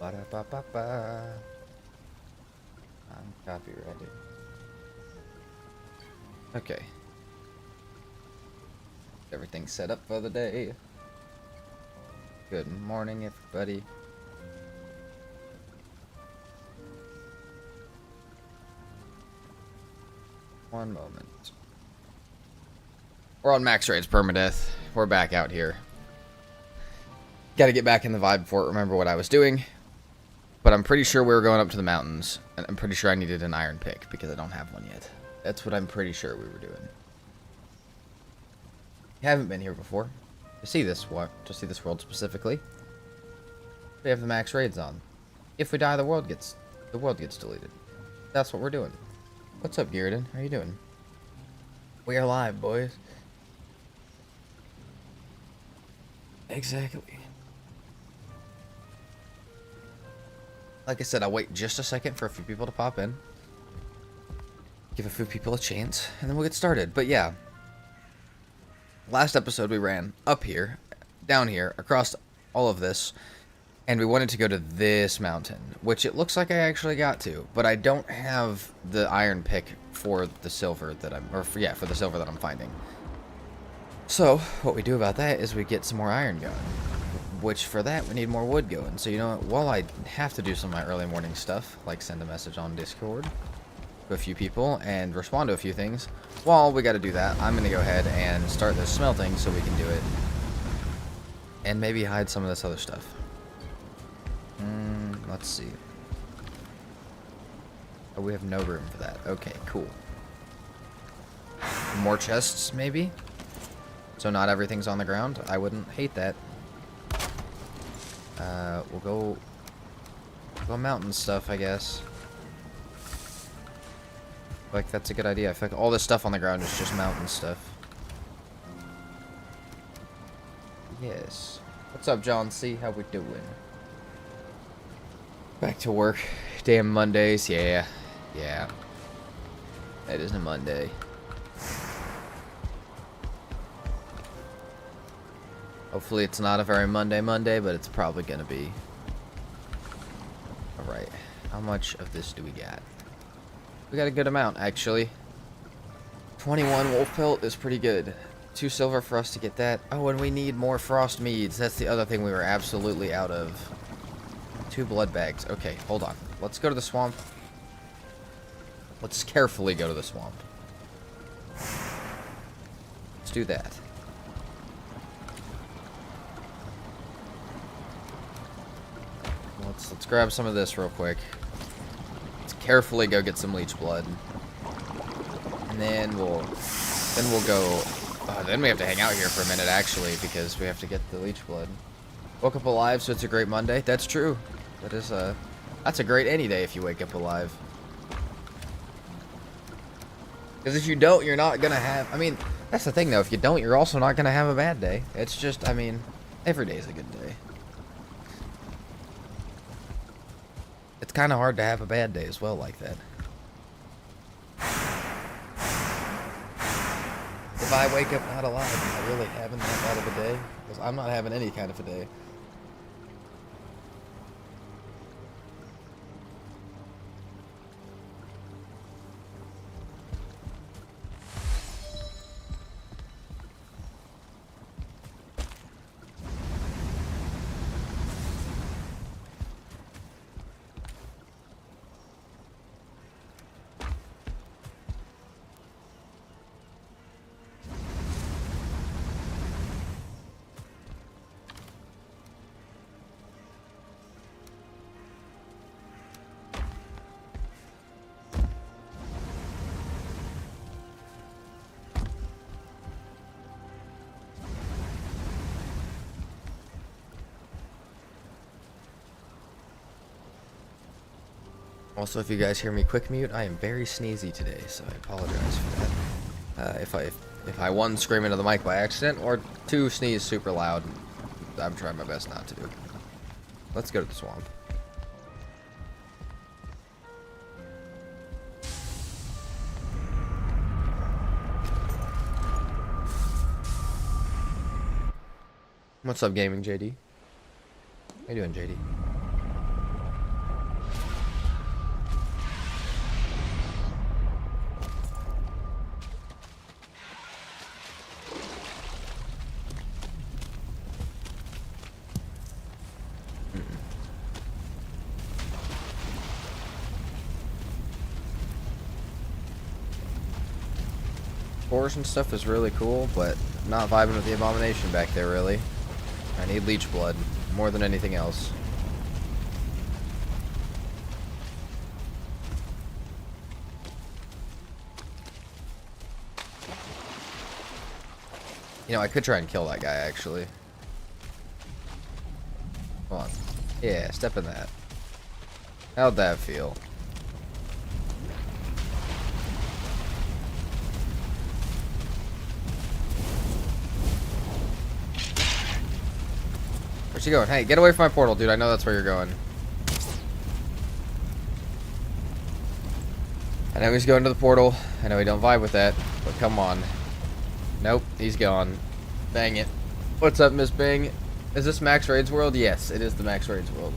Ba-da-ba-ba-ba. I'm copyrighted. Okay. Everything's set up for the day. Good morning, everybody. One moment. We're on max rates, PermaDeath. We're back out here. Gotta get back in the vibe before I remember what I was doing. But I'm pretty sure we were going up to the mountains. And I'm pretty sure I needed an iron pick because I don't have one yet. That's what I'm pretty sure we were doing. You haven't been here before. To see this world specifically. We have the max raids on. If we die, the world gets deleted. That's what we're doing. What's up, Garrison? How you doing? We are live, boys. Exactly. Like I said, I'll wait just a second for a few people to pop in. Give a few people a chance, and then we'll get started. But yeah. Last episode we ran up here, down here, across all of this, and we wanted to go to this mountain, which it looks like I actually got to, but I don't have the iron pick for the silver that for the silver that I'm finding. So, what we do about that is we get some more iron going, which for that we need more wood going. So you know what, while I have to do some of my early morning stuff, like send a message on Discord to a few people and respond to a few things, while we got to do that, I'm going to go ahead and start this smelting so we can do it, and maybe hide some of this other stuff. Let's see. Oh, we have no room for that. Okay, cool. More chests, maybe? So not everything's on the ground? I wouldn't hate that. We'll go mountain stuff, I guess. Like, that's a good idea. I feel like all this stuff on the ground is just mountain stuff. Yes. What's up, John C? How we doing? Back to work. Damn Mondays. Yeah. Yeah. It isn't a Monday. Hopefully it's not a very Monday, but it's probably gonna be. Alright. How much of this do we got? We got a good amount, actually. 21 wolf pelt is pretty good. 2 silver for us to get that. Oh, and we need more frost meads. That's the other thing we were absolutely out of. 2 blood bags. Okay, hold on. Let's go to the swamp. Let's carefully go to the swamp. Let's do that. Let's grab some of this real quick. Let's carefully go get some leech blood. And then we'll go. Then we have to hang out here for a minute, actually, because we have to get the leech blood. Woke up alive, so it's a great Monday. That's true. That's a great any day if you wake up alive. Because if you don't, you're not gonna have. I mean, that's the thing though. If you don't, you're also not gonna have a bad day. It's just, I mean, every day is a good day. It's kind of hard to have a bad day as well like that. If I wake up not alive, am I really having that bad of a day? Because I'm not having any kind of a day. Also, if you guys hear me quick mute, I am very sneezy today, so I apologize for that. If I one scream into the mic by accident, or 2 sneeze super loud, I'm trying my best not to do. Let's go to the swamp. What's up, gaming JD? How you doing, JD? spores and stuff is really cool, but I'm not vibing with the abomination back there, really. I need leech blood more than anything else. You know, I could try and kill that guy, actually. Come on. Yeah, step in that. How'd that feel? Where's he going? Hey, get away from my portal, dude. I know that's where you're going. I know he's going to the portal. I know he don't vibe with that, but come on. Nope, he's gone. Dang it. What's up, Miss Bing? Is this Max Raids World? Yes, it is the Max Raids World.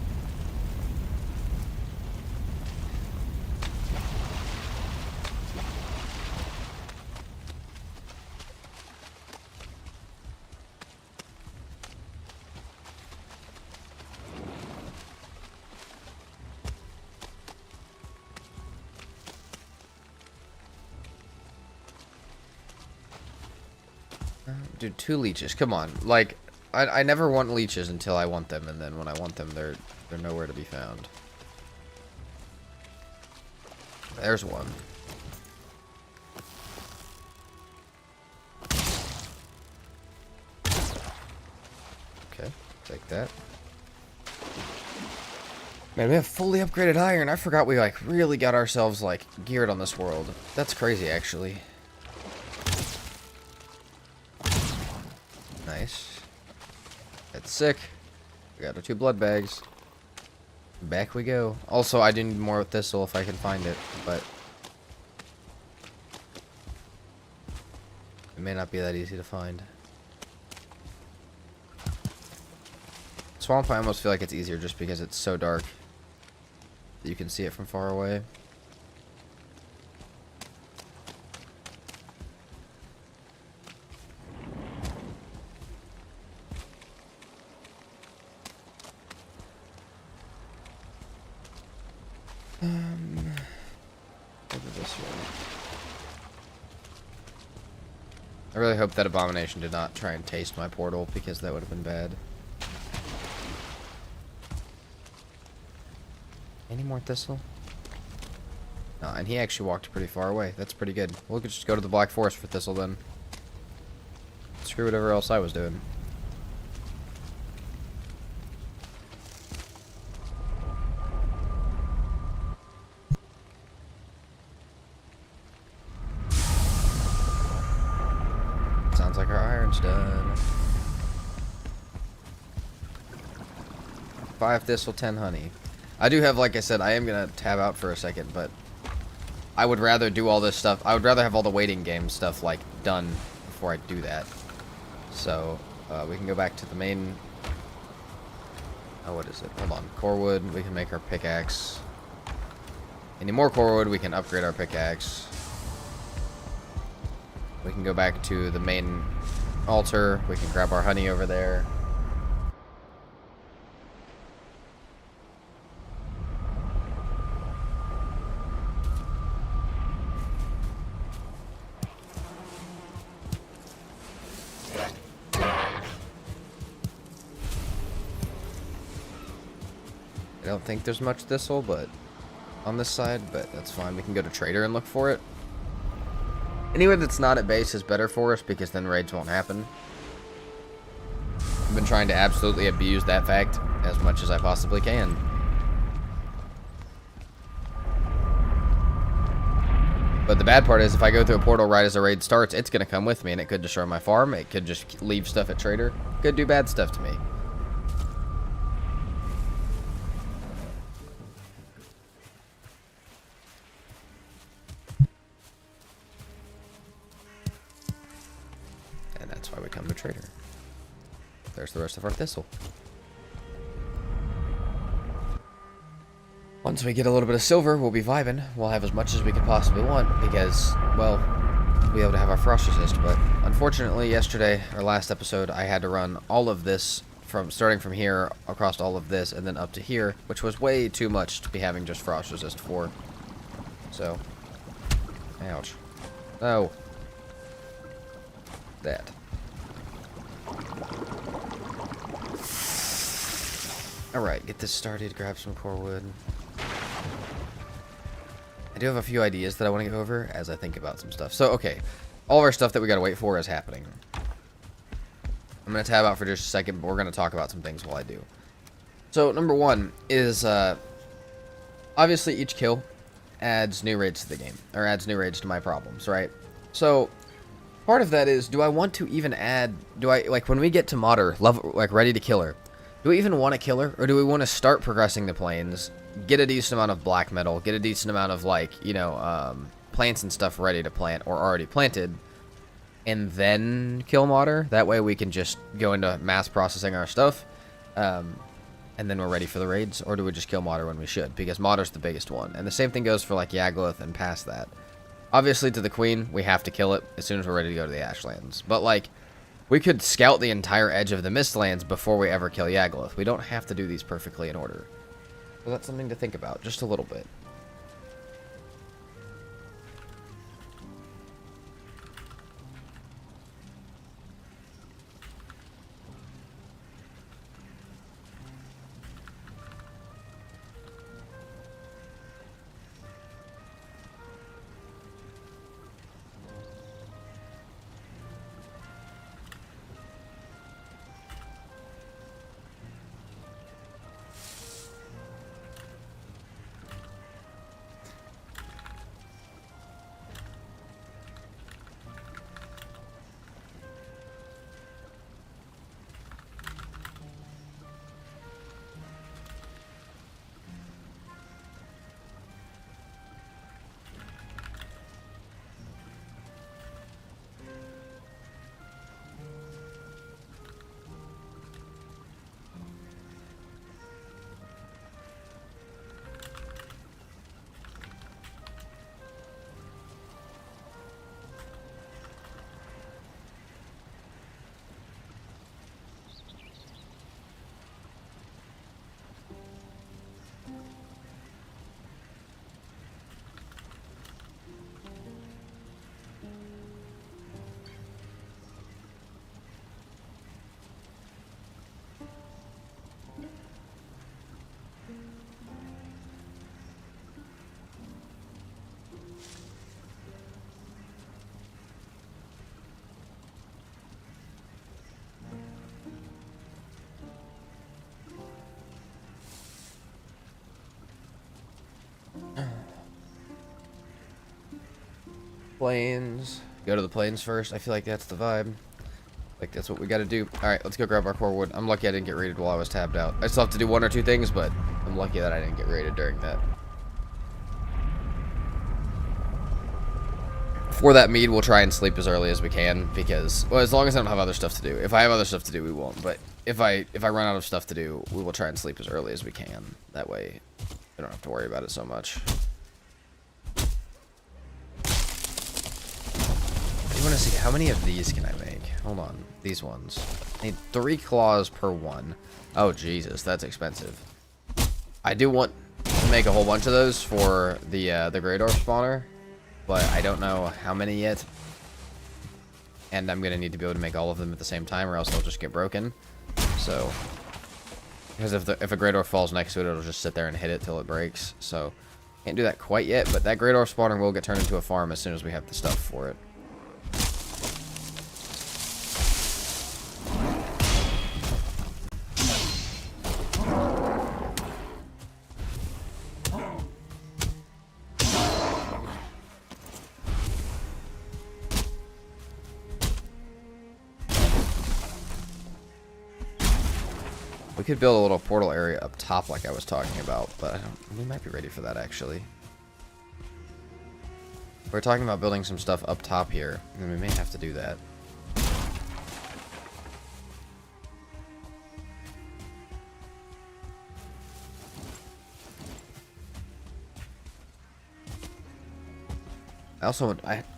Dude, 2 leeches. Come on. Like, I never want leeches until I want them, and then when I want them, they're nowhere to be found. There's one. Okay, take that. Man, we have fully upgraded iron. I forgot we, like, really got ourselves, like, geared on this world. That's crazy, actually. Nice. That's sick. We got our 2 blood bags. Back we go. Also, I do need more thistle if I can find it, but it may not be that easy to find. Swamp, I almost feel like it's easier just because it's so dark that you can see it from far away. I really hope that abomination did not try and taste my portal, because that would have been bad. Any more thistle? No, and he actually walked pretty far away. That's pretty good. We'll just go to the Black Forest for thistle then. Screw whatever else I was doing. Sounds like our iron's done. 5 thistle, 10 honey. I do have, like I said, I am going to tab out for a second, but I would rather do all this stuff. I would rather have all the waiting game stuff, like, done before I do that. So, we can go back to the main... Oh, what is it? Hold on. Core wood, we can make our pickaxe. Any more core wood, we can upgrade our pickaxe. We can go back to the main altar. We can grab our honey over there. I don't think there's much thistle, but on this side, but that's fine. We can go to trader and look for it. Anywhere that's not at base is better for us, because then raids won't happen. I've been trying to absolutely abuse that fact as much as I possibly can. But the bad part is, if I go through a portal right as a raid starts, it's going to come with me, and it could destroy my farm. It could just leave stuff at trader. It could do bad stuff to me. And that's why we come to trader. There's the rest of our thistle. Once we get a little bit of silver, we'll be vibing. We'll have as much as we could possibly want, because, well, we'll be able to have our frost resist. But unfortunately, yesterday, or last episode, I had to run all of this from starting from here across all of this and then up to here, which was way too much to be having just frost resist for. So, ouch. Oh. that. Alright, get this started, grab some core wood. I do have a few ideas that I want to go over as I think about some stuff. So, okay. All of our stuff that we gotta wait for is happening. I'm gonna tab out for just a second, but we're gonna talk about some things while I do. So, number one is, obviously each kill adds new raids to the game. Or adds new raids to my problems, right? So, part of that is, do I want to even add... like, when we get to Modder, like, ready to kill her, do we even want to kill her? Or do we want to start progressing the plains, get a decent amount of black metal, get a decent amount of, like, you know, plants and stuff ready to plant, or already planted, and then kill Modder? That way we can just go into mass processing our stuff, and then we're ready for the raids. Or do we just kill Modder when we should? Because Modder's the biggest one. And the same thing goes for, like, Yagluth and past that. Obviously, to the Queen, we have to kill it as soon as we're ready to go to the Ashlands. But, like, we could scout the entire edge of the Mistlands before we ever kill Yagluth. We don't have to do these perfectly in order. So that's something to think about, just a little bit. Plains. Go to the plains first. I feel like that's the vibe. Like, that's what we gotta do. Alright, let's go grab our core wood. I'm lucky I didn't get raided while I was tabbed out. I still have to do one or two things, but I'm lucky that I didn't get raided during that. For that mead, we'll try and sleep as early as we can, because, well, as long as I don't have other stuff to do. If I have other stuff to do, we won't. But if I run out of stuff to do, we will try and sleep as early as we can. That way, we don't have to worry about it so much. I want to see, how many of these can I make? Hold on, these ones. I need 3 claws per one. Oh, Jesus, that's expensive. I do want to make a whole bunch of those for the Grey Dwarf spawner, but I don't know how many yet. And I'm going to need to be able to make all of them at the same time, or else they'll just get broken. So, because if a Grey Dwarf falls next to it, it'll just sit there and hit it till it breaks. So, can't do that quite yet, but that Grey Dwarf spawner will get turned into a farm as soon as we have the stuff for it. We could build a little portal area up top like I was talking about, but we might be ready for that, actually. We're talking about building some stuff up top here, and we may have to do that. I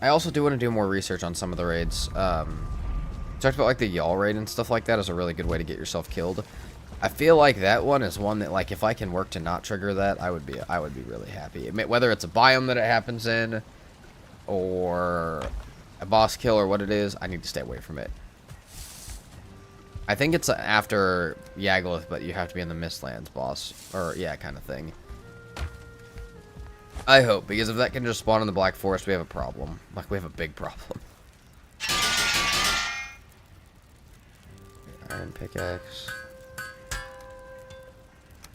also do want to do more research on some of the raids. Talked about like the Y'all raid and stuff like that is a really good way to get yourself killed. I feel like that one is one that, like, if I can work to not trigger that, I would be really happy. Whether it's a biome that it happens in, or a boss kill or what it is, I need to stay away from it. I think it's after Yagluth, but you have to be in the Mistlands boss. Or, yeah, kind of thing. I hope, because if that can just spawn in the Black Forest, we have a problem. Like, we have a big problem. Iron pickaxe.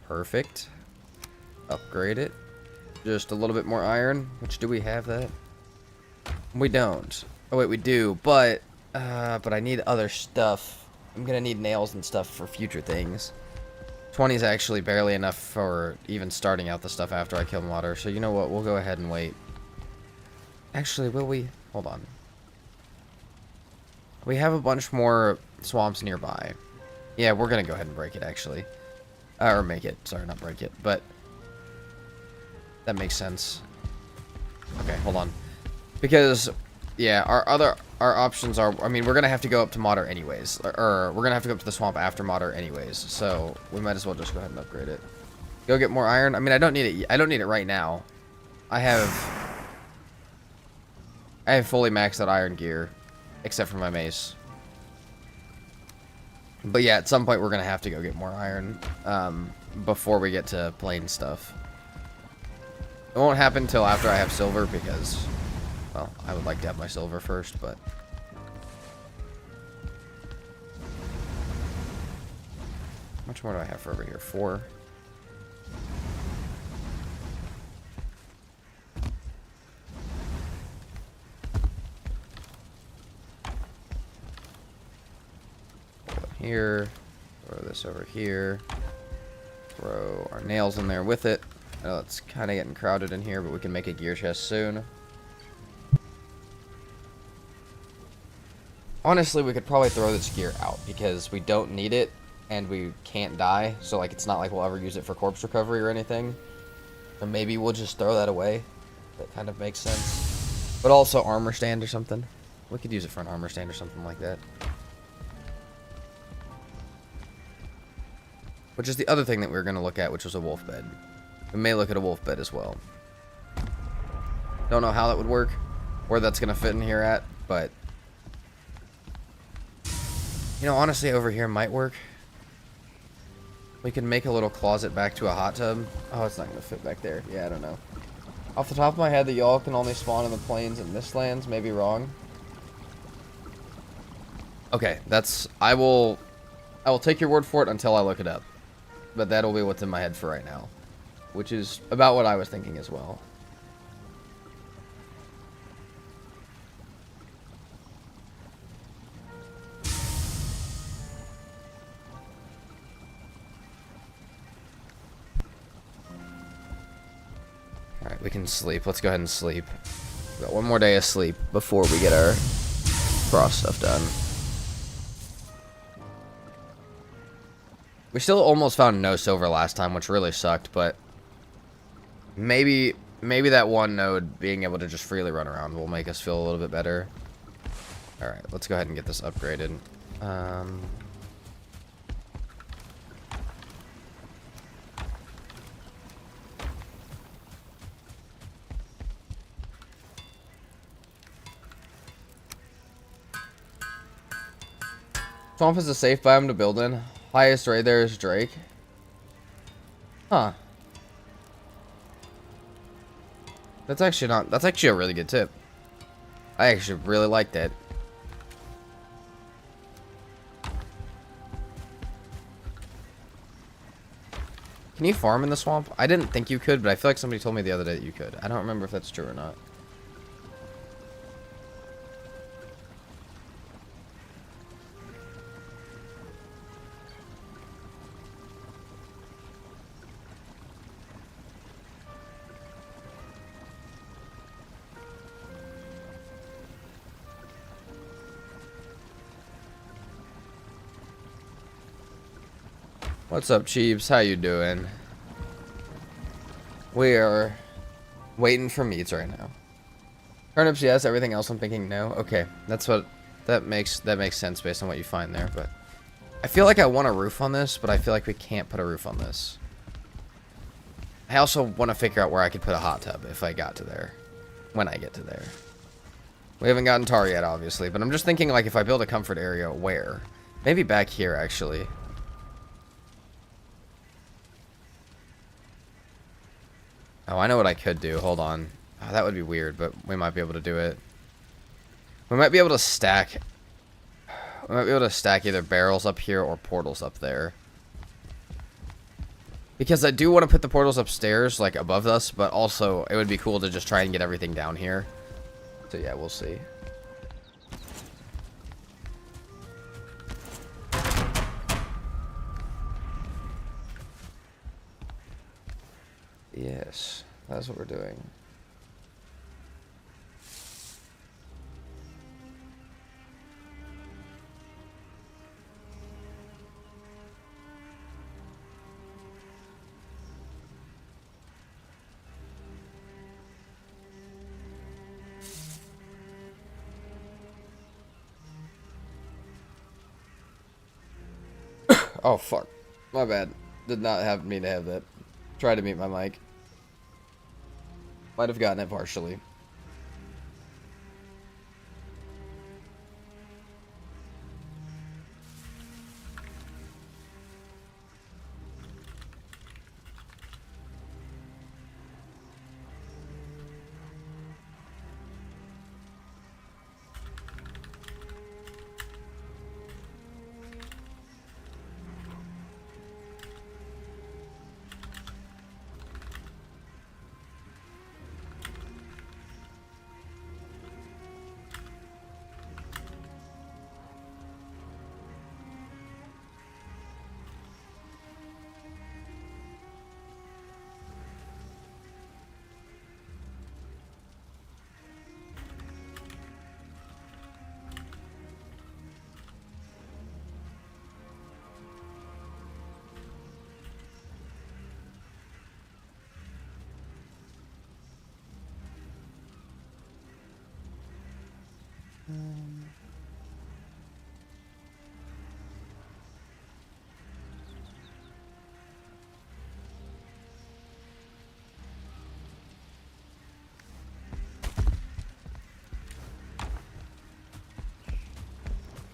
Perfect. Upgrade it. Just a little bit more iron. Which, do we have that? We don't. Oh, wait, we do. But I need other stuff. I'm gonna need nails and stuff for future things. 20 is actually barely enough for even starting out the stuff after I kill Water. So you know what? We'll go ahead and wait. Actually, will we? Hold on. We have a bunch more swamps nearby. Yeah, we're gonna go ahead and break it, actually. Or make it. Sorry, not break it. But that makes sense. Okay, hold on. Because, yeah, our options are, I mean, we're going to have to go up to Modder anyways. Or we're going to have to go up to the swamp after Modder anyways. So we might as well just go ahead and upgrade it. Go get more iron. I mean, I don't need it. I don't need it right now. I have fully maxed out iron gear. Except for my mace. But yeah, at some point we're going to have to go get more iron. Before we get to plain stuff. It won't happen until after I have silver because... Well, I would like to have my silver first, but... How much more do I have for over here? 4. Pull it here. Throw this over here. Throw our nails in there with it. I know it's kind of getting crowded in here, but we can make a gear chest soon. Honestly, we could probably throw this gear out because we don't need it and we can't die. So, like, it's not like we'll ever use it for corpse recovery or anything. So maybe we'll just throw that away. That kind of makes sense. But also armor stand or something. We could use it for an armor stand or something like that. Which is the other thing that we were going to look at, which was a wolf bed. We may look at a wolf bed as well. Don't know how that would work. Where that's going to fit in here at, but... You know, honestly, over here might work. We can make a little closet back to a hot tub. Oh, it's not going to fit back there. Yeah, I don't know. Off the top of my head, the y'all can only spawn in the plains and Mistlands. Maybe wrong. Okay, that's... I will take your word for it until I look it up. But that'll be what's in my head for right now. Which is about what I was thinking as well. Alright, we can sleep. Let's go ahead and sleep. We've got one more day of sleep before we get our frost stuff done. We still almost found no silver last time, which really sucked, but maybe that one node being able to just freely run around will make us feel a little bit better. Alright, let's go ahead and get this upgraded. Swamp is a safe biome to build in. Highest raid there is Drake. Huh. That's actually a really good tip. I actually really like that. Can you farm in the swamp? I didn't think you could, but I feel like somebody told me the other day that you could. I don't remember if that's true or not. What's up, Cheebs? How you doing? We are waiting for meats right now. Turnips, yes. Everything else, I'm thinking no. Okay, that makes sense based on what you find there. But I feel like I want a roof on this, but I feel like we can't put a roof on this. I also want to figure out where I could put a hot tub if I got to there, when I get to there. We haven't gotten tar yet, obviously, but I'm just thinking, like, if I build a comfort area, where? Maybe back here, actually. Oh, I know what I could do. Hold on. Oh, that would be weird, but we might be able to do it. We might be able to stack... We might be able to stack either barrels up here or portals up there. Because I do want to put the portals upstairs, like, above us, but also it would be cool to just try and get everything down here. So, yeah, we'll see. Yes, that's what we're doing. Oh, fuck. My bad. Did not have me to have that. Tried to mute my mic. Might have gotten it partially.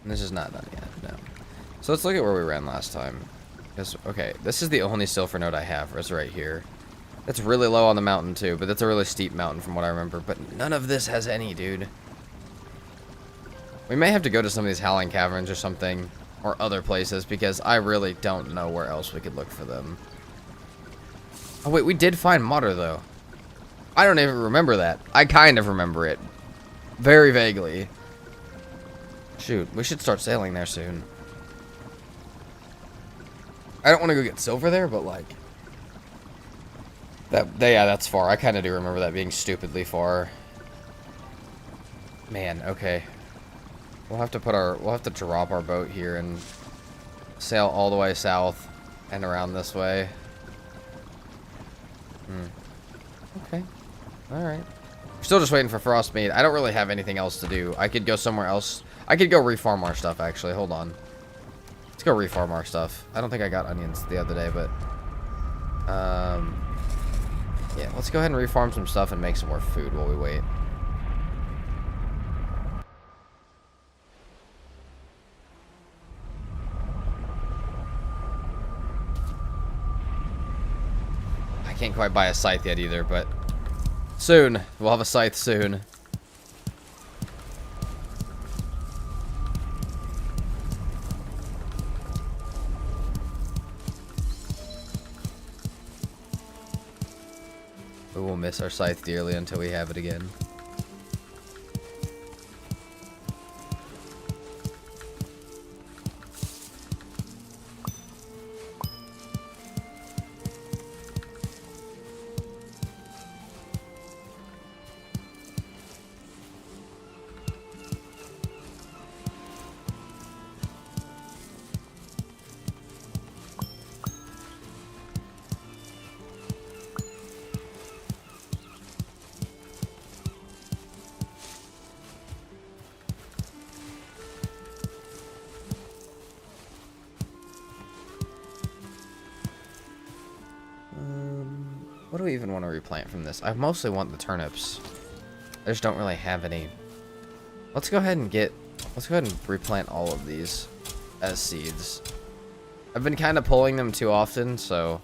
This is not done yet, no. So let's look at where we ran last time. Because, okay, this is the only silver node I have. It's right here. It's really low on the mountain, too, but that's a really steep mountain from what I remember. But none of this has any, dude. We may have to go to some of these Howling Caverns or something, or other places, because I really don't know where else we could look for them. Oh, wait, we did find Mater, though. I don't even remember that. I kind of remember it. Very vaguely. Shoot, we should start sailing there soon. I don't want to go get silver there, but like... yeah, that's far. I kind of do remember that being stupidly far. Man, okay. We'll have to drop our boat here and sail all the way south and around this way. Okay. Alright. We're still just waiting for Frostmead. I don't really have anything else to do. I could go somewhere else. I could go refarm our stuff, actually. Hold on. Let's go refarm our stuff. I don't think I got onions the other day, but... yeah, let's go ahead and refarm some stuff and make some more food while we wait. I can't quite buy a scythe yet either, but... soon. We'll have a scythe soon. We will miss our scythe dearly until we have it again. What do we even want to replant from this? I mostly want the turnips. I just don't really have any Let's go ahead and replant all of these as seeds. I've been kind of pulling them too often, so...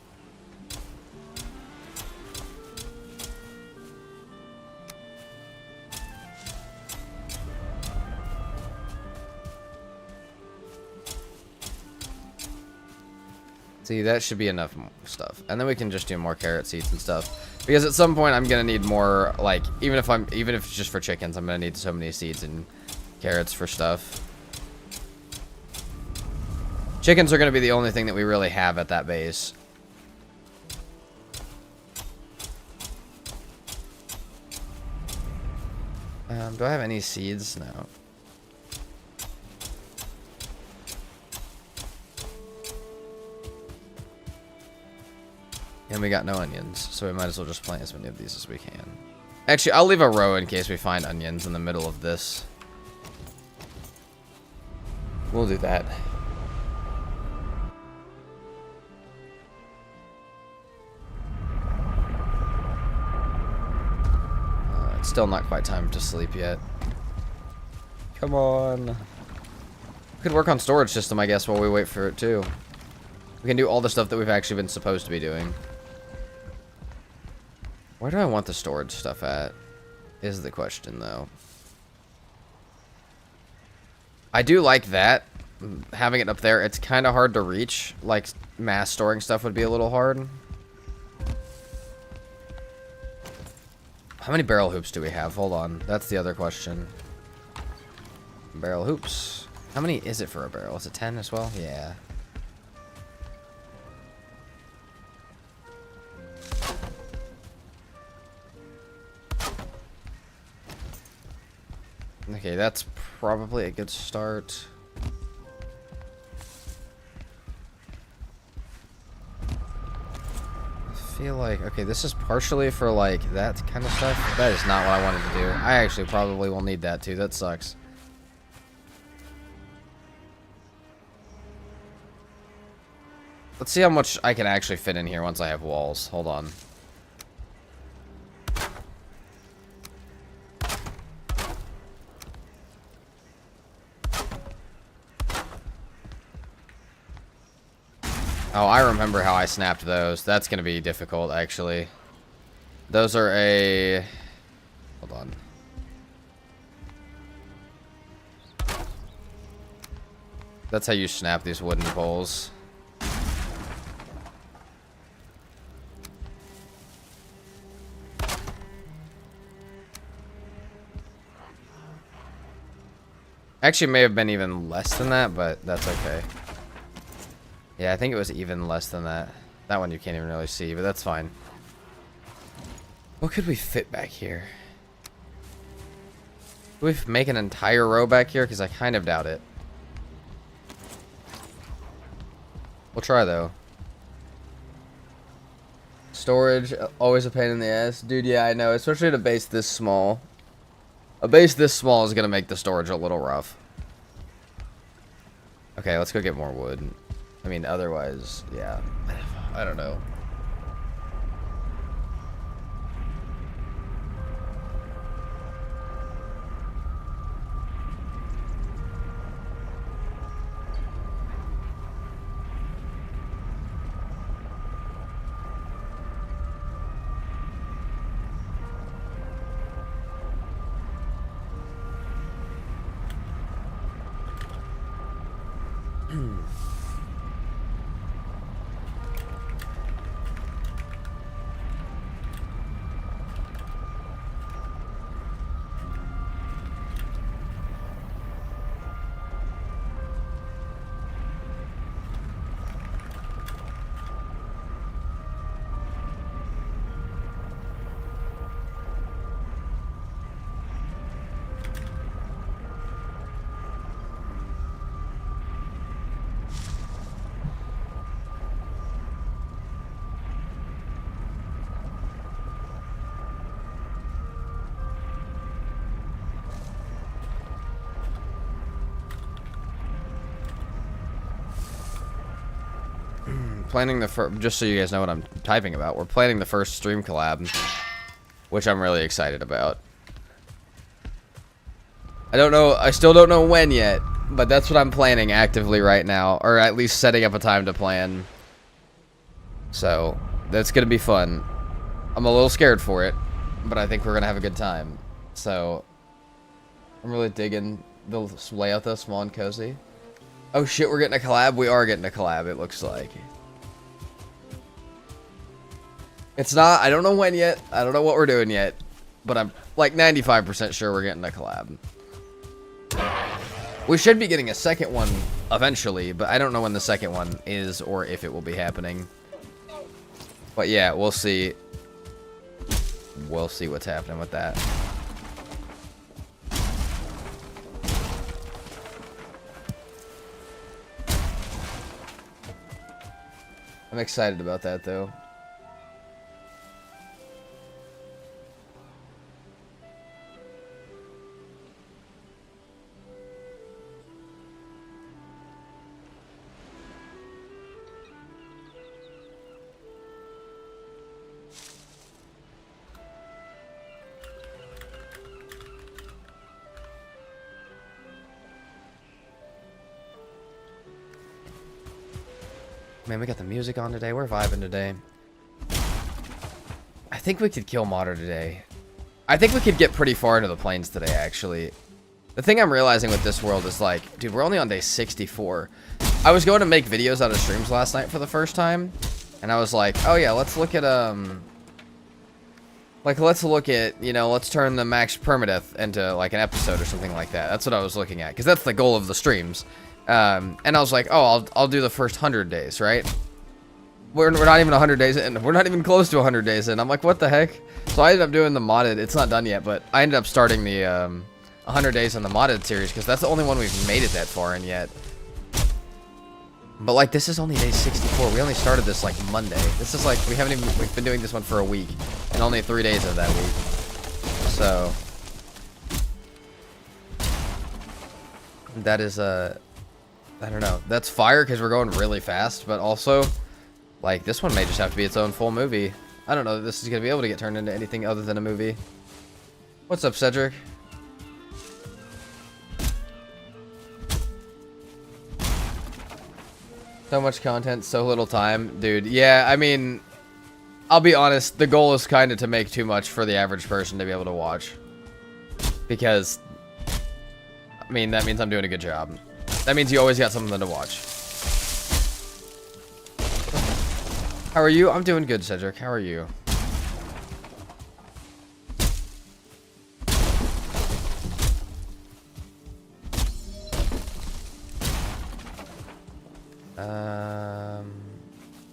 See, that should be enough stuff. And then we can just do more carrot seeds and stuff. Because at some point I'm gonna need more, like, even if it's just for chickens, I'm gonna need so many seeds and carrots for stuff. Chickens are gonna be the only thing that we really have at that base. Do I have any seeds? No. And we got no onions, so we might as well just plant as many of these as we can. Actually, I'll leave a row in case we find onions in the middle of this. We'll do that. It's still not quite time to sleep yet. Come on. We could work on storage system, I guess, while we wait for it too. We can do all the stuff that we've actually been supposed to be doing. Where do I want the storage stuff at? Is the question, though. I do like that. Having it up there, it's kind of hard to reach. Like, mass storing stuff would be a little hard. How many barrel hoops do we have? Hold on. That's the other question. Barrel hoops. How many is it for a barrel? Is it 10 as well? Yeah. Okay, that's probably a good start. I feel like, okay, this is partially for like that kind of stuff. That is not what I wanted to do. I actually probably will need that too. That sucks. Let's see how much I can actually fit in here once I have walls. Hold on. Oh, I remember how I snapped those. That's going to be difficult, actually. Those are a... Hold on. That's how you snap these wooden poles. Actually, it may have been even less than that, but that's okay. Yeah, I think it was even less than that. That one you can't even really see, but that's fine. What could we fit back here? Could we make an entire row back here? Because I kind of doubt it. We'll try, though. Storage, always a pain in the ass. Dude, yeah, I know. Especially at a base this small. A base this small is going to make the storage a little rough. Okay, let's go get more wood. I mean, otherwise, yeah. I don't know. Planning the first, just so you guys know what I'm typing about, we're planning the first stream collab, which I'm really excited about. I don't know. I still don't know when yet, but that's what I'm planning actively right now, or at least setting up a time to plan. So that's gonna be fun. I'm a little scared for it, but I think we're gonna have a good time. So I'm really digging the layout though, small and cozy. Oh shit, we're getting a collab. We are getting a collab. It looks like. It's not. I don't know when yet. I don't know what we're doing yet, but I'm like 95% sure we're getting a collab. We should be getting a second one eventually, but I don't know when the second one is or if it will be happening. But yeah, we'll see. We'll see what's happening with that. I'm excited about that though. Man, we got the music on today. We're vibing today. I think we could kill Modder today. I think we could get pretty far into the plains today, actually. The thing I'm realizing with this world is like, dude, we're only on day 64. I was going to make videos out of streams last night for the first time. And I was like, oh yeah, let's look at, you know, let's turn the max PermaDeath into like an episode or something like that. That's what I was looking at. Because that's the goal of the streams. And I was like, oh, I'll do the first 100 days, right? We're not even 100 days in. We're not even close to 100 days in. I'm like, what the heck? So I ended up doing the modded. It's not done yet, but I ended up starting the 100 days in the modded series because that's the only one we've made it that far in yet. But like, this is only day 64. We only started this like Monday. This is like, we've been doing this one for a week and only 3 days of that week. So that is I don't know. That's fire because we're going really fast, but also, like, this one may just have to be its own full movie. I don't know that this is going to be able to get turned into anything other than a movie. What's up, Cedric? So much content, so little time. Dude, yeah, I mean, I'll be honest. The goal is kind of to make too much for the average person to be able to watch. Because, I mean, that means I'm doing a good job. That means you always got something to watch. How are you? I'm doing good, Cedric. How are you?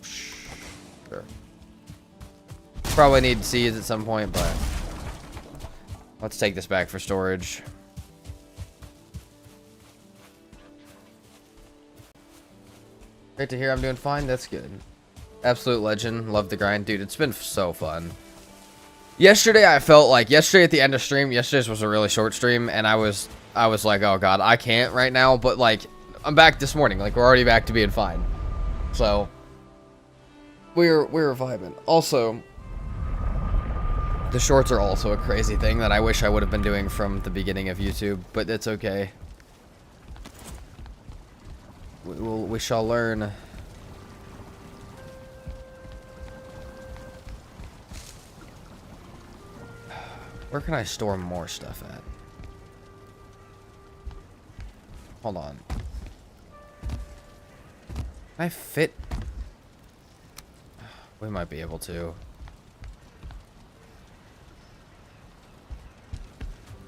Sure. Probably need seeds at some point, but let's take this back for storage. Great to hear I'm doing fine. That's good. Absolute legend. Love the grind. Dude, it's been so fun. Yesterday, I felt like... Yesterday at the end of stream... Yesterday's was a really short stream, and I was like, oh god, I can't right now. But, like, I'm back this morning. Like, we're already back to being fine. So, we're vibing. Also, the shorts are also a crazy thing that I wish I would have been doing from the beginning of YouTube. But it's okay. We shall learn. Where can I store more stuff at? Hold on. Can I fit? We might be able to.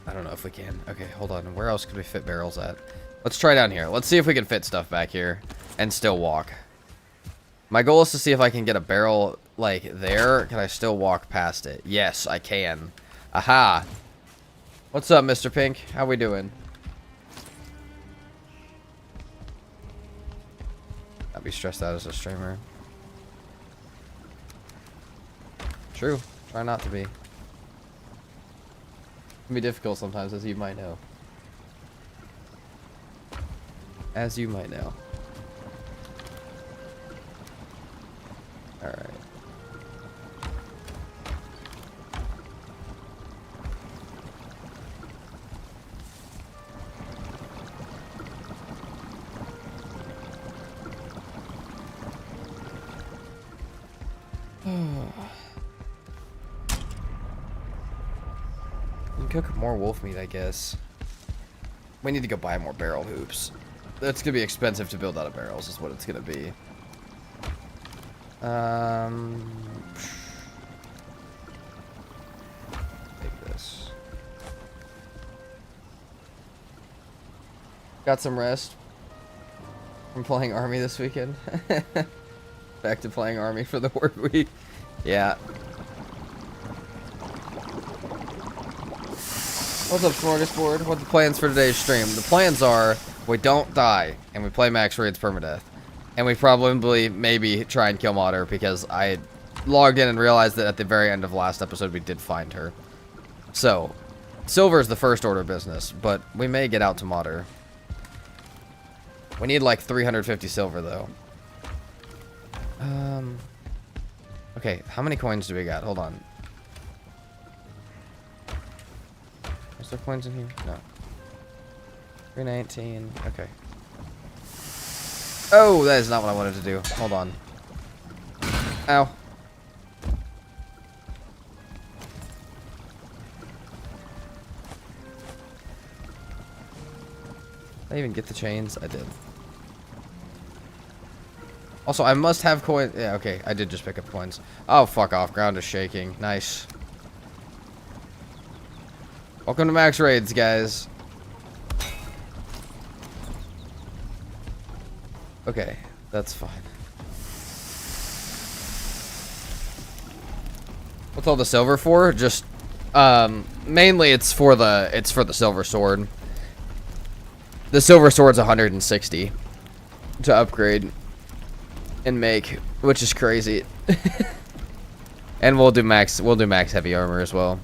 I don't know if we can. Okay, hold on. Where else could we fit barrels at? Let's try down here. Let's see if we can fit stuff back here and still walk. My goal is to see if I can get a barrel, like, there. Can I still walk past it? Yes, I can. Aha. What's up, Mr. Pink? How we doing? I'd be stressed out as a streamer. True. Try not to be. It can be difficult sometimes, as you might know. As you might know. Alright. cook more wolf meat, I guess. We need to go buy more barrel hoops. That's gonna be expensive to build out of barrels, is what it's gonna be. Take this. Got some rest from playing Army this weekend. Back to playing Army for the work week. Yeah. What's up, Smorgasbord? What are the plans for today's stream? The plans are we don't die and we play max raids permadeath. And we probably maybe try and kill Mater because I logged in and realized that at the very end of last episode we did find her. So, silver is the first order of business, but we may get out to Mater. We need like 350 silver though. Okay, how many coins do we got? Hold on. Is there coins in here? No. 319. Okay. Oh, that is not what I wanted to do. Hold on. Ow. Did I even get the chains? I did. Also, I must have coins. Yeah, okay. I did just pick up coins. Oh, fuck off. Ground is shaking. Nice. Welcome to max raids, guys. Okay, that's fine. What's all the silver for? Just, mainly it's for the silver sword. The silver sword's 160 to upgrade and make, which is crazy. And we'll do max heavy armor as well.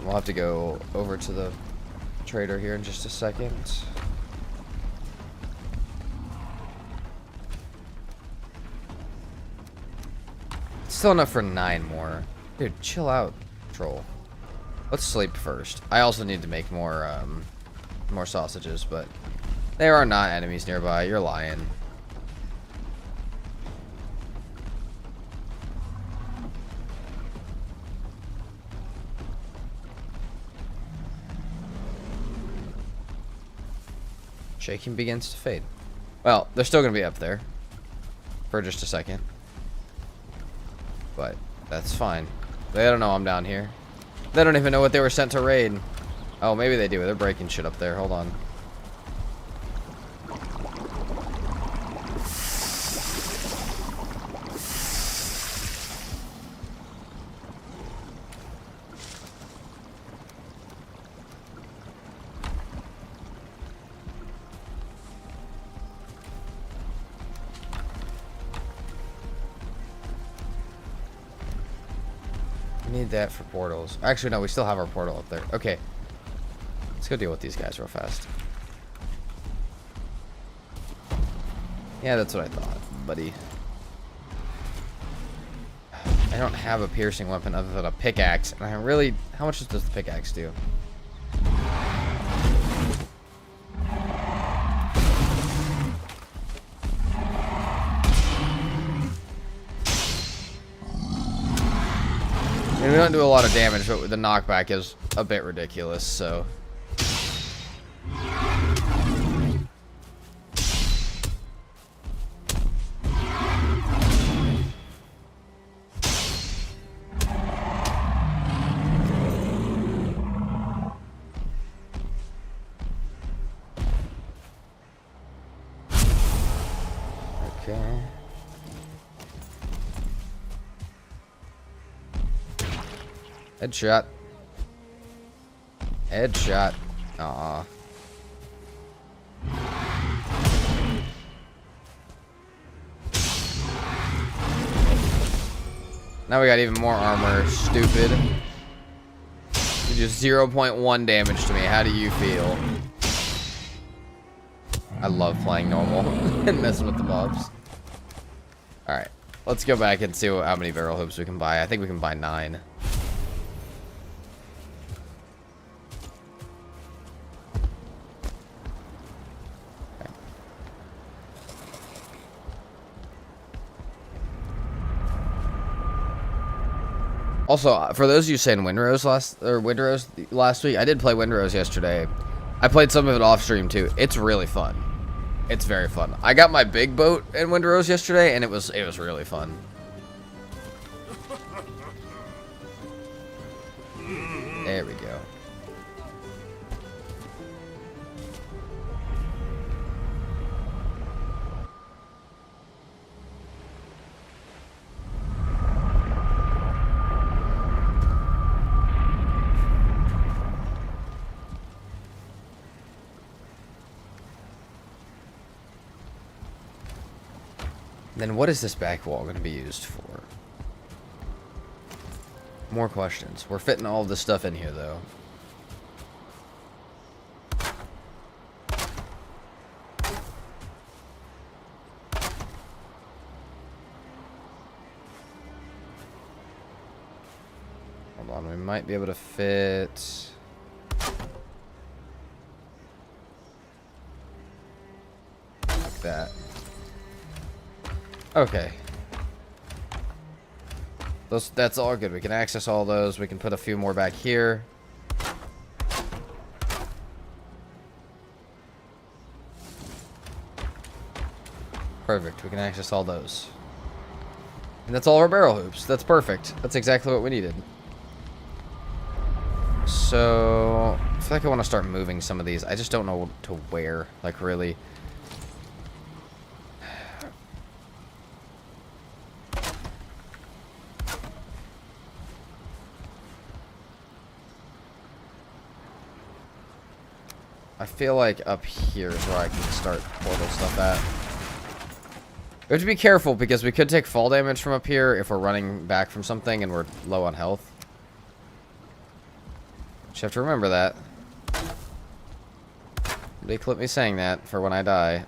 We'll have to go over to the trader here in just a second. Still enough for 9 more. Dude, chill out, troll. Let's sleep first. I also need to make more, more sausages, but there are not enemies nearby. You're lying. Shaking begins to fade. Well, they're still gonna be up there for just a second. But that's fine. They don't know I'm down here. They don't even know what they were sent to raid. Oh, maybe they do. They're breaking shit up there. Hold on. Need that for portals. Actually, no, we still have our portal up there. Okay. Let's go deal with these guys real fast. Yeah, that's what I thought, buddy. I don't have a piercing weapon other than a pickaxe, and I really... How much does the pickaxe do? I mean, we don't do a lot of damage, but the knockback is a bit ridiculous, so... Okay. Headshot. Headshot. Aw. Now we got even more armor. Stupid. You just 0.1 damage to me. How do you feel? I love playing normal and messing with the mobs. Alright. Let's go back and see how many barrel hoops we can buy. I think we can buy 9. Also, for those of you saying Windrose last week, I did play Windrose yesterday. I played some of it off stream too. It's really fun. It's very fun. I got my big boat in Windrose yesterday, and it was really fun. There we go. Then what is this back wall going to be used for? More questions. We're fitting all of this stuff in here, though. Hold on, we might be able to fit... like that. Okay. That's all good. We can access all those. We can put a few more back here. Perfect. We can access all those. And that's all our barrel hoops. That's perfect. That's exactly what we needed. So, I feel like I want to start moving some of these. I just don't know to where. Like, really. I feel like up here is where I can start portal stuff at. We have to be careful because we could take fall damage from up here if we're running back from something and we're low on health. Just have to remember that. They clip me saying that for when I die.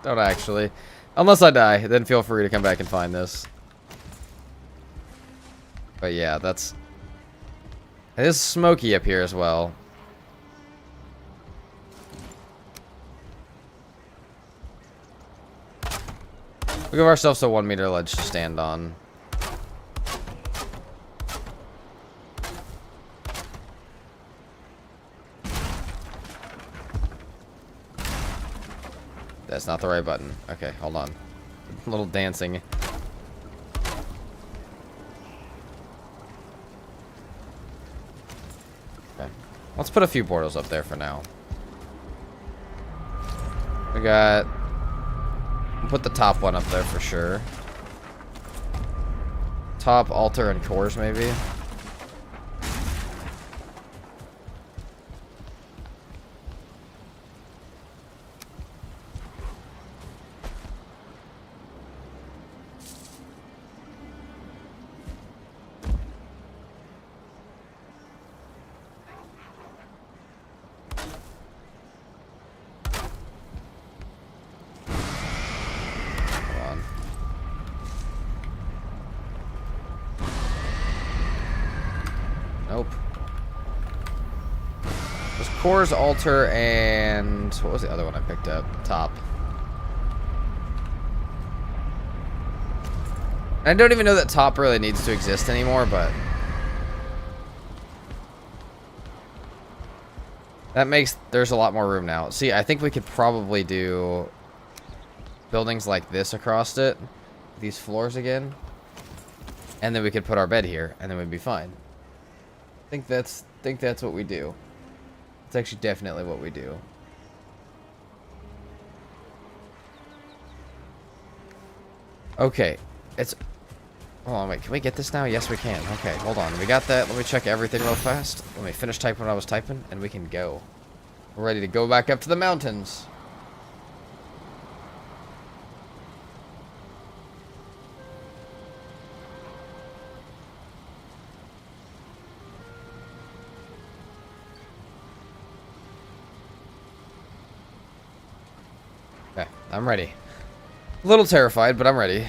Don't actually. Unless I die, then feel free to come back and find this. But yeah, it is smoky up here as well. We give ourselves a 1 meter ledge to stand on. That's not the right button. Okay, hold on. A little dancing. Okay. Let's put a few portals up there for now. We got... We'll put the top one up there for sure. Top, altar, and cores maybe. Nope. There's cores, altar, and what was the other one I picked up? Top. I don't even know that top really needs to exist anymore, but that makes there's a lot more room now. See, I think we could probably do buildings like this across it, these floors again, and then we could put our bed here, and then we'd be fine. I think that's what we do. It's actually definitely what we do. Okay, it's... Hold on, wait, can we get this now? Yes, we can. Okay, hold on. We got that. Let me check everything real fast. Let me finish typing what I was typing, and we can go. We're ready to go back up to the mountains. Okay, I'm ready. A little terrified, but I'm ready.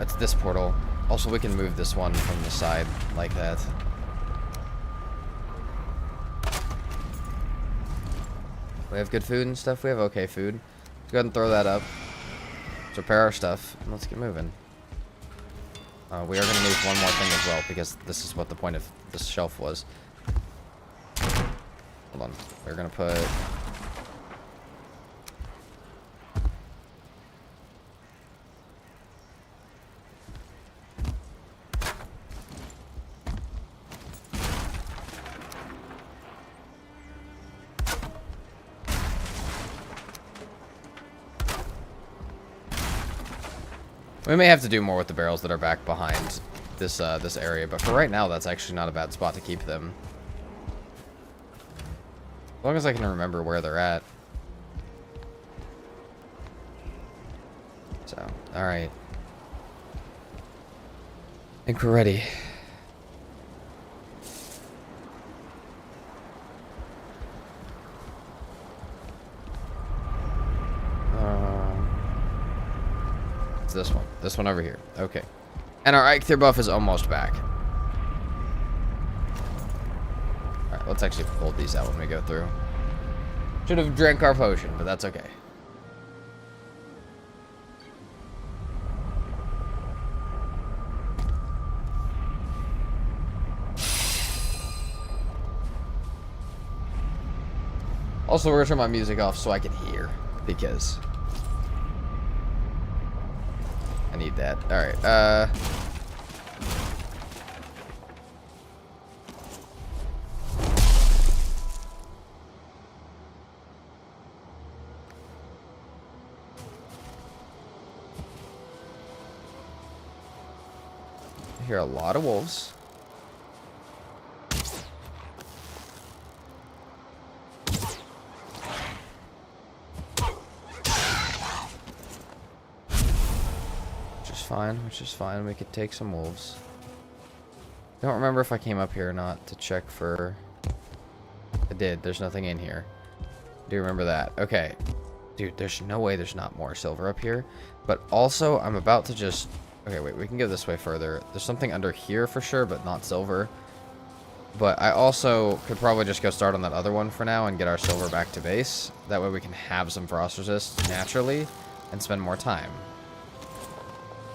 It's this portal. Also, we can move this one from the side like that. We have good food and stuff. We have okay food. Let's go ahead and throw that up. Let's repair our stuff, and let's get moving. We are going to lose one more thing as well, because this is what the point of this shelf was. Hold on. We're going to put... We may have to do more with the barrels that are back behind this this area, but for right now, that's actually not a bad spot to keep them. As long as I can remember where they're at. So, alright. I think we're ready. It's this one. This one over here. Okay. And our Eikthyr buff is almost back. Alright, let's actually hold these out when we go through. Should have drank our potion, but that's okay. Also, we're gonna turn my music off so I can hear, because I need that. Alright, I hear a lot of wolves. Which is fine. We could take some wolves. Don't remember if I came up here or not to check for... I did. There's nothing in here. Do remember that. Okay. Dude, there's no way there's not more silver up here. But also, I'm about to just... Okay, wait. We can go this way further. There's something under here for sure, but not silver. But I also could probably just go start on that other one for now and get our silver back to base. That way we can have some frost resist naturally and spend more time.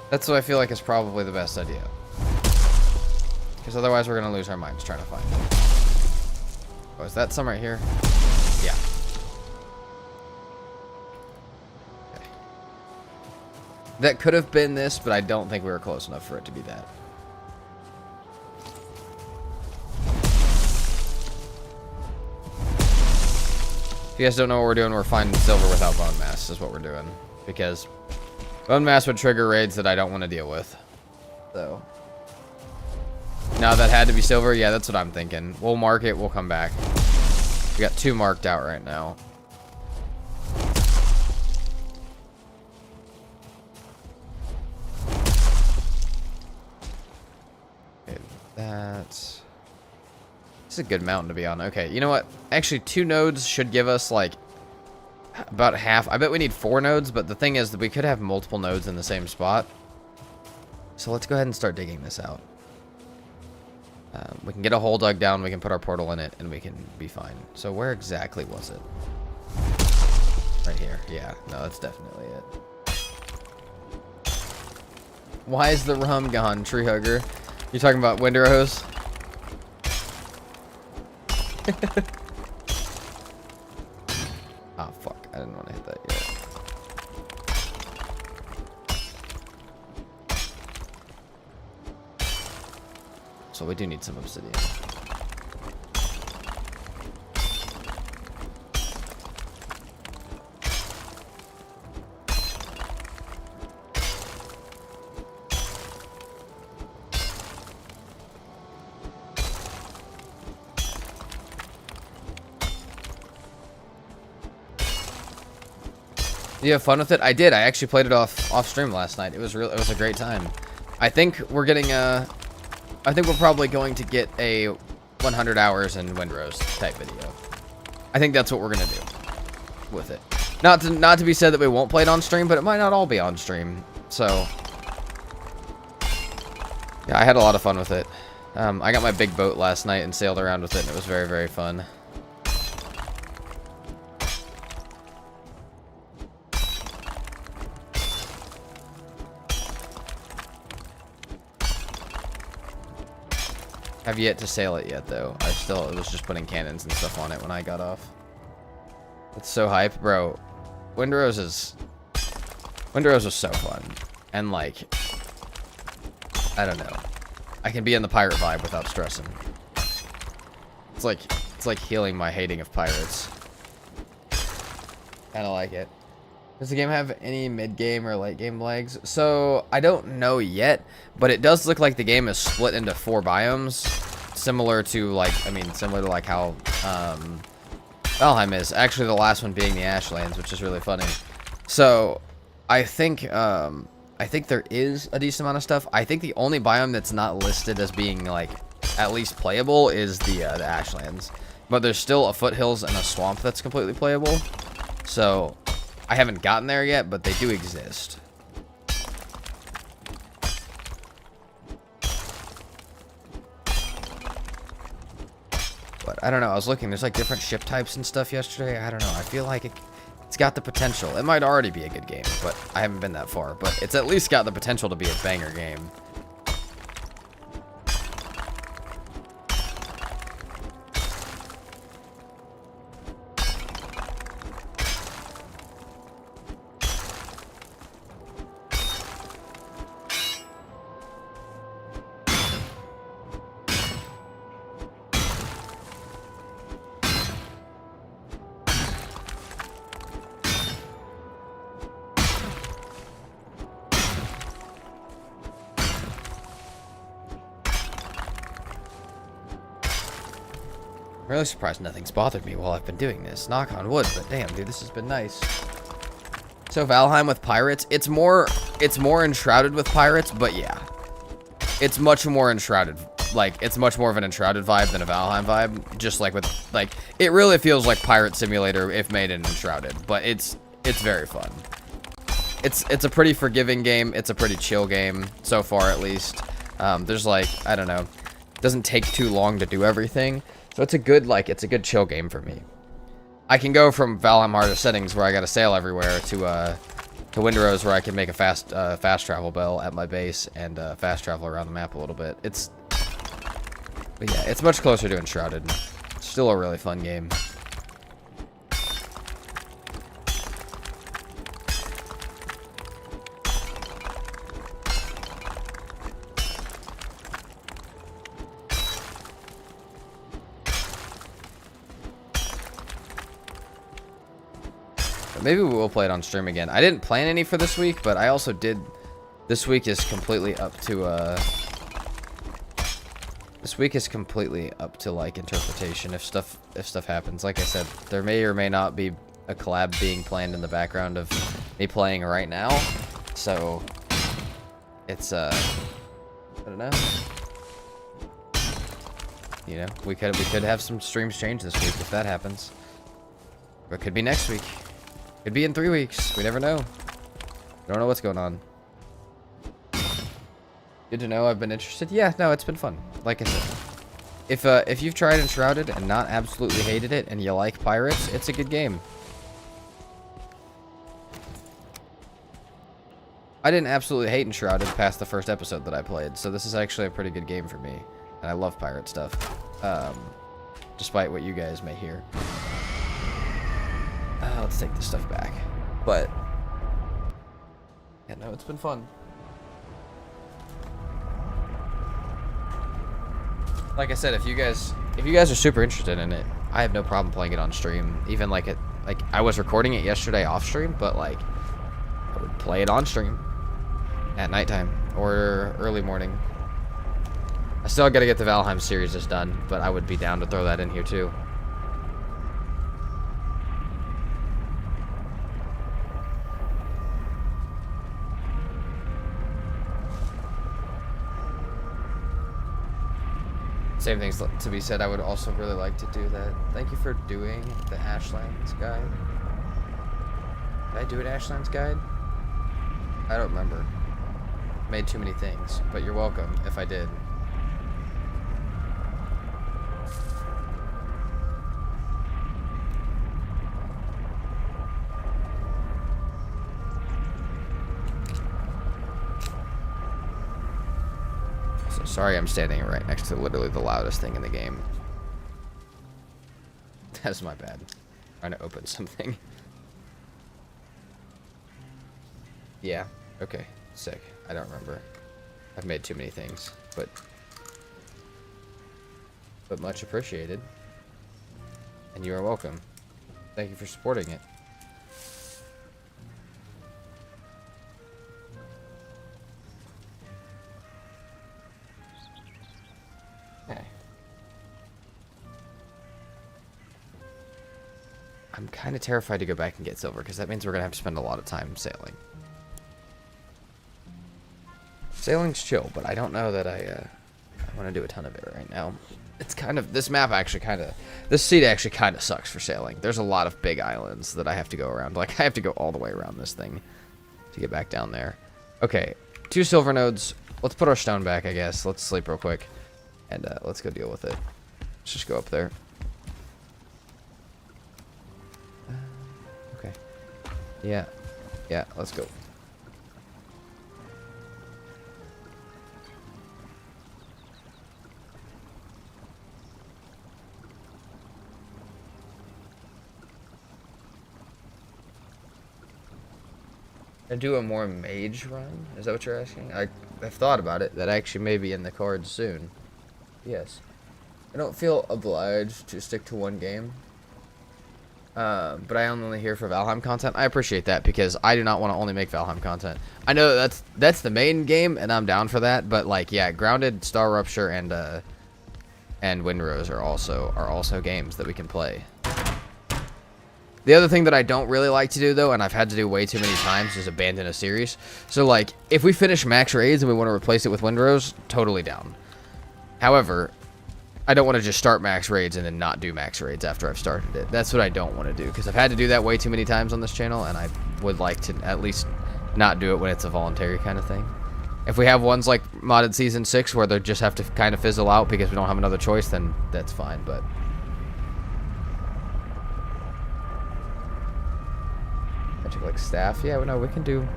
That's what I feel like is probably the best idea. Because otherwise we're going to lose our minds trying to find it. Oh, is that some right here? Yeah. Okay. That could have been this, but I don't think we were close enough for it to be that. If you guys don't know what we're doing, we're finding silver without bone mass is what we're doing. Because... bone mass would trigger raids that I don't want to deal with. So. Now that had to be silver? Yeah, that's what I'm thinking. We'll mark it, we'll come back. We got 2 marked out right now. Okay, that's... This is a good mountain to be on. Okay, you know what? Actually, 2 nodes should give us, like... about half. I bet we need 4 nodes, but the thing is that we could have multiple nodes in the same spot. So let's go ahead and start digging this out. We can get a hole dug down, we can put our portal in it, and we can be fine. So where exactly was it? Right here. Yeah, no, that's definitely it. Why is the rum gone, tree hugger? You talking about wind arrows? Ah, fuck. I didn't want to hit that yet. So we do need some obsidian. You have fun with it? I did. I actually played it off stream last night. It was a great time. I think we're getting I think we're probably going to get a 100 hours in Windrose type video. I think that's what we're gonna do with it. Not to be said that we won't play it on stream, but it might not all be on stream. So yeah, I had a lot of fun with it. I got my big boat last night and sailed around with it, and it was very, very fun. Have yet to sail it yet, though. I still was just putting cannons and stuff on it when I got off. It's so hype, bro. Windrose was so fun, and like, I don't know. I can be in the pirate vibe without stressing. It's like healing my hating of pirates. Kind of like it. Does the game have any mid-game or late-game legs? So, I don't know yet, but it does look like the game is split into 4 biomes. Similar to, like, similar to, like, how, Valheim is. Actually, the last one being the Ashlands, which is really funny. So, I think there is a decent amount of stuff. I think the only biome that's not listed as being, like, at least playable is the Ashlands. But there's still a foothills and a swamp that's completely playable. So, I haven't gotten there yet, but they do exist. But I don't know. I was looking. There's like different ship types and stuff yesterday. I don't know. I feel like it's got the potential. It might already be a good game, but I haven't been that far. But it's at least got the potential to be a banger game. I'm really surprised nothing's bothered me while I've been doing this. Knock on wood, but damn, dude, this has been nice. So Valheim with pirates, it's more enshrouded with pirates, but yeah. It's much more enshrouded. Like, it's much more of an enshrouded vibe than a Valheim vibe. Just like with, like, it really feels like Pirate Simulator if made in enshrouded, but it's very fun. It's a pretty forgiving game. It's a pretty chill game, so far at least. There's like, I don't know, it doesn't take too long to do everything. So it's a good, like, it's a good chill game for me. I can go from Valheim harder settings where I gotta sail everywhere to Windrose where I can make a fast travel bell at my base and fast travel around the map a little bit. But yeah, it's much closer to Enshrouded. It's still a really fun game. Maybe we will play it on stream again. I didn't plan any for this week, but I also did. This week is completely up to like interpretation if stuff happens. Like I said, there may or may not be a collab being planned in the background of me playing right now. So it's I don't know. You know, we could have some streams change this week if that happens. Or it could be next week. Could be in 3 weeks. We never know. We don't know what's going on. Good to know I've been interested. Yeah, no, it's been fun. Like I said, if you've tried Enshrouded and not absolutely hated it and you like pirates, it's a good game. I didn't absolutely hate Enshrouded past the first episode that I played, so this is actually a pretty good game for me. And I love pirate stuff. Despite what you guys may hear. Let's take this stuff back. But yeah, no, it's been fun. Like I said, if you guys are super interested in it, I have no problem playing it on stream. Even like I was recording it yesterday off stream, but like I would play it on stream at nighttime or early morning. I still got to get the Valheim series just done, but I would be down to throw that in here too. Same things to be said. I would also really like to do that. Thank you for doing the Ashlands guide. Did I do an Ashlands guide? I don't remember. Made too many things, but you're welcome if I did. Sorry, I'm standing right next to literally the loudest thing in the game. That's my bad. Trying to open something. Yeah. Okay. Sick. I don't remember. I've made too many things, but much appreciated. And you are welcome. Thank you for supporting it. Okay. I'm kind of terrified to go back and get silver, because that means we're going to have to spend a lot of time sailing. Sailing's chill, but I don't know that I want to do a ton of it right now. It's kind of, this map actually kind of, this seed actually kind of sucks for sailing. There's a lot of big islands that I have to go around. Like, I have to go all the way around this thing to get back down there. Okay, 2 silver nodes. Let's put our stone back, I guess. Let's sleep real quick, and let's go deal with it. Let's just go up there. Okay. Yeah, let's go. And do a more mage run? Is that what you're asking? I've thought about it. That actually may be in the cards soon. Yes. I don't feel obliged to stick to one game. But I am only here for Valheim content. I appreciate that, because I do not want to only make Valheim content. I know that's the main game, and I'm down for that. But like, yeah, Grounded, Star Rupture, and Windrose are also games that we can play. The other thing that I don't really like to do, though, and I've had to do way too many times, is abandon a series. So, like, if we finish Max Raids and we want to replace it with Windrose, totally down. However, I don't want to just start Max Raids and then not do Max Raids after I've started it. That's what I don't want to do, because I've had to do that way too many times on this channel, and I would like to at least not do it when it's a voluntary kind of thing. If we have ones like Modded Season 6 where they just have to kind of fizzle out because we don't have another choice, then that's fine, but... Magic like staff. Yeah, no, we can do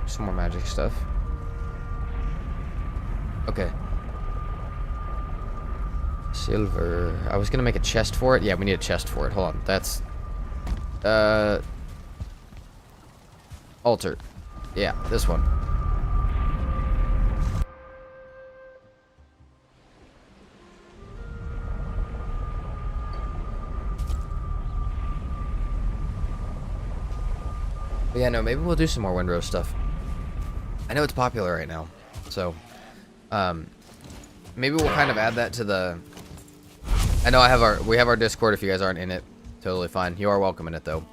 some more magic stuff. Okay. Silver. I was gonna make a chest for it. Yeah, we need a chest for it. Hold on. That's altar. Yeah, this one. But yeah, no, maybe we'll do some more Windrose stuff. I know it's popular right now, so maybe we'll kind of add that to the... I know we have our Discord. If you guys aren't in it, totally fine. You are welcome in it, though.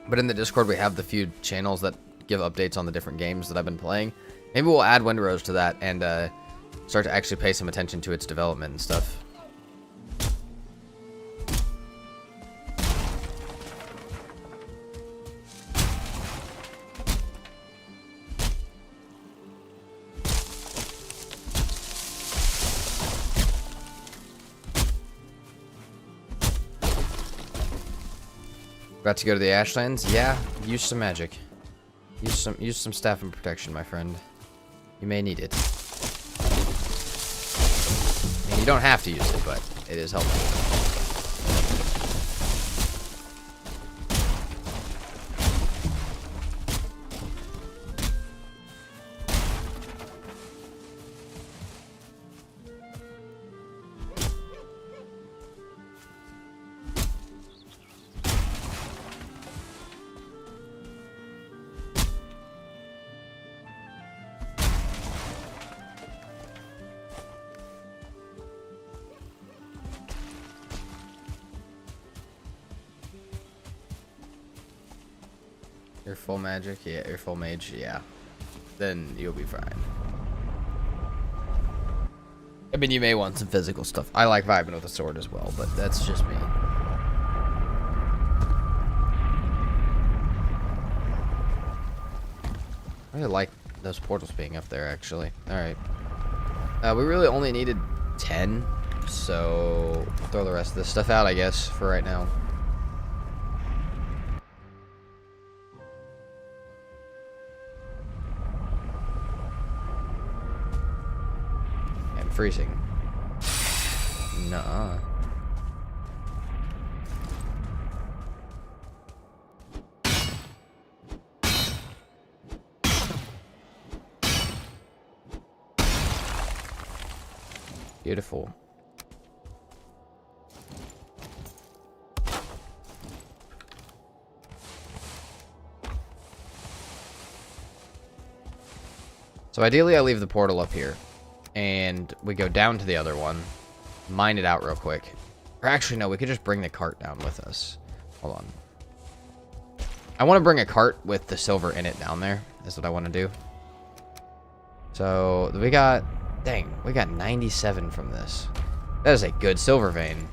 But in the Discord, we have the few channels that give updates on the different games that I've been playing. Maybe we'll add Windrose to that and start to actually pay some attention to its development and stuff. About to go to the Ashlands? Yeah, use some magic. Use some staff and protection, my friend. You may need it. I mean, you don't have to use it, but it is helpful. You're full magic? Yeah, you're full mage? Yeah. Then you'll be fine. I mean, you may want some physical stuff. I like vibing with a sword as well, but that's just me. I really like those portals being up there, actually. Alright. We really only needed 10, so we'll throw the rest of this stuff out, I guess, for right now. freezing. Nuh-uh. Beautiful. So ideally I leave the portal up here. And we go down to the other one. Mine it out real quick. Or actually, no, we could just bring the cart down with us. Hold on. I want to bring a cart with the silver in it down there. Is what I want to do. So, we got... Dang, we got 97 from this. That is a good silver vein.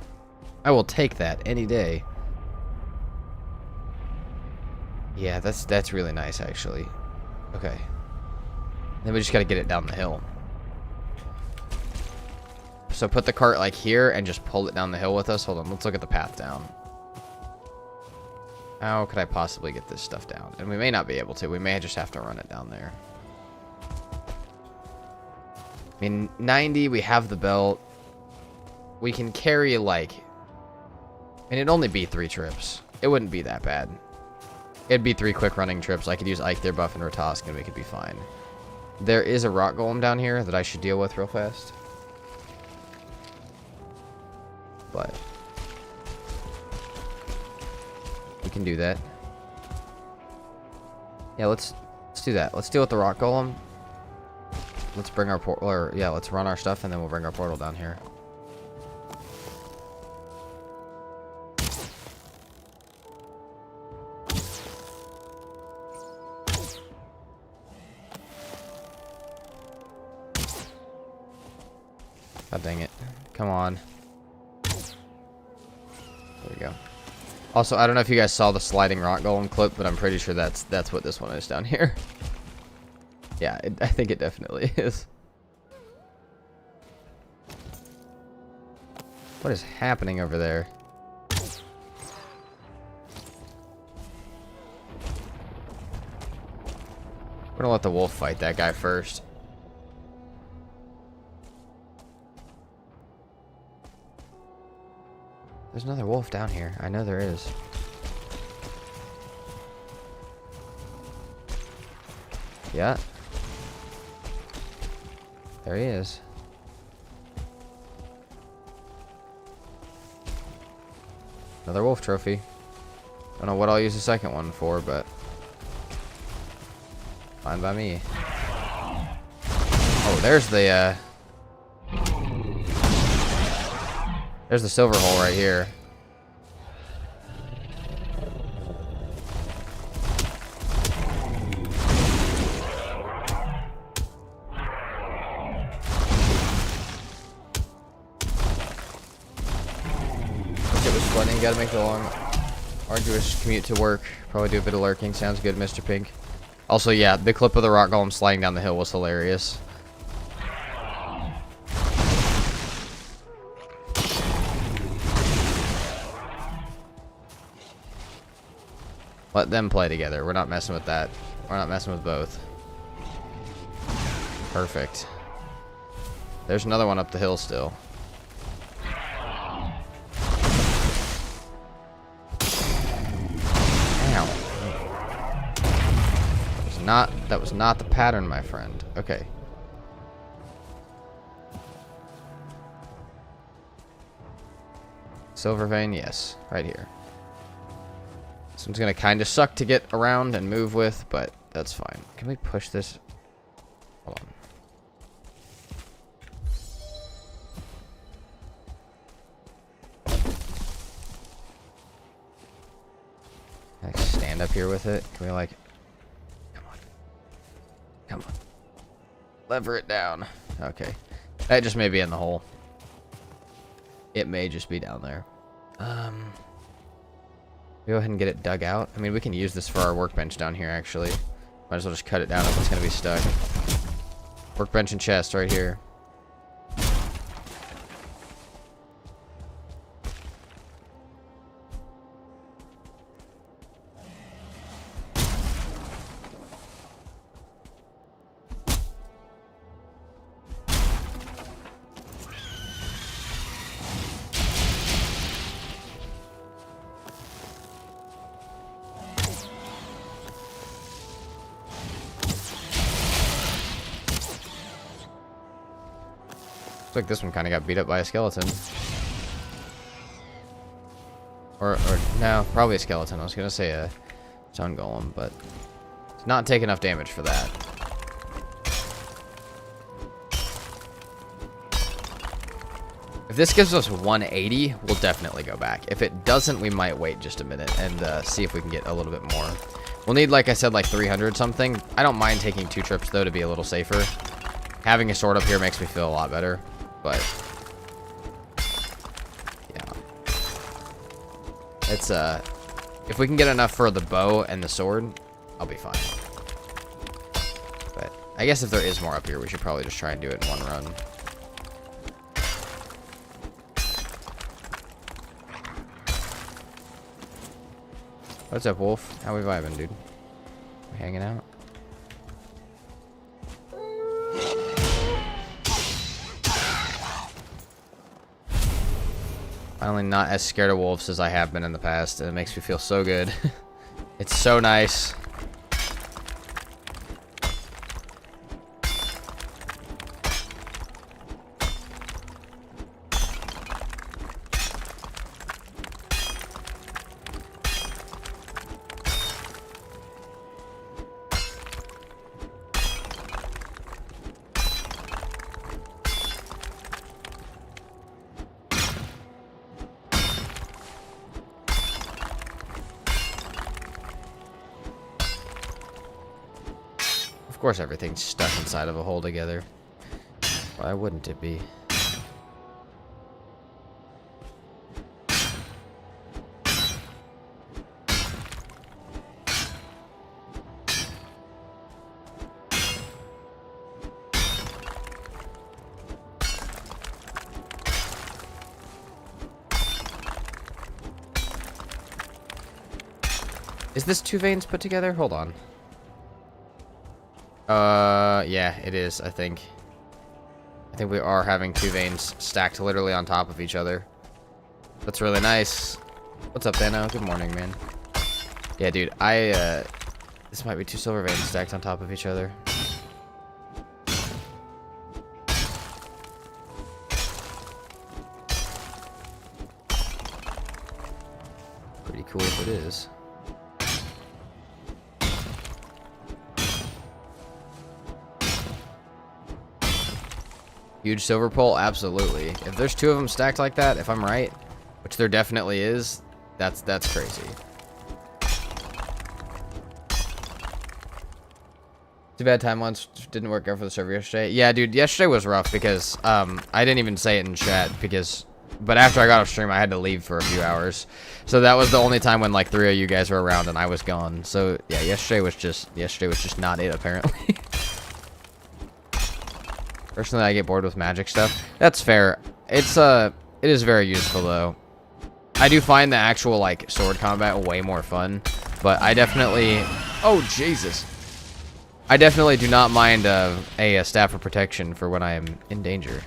I will take that any day. Yeah, that's really nice, actually. Okay. Then we just gotta get it down the hill. So put the cart like here and just pull it down the hill with us. Hold on, let's look at the path down. How could I possibly get this stuff down? And we may not be able to. We may just have to run it down there. I mean, 90, we have the belt. We can carry, like... And it'd only be 3 trips. It wouldn't be that bad. It'd be 3 quick running trips. I could use Ike, their buff, and Ratask, and we could be fine. There is a rock golem down here that I should deal with real fast. But... we can do that. Yeah, let's do that. Let's deal with the rock golem. Let's bring our portal, or yeah, let's run our stuff and then we'll bring our portal down here. God dang it. Come on. There we go. Also, I don't know if you guys saw the sliding rock golem clip, but I'm pretty sure that's what this one is down here. Yeah, I think it definitely is. What is happening over there? We're gonna let the wolf fight that guy first. There's another wolf down here. I know there is. Yeah. There he is. Another wolf trophy. Don't know what I'll use the second one for, but fine by me. Oh, there's the silver hole right here. Gotta make the long, arduous commute to work. Probably do a bit of lurking. Sounds good, Mr. Pink. Also, yeah, the clip of the rock golem sliding down the hill was hilarious. Let them play together. We're not messing with that. We're not messing with both. Perfect. There's another one up the hill still. That was not the pattern, my friend. Okay. Silver vein, yes. Right here. This one's gonna kind of suck to get around and move with, but that's fine. Can we push this? Hold on. Like stand up here with it? Can we like... Come on. Lever it down. Okay. That just may be in the hole. It may just be down there. Go ahead and get it dug out. I mean, we can use this for our workbench down here, actually. Might as well just cut it down if it's going to be stuck. Workbench and chest right here. Looks like this one kind of got beat up by a skeleton. Or no, probably a skeleton. I was gonna say a stone golem, but it's not take enough damage for that. If this gives us 180, we'll definitely go back. If it doesn't, we might wait just a minute and see if we can get a little bit more. We'll need, like I said, like 300 something. I don't mind taking 2 trips, though, to be a little safer. Having a sword up here makes me feel a lot better, but yeah. It's, if we can get enough for the bow and the sword, I'll be fine. But I guess if there is more up here, we should probably just try and do it in one run. What's up, Wolf? How we vibing, dude? We hanging out? Finally not as scared of wolves as I have been in the past, and it makes me feel so good. It's so nice. Of course everything's stuck inside of a hole together. Why wouldn't it be? Is this 2 veins put together? Hold on. Yeah, it is, I think. I think we are having 2 veins stacked literally on top of each other. That's really nice. What's up, Dano? Good morning, man. Yeah, dude, this might be 2 silver veins stacked on top of each other. Pretty cool if it is. Huge silver pole? Absolutely. If there's 2 of them stacked like that, if I'm right, which there definitely is, that's crazy. Too bad time once didn't work out for the server yesterday. Yeah, dude, yesterday was rough because I didn't even say it in chat but after I got off stream, I had to leave for a few hours. So that was the only time when like 3 of you guys were around and I was gone. So yeah, yesterday was just not it apparently. Personally, I get bored with magic stuff. That's fair. It is very useful though. I do find the actual like sword combat way more fun, but I definitely, oh Jesus, I definitely do not mind a staff of protection for when I am in danger.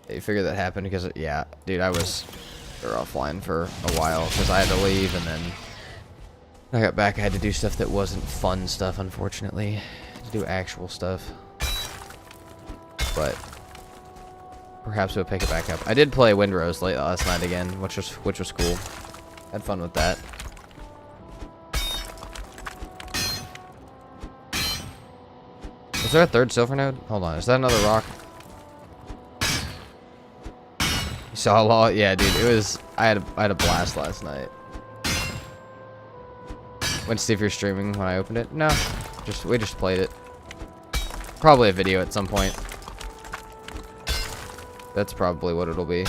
You figure that happened because yeah, dude, I was offline for a while because I had to leave, and then when I got back, I had to do stuff that wasn't fun stuff, unfortunately. I had to do actual stuff. But perhaps we'll pick it back up. I did play Windrose late last night again, which was cool. Had fun with that. Is there a 3rd silver node? Hold on, is that another rock? You saw a lot? Yeah, dude, it was. I had a blast last night. Went to see if you're streaming when I opened it. No, we just played it. Probably a video at some point. That's probably what it'll be.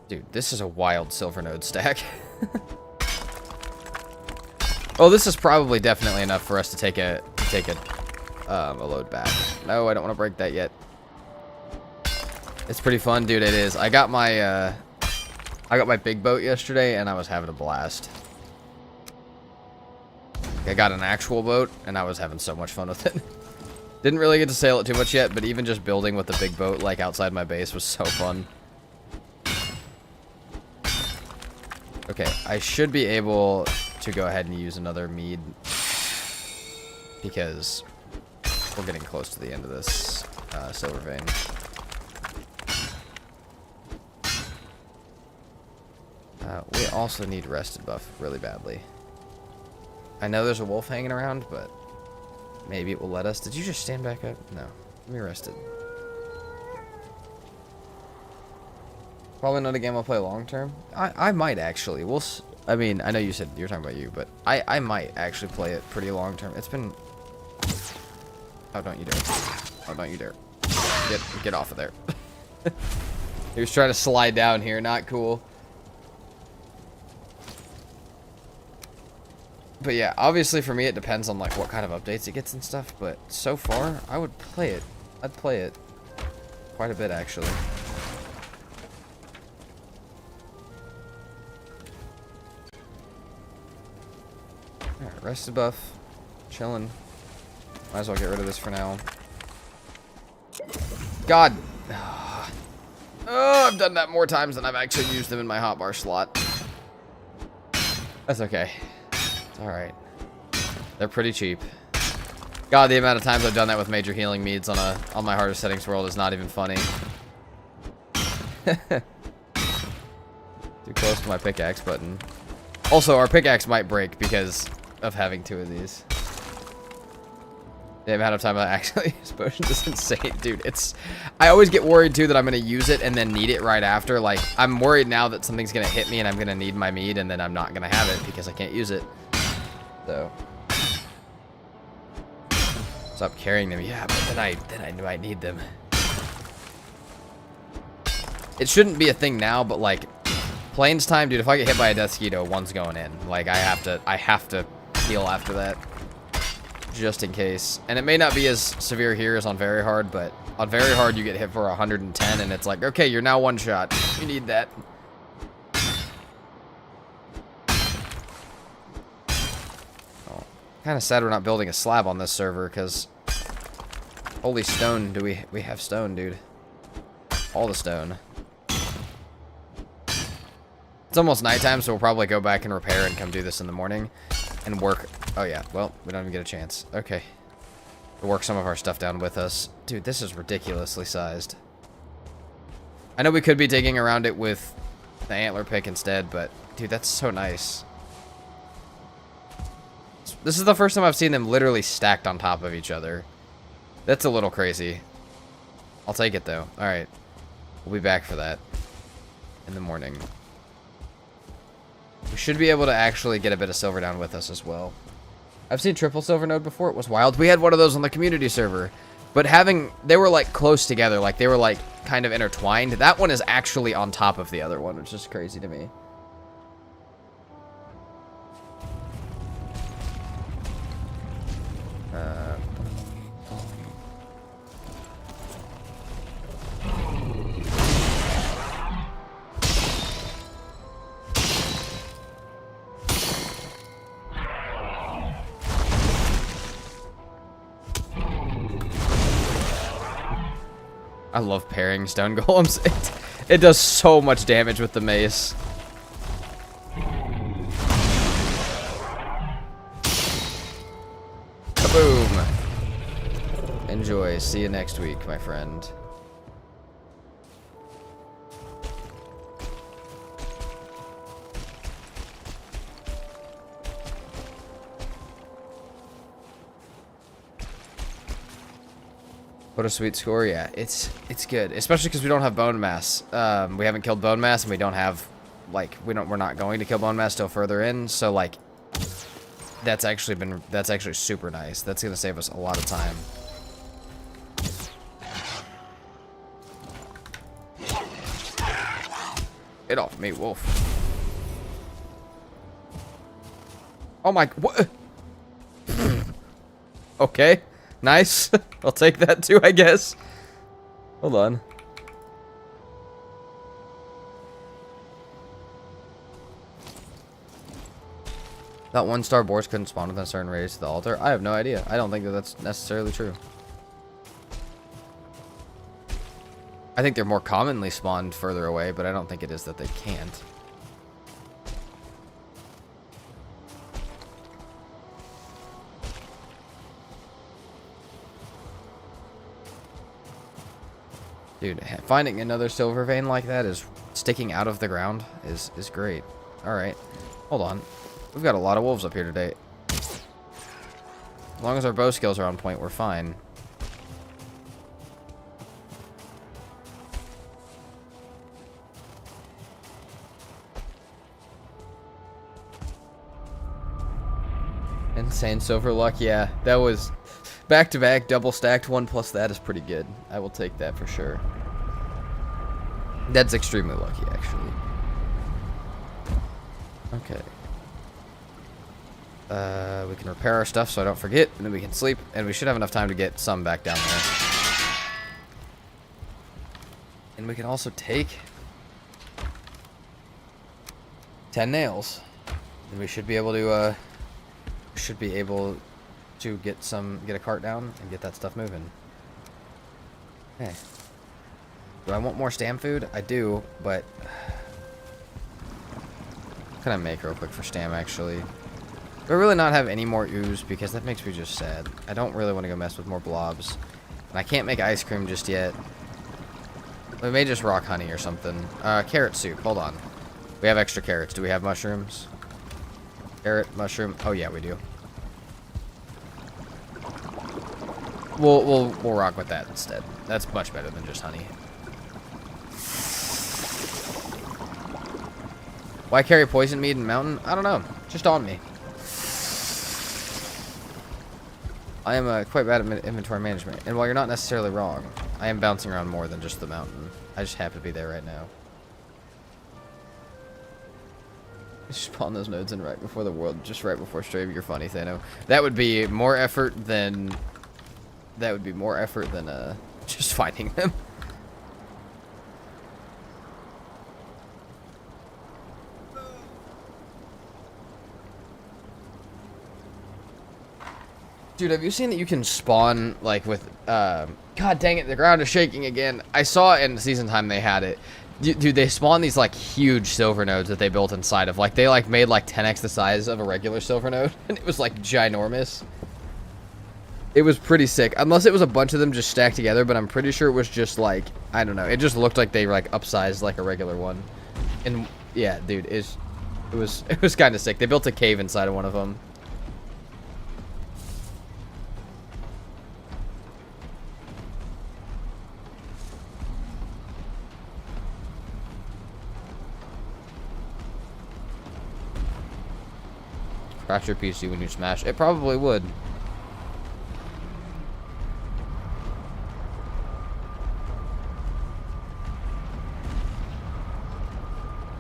Dude, this is a wild silver node stack. Oh, this is probably definitely enough for us to take a load back. No, I don't want to break that yet. It's pretty fun, dude. It is. I got my big boat yesterday, and I was having a blast. I got an actual boat, and I was having so much fun with it. Didn't really get to sail it too much yet, but even just building with the big boat, like, outside my base was so fun. Okay, I should be able to go ahead and use another mead. Because we're getting close to the end of this silver vein. We also need rested buff really badly. I know there's a wolf hanging around, but maybe it will let us. Did you just stand back up? No. Give me rested. Probably not a game I'll play long term. I might actually. I mean, I know you said you're talking about you, but I might actually play it pretty long term. It's been... Oh, don't you dare. Oh, don't you dare. Get off of there. He was trying to slide down here. Not cool. But yeah, obviously for me it depends on like what kind of updates it gets and stuff, but so far I would play it. I'd play it quite a bit actually. Alright, rested buff. Chilling. Might as well get rid of this for now. God. Oh, I've done that more times than I've actually used them in my hotbar slot. That's okay. Alright. They're pretty cheap. God, the amount of times I've done that with major healing meads on my hardest settings world is not even funny. Too close to my pickaxe button. Also, our pickaxe might break because of having two of these. The amount of time I actually use potions is insane, dude. I always get worried too that I'm gonna use it and then need it right after. Like, I'm worried now that something's gonna hit me and I'm gonna need my mead and then I'm not gonna have it because I can't use it. So stop carrying them. Yeah, but then I knew I need them. It shouldn't be a thing now, but like plains time, dude. If I get hit by a death skeeto, one's going in. Like I have to heal after that, just in case. And it may not be as severe here as on very hard, but on very hard you get hit for 110, and it's like, okay, you're now one shot. You need that. Kind of sad we're not building a slab on this server, because holy stone, do we have stone, dude. All the stone. It's almost nighttime, so we'll probably go back and repair and come do this in the morning and work. Oh yeah, well, we don't even get a chance. Okay. We'll work some of our stuff down with us. Dude, this is ridiculously sized. I know we could be digging around it with the antler pick instead, but dude, that's so nice. This is the first time I've seen them literally stacked on top of each other. That's a little crazy. I'll take it, though. Alright. We'll be back for that in the morning. We should be able to actually get a bit of silver down with us as well. I've seen triple silver node before. It was wild. We had one of those on the community server. But they were, like, close together. Like, they were, like, kind of intertwined. That one is actually on top of the other one, which is crazy to me. I love pairing stone golems. It does so much damage with the mace. Kaboom! Enjoy. See you next week, my friend. What a sweet score. Yeah, it's good, especially because we don't have bone mass. We haven't killed bone mass, and we don't have, like, we're not going to kill bone mass till further in. So like, that's actually super nice. That's gonna save us a lot of time. Get off me, wolf. Oh my, what? Okay. Nice. I'll take that too, I guess. Hold on. That 1-star boars couldn't spawn within a certain radius to the altar? I have no idea. I don't think that that's necessarily true. I think they're more commonly spawned further away, but I don't think it is that they can't. Dude, finding another silver vein like that is sticking out of the ground is great. Alright. Hold on. We've got a lot of wolves up here today. As long as our bow skills are on point, we're fine. Insane silver luck, yeah. That was back-to-back, double stacked, 1 plus that is pretty good. I will take that for sure. That's extremely lucky, actually. Okay. We can repair our stuff so I don't forget, and then we can sleep, and we should have enough time to get some back down there. And we can also take 10 nails. And we should be able to, get a cart down and get that stuff moving. Okay. Do I want more stam food? I do, but what can I make real quick for stam, actually? Do I really not have any more ooze? Because that makes me just sad. I don't really want to go mess with more blobs. And I can't make ice cream just yet. We may just rock honey or something. Carrot soup. Hold on. We have extra carrots. Do we have mushrooms? Carrot, mushroom. Oh, yeah, we do. We'll rock with that instead. That's much better than just honey. Why carry poison meat in mountain? I don't know. Just on me. I am quite bad at inventory management. And while you're not necessarily wrong, I am bouncing around more than just the mountain. I just happen to be there right now. Just spawn those nodes in right before the world, just right before stream. You're funny, Thano. That would be more effort than... just finding them. Dude, have you seen that you can spawn, like, with, God dang it, the ground is shaking again. I saw in season time they had it. Dude, they spawn these, like, huge silver nodes that they built inside of. Like, they, like, made, like, 10x the size of a regular silver node. And it was, like, ginormous. It was pretty sick. Unless it was a bunch of them just stacked together, but I'm pretty sure it was just, like, I don't know. It just looked like they, like, upsized, like, a regular one. And, yeah, dude, it was kind of sick. They built a cave inside of one of them. Crash your PC when you smash. It probably would.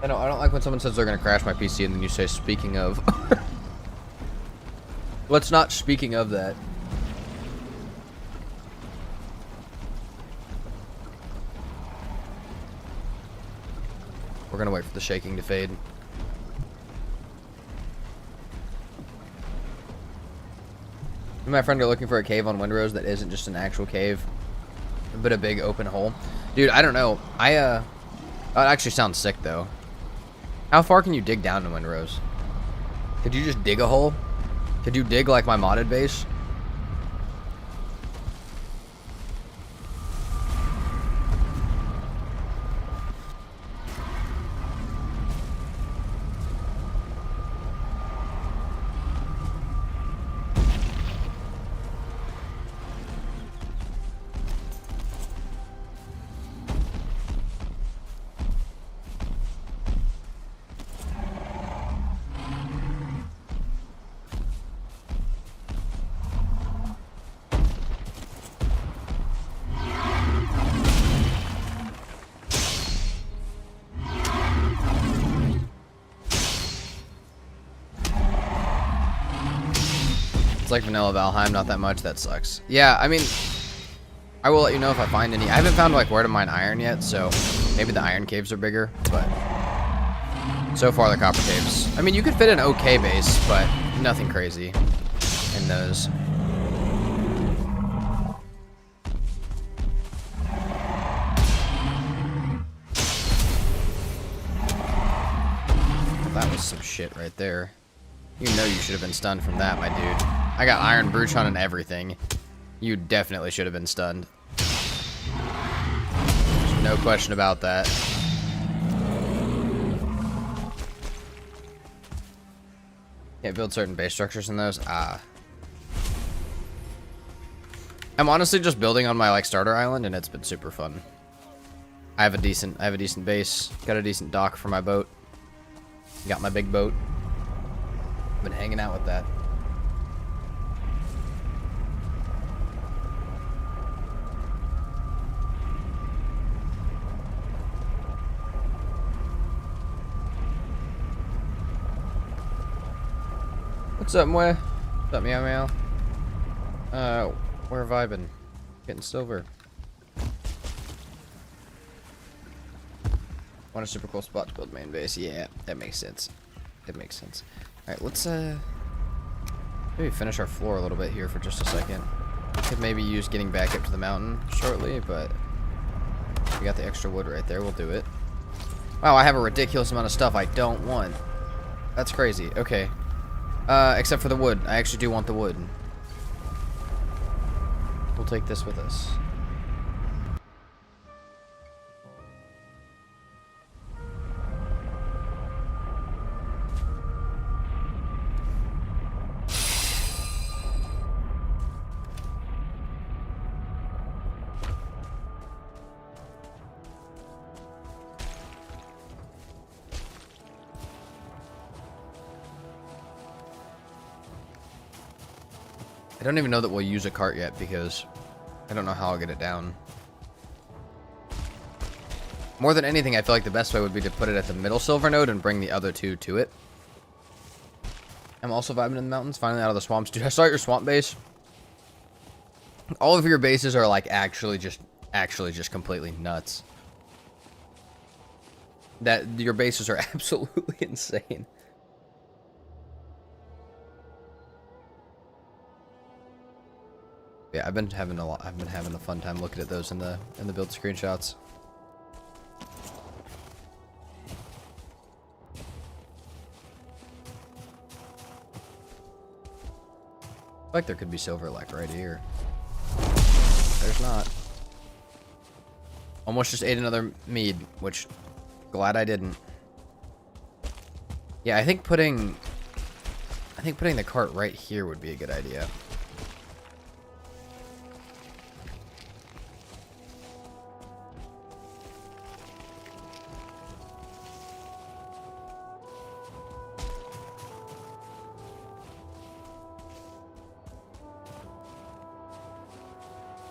I don't like when someone says they're gonna crash my PC and then you say speaking of. Let's not speaking of that. We're gonna wait for the shaking to fade. Me and my friend are looking for a cave on Windrose that isn't just an actual cave, but a big open hole. Dude, I don't know. That actually sounds sick, though. How far can you dig down to Windrose? Could you just dig a hole? Could you dig like my modded base? It's like vanilla Valheim, not that much. That sucks. Yeah, I mean, I will let you know if I find any. I haven't found like where to mine iron yet, so maybe the iron caves are bigger, but so far the copper caves. I mean, you could fit an okay base, but nothing crazy in those. shit right there. You know you should have been stunned from that, my dude. I got Iron Brooch on and everything. You definitely should have been stunned. There's no question about that. Can't build certain base structures in those. I'm honestly just building on my like starter island, and it's been super fun. I have a decent base. Got a decent dock for my boat. Got my big boat. Been hanging out with that. What's up, Mwe? What's up, Meow Meow? We're vibing. Getting silver. Want a super cool spot to build main base? Yeah, that makes sense. It makes sense. Alright, let's maybe finish our floor a little bit here for just a second. We could maybe use getting back up to the mountain shortly, but we got the extra wood right there. We'll do it. Wow, I have a ridiculous amount of stuff I don't want. That's crazy. Okay. Except for the wood. I actually do want the wood. We'll take this with us. I don't even know that we'll use a cart yet because I don't know how I'll get it down. More than anything, I feel like the best way would be to put it at the middle silver node and bring the other two to it. I'm also vibing in the mountains, finally out of the swamps. Dude, I saw your swamp base. All of your bases are like actually just completely nuts. That your bases are absolutely insane. Yeah, I've been having a fun time looking at those in the build screenshots. I feel like there could be silver like right here. There's not. Almost just ate another mead, which glad I didn't. Yeah, I think putting the cart right here would be a good idea.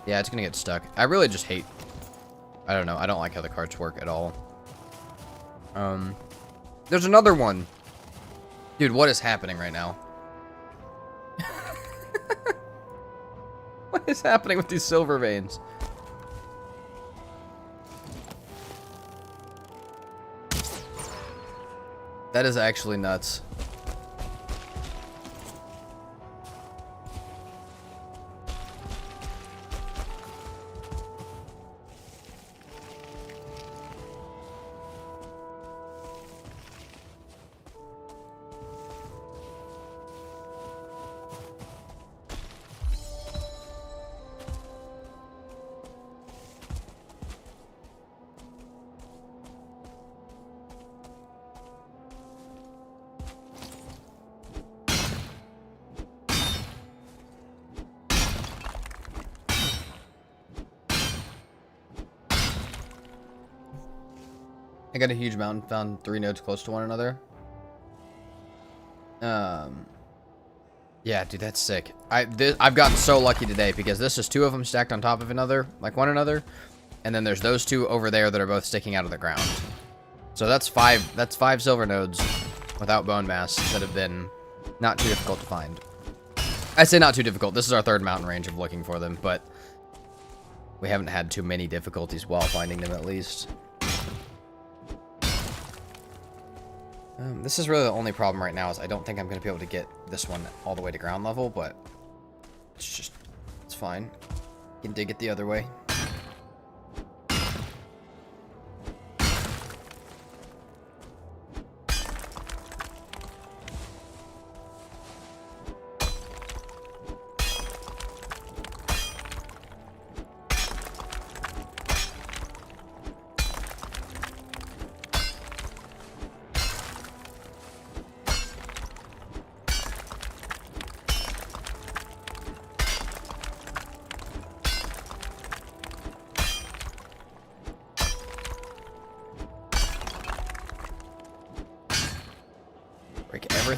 Yeah, it's gonna get stuck. I really just hate... I don't know. I don't like how the carts work at all. There's another one. Dude, what is happening right now? What is happening with these silver veins? That is actually nuts. I got a huge mountain, found 3 nodes close to one another. Yeah, dude, that's sick. I've gotten so lucky today because this is 2 of them stacked on top of another, like one another, and then there's those 2 over there that are both sticking out of the ground. So that's 5 silver nodes without bone mass that have been not too difficult to find. I say not too difficult. This is our 3rd mountain range of looking for them, but we haven't had too many difficulties while finding them at least. This is really the only problem right now is I don't think I'm going to be able to get this one all the way to ground level, but it's fine. You can dig it the other way.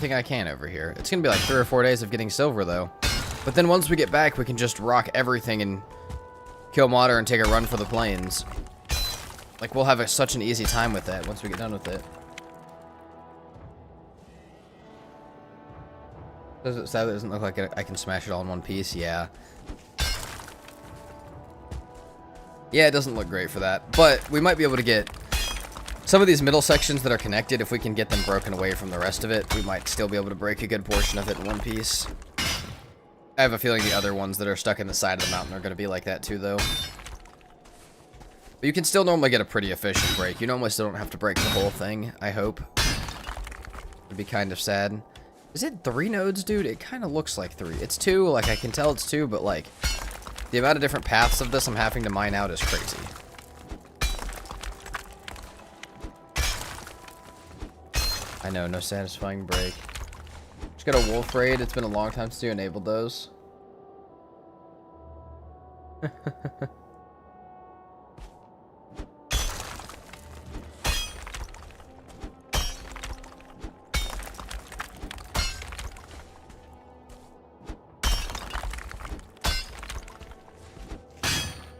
everything I can over here. It's gonna be like 3 or 4 days of getting silver, though. But then once we get back, we can just rock everything and kill Modder and take a run for the plains. Like, we'll have such an easy time with that once we get done with it. Sadly, it doesn't look like I can smash it all in one piece. Yeah. Yeah, it doesn't look great for that. But we might be able to get some of these middle sections that are connected. If we can get them broken away from the rest of it, we might still be able to break a good portion of it in one piece. I have a feeling the other ones that are stuck in the side of the mountain are going to be like that too, though. But you can still normally get a pretty efficient break. You normally still don't have to break the whole thing, I hope. It'd be kind of sad. Is it 3 nodes, dude? It kind of looks like 3. It's 2, like, I can tell it's 2, but, like, the amount of different paths of this I'm having to mine out is crazy. I know, no satisfying break. Just got a wolf raid. It's been a long time since you enabled those.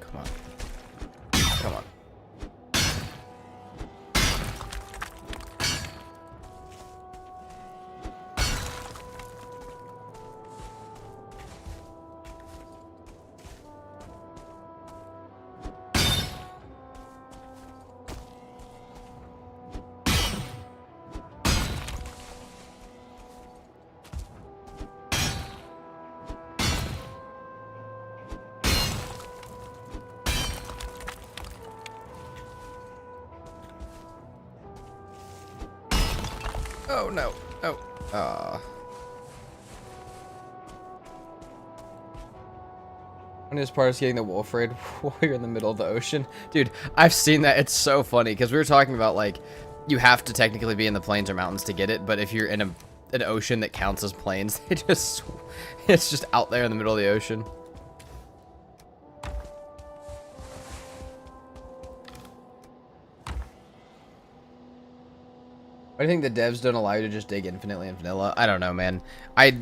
Come on. Oh no. Oh. Funniest part is getting the wolf raid while you're in the middle of the ocean. Dude, I've seen that. It's so funny because we were talking about, like, you have to technically be in the plains or mountains to get it, but if you're in an ocean that counts as plains, it's just out there in the middle of the ocean. I think the devs don't allow you to just dig infinitely in vanilla. I don't know, man. I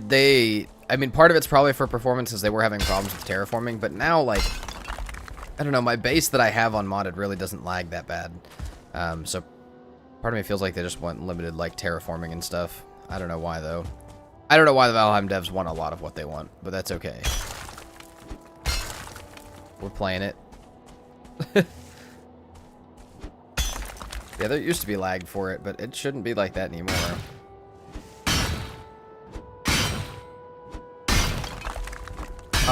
mean, part of it's probably for performance because they were having problems with terraforming, but now, like, I don't know, my base that I have on modded really doesn't lag that bad. So part of me feels like they just want limited, like, terraforming and stuff. I don't know why, though. I don't know why the Valheim devs want a lot of what they want, but that's okay. We're playing it. Yeah, there used to be lag for it, but it shouldn't be like that anymore.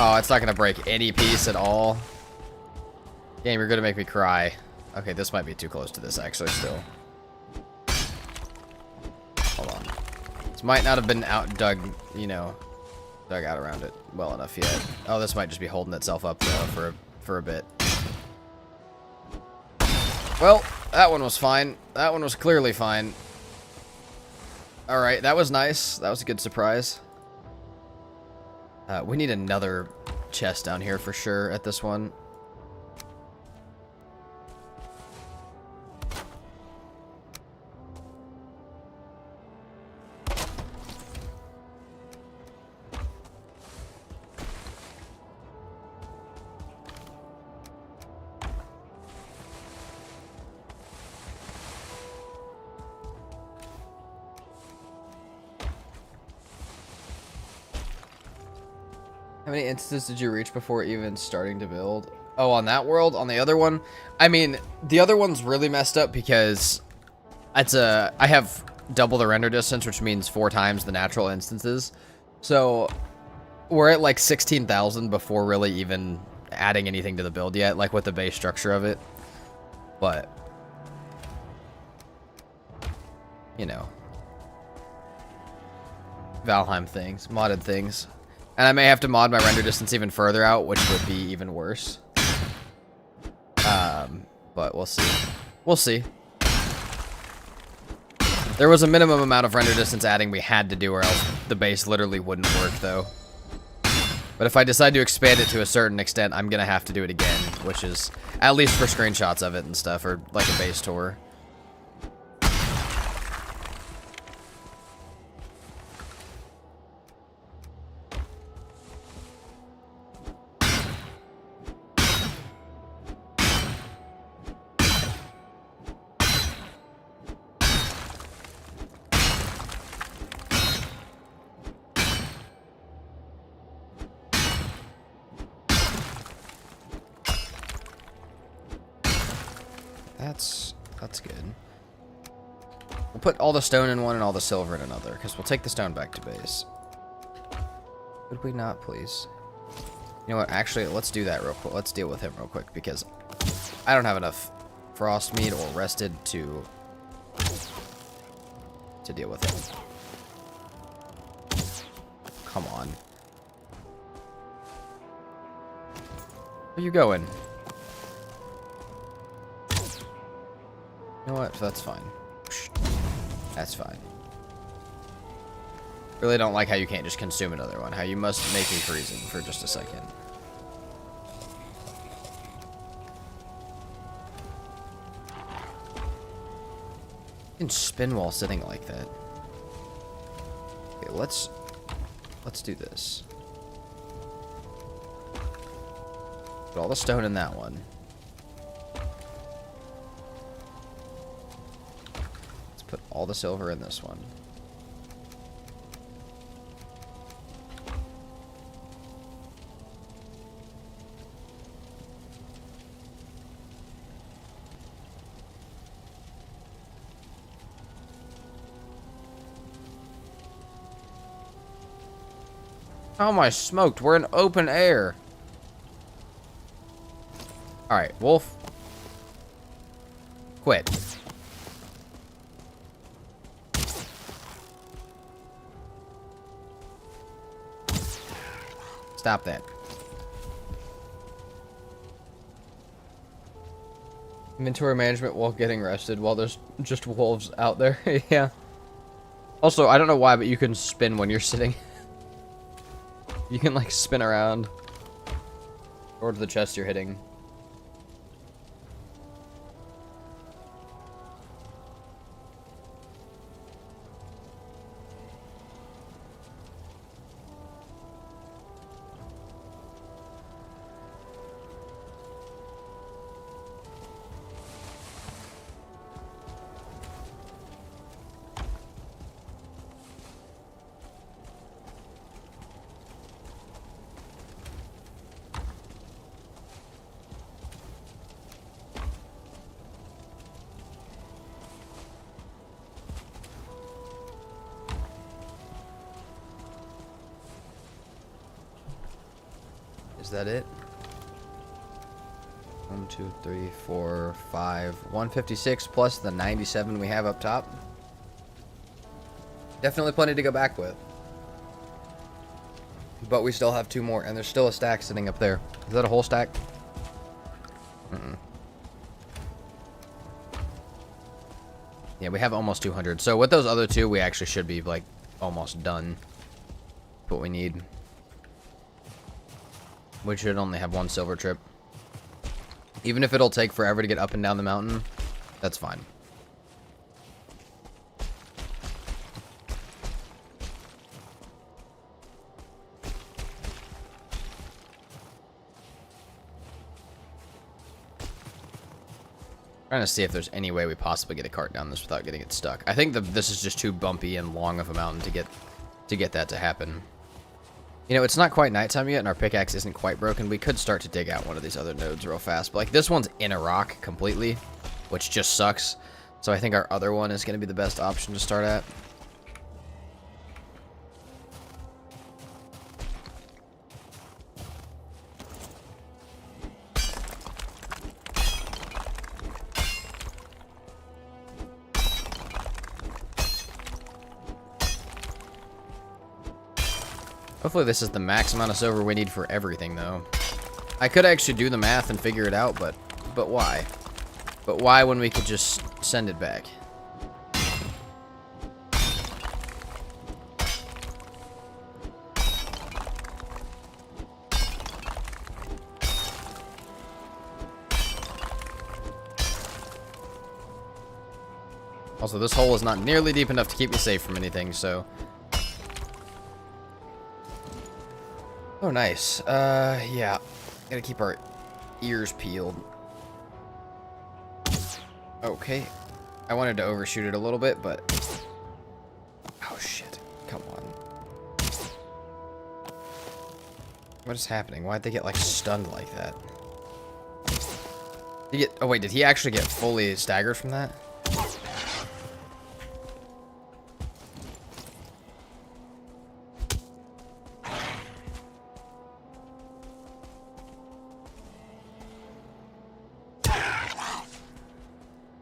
Oh, it's not going to break any piece at all. Game, you're going to make me cry. Okay, this might be too close to this, actually, still. Hold on. This might not have been dug out around it well enough yet. Oh, this might just be holding itself up, though, for a bit. Well, that one was fine. That one was clearly fine. Alright, that was nice. That was a good surprise. We need another chest down here for sure at this one. How many instances did you reach before even starting to build? Oh, on that world? On the other one? I mean, the other one's really messed up because I have double the render distance, which means 4 times the natural instances. So we're at like 16,000 before really even adding anything to the build yet, like with the base structure of it. But, you know, Valheim things, modded things. And I may have to mod my render distance even further out, which would be even worse. But we'll see. We'll see. There was a minimum amount of render distance adding we had to do, or else the base literally wouldn't work, though. But if I decide to expand it to a certain extent, I'm going to have to do it again, which is at least for screenshots of it and stuff, or like a base tour. That's good. We'll put all the stone in one and all the silver in another, because we'll take the stone back to base. Could we not, please? You know what? Actually, let's do that real quick. Let's deal with him real quick, because I don't have enough frost meat or rested to deal with him. Come on. Where you going? You know what? That's fine. That's fine. Really don't like how you can't just consume another one. How you must make me freezing for just a second. You can spin while sitting like that. Okay, let's do this. Put all the stone in that one. Let's put all the silver in this one. How am I smoked? We're in open air. Alright, wolf. Quit. Stop that. Inventory management while getting rested while there's just wolves out there. Yeah. Also, I don't know why, but you can spin when you're sitting. You can, like, spin around. Or to the chest you're hitting. Is that it? 1, 2, 3, 4, 5. 156 plus the 97 we have up top. Definitely plenty to go back with. But we still have 2 more, and there's still a stack sitting up there. Is that a whole stack? Yeah, we have almost 200. So with those other 2, we actually should be, like, almost done. What we need. We should only have 1 silver trip. Even if it'll take forever to get up and down the mountain, that's fine. Trying to see if there's any way we possibly get a cart down this without getting it stuck. I think this is just too bumpy and long of a mountain to get that to happen. You know, it's not quite nighttime yet, and our pickaxe isn't quite broken. We could start to dig out one of these other nodes real fast. But, like, this one's in a rock completely, which just sucks. So I think our other one is going to be the best option to start at. Hopefully this is the max amount of silver we need for everything, though. I could actually do the math and figure it out, but why? But why when we could just send it back? Also, this hole is not nearly deep enough to keep me safe from anything, so... Oh, nice. Yeah. Gotta keep our ears peeled. Okay. I wanted to overshoot it a little bit, but... Oh, shit. Come on. What is happening? Why'd they get, like, stunned like that? Oh wait, did he actually get fully staggered from that?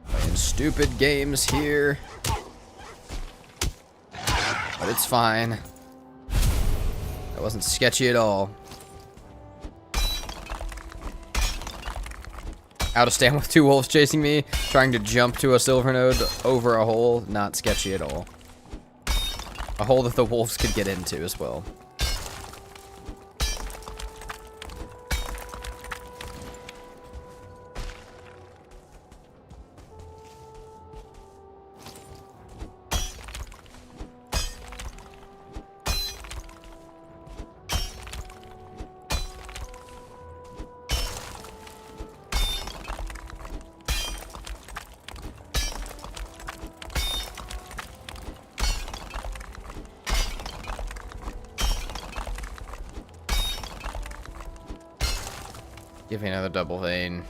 Playing stupid games here. But it's fine. That wasn't sketchy at all. How to stand with 2 wolves chasing me, trying to jump to a silver node over a hole, not sketchy at all. A hole that the wolves could get into as well. Give me another double vein.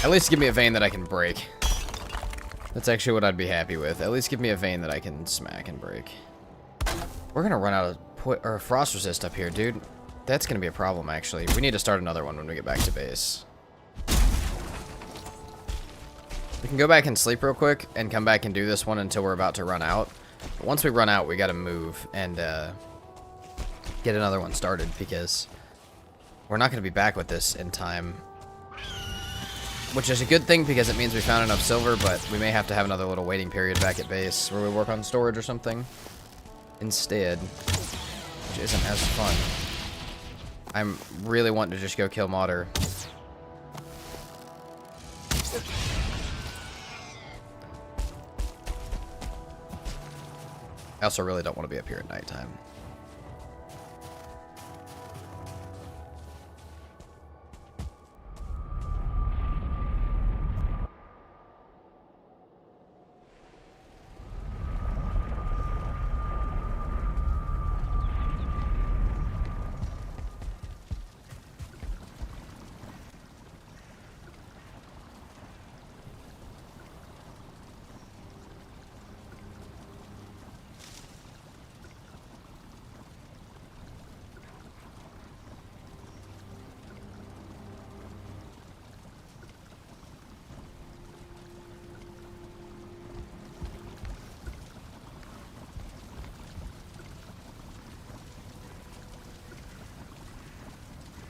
At least give me a vein that I can break. That's actually what I'd be happy with. At least give me a vein that I can smack and break. We're gonna run out of frost resist up here, dude. That's gonna be a problem, actually. We need to start another one when we get back to base. We can go back and sleep real quick and come back and do this one until we're about to run out. But once we run out, we gotta move and get another one started because we're not going to be back with this in time. Which is a good thing because it means we found enough silver, but we may have to have another little waiting period back at base where we work on storage or something instead. Which isn't as fun. I'm really wanting to just go kill Mater. I also really don't want to be up here at nighttime.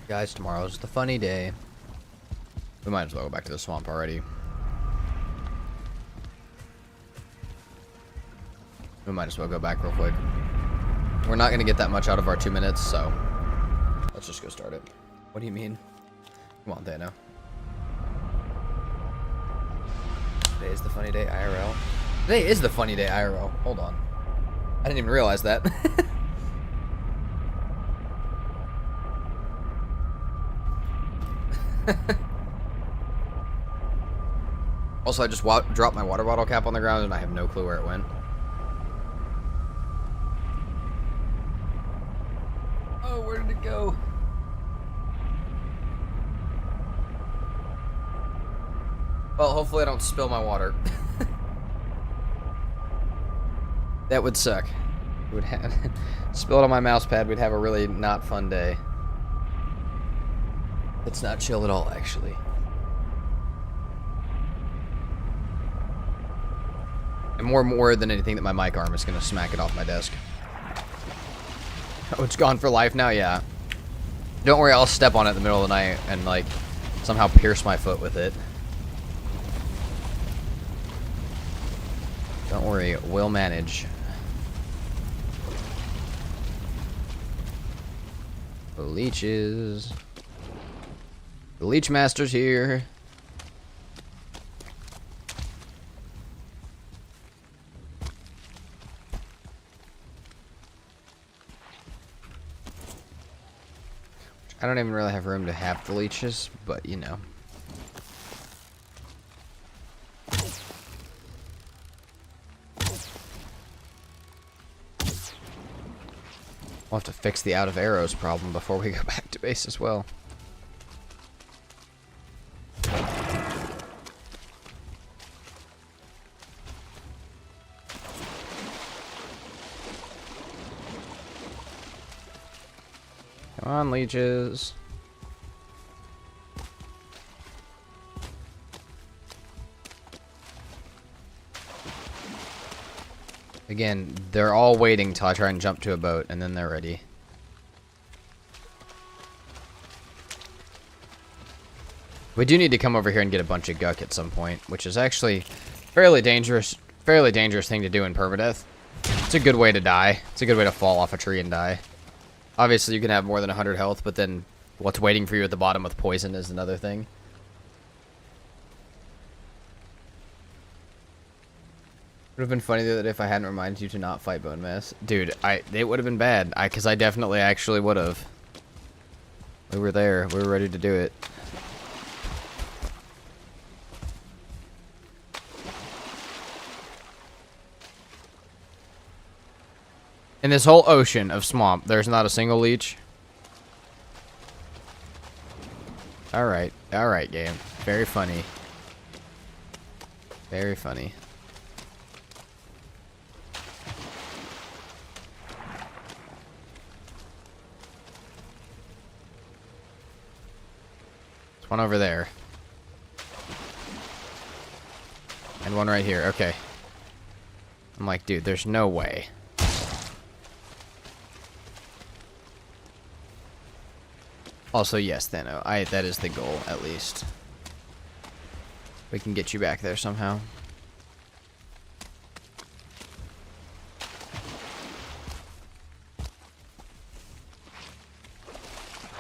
Guys, tomorrow's the funny day. We might as well go back to the swamp already. We might as well go back real quick. We're not going to get that much out of our 2 minutes, so let's just go start it. What do you mean? Come on, Thano. Today is the funny day IRL. Today is the funny day IRL. Hold on. I didn't even realize that. Also, I just dropped my water bottle cap on the ground and I have no clue where it went. Oh, where did it go? Well, hopefully I don't spill my water. That would suck. It would have spill it on my mouse pad. We'd have a really not fun day. It's not chill at all, actually. I'm more worried than anything that my mic arm is going to smack it off my desk. Oh, it's gone for life now? Yeah. Don't worry, I'll step on it in the middle of the night and, like, somehow pierce my foot with it. Don't worry, we'll manage. The leeches. The leech master's here. I don't even really have room to have the leeches, but you know. We'll have to fix the out of arrows problem before we go back to base as well. Come on, leeches. Again, they're all waiting till I try and jump to a boat, and then they're ready. We do need to come over here and get a bunch of guck at some point, which is actually fairly dangerous thing to do in PermaDeath. It's a good way to die. It's a good way to fall off a tree and die. Obviously, you can have more than 100 health, but then what's waiting for you at the bottom with poison is another thing. Would have been funny that if I hadn't reminded you to not fight bone mass. Dude, it would have been bad. Because I definitely actually would have. We were there. We were ready to do it. In this whole ocean of swamp, there's not a single leech. Alright, game. Very funny. Very funny. There's one over there. And one right here, okay. I'm like, dude, there's no way. Also, yes, Thano. That is the goal, at least. We can get you back there somehow.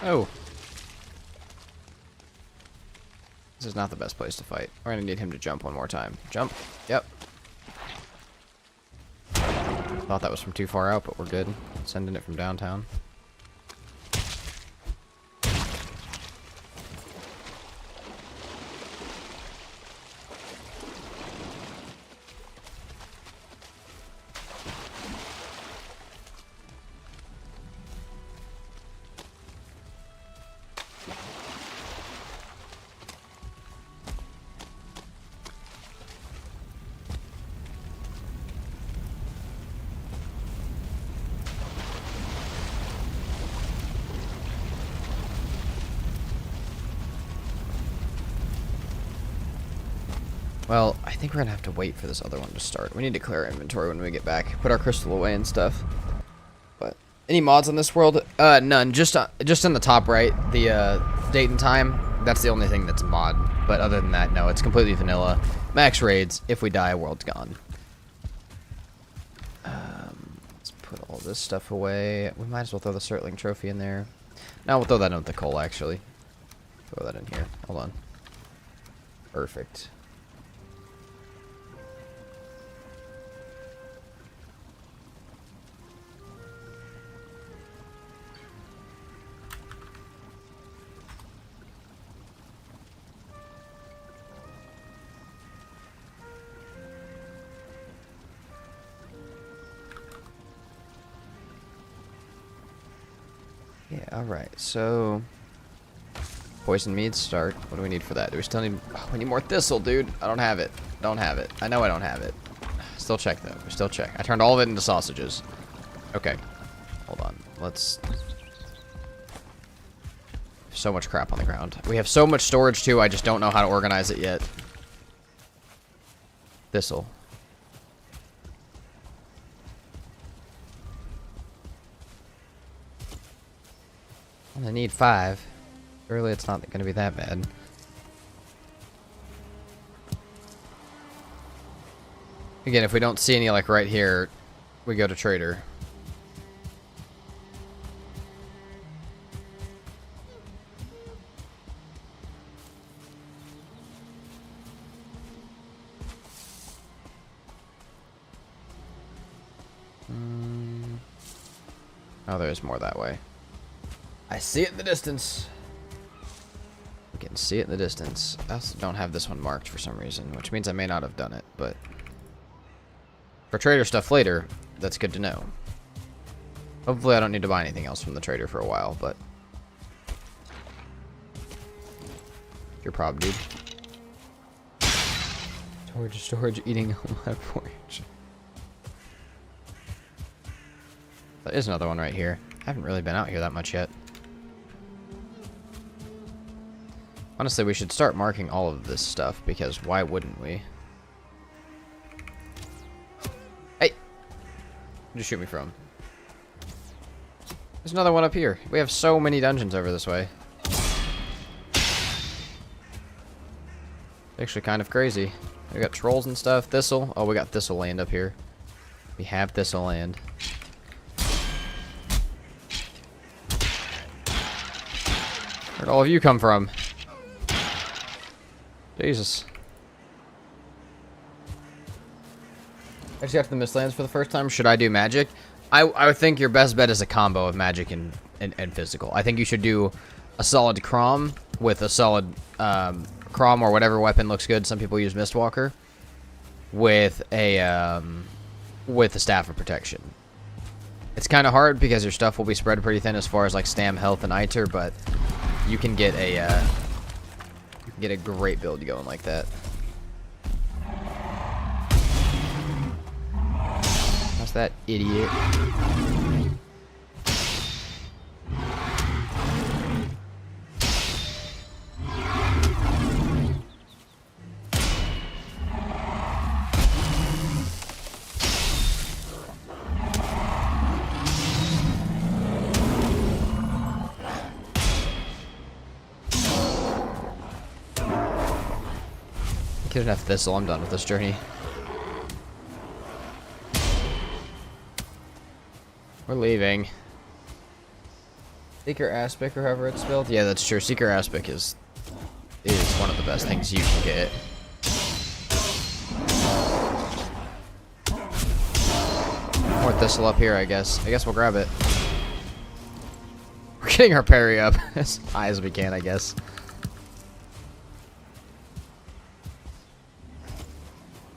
Oh. This is not the best place to fight. We're gonna need him to jump one more time. Jump. Yep. Thought that was from too far out, but we're good. Sending it from downtown. Well, I think we're gonna have to wait for this other one to start. We need to clear our inventory when we get back. Put our crystal away and stuff. But any mods on this world? None. Just in the top right, the date and time. That's the only thing that's a mod. But other than that, no. It's completely vanilla. Max raids. If we die, world's gone. Let's put all this stuff away. We might as well throw the Surtling trophy in there. No, we'll throw that in with the coal, actually. Throw that in here. Hold on. Perfect. Yeah, alright, so poison mead start. What do we need for that? Do we still need we need more thistle, dude. I don't have it. Don't have it. I know I don't have it. Still check though. We still check. I turned all of it into sausages. Okay. Hold on. Let's so much crap on the ground. We have so much storage too, I just don't know how to organize it yet. Thistle. I need 5. Surely it's not going to be that bad. Again, if we don't see any like right here, we go to trader. Oh, there's more that way. I see it in the distance. We can see it in the distance. I also don't have this one marked for some reason, which means I may not have done it, but for trader stuff later, that's good to know. Hopefully I don't need to buy anything else from the trader for a while, but your prob, dude. Storage, eating all my porridge. There is another one right here. I haven't really been out here that much yet. Honestly, we should start marking all of this stuff, because why wouldn't we? Hey! Where'd you shoot me from? There's another one up here. We have so many dungeons over this way. Actually kind of crazy. We got trolls and stuff. Thistle. Oh, we got Thistle land up here. We have Thistle land. Where'd all of you come from? Jesus. I just got to the Mistlands for the first time. Should I do magic? I would think your best bet is a combo of magic and physical. I think you should do a solid Crom with a solid Crom or whatever weapon looks good. Some people use Mistwalker with a Staff of Protection. It's kind of hard because your stuff will be spread pretty thin as far as like stam, health, and iter, but you can get a great build going like that. How's that idiot? Get enough Thistle, I'm done with this journey. We're leaving. Seeker Aspic, or however it's spelled. Yeah, that's true. Seeker Aspic is one of the best things you can get. More Thistle up here, I guess. I guess we'll grab it. We're getting our parry up as high as we can, I guess.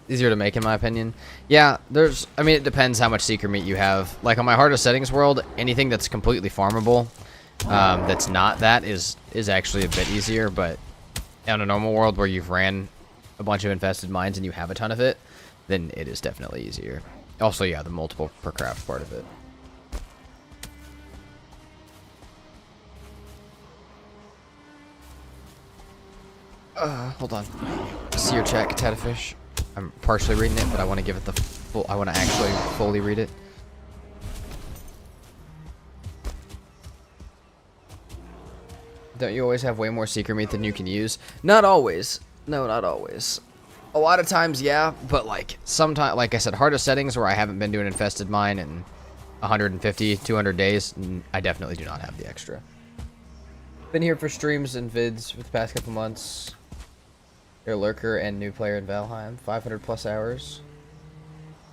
Easier to make, in my opinion. Yeah, I mean, it depends how much Seeker meat you have. Like, on my hardest settings world, anything that's completely farmable, that's not that, is actually a bit easier, but on a normal world where you've ran a bunch of infested mines and you have a ton of it, then it is definitely easier. Also, yeah, the multiple per craft part of it. Hold on. See your chat, Catatafish. I'm partially reading it, but I want to give it the full... I want to actually fully read it. Don't you always have way more Seeker meat than you can use? Not always. No, not always. A lot of times, yeah, but like, sometimes, like I said, hardest settings where I haven't been doing infested mine in 150, 200 days, I definitely do not have the extra. Been here for streams and vids for the past couple months. You're a lurker and new player in Valheim. 500 plus hours.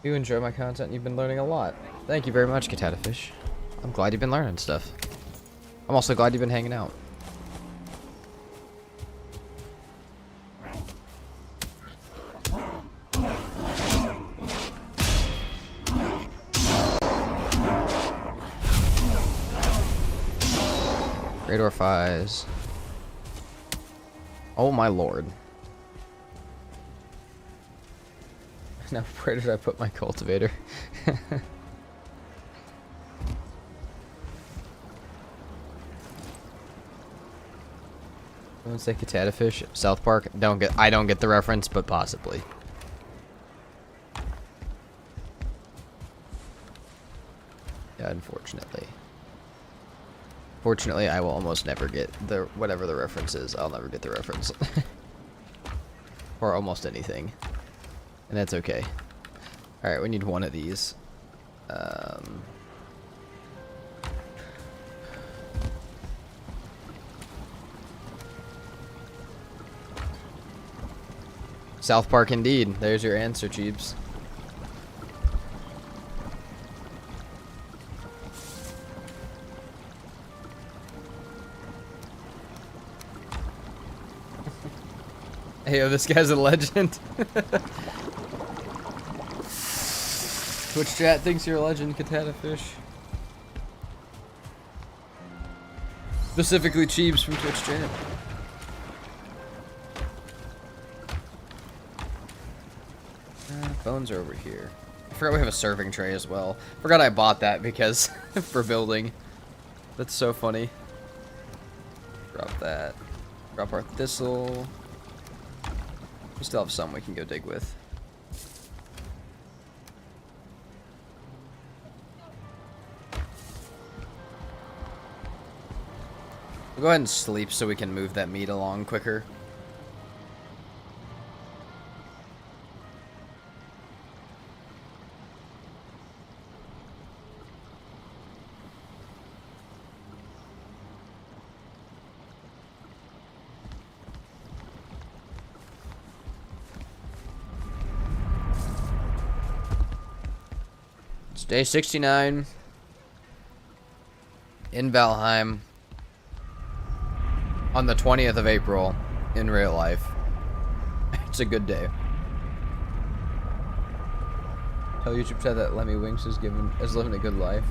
You enjoy my content, you've been learning a lot. Thank you very much, Catatafish. I'm glad you've been learning stuff. I'm also glad you've been hanging out. Great Orphies. Oh my lord. Now, where did I put my cultivator? Someone say Catatafish. South Park. I don't get the reference, but possibly. Yeah, unfortunately. Fortunately, I will almost never get whatever the reference is. I'll never get the reference. Or almost anything. And that's okay. Alright, we need one of these. South Park indeed. There's your answer, Jeeps. Hey, yo, this guy's a legend. Twitch chat thinks you're a legend, Catatafish. Specifically Cheebs from Twitch chat. Bones are over here. I forgot we have a serving tray as well. Forgot I bought that because for building. That's so funny. Drop that. Drop our thistle. We still have some we can go dig with. We'll go ahead and sleep so we can move that meat along quicker. It's day 69 in Valheim. On the 20th of April, in real life. It's a good day. Tell YouTube said that Lemmy Winks is living a good life.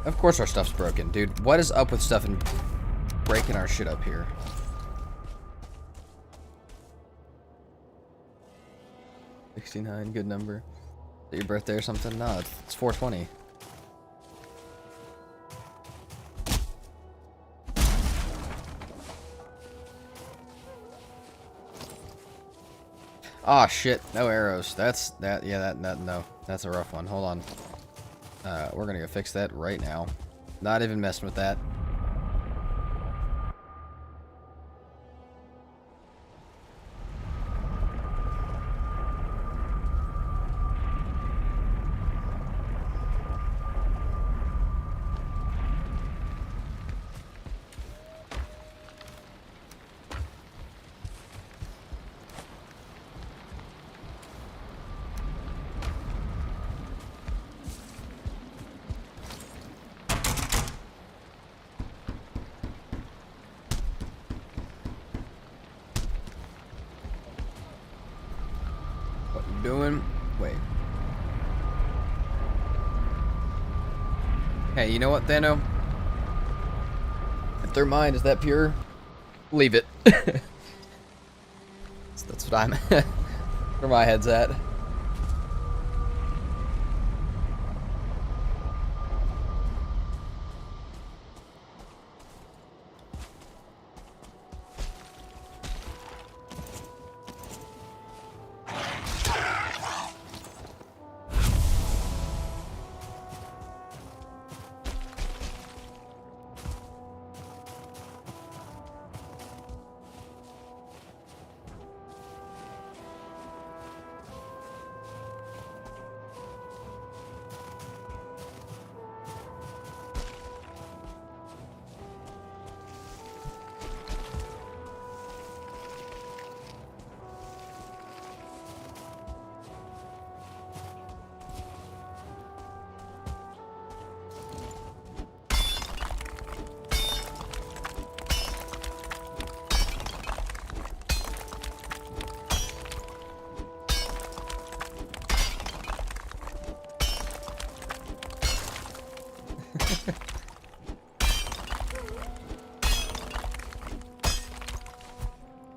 Of course our stuff's broken, dude. What is up with stuff and breaking our shit up here? $69, good number. Is it your birthday or something? No, it's 420. Ah, shit. No arrows. No. That's a rough one. Hold on. We're gonna go fix that right now. Not even messing with that. Doing? Wait. Hey, you know what, Thano? If their mind is that pure, leave it. That's what I'm where my head's at.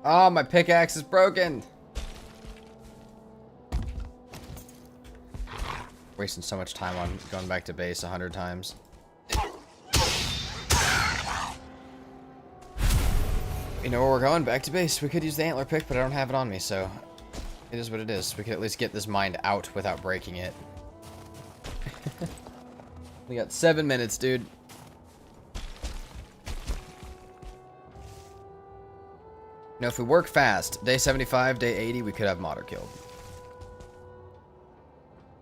Oh, my pickaxe is broken. Wasting so much time on going back to base 100 times. You know where we're going? Back to base. We could use the antler pick, but I don't have it on me, so it is what it is. We could at least get this mined out without breaking it. We got 7 minutes, dude. Now, if we work fast, day 75, day 80, we could have modder killed.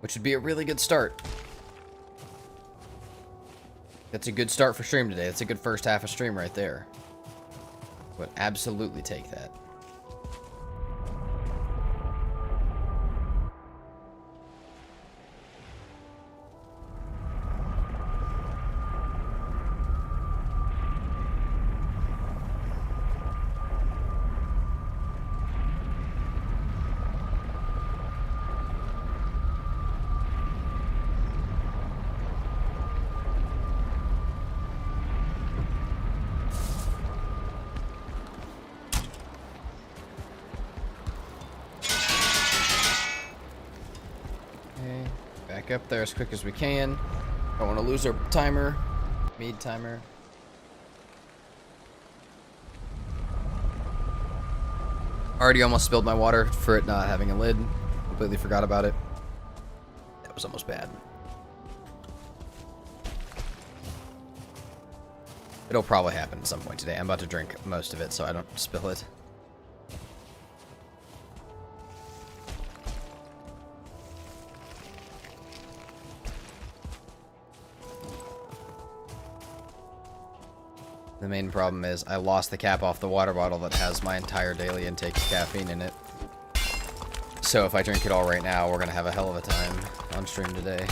Which would be a really good start. That's a good start for stream today. That's a good first half of stream right there. Would absolutely take that. up there as quick as we can. Don't want to lose our timer. Mead timer. Already almost spilled my water for it not having a lid. Completely forgot about it. That was almost bad. It'll probably happen at some point today. I'm about to drink most of it so I don't spill it. The main problem is I lost the cap off the water bottle that has my entire daily intake of caffeine in it. So if I drink it all right now, we're going to have a hell of a time on stream today.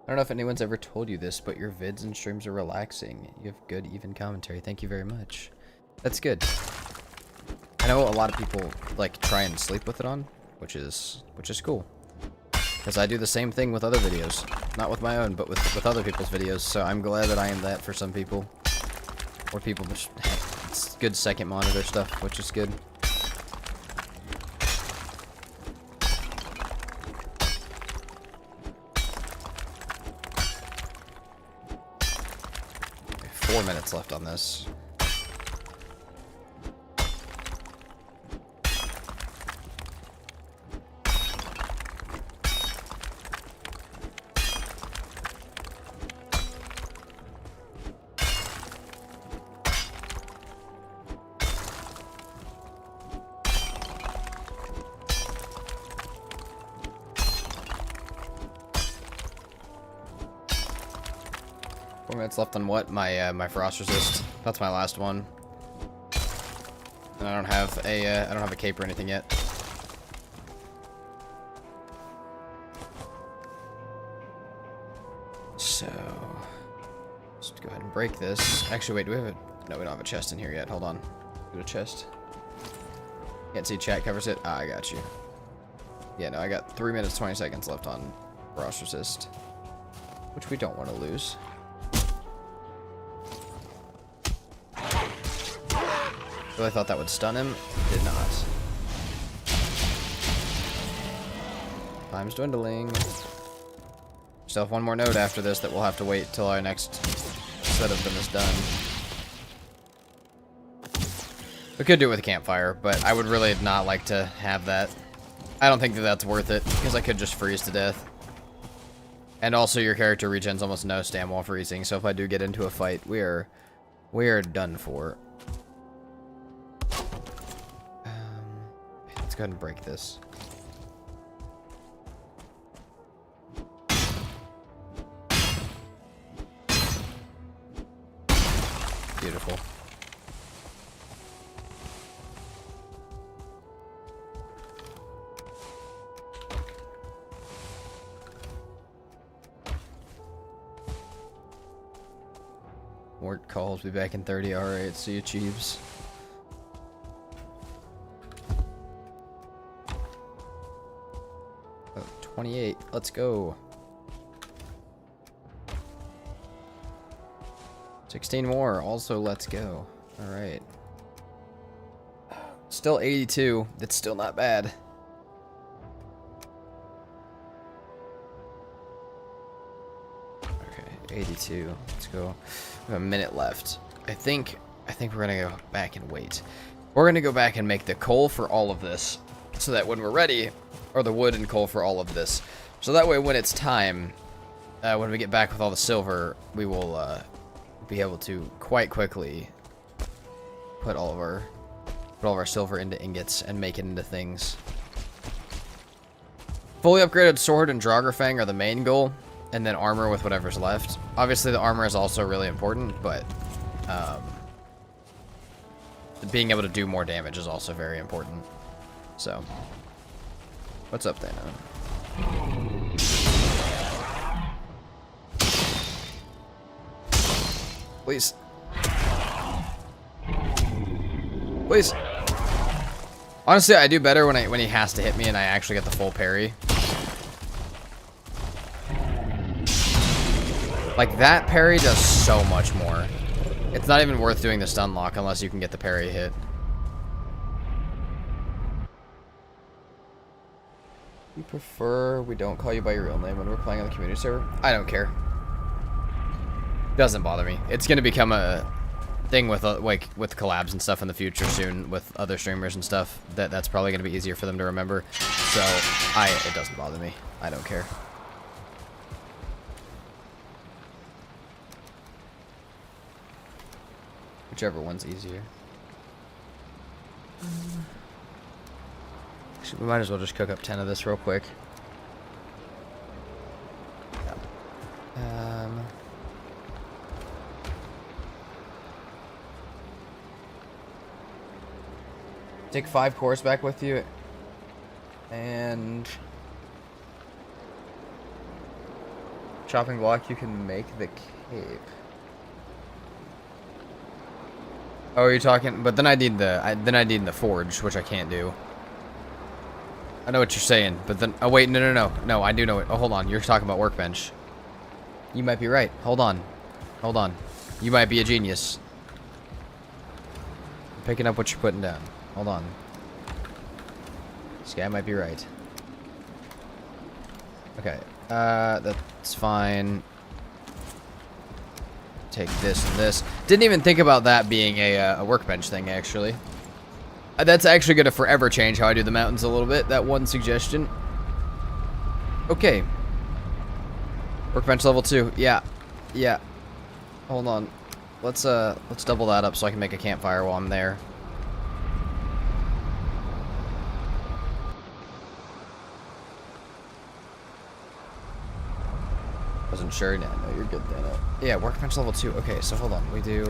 'I don't know if anyone's ever told you this, but your vids and streams are relaxing. You have good, even commentary. Thank you very much. That's good. I know a lot of people like try and sleep with it on, which is cool. Because I do the same thing with other videos. Not with my own, but with other people's videos. So I'm glad that I am that for some people. Or people just have it's good second monitor stuff, which is good. Okay, 4 minutes left on this. Minutes left on what? My frost resist. That's my last one. And I don't have a cape or anything yet. So let's go ahead and break this. Actually, wait, do we have a no, we don't have a chest in here yet. Hold on. Go to chest. Can't see chat covers it. Ah, I got you. Yeah, no, I got 3 minutes 20 seconds left on frost resist. Which we don't want to lose. Really thought that would stun him. Did not. Time's dwindling. Still have one more node after this that we'll have to wait till our next set of them is done. We could do it with a campfire, but I would really not like to have that. I don't think that that's worth it, because I could just freeze to death. And also your character regens almost no stam while freezing, so if I do get into a fight, we are done for. Let's go ahead and break this. Beautiful. Mort calls, be back in 30. Alright, see you, Chiefs. Oh, 28. Let's go. 16 more. Also, let's go. Alright. Still 82. That's still not bad. Okay, 82. Let's go. We have a minute left. I think we're gonna go back and wait. We're gonna go back and make the coal for all of this, so that when we're ready, or the wood and coal for all of this, so that way when it's time, when we get back with all the silver, we will be able to quite quickly put all of our silver into ingots and make it into things. Fully upgraded sword and Draugr are the main goal, and then armor with whatever's left. Obviously the armor is also really important, but being able to do more damage is also very important. So, what's up, Thano? Please. Please. Honestly, I do better when he has to hit me and I actually get the full parry. Like, that parry does so much more. It's not even worth doing the stun lock unless you can get the parry hit. You prefer we don't call you by your real name when we're playing on the community server? I don't care. Doesn't bother me. It's gonna become a thing with like with collabs and stuff in the future soon with other streamers and stuff. That's probably gonna be easier for them to remember. So it doesn't bother me. I don't care. Whichever one's easier. Actually, we might as well just cook up 10 of this real quick. Take 5 cores back with you. And chopping block, you can make the cape. Oh, you're talking, but then I need the forge, which I can't do. I know what you're saying, but then oh wait, no, I do know it. Oh, hold on, you're talking about workbench. You might be right. Hold on. You might be a genius. I'm picking up what you're putting down. Hold on. This guy might be right. Okay, that's fine. Take this and this. Didn't even think about that being a workbench thing, actually. That's actually going to forever change how I do the mountains a little bit, that one suggestion. Okay. Workbench level 2. Yeah. Hold on. Let's double that up so I can make a campfire while I'm there. Wasn't sure. No, you're good, Dano. Yeah, workbench level 2. Okay, so hold on. We do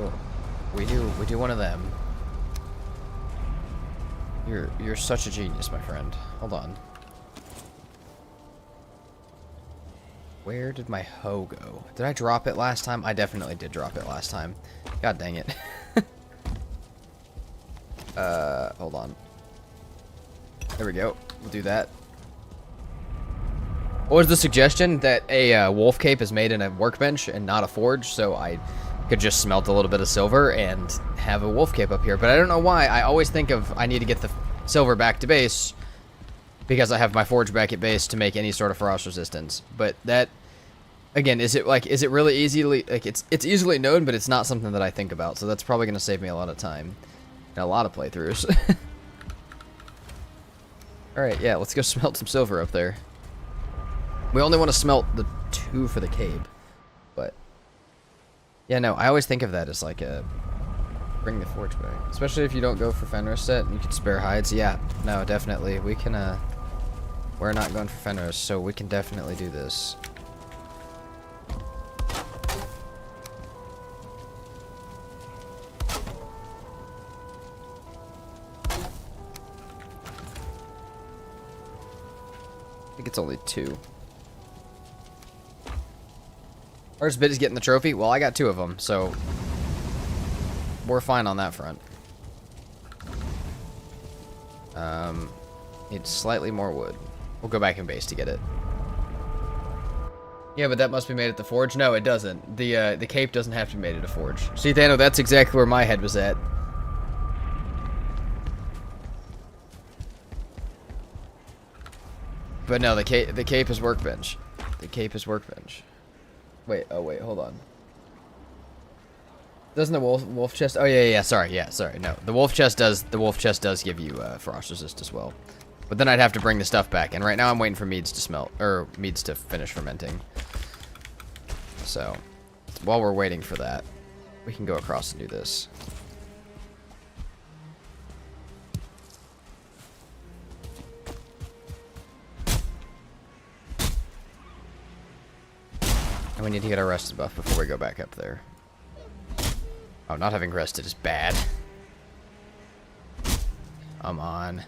one of them. You're such a genius, my friend. Hold on. Where did my hoe go? Did I drop it last time? I definitely did drop it last time. God dang it. Hold on. There we go. We'll do that. What was the suggestion? That a wolf cape is made in a workbench and not a forge, so I could just smelt a little bit of silver and have a wolf cape up here. But I don't know why. I always think of I need to get the silver back to base because I have my forge back at base to make any sort of frost resistance. But that, again, is it really easily, like, it's easily known, but it's not something that I think about. So that's probably going to save me a lot of time and a lot of playthroughs. Alright, yeah, let's go smelt some silver up there. We only want to smelt the 2 for the cape, but yeah, no, I always think of that as like a bring the forge back, especially if you don't go for Fenris set and you can spare hides. Yeah, no, definitely we can. We're not going for Fenris, so we can definitely do this. I think it's only 2. First bit is getting the trophy. Well, I got 2 of them, so we're fine on that front. Need slightly more wood. We'll go back in base to get it. Yeah, but that must be made at the forge. No, it doesn't. The cape doesn't have to be made at a forge. See, Thano, that's exactly where my head was at. But no, the cape is workbench. The cape is workbench. Wait, oh wait, hold on. Doesn't the wolf chest? Oh yeah, sorry. No, the wolf chest does give you frost resist as well. But then I'd have to bring the stuff back, and right now I'm waiting for meads to smelt or meads to finish fermenting. So while we're waiting for that, we can go across and do this. And we need to get our rested buff before we go back up there. Oh, not having rested is bad. Come on.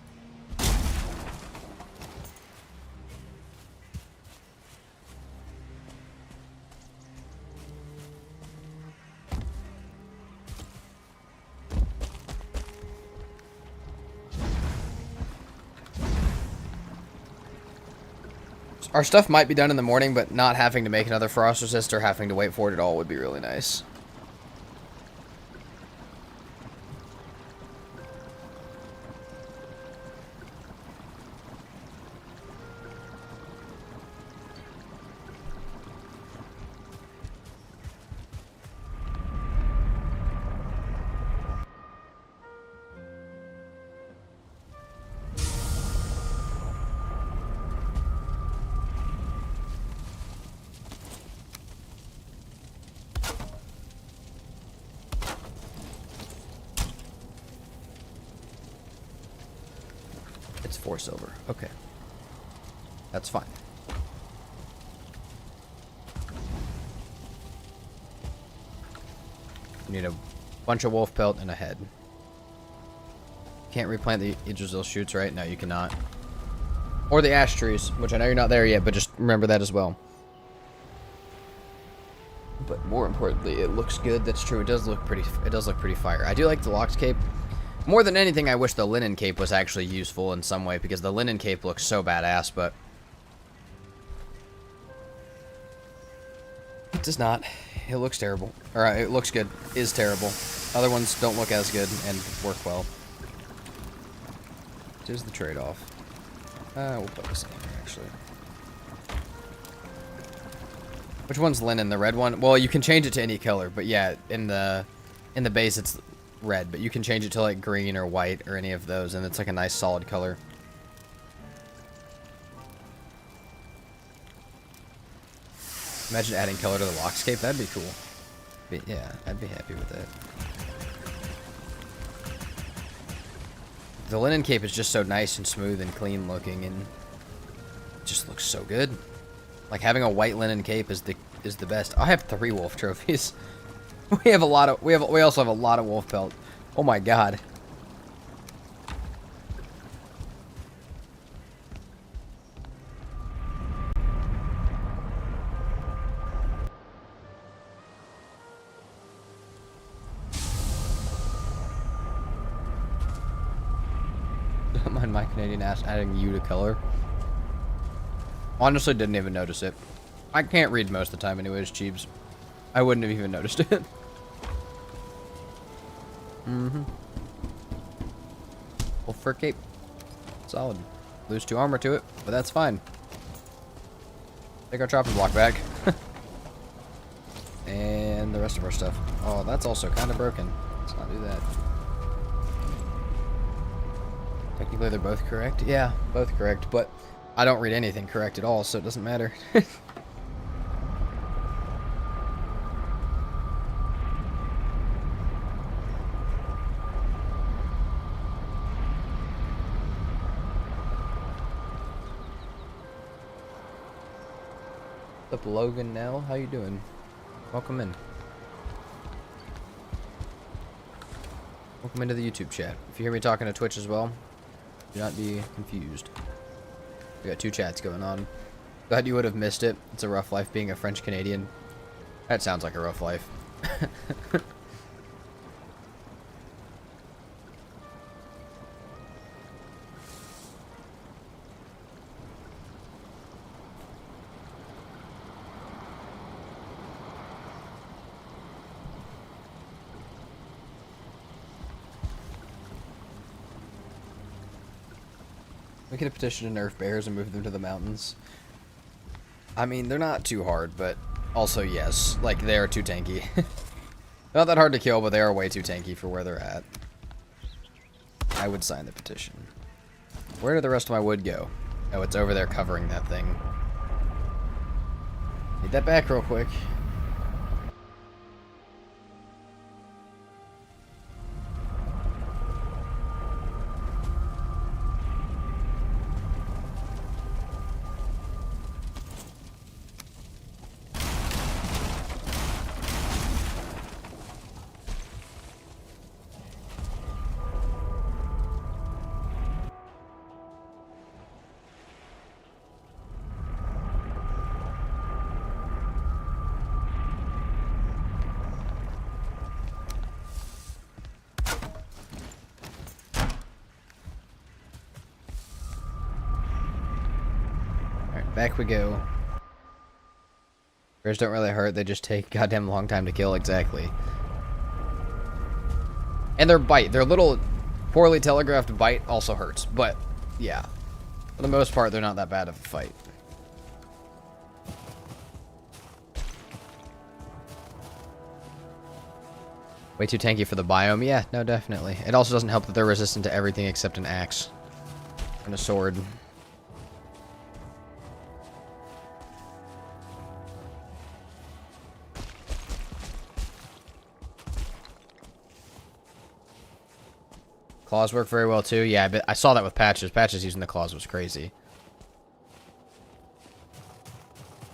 Our stuff might be done in the morning, but not having to make another frost resist or having to wait for it at all would be really nice. It's 4 silver. Okay. That's fine. You need a bunch of wolf pelt and a head. Can't replant the Yggdrasil shoots, right? No, you cannot. Or the ash trees, which I know you're not there yet, but just remember that as well. But more importantly, it looks good. That's true. It does look pretty fire. I do like the locked cape. More than anything, I wish the linen cape was actually useful in some way, because the linen cape looks so badass, but it does not. It looks terrible. Or, it looks good. Is terrible. Other ones don't look as good and work well. Here's the trade-off. We'll put this in here, actually. Which one's linen? The red one? Well, you can change it to any color, but yeah, in the base it's red, but you can change it to like green or white or any of those, and it's like a nice solid color. Imagine adding color to the lockscape. That'd be cool. But yeah, I'd be happy with that. The linen cape is just so nice and smooth and clean looking, and it just looks so good. Like having a white linen cape is the best. I have 3 wolf trophies. We have a lot of we also have a lot of wolf pelt. Oh my god. Don't mind my Canadian ass adding you to color. Honestly, didn't even notice it. I can't read most of the time anyways, Cheebs. I wouldn't have even noticed it. Well, fur cape. Solid. Lose 2 armor to it, but that's fine. Take our chopping block back. And the rest of our stuff. Oh, that's also kind of broken. Let's not do that. Technically, they're both correct. Yeah, both correct, but I don't read anything correct at all, so it doesn't matter. What's up, Logan Nell? How you doing? Welcome in. Welcome into the YouTube chat. If you hear me talking to Twitch as well, do not be confused. We got 2 chats going on. Glad you would have missed it. It's a rough life being a French Canadian. That sounds like a rough life. We could petition to nerf bears and move them to the mountains. I mean, they're not too hard, but also, yes. Like, they are too tanky. Not that hard to kill, but they are way too tanky for where they're at. I would sign the petition. Where did the rest of my wood go? Oh, it's over there covering that thing. Need that back real quick. back we go. Bears don't really hurt, they just take a goddamn long time to kill, exactly. And their bite, their little poorly telegraphed bite also hurts, but yeah. For the most part, they're not that bad of a fight. Way too tanky for the biome? Yeah, no, definitely. It also doesn't help that they're resistant to everything except an axe. And a sword. Claws work very well too. Yeah, but I saw that with Patches. Patches using the claws was crazy.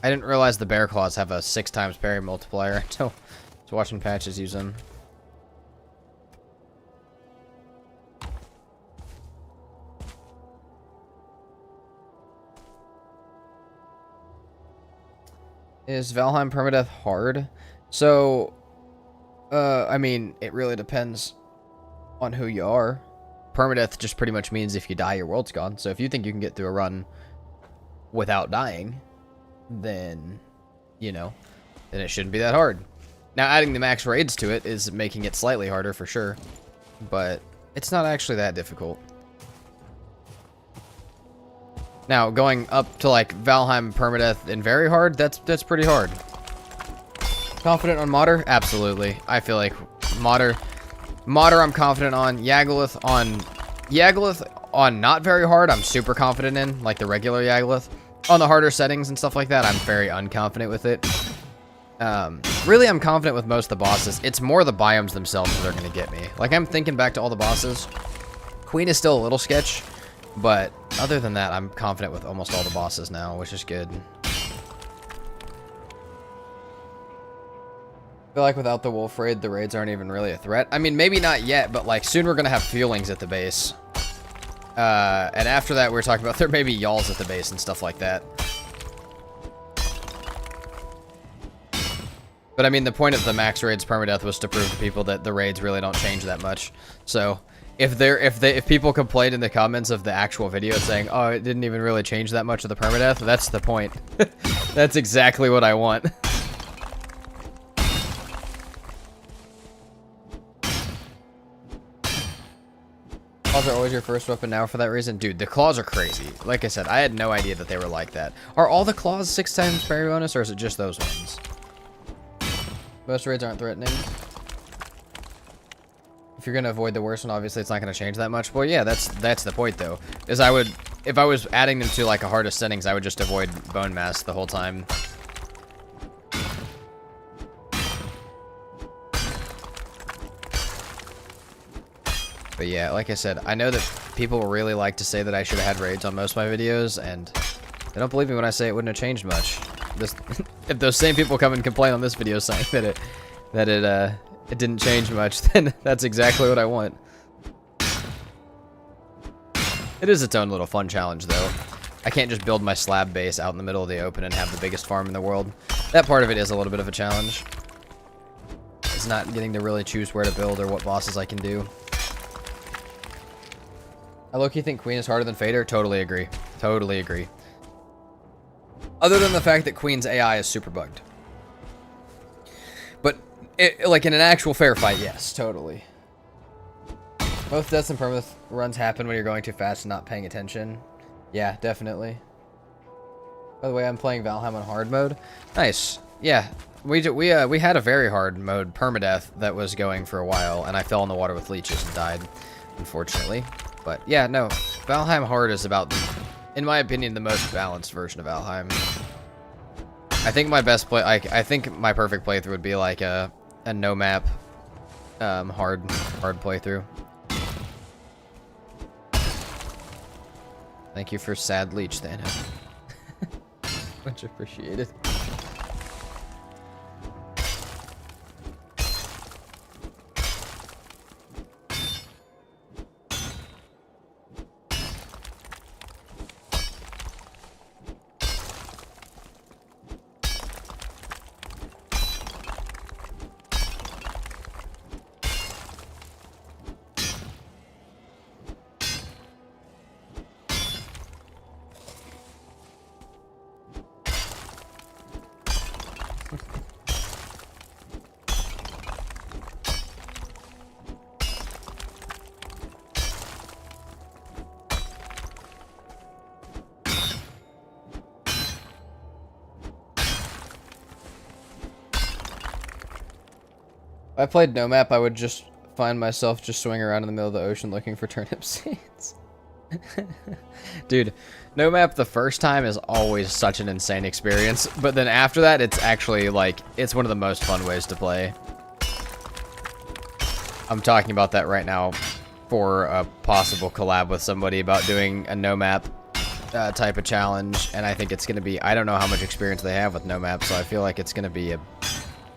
I didn't realize the bear claws have a 6 times parry multiplier until I was watching Patches use them. Is Valheim permadeath hard? So, I mean, it really depends on who you are. Permadeath just pretty much means if you die, your world's gone. So if you think you can get through a run without dying, then, you know, then it shouldn't be that hard. Now, adding the max raids to it is making it slightly harder for sure, but it's not actually that difficult. Now, going up to like Valheim permadeath and very hard, that's pretty hard. Confident on Modder? Absolutely. I feel like Modder I'm confident on. Yagluth on not very hard, I'm super confident in, like the regular Yagluth. On the harder settings and stuff like that, I'm very unconfident with it. Really, I'm confident with most of the bosses. It's more the biomes themselves that are going to get me. Like, I'm thinking back to all the bosses. Queen is still a little sketch, but other than that, I'm confident with almost all the bosses now, which is good. I feel like without the wolf raid, the raids aren't even really a threat. I mean, maybe not yet, but like soon we're going to have feelings at the base. And after that, we were talking about there may be yalls at the base and stuff like that. But I mean, the point of the max raids permadeath was to prove to people that the raids really don't change that much. So if people complained in the comments of the actual video saying, oh, it didn't even really change that much of the permadeath, that's the point. That's exactly what I want. Claws are always your first weapon now for that reason? Dude, the claws are crazy. Like I said, I had no idea that they were like that. Are all the claws 6 times parry bonus, or is it just those ones? Most raids aren't threatening. If you're going to avoid the worst one, obviously it's not going to change that much. Well, yeah, that's the point, though. Is if I was adding them to, like, a hardest settings, I would just avoid bone mass the whole time. But yeah, like I said, I know that people really like to say that I should have had raids on most of my videos, and they don't believe me when I say it wouldn't have changed much. If those same people come and complain on this video saying that it didn't change much, then that's exactly what I want. It is its own little fun challenge, though. I can't just build my slab base out in the middle of the open and have the biggest farm in the world. That part of it is a little bit of a challenge. It's not getting to really choose where to build or what bosses I can do. I low-key think Queen is harder than Fader. Totally agree. Totally agree. Other than the fact that Queen's AI is super bugged. But, like, in an actual fair fight, yes, totally. Both deaths and permadeath runs happen when you're going too fast and not paying attention. Yeah, definitely. By the way, I'm playing Valheim on hard mode. Nice. Yeah, we had a very hard mode, permadeath, that was going for a while, and I fell in the water with leeches and died, unfortunately. But yeah, no, Valheim hard is about, in my opinion, the most balanced version of Valheim. I think my best play, I think my perfect playthrough would be like a no map, hard playthrough. Thank you for sad leech, Thanos. Much appreciated. I played no map, I would just find myself just swimming around in the middle of the ocean looking for turnip seeds. Dude, no map the first time is always such an insane experience, but then after that, it's actually, like, it's one of the most fun ways to play. I'm talking about that right now for a possible collab with somebody about doing a no map type of challenge, and I think it's going to be, I don't know how much experience they have with no map, so I feel like it's going to be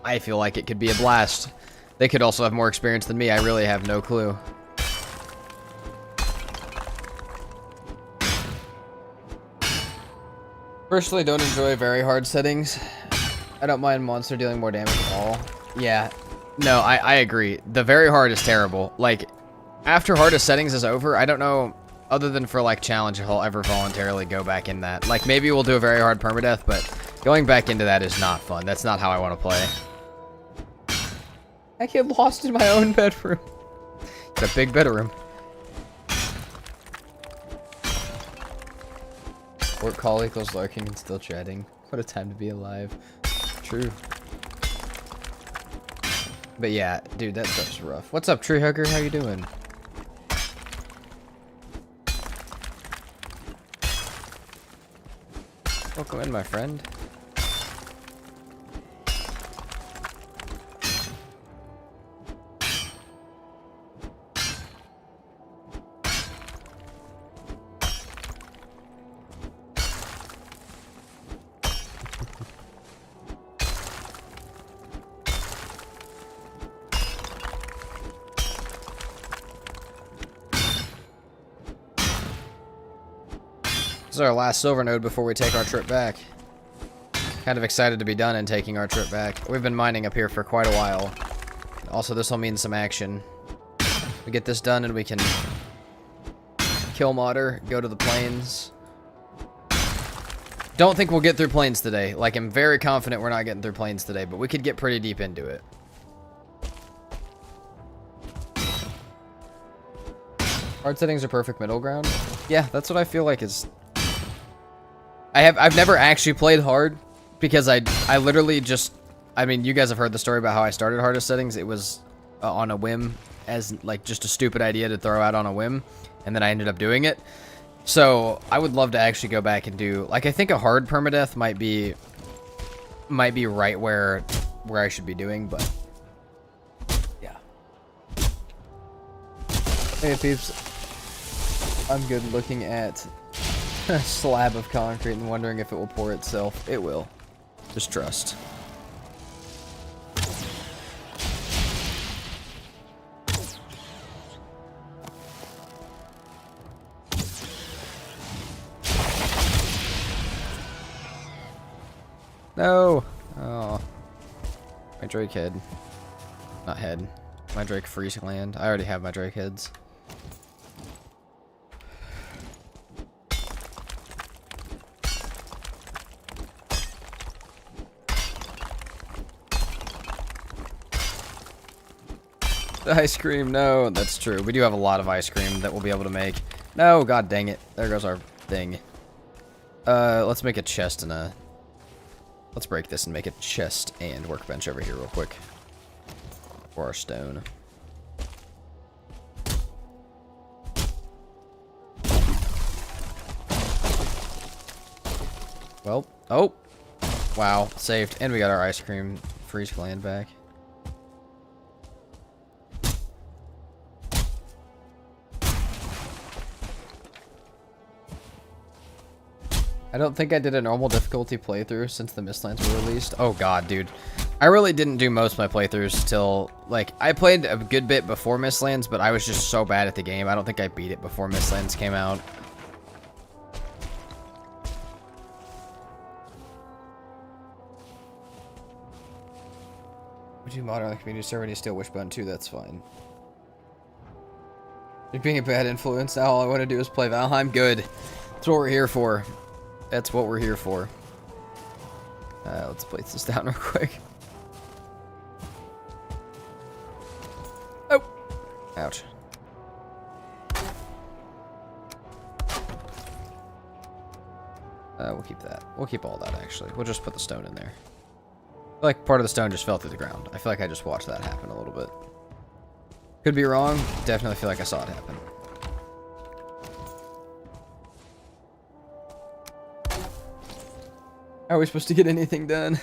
I feel like it could be a blast. They could also have more experience than me, I really have no clue. Personally, don't enjoy very hard settings. I don't mind monster dealing more damage at all. Yeah, no, I agree. The very hard is terrible. Like, after hardest settings is over, I don't know, other than for, like, challenge, if I'll ever voluntarily go back in that. Like, maybe we'll do a very hard permadeath, but going back into that is not fun. That's not how I want to play. I get lost in my own bedroom. It's a big bedroom. Work call equals lurking and still chatting. What a time to be alive. True. But yeah, dude, that stuff's rough. What's up, Tree Hugger? How you doing? Welcome in, my friend. This is our last silver node before we take our trip back. Kind of excited to be done and taking our trip back. We've been mining up here for quite a while. Also, this will mean some action. We get this done and we can kill modder, go to the plains. Don't think we'll get through plains today. Like, I'm very confident we're not getting through plains today, but we could get pretty deep into it. Hard settings are perfect middle ground. Yeah, that's what I feel like is... I've never actually played hard because I literally just, I mean, you guys have heard the story about how I started hardest settings. It was on a whim, as like just a stupid idea to throw out on a whim, and then I ended up doing it. So I would love to actually go back and do, like, I think a hard permadeath might be right where I should be doing, but yeah. Hey peeps, I'm good looking at a slab of concrete and wondering if it will pour itself. It will. Just trust. No! Oh. My Drake head. Not head. My Drake freeze land. I already have my Drake heads. Ice cream, no, that's true. We do have a lot of ice cream that we'll be able to make. No, god dang it. There goes our thing. Let's make a chest and a... Let's break this and make a chest and workbench over here real quick. For our stone. Well, oh! Wow, saved. And we got our ice cream freeze gland back. I don't think I did a normal difficulty playthrough since the Mistlands were released. Oh god, dude. I really didn't do most of my playthroughs till, like, I played a good bit before Mistlands, but I was just so bad at the game. I don't think I beat it before Mistlands came out. Would you mod on the community server and you still wish button too? That's fine. You're being a bad influence now. All I want to do is play Valheim. Good. That's what we're here for. That's what we're here for. Let's place this down real quick. Oh! Ouch. We'll keep that. We'll keep all that, actually. We'll just put the stone in there. feel like part of the stone just fell through the ground. I feel like I just watched that happen a little bit. Could be wrong. Definitely feel like I saw it happen. How are we supposed to get anything done?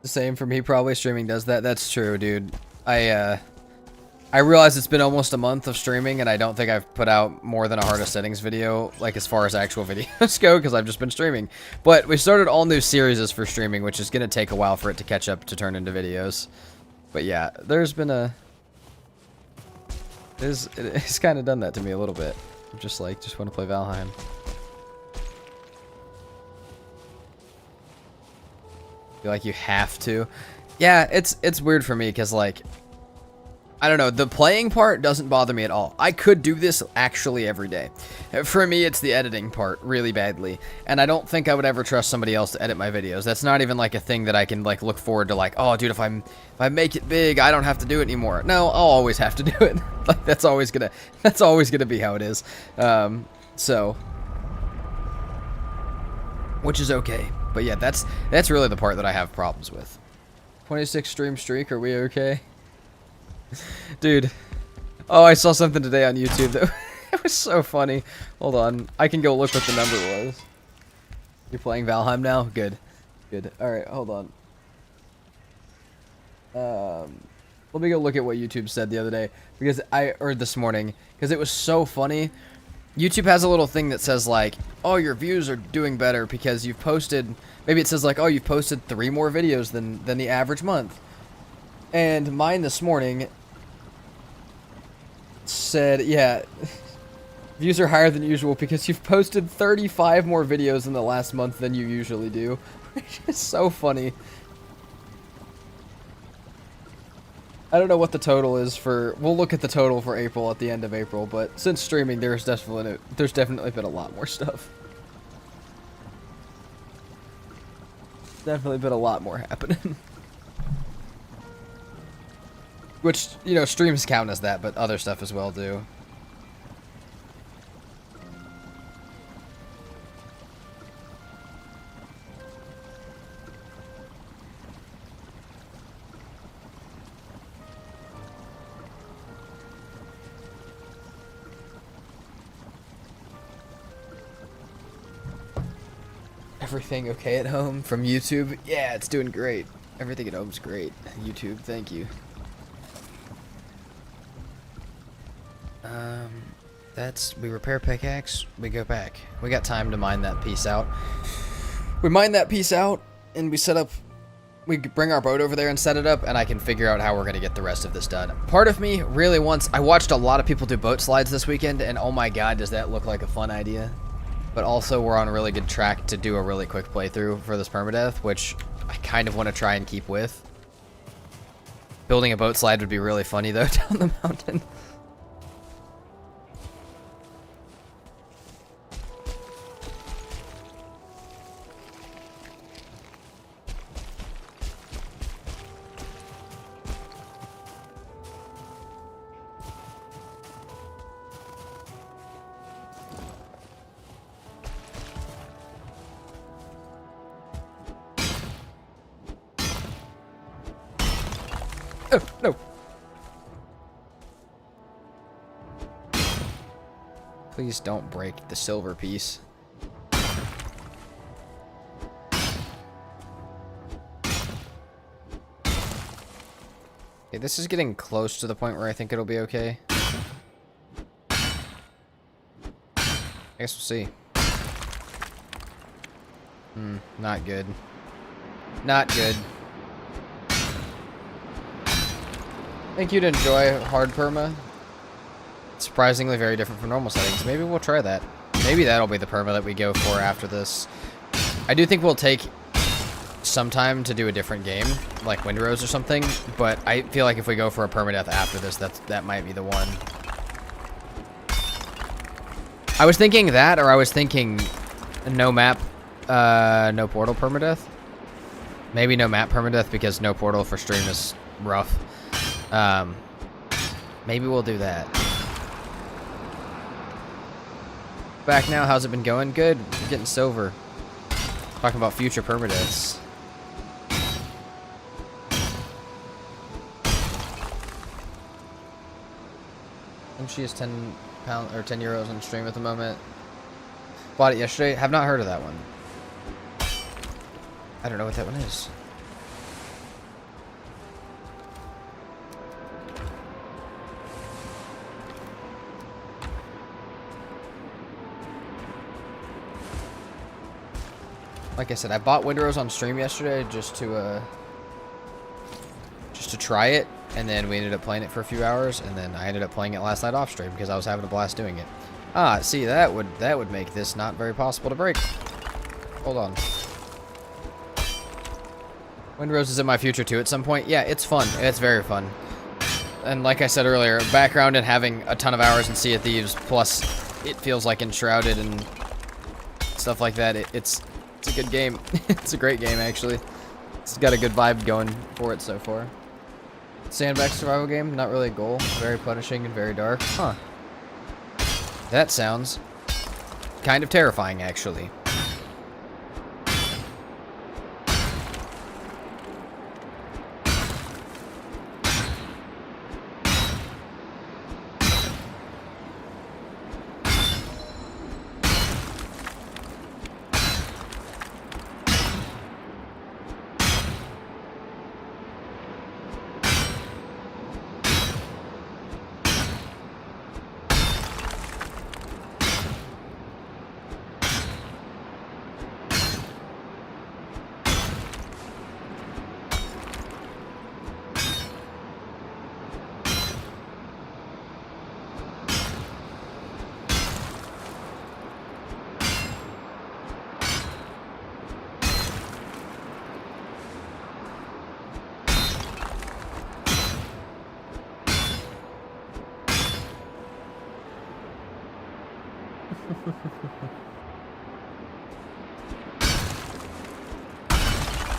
The same for me, probably. Streaming does that. That's true, dude. I realize it's been almost a month of streaming, and I don't think I've put out more than a hardest settings video, like as far as actual videos go, because I've just been streaming. But we started all new series for streaming, which is going to take a while for it to catch up to turn into videos. But yeah, there's been a... It's kind of done that to me a little bit. I'm just like, just want to play Valheim. Feel like you have to. Yeah, it's weird for me because, like, I don't know, the playing part doesn't bother me at all. I could do this actually every day. For me, it's the editing part really badly, and I don't think I would ever trust somebody else to edit my videos. That's not even like a thing that I can like look forward to, like, oh dude, if I make it big, I don't have to do it anymore. No, I'll always have to do it. Like, that's always gonna be how it is. So, which is okay. But yeah, that's really the part that I have problems with. 26 stream streak, are we okay? Dude. Oh, I saw something today on YouTube that it was so funny. Hold on. I can go look what the number was. You're playing Valheim now? Good. Good. Alright, hold on. Let me go look at what YouTube said the other day. Because or this morning. Because it was so funny. YouTube has a little thing that says, like, oh, your views are doing better because you've posted... Maybe it says, like, oh, you've posted 3 more videos than the average month. And mine this morning said, yeah, views are higher than usual because you've posted 35 more videos in the last month than you usually do. Which is so funny. I don't know what the total is for... We'll look at the total for April at the end of April, but since streaming, there's definitely been a lot more stuff. Definitely been a lot more happening. Which, you know, streams count as that, but other stuff as well do. Everything okay at home from YouTube? Yeah, it's doing great. Everything at home's great. YouTube, thank you. We repair pickaxe, we go back. We got time to mine that piece out. We mine that piece out, and we set up... We bring our boat over there and set it up, and I can figure out how we're going to get the rest of this done. Part of me really wants... I watched a lot of people do boat slides this weekend, and oh my god, does that look like a fun idea. But also, we're on a really good track to do a really quick playthrough for this PermaDeath, which I kind of want to try and keep with. Building a boat slide would be really funny, though, down the mountain. Oh, no. Please don't break the silver piece. Okay, this is getting close to the point where I think it'll be okay. I guess we'll see. Not good. Not good. I think you'd enjoy hard perma. It's surprisingly very different from normal settings. Maybe we'll try that. Maybe that'll be the perma that we go for after this. I do think we'll take some time to do a different game, like Windrose or something, but I feel like if we go for a permadeath after this, that might be the one. I was thinking that, or I was thinking no map, no portal permadeath. Maybe no map permadeath because no portal for stream is rough. Maybe we'll do that. Back now, how's it been going? Good. We're getting silver. Talking about future PermaDeaths. I think she is £10 or €10 on stream at the moment. Bought it yesterday. Have not heard of that one. I don't know what that one is. Like I said, I bought Windrose on stream yesterday just to try it, and then we ended up playing it for a few hours, and then I ended up playing it last night off stream because I was having a blast doing it. Ah, see, that would make this not very possible to break. Hold on. Windrose is in my future too at some point. Yeah, it's fun. It's very fun. And like I said earlier, background and having a ton of hours in Sea of Thieves, plus it feels like Enshrouded and stuff like that. It's a good game. It's a great game, actually. It's got a good vibe going for it so far. Sandbag survival game, not really a goal. Very punishing and very dark. Huh. That sounds kind of terrifying, actually.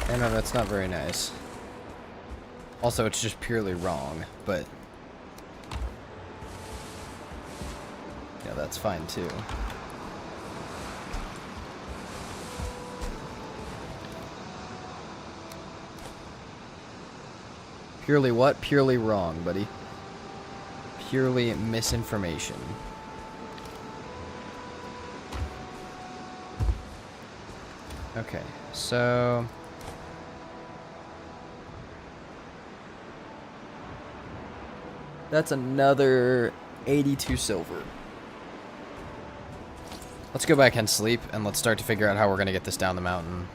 I know that's not very nice. Also, it's just purely wrong, but yeah, that's fine too. Purely what? Purely wrong, buddy. Purely misinformation. Okay, so that's another 82 silver. Let's go back and sleep, and let's start to figure out how we're going to get this down the mountain.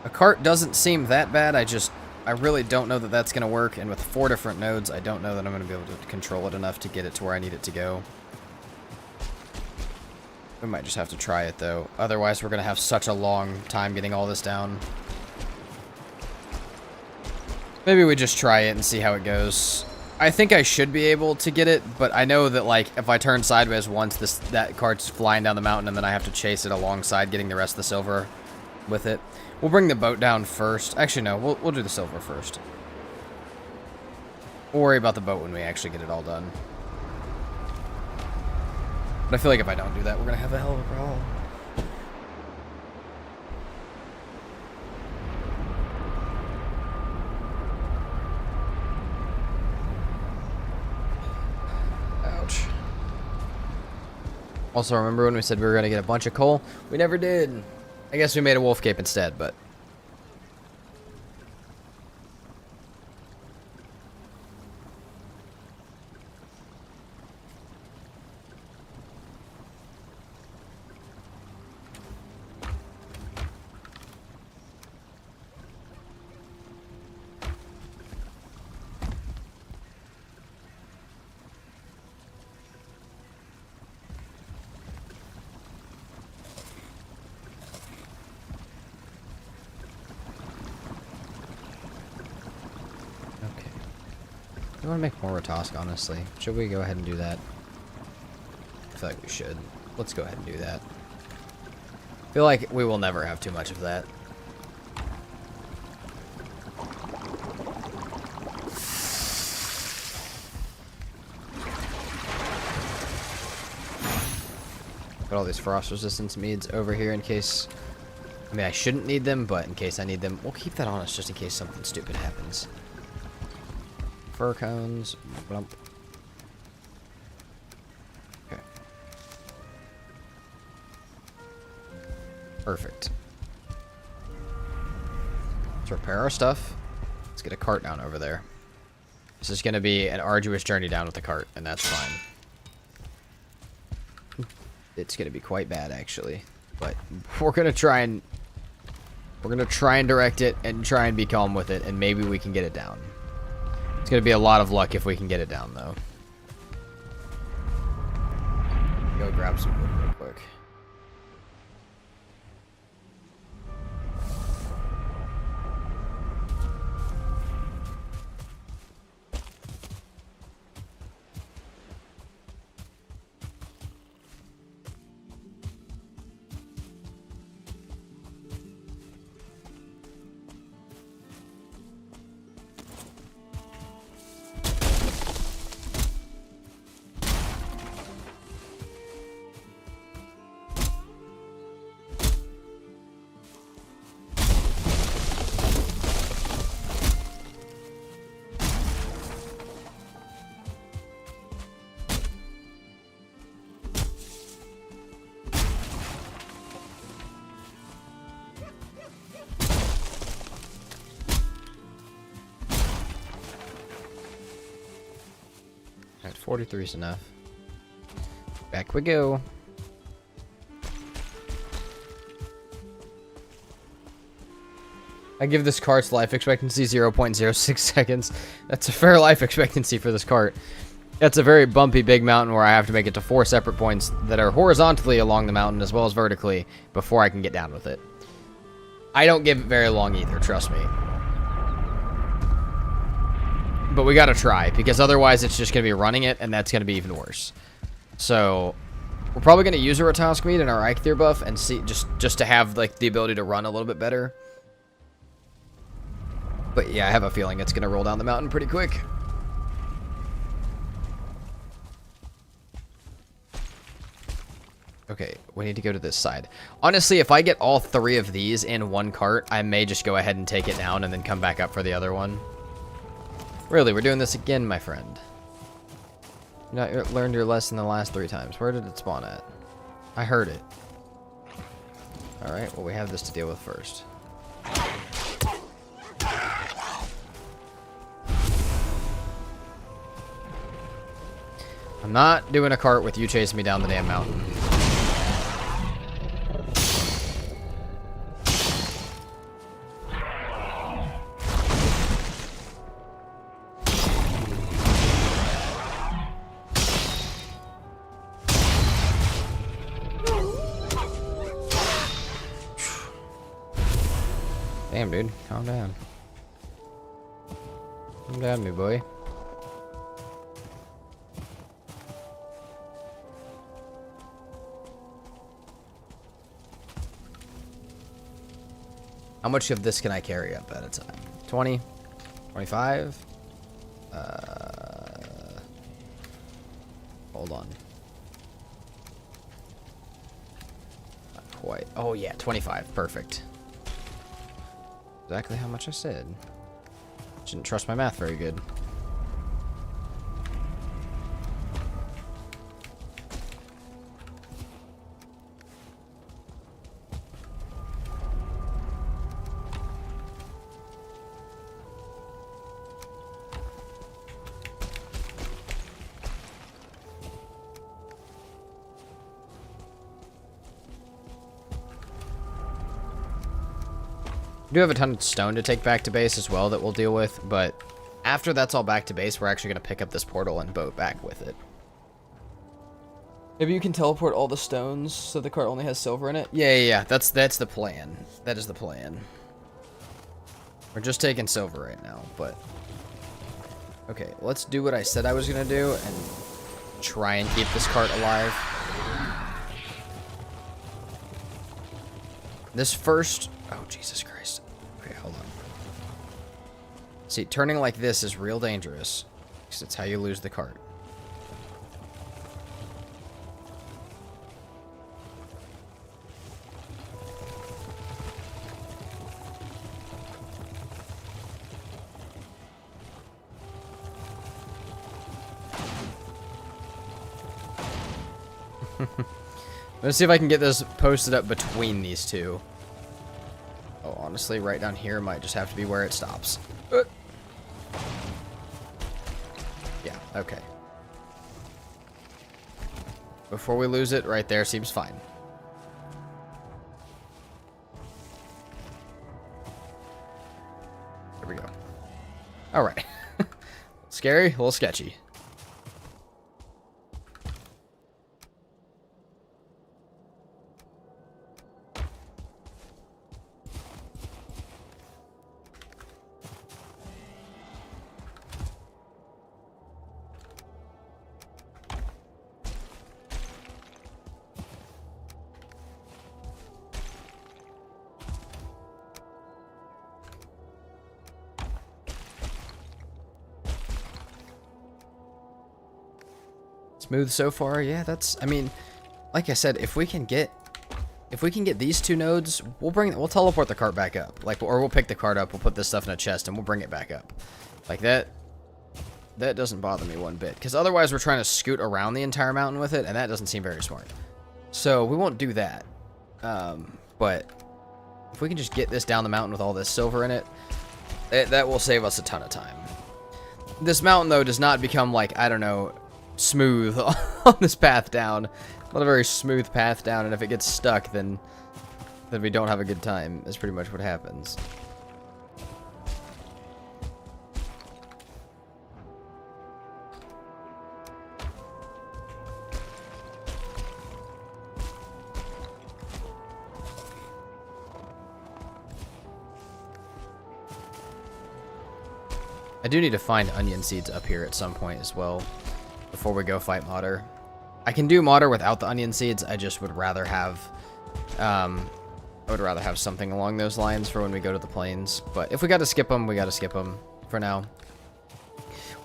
A cart doesn't seem that bad. I really don't know that that's going to work, and with 4 different nodes, I don't know that I'm going to be able to control it enough to get it to where I need it to go. We might just have to try it, though. Otherwise, we're going to have such a long time getting all this down. Maybe we just try it and see how it goes. I think I should be able to get it, but I know that, like, if I turn sideways once, that cart's flying down the mountain, and then I have to chase it alongside getting the rest of the silver with it. We'll bring the boat down first. Actually, no, we'll do the silver first. We'll worry about the boat when we actually get it all done. But I feel like if I don't do that, we're going to have a hell of a problem. Ouch. Also, remember when we said we were going to get a bunch of coal? We never did. I guess we made a wolf cape instead, but... I want to make more Ratask, honestly. Should we go ahead and do that? I feel like we should. Let's go ahead and do that. I feel like we will never have too much of that. Put all these frost resistance meads over here in case... I mean, I shouldn't need them, but in case I need them, we'll keep that on us just in case something stupid happens. Fur cones. Blump. Okay. Perfect. Let's repair our stuff. Let's get a cart down over there. This is going to be an arduous journey down with the cart, and that's fine. It's going to be quite bad, actually. But we're going to try and... We're going to try and direct it and try and be calm with it, and maybe we can get it down. It's going to be a lot of luck if we can get it down, though. Go grab some wood real quick. Alright, 43 is enough. Back we go. I give this cart's life expectancy 0.06 seconds. That's a fair life expectancy for this cart. That's a very bumpy big mountain where I have to make it to 4 separate points that are horizontally along the mountain as well as vertically before I can get down with it. I don't give it very long either, trust me. But we gotta try, because otherwise it's just gonna be running it, and that's gonna be even worse. So, we're probably gonna use a Ratask Mead in our Eikthyr buff, and see, just to have, like, the ability to run a little bit better. But yeah, I have a feeling it's gonna roll down the mountain pretty quick. Okay, we need to go to this side. Honestly, if I get all 3 of these in one cart, I may just go ahead and take it down and then come back up for the other one. Really, we're doing this again, my friend. You not learned your lesson the last 3 times. Where did it spawn at? I heard it. Alright, well, we have this to deal with first. I'm not doing a cart with you chasing me down the damn mountain. Damn, dude. Calm down. Calm down, me boy. How much of this can I carry up at a time? 20? 25? Hold on. Not quite. Oh, yeah, 25. Perfect. Exactly how much I said. Didn't trust my math very good. We do have a ton of stone to take back to base as well that we'll deal with, but after that's all back to base, we're actually going to pick up this portal and boat back with it. Maybe you can teleport all the stones so the cart only has silver in it? Yeah. That's the plan. That is the plan. We're just taking silver right now, but... Okay, let's do what I said I was going to do and try and keep this cart alive. This first... Oh, Jesus Christ. Okay, hold on. See, turning like this is real dangerous, because it's how you lose the cart. Let's see if I can get this posted up between these two. Oh, honestly, right down here might just have to be where it stops. Yeah, okay. Before we lose it, right there seems fine. There we go. Alright. Scary, a little sketchy. Smooth so far. Yeah, that's, I mean, like I said, if we can get these two nodes, we'll teleport the cart back up. Like, or we'll pick the cart up, we'll put this stuff in a chest, and we'll bring it back up. Like that doesn't bother me one bit, because otherwise we're trying to scoot around the entire mountain with it, and that doesn't seem very smart. So we won't do that. But if we can just get this down the mountain with all this silver in it, that will save us a ton of time. This mountain, though, does not become, like, I don't know, smooth on this path down. Not a very smooth path down, and if it gets stuck, then we don't have a good time. That's pretty much what happens. I do need to find onion seeds up here at some point as well, before we go fight Modder. I can do Modder without the onion seeds. I just would rather have, something along those lines for when we go to the plains. But if we got to skip them, we got to skip them for now.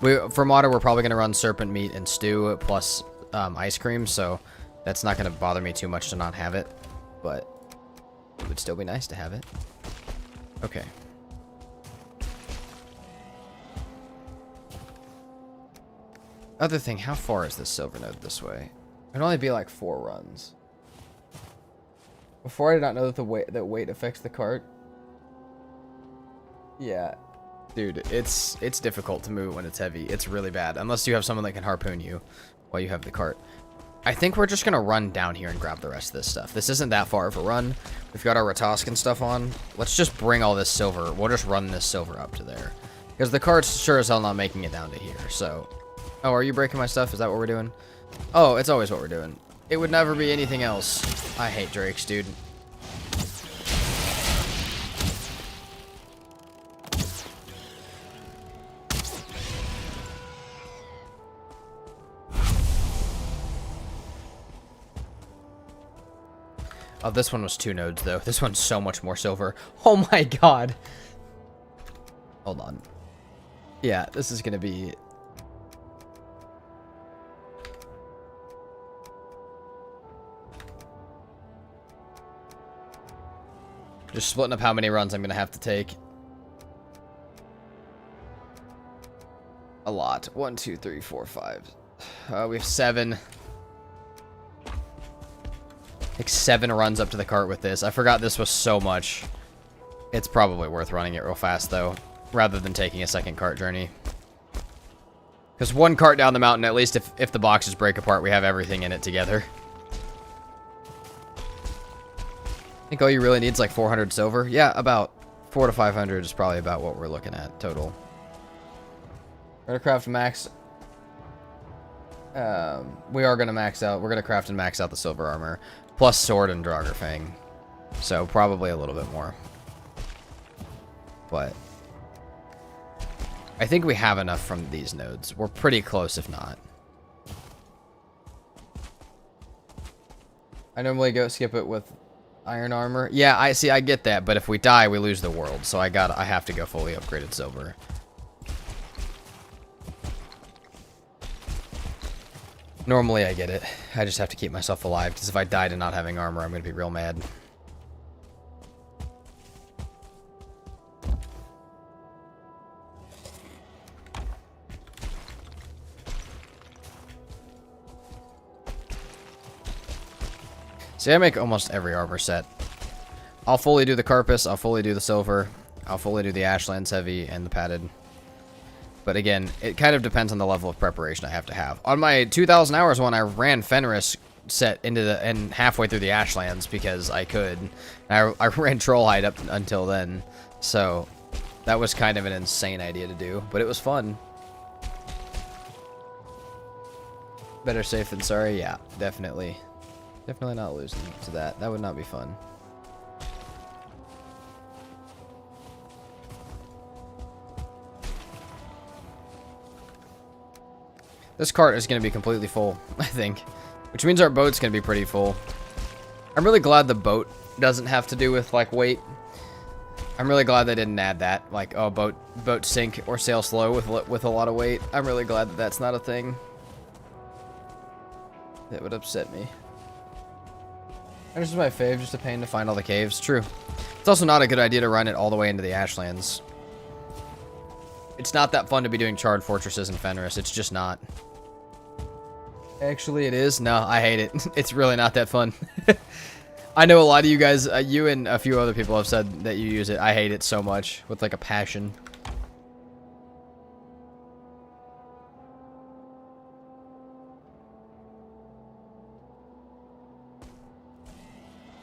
For Modder, we're probably going to run serpent meat and stew plus ice cream, so that's not going to bother me too much to not have it. But it would still be nice to have it. Okay. Other thing, how far is this silver node this way? It'd only be like 4 runs. Before I did not know that weight affects the cart. Yeah. Dude, it's difficult to move when it's heavy. It's really bad. Unless you have someone that can harpoon you while you have the cart. I think we're just gonna run down here and grab the rest of this stuff. This isn't that far of a run. We've got our Rataskan stuff on. Let's just bring all this silver. We'll just run this silver up to there. Because the cart's sure as hell not making it down to here, so... Oh, are you breaking my stuff? Is that what we're doing? Oh, it's always what we're doing. It would never be anything else. I hate drakes, dude. Oh, this one was 2 nodes, though. This one's so much more silver. Oh my god. Hold on. Yeah, this is gonna be... Just splitting up how many runs I'm going to have to take. A lot. 1, 2, 3, 4, 5. We have 7. Like 7 runs up to the cart with this. I forgot this was so much. It's probably worth running it real fast, though, rather than taking a second cart journey. Because 1 cart down the mountain, at least if the boxes break apart, we have everything in it together. I think all you really need is like 400 silver. Yeah, about 400 to 500 is probably about what we're looking at total. We're gonna craft max. We are gonna max out. We're gonna craft and max out the silver armor, plus sword and Draugr Fang. So probably a little bit more. But I think we have enough from these nodes. We're pretty close, if not. I normally go skip it with iron armor. Yeah, I see. I get that, but if we die, we lose the world. So I have to go fully upgraded silver. Normally, I get it. I just have to keep myself alive because if I die to not having armor, I'm gonna be real mad. See, I make almost every armor set. I'll fully do the Carpus, I'll fully do the Silver, I'll fully do the Ashlands Heavy and the Padded. But again, it kind of depends on the level of preparation I have to have. On my 2,000 hours one, I ran Fenris set into the and halfway through the Ashlands because I could. I ran Trollhide up until then, so that was kind of an insane idea to do, but it was fun. Better safe than sorry, yeah, definitely. Definitely not losing to that. That would not be fun. This cart is going to be completely full, I think. Which means our boat's going to be pretty full. I'm really glad the boat doesn't have to do with, like, weight. I'm really glad they didn't add that. Like, oh, boat sink or sail slow with a lot of weight. I'm really glad that that's not a thing. That would upset me. This is my fave, just a pain to find all the caves. True. It's also not a good idea to run it all the way into the Ashlands. It's not that fun to be doing charred fortresses in Fenris. It's just not. Actually, it is. No, I hate it. It's really not that fun. I know a lot of you guys, you and a few other people have said that you use it. I hate it so much with like a passion.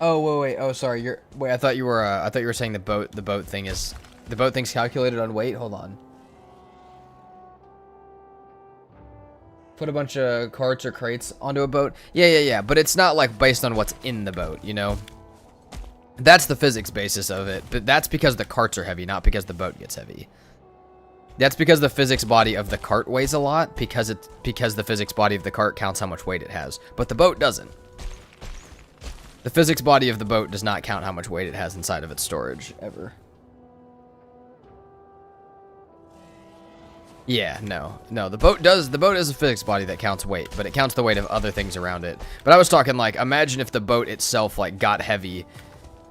Oh, wait. Oh, sorry. Wait, I thought you were saying the boat thing's calculated on weight. Hold on. Put a bunch of carts or crates onto a boat. Yeah. But it's not like based on what's in the boat, you know? That's the physics basis of it. But that's because the carts are heavy, not because the boat gets heavy. That's because the physics body of the cart weighs a lot, because the physics body of the cart counts how much weight it has. But the boat doesn't. The physics body of the boat does not count how much weight it has inside of its storage, ever. Yeah, no, the boat does. The boat is a physics body that counts weight, but it counts the weight of other things around it. But I was talking like, imagine if the boat itself like got heavy,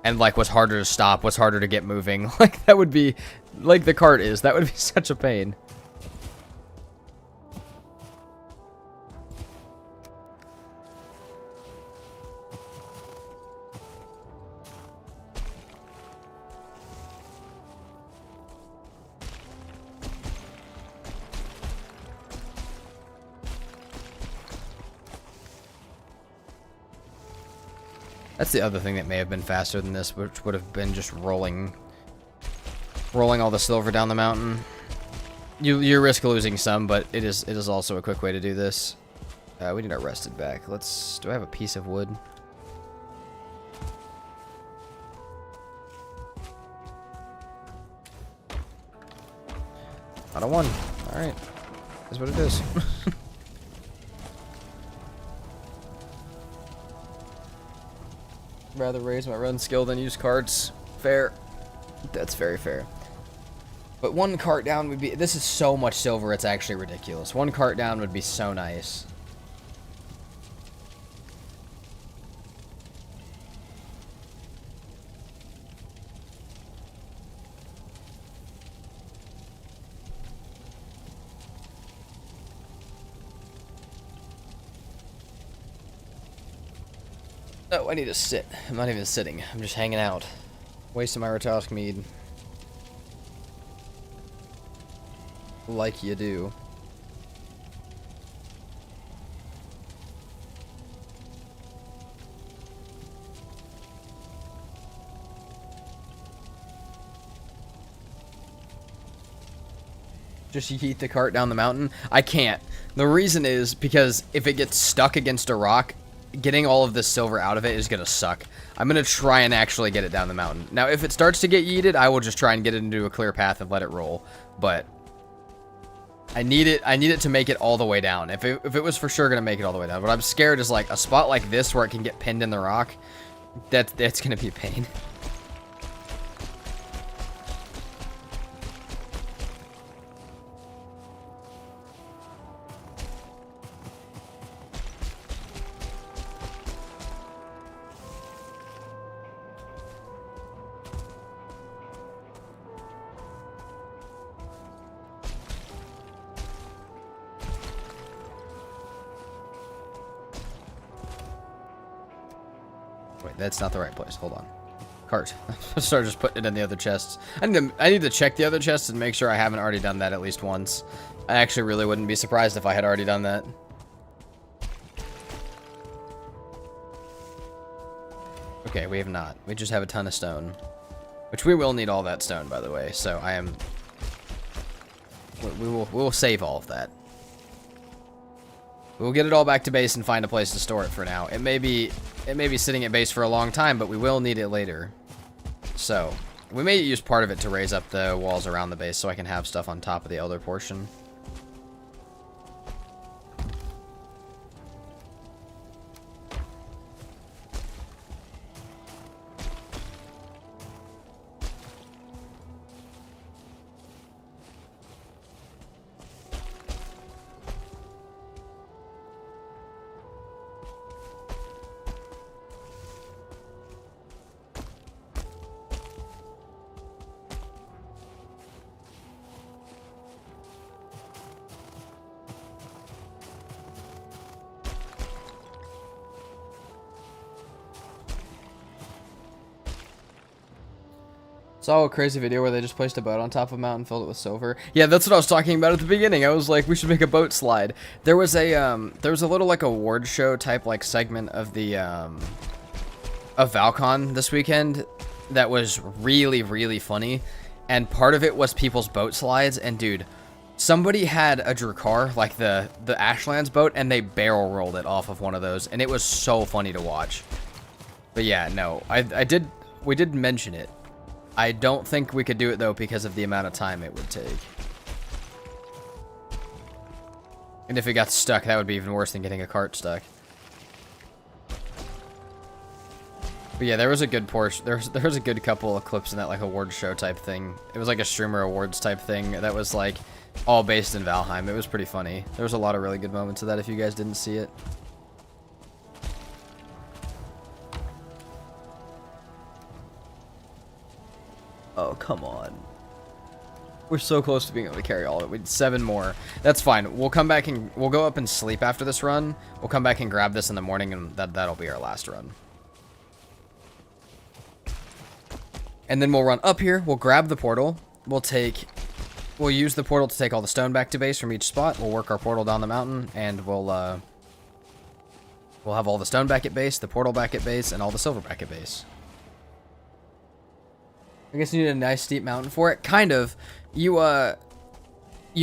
and like was harder to stop, was harder to get moving. Like that would be, like the cart is. That would be such a pain. That's the other thing that may have been faster than this, which would have been just rolling all the silver down the mountain. You risk losing some, but it is also a quick way to do this. We need our rested back. Do I have a piece of wood? Not a one. Alright. That's what it is. Rather raise my run skill than use carts. Fair. That's very fair. But one cart down would be... This is so much silver, it's actually ridiculous. One cart down would be so nice. Oh, I need to sit. I'm not even sitting. I'm just hanging out. Wasting my Ratask mead. Like you do. Just yeet the cart down the mountain? I can't. The reason is because if it gets stuck against a rock, getting all of this silver out of it is gonna suck. I'm gonna try and actually get it down the mountain. Now, if it starts to get yeeted, I will just try and get it into a clear path and let it roll. But I need it to make it all the way down. If it was for sure gonna make it all the way down. What I'm scared is like a spot like this where it can get pinned in the rock. That's gonna be a pain. Wait, that's not the right place. Hold on. Cart. Start just putting it in the other chests. I need to check the other chests and make sure I haven't already done that at least once. I actually really wouldn't be surprised if I had already done that. Okay, we have not. We just have a ton of stone. Which we will need all that stone, by the way. So I am... We'll save all of that. We'll get it all back to base and find a place to store it for now. It may be sitting at base for a long time, but we will need it later. So, we may use part of it to raise up the walls around the base so I can have stuff on top of the other portion. Saw a crazy video where they just placed a boat on top of a mountain, filled it with silver. Yeah, that's what I was talking about at the beginning. I was like, we should make a boat slide. There was a little like award show type like segment of the of Valcon this weekend that was really, really funny, and part of it was people's boat slides. And dude, somebody had a Drakkar, like the Ashlands boat, and they barrel rolled it off of one of those, and it was so funny to watch. But yeah, no, we did mention it. I don't think we could do it, though, because of the amount of time it would take. And if it got stuck, that would be even worse than getting a cart stuck. But yeah, there was a good portion. There was a good couple of clips in that, like, award show type thing. It was like a streamer awards type thing that was, like, all based in Valheim. It was pretty funny. There was a lot of really good moments of that if you guys didn't see it. Oh, come on. We're so close to being able to carry all of it. We need 7 more. That's fine. We'll come back and we'll go up and sleep after this run. We'll come back and grab this in the morning, and that'll be our last run. And then we'll run up here. We'll grab the portal. We'll use the portal to take all the stone back to base from each spot. We'll work our portal down the mountain, and we'll have all the stone back at base, the portal back at base, and all the silver back at base. I guess you need a nice steep mountain for it. Kind of. You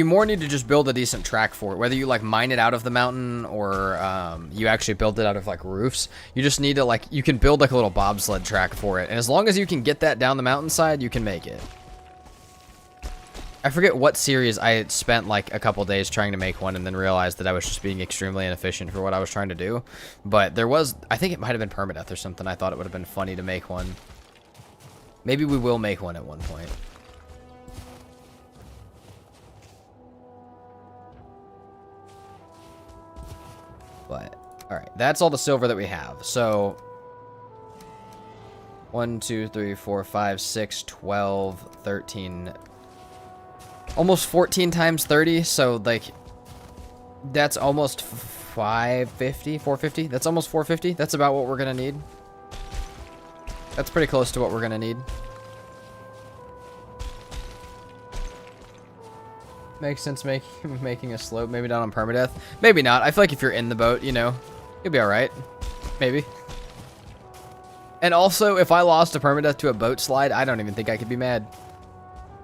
more need to just build a decent track for it. Whether you, like, mine it out of the mountain or you actually build it out of, like, roofs. You just need to, like, you can build, like, a little bobsled track for it. And as long as you can get that down the mountainside, you can make it. I forget what series I had spent, like, a couple days trying to make one and then realized that I was just being extremely inefficient for what I was trying to do. But there was, I think it might have been PermaDeath or something. I thought it would have been funny to make one. Maybe we will make one at one point. But, alright. That's all the silver that we have. So, 1, 2, 3, 4, 5, 6, 12, 13. Almost 14 times 30. So, like, that's almost 550, 450. That's almost 450. That's about what we're going to need. That's pretty close to what we're going to need. Makes sense making a slope. Maybe not on PermaDeath. Maybe not. I feel like if you're in the boat, you know, you'll be alright. Maybe. And also, if I lost a PermaDeath to a boat slide, I don't even think I could be mad.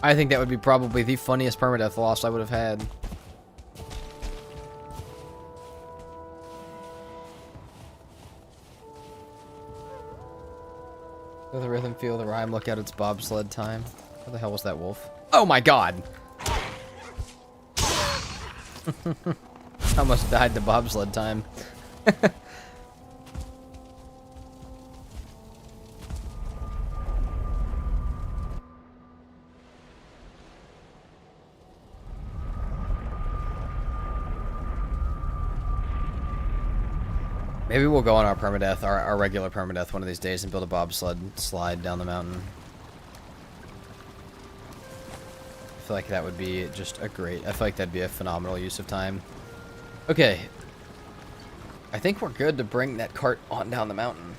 I think that would be probably the funniest PermaDeath loss I would have had. Feel the rhythm, feel the rhyme, look out, it's bobsled time. Where the hell was that wolf? Oh my god! I almost died to bobsled time. Maybe we'll go on our PermaDeath, our regular PermaDeath one of these days and build a bobsled slide down the mountain. I feel like that would be just I feel like that'd be a phenomenal use of time. Okay. I think we're good to bring that cart on down the mountain.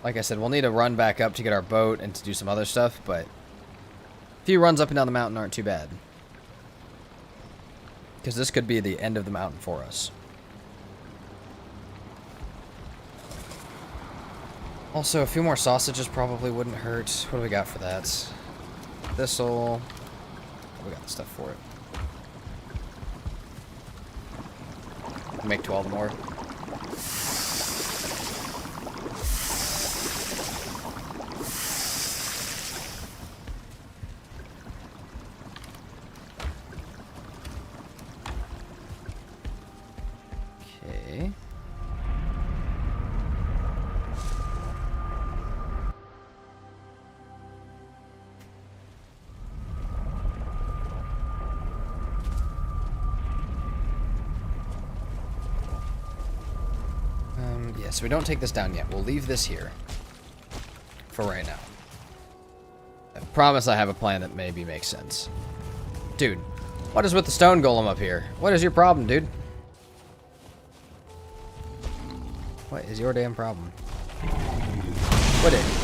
Like I said, we'll need to run back up to get our boat and to do some other stuff, but a few runs up and down the mountain aren't too bad. Because this could be the end of the mountain for us. Also, a few more sausages probably wouldn't hurt. What do we got for that? This'll... We got the stuff for it. Make 12 more. Okay. Yeah, so we don't take this down yet. We'll leave this here for right now. I promise I have a plan that maybe makes sense. Dude, what is with the stone golem up here? What is your problem, dude? What is your damn problem? What is?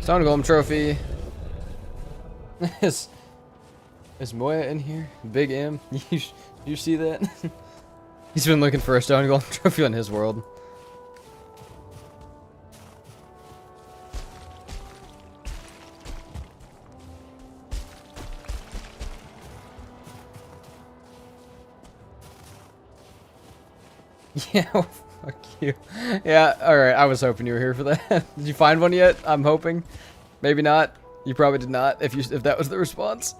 Stone Golem trophy. Is Moya in here? Big M. You see that? He's been looking for a Stone Golem trophy on his world. Yeah, fuck you. Yeah, alright, I was hoping you were here for that. Did you find one yet? I'm hoping. Maybe not. You probably did not, if that was the response.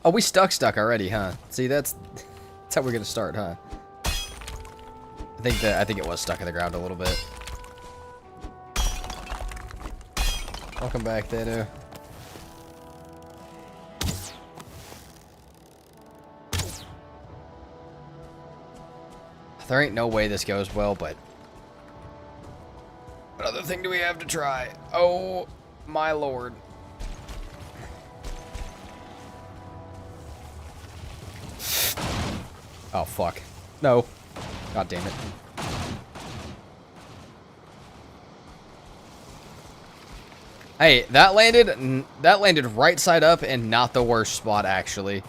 Oh, we stuck already, huh? See, that's how we're gonna start, huh? I think it was stuck in the ground a little bit. Welcome back, Dado. There ain't no way this goes well, but what other thing do we have to try? Oh, my lord. Oh, fuck. No. God damn it. Hey, that landed right side up and not the worst spot, actually.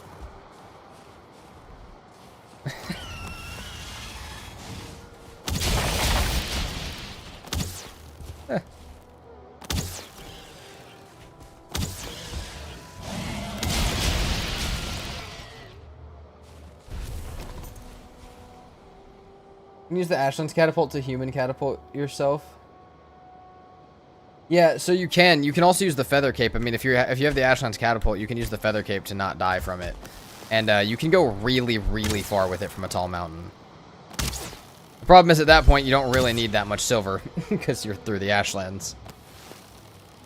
Use the Ashlands catapult to human catapult yourself. Yeah, so you can. You can also use the feather cape. I mean, if you have the Ashlands catapult, you can use the feather cape to not die from it, and you can go really, really far with it from a tall mountain. The problem is at that point you don't really need that much silver because you're through the Ashlands.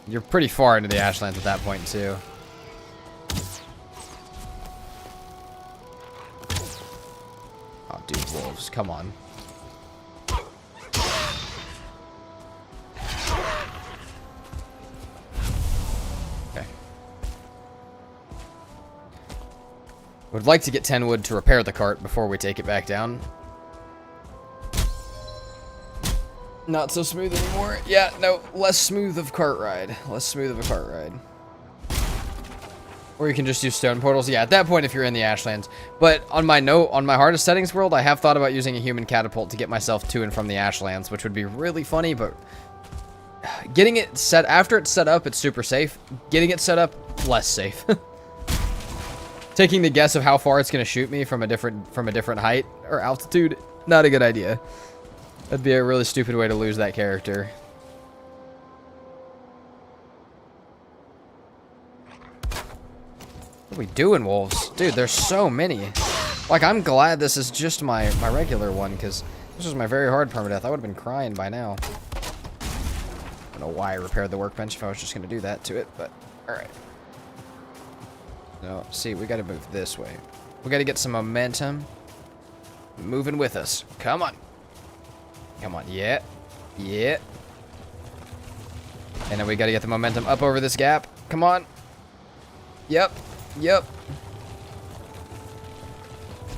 You're pretty far into the Ashlands at that point too. Oh, dude, wolves! Come on. Would like to get 10 wood to repair the cart before we take it back down. Not so smooth anymore. Yeah, no, less smooth of cart ride. Less smooth of a cart ride. Or you can just use stone portals. Yeah, at that point if you're in the Ashlands. But on my hardest settings world, I have thought about using a human catapult to get myself to and from the Ashlands, which would be really funny, but getting it set after it's set up, it's super safe. Getting it set up, less safe. Taking the guess of how far it's going to shoot me from a different height or altitude, not a good idea. That'd be a really stupid way to lose that character. What are we doing, wolves? Dude, there's so many. Like, I'm glad this is just my regular one, because this was my very hard permadeath. I would have been crying by now. I don't know why I repaired the workbench if I was just going to do that to it, but alright. No, see, we gotta move this way. We gotta get some momentum. Moving with us. Come on. Come on, yeah. Yeah. And then we gotta get the momentum up over this gap. Come on. Yep. Yep.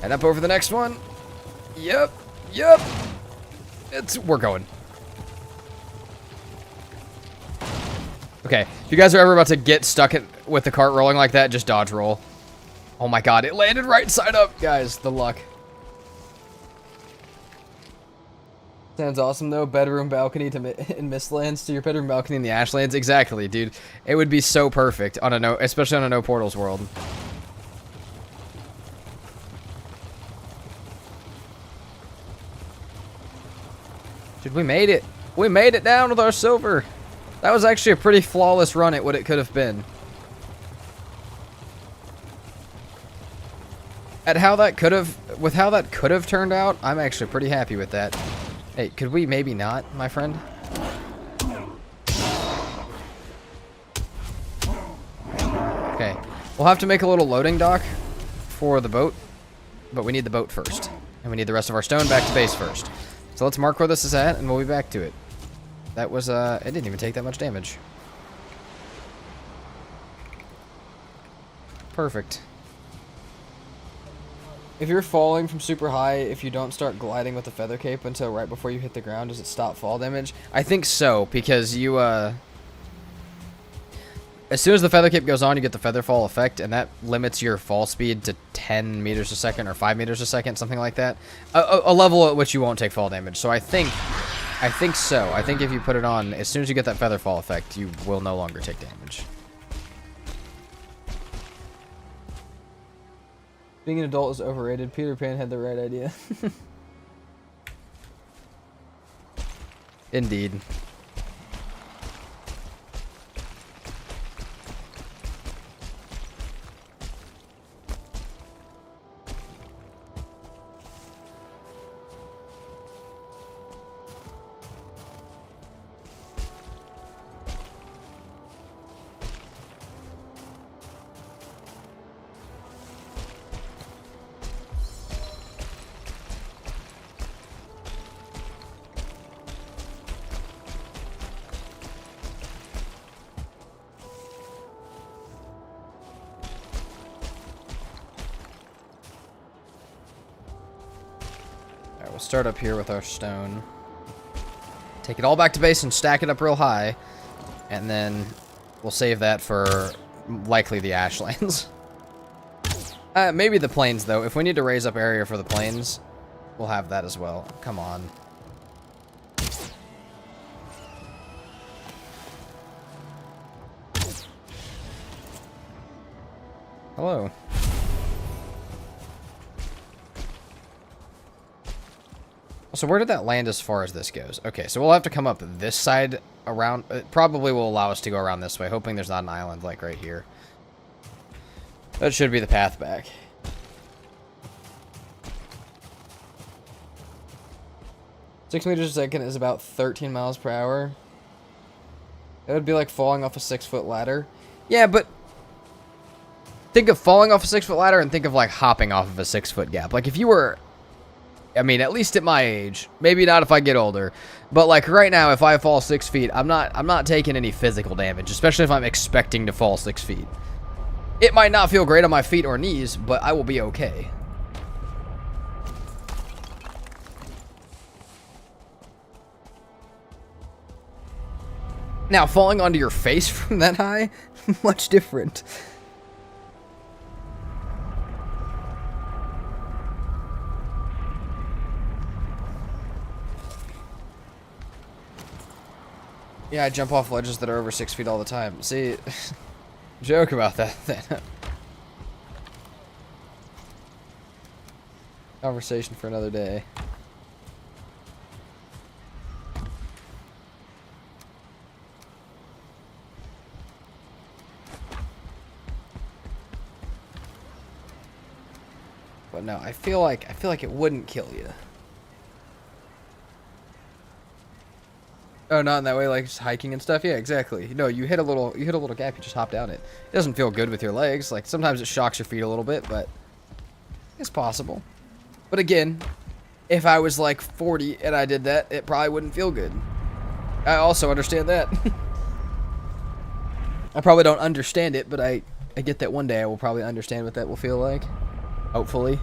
And up over the next one. Yep. Yep. We're going. Okay. If you guys are ever about to get stuck with the cart rolling like that, just dodge roll. Oh my god, it landed right side up. Guys, the luck. Sounds awesome though. Bedroom balcony in Mistlands to your bedroom balcony in the Ashlands. Exactly, dude. It would be so perfect on a especially on a no portals world. Dude, we made it. We made it down with our silver. That was actually a pretty flawless run at what it could have been. With how that could have turned out, I'm actually pretty happy with that. Hey, could we maybe not, my friend? Okay. We'll have to make a little loading dock for the boat, but we need the boat first. And we need the rest of our stone back to base first. So let's mark where this is at, and we'll be back to it. That was, it didn't even take that much damage. Perfect. If you're falling from super high, if you don't start gliding with the feather cape until right before you hit the ground, does it stop fall damage? I think so, because you, as soon as the feather cape goes on, you get the feather fall effect, and that limits your fall speed to 10 meters a second or 5 meters a second, something like that. A level at which you won't take fall damage. So I think so. I think if you put it on, as soon as you get that feather fall effect, you will no longer take damage. Being an adult is overrated. Peter Pan had the right idea. Indeed. Alright, we'll start up here with our stone. Take it all back to base and stack it up real high. And then we'll save that for likely the Ashlands. Maybe the plains, though. If we need to raise up area for the plains, we'll have that as well. Come on. Hello. So where did that land as far as this goes? Okay, so we'll have to come up this side around. It probably will allow us to go around this way, hoping there's not an island like right here. That should be the path back. Six meters a second is about 13 miles per hour. That would be like falling off a 6-foot ladder. Yeah, but think of falling off a 6-foot ladder and think of like hopping off of a 6-foot gap. Like if you were, I mean, at least at my age, maybe not if I get older, but like right now, if I fall 6 feet, I'm not taking any physical damage, especially if I'm expecting to fall 6 feet. It might not feel great on my feet or knees, but I will be okay. Now, falling onto your face from that high, much different. Yeah, I jump off ledges that are over 6 feet all the time. See, joke about that then. Conversation for another day. But no, I feel like it wouldn't kill you. Oh, not in that way, like just hiking and stuff. Yeah, exactly. No, you hit a little gap, you just hop down it. It doesn't feel good with your legs. Like sometimes it shocks your feet a little bit, but it's possible. But again, if I was like 40 and I did that, it probably wouldn't feel good. I also understand that. I probably don't understand it, but I get that one day I will probably understand what that will feel like. Hopefully.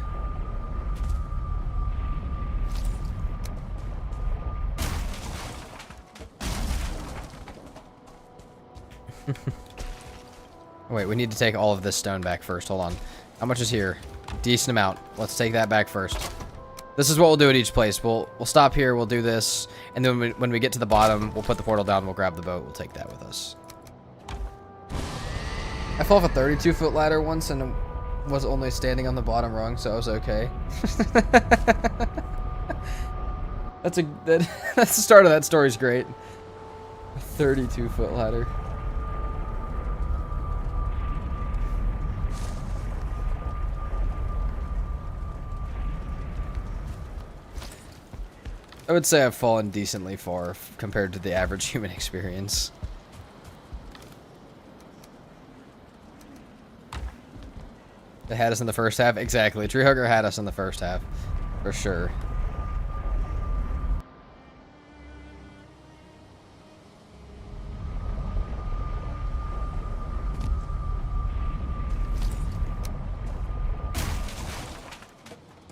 Wait, we need to take all of this stone back first. Hold on. How much is here? Decent amount. Let's take that back first. This is what we'll do at each place. We'll stop here. We'll do this. And then when we get to the bottom, we'll put the portal down. We'll grab the boat. We'll take that with us. I fell off a 32-foot ladder once and was only standing on the bottom rung, so I was okay. That's the start of that story's great. A 32-foot ladder. I would say I've fallen decently far compared to the average human experience. They had us in the first half? Exactly. Treehugger had us in the first half. For sure.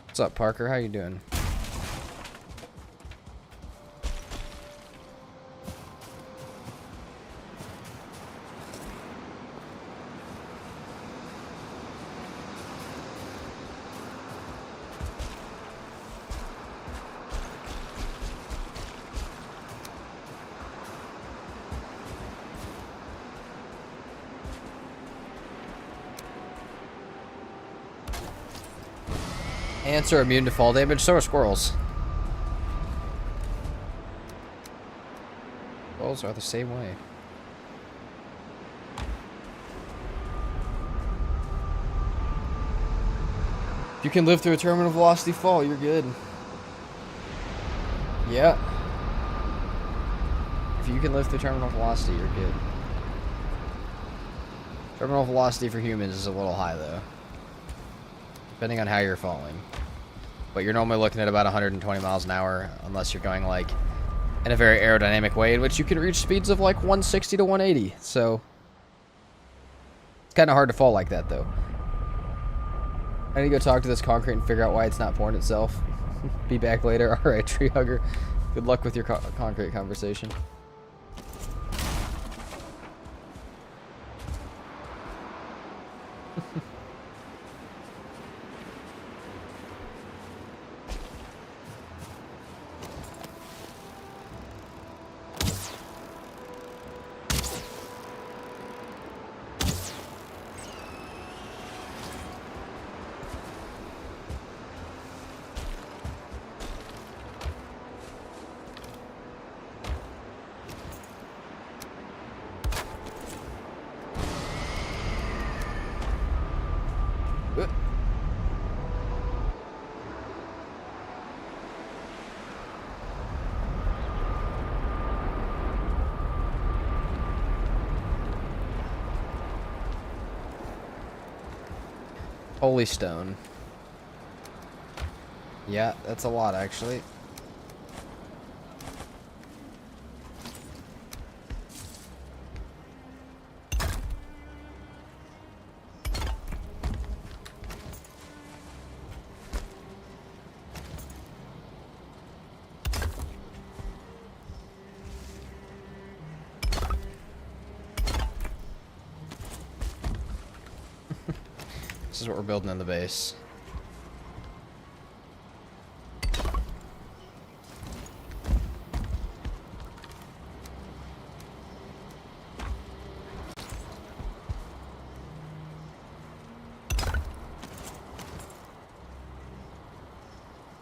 What's up, Parker? How you doing? Ants are immune to fall damage, so are squirrels. Squirrels are the same way. If you can live through a terminal velocity fall, you're good. Yeah. If you can live through terminal velocity, you're good. Terminal velocity for humans is a little high, though. Depending on how you're falling. But you're normally looking at about 120 miles an hour, unless you're going, like, in a very aerodynamic way, in which you can reach speeds of, like, 160 to 180. So, it's kind of hard to fall like that, though. I need to go talk to this concrete and figure out why it's not pouring itself. Be back later. Alright, tree hugger. Good luck with your concrete conversation. Holy stone. Yeah, that's a lot, actually. This is what we're building in the base.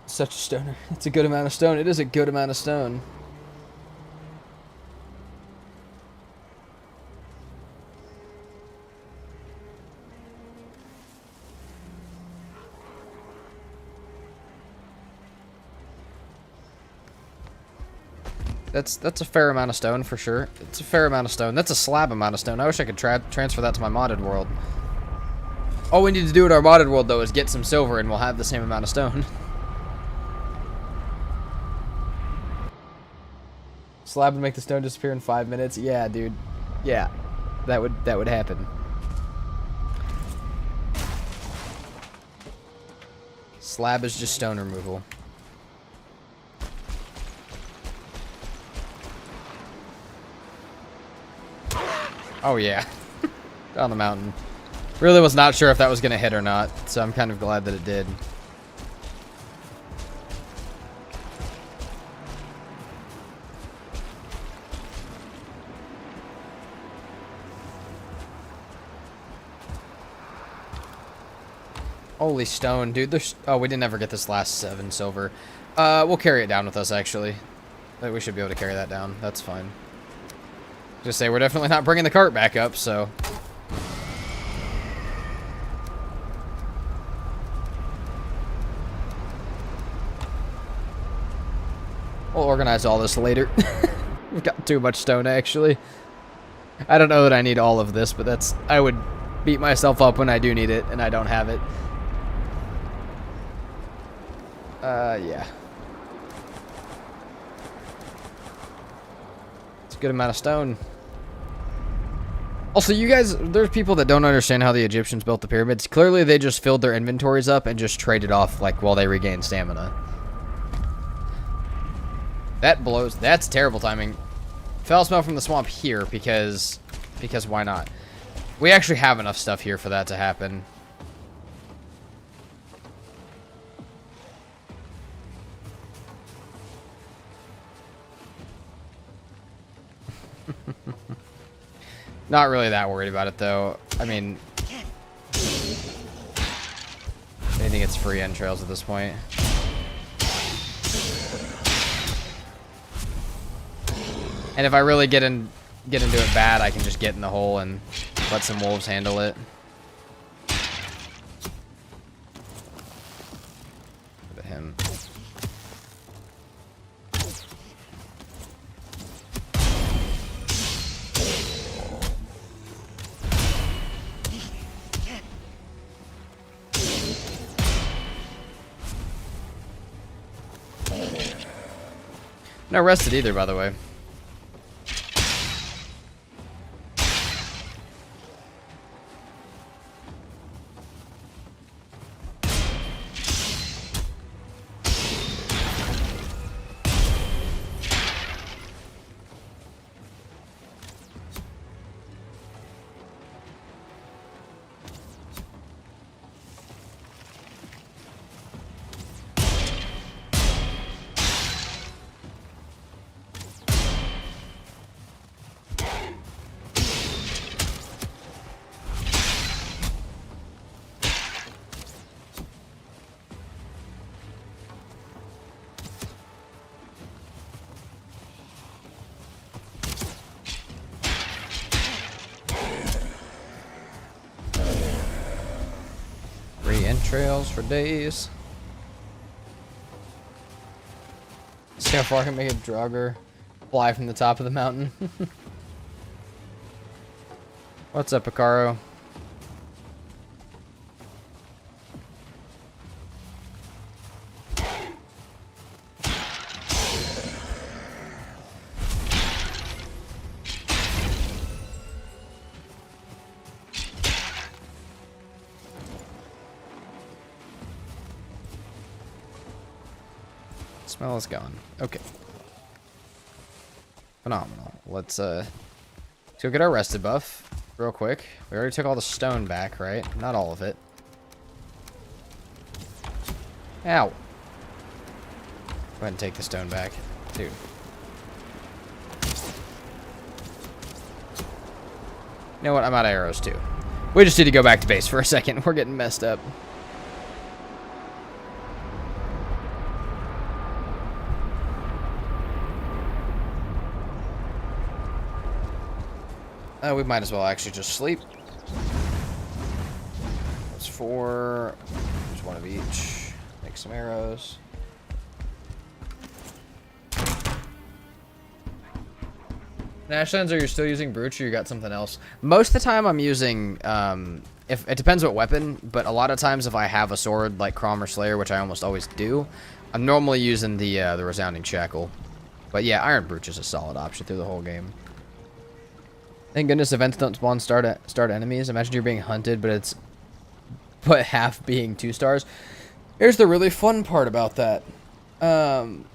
Such a stoner. It's a good amount of stone. It is a good amount of stone. That's a fair amount of stone for sure. It's a fair amount of stone. That's a slab amount of stone. I wish I could transfer that to my modded world. All we need to do in our modded world though is get some silver and we'll have the same amount of stone. Slab would make the stone disappear in 5 minutes. Yeah, dude. Yeah. that would happen. Slab is just stone removal. Oh yeah. Down the mountain. Really was not sure if that was going to hit or not, so I'm kind of glad that it did. Holy stone, dude. There's... Oh, we didn't ever get this last 7 silver. We'll carry it down with us, actually. We should be able to carry that down. That's fine. Just say we're definitely not bringing the cart back up, so... We'll organize all this later. We've got too much stone, actually. I don't know that I need all of this, but that's... I would beat myself up when I do need it, and I don't have it. Yeah. It's a good amount of stone. Also, you guys, there's people that don't understand how the Egyptians built the pyramids. Clearly, they just filled their inventories up and just traded off, like, while they regained stamina. That blows. That's terrible timing. Foul smell from the swamp here because why not? We actually have enough stuff here for that to happen. Not really that worried about it, though. I mean, I think it's free entrails at this point. And if I really get into it bad, I can just get in the hole and let some wolves handle it. Look at him. Not rested either, by the way. Trails for days. See how far I can make a drogger fly from the top of the mountain. What's up, Picaro? Smell is gone. Okay. Phenomenal. Let's go get our rested buff real quick. We already took all the stone back, right? Not all of it. Ow. Go ahead and take the stone back. Dude. You know what? I'm out of arrows too. We just need to go back to base for a second. We're getting messed up. We might as well actually just sleep. That's 4. There's 1 of each. Make some arrows. Nashlands, are you still using brooch or you got something else? Most of the time I'm using, if it depends what weapon, but a lot of times if I have a sword like Crom or Slayer, which I almost always do, I'm normally using the Resounding Shackle. But yeah, Iron Brooch is a solid option through the whole game. Thank goodness events don't spawn start enemies. Imagine you're being hunted, but half being 2 stars. Here's the really fun part about that. The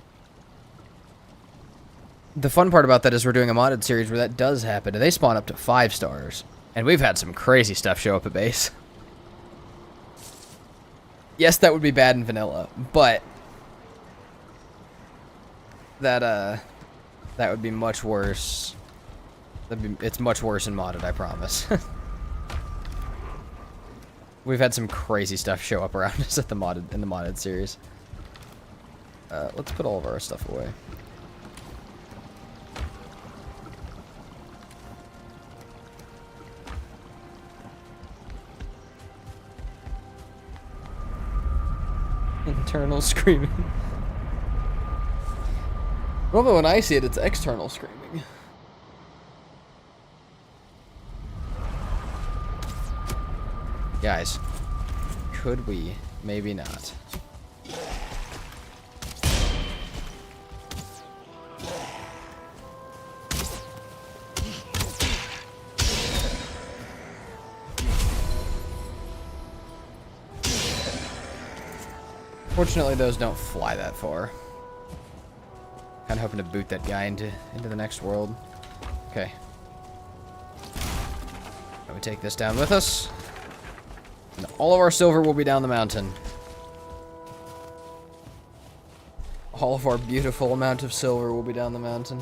fun part about that is we're doing a modded series where that does happen, and they spawn up to 5 stars. And we've had some crazy stuff show up at base. Yes, that would be bad in vanilla, but that would be much worse. It's much worse in modded, I promise. We've had some crazy stuff show up around us at the in the modded series. Let's put all of our stuff away. Internal screaming. Well, but when I see it, it's external screaming. Guys, could we? Maybe not. Fortunately, those don't fly that far. Kind of hoping to boot that guy into the next world. Okay. Now we take this down with us. And all of our silver will be down the mountain. All of our beautiful amount of silver will be down the mountain.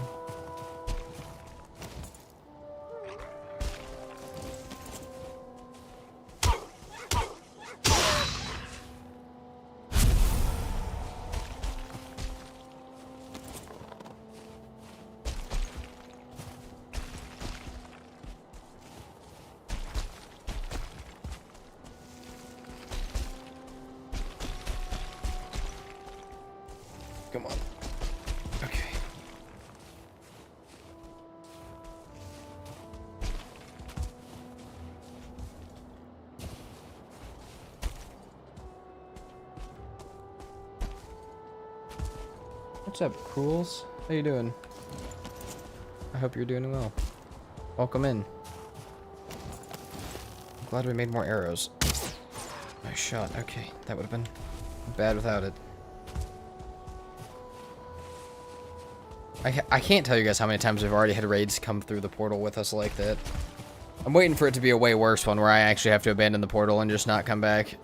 Come on. Okay. What's up, Cruels? How you doing? I hope you're doing well. Welcome in. I'm glad we made more arrows. Nice shot. Okay, that would have been bad without it. I can't tell you guys how many times we've already had raids come through the portal with us like that. I'm waiting for it to be a way worse one where I actually have to abandon the portal and just not come back.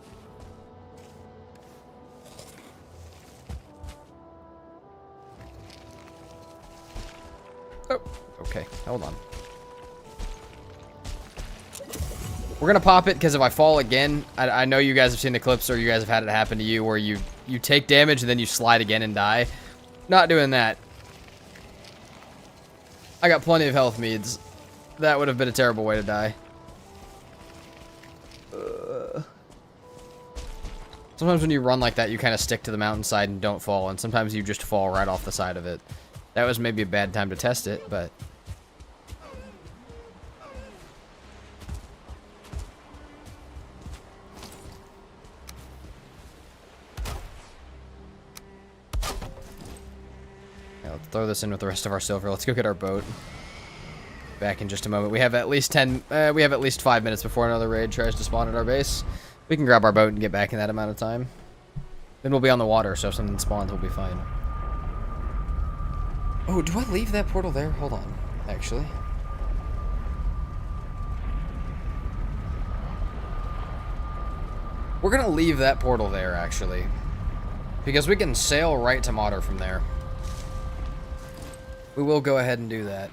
Oh, okay. Hold on. We're gonna pop it because if I fall again, I know you guys have seen the clips or you guys have had it happen to you where you take damage and then you slide again and die. Not doing that. I got plenty of health meads. That would have been a terrible way to die. Sometimes when you run like that, you kind of stick to the mountainside and don't fall, and sometimes you just fall right off the side of it. That was maybe a bad time to test it, but... Yeah, let's throw this in with the rest of our silver. Let's go get our boat. Back in just a moment. We have at least 5 minutes before another raid tries to spawn at our base. We can grab our boat and get back in that amount of time. Then we'll be on the water, so if something spawns, we'll be fine. Oh, do I leave that portal there? Hold on, actually. We're gonna leave that portal there, actually. Because we can sail right to Mater from there. We will go ahead and do that.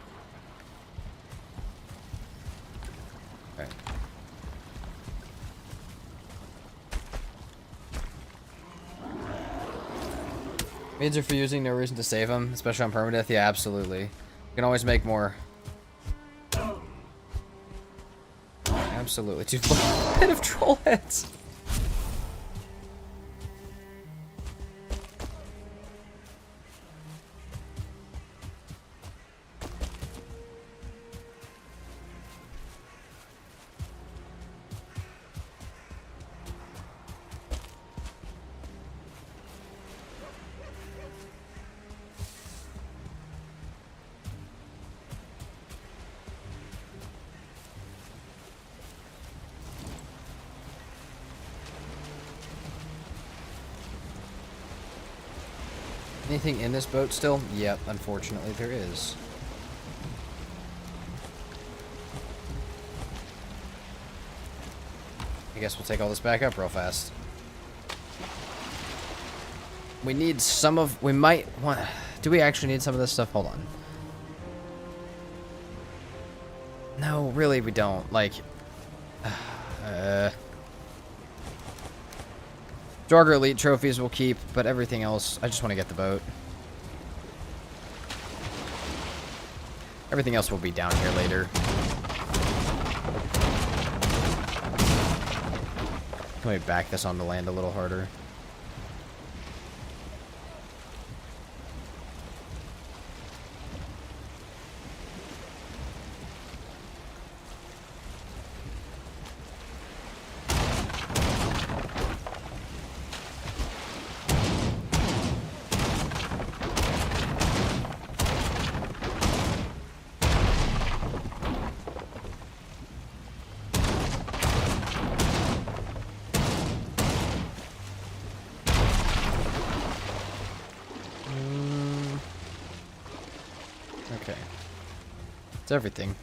Okay. Maids are for using, no reason to save them, especially on PermaDeath. Yeah, absolutely. You can always make more. Absolutely. Dude, look at the pit of troll heads. Anything in this boat still? Yep, unfortunately there is. I guess we'll take all this back up real fast. We need some of... We might want... Do we actually need some of this stuff? Hold on. No, really we don't. Like... Draugr Elite trophies we'll keep, but everything else, I just want to get the boat. Everything else will be down here later. Let me back this onto land a little harder. Okay. It's everything.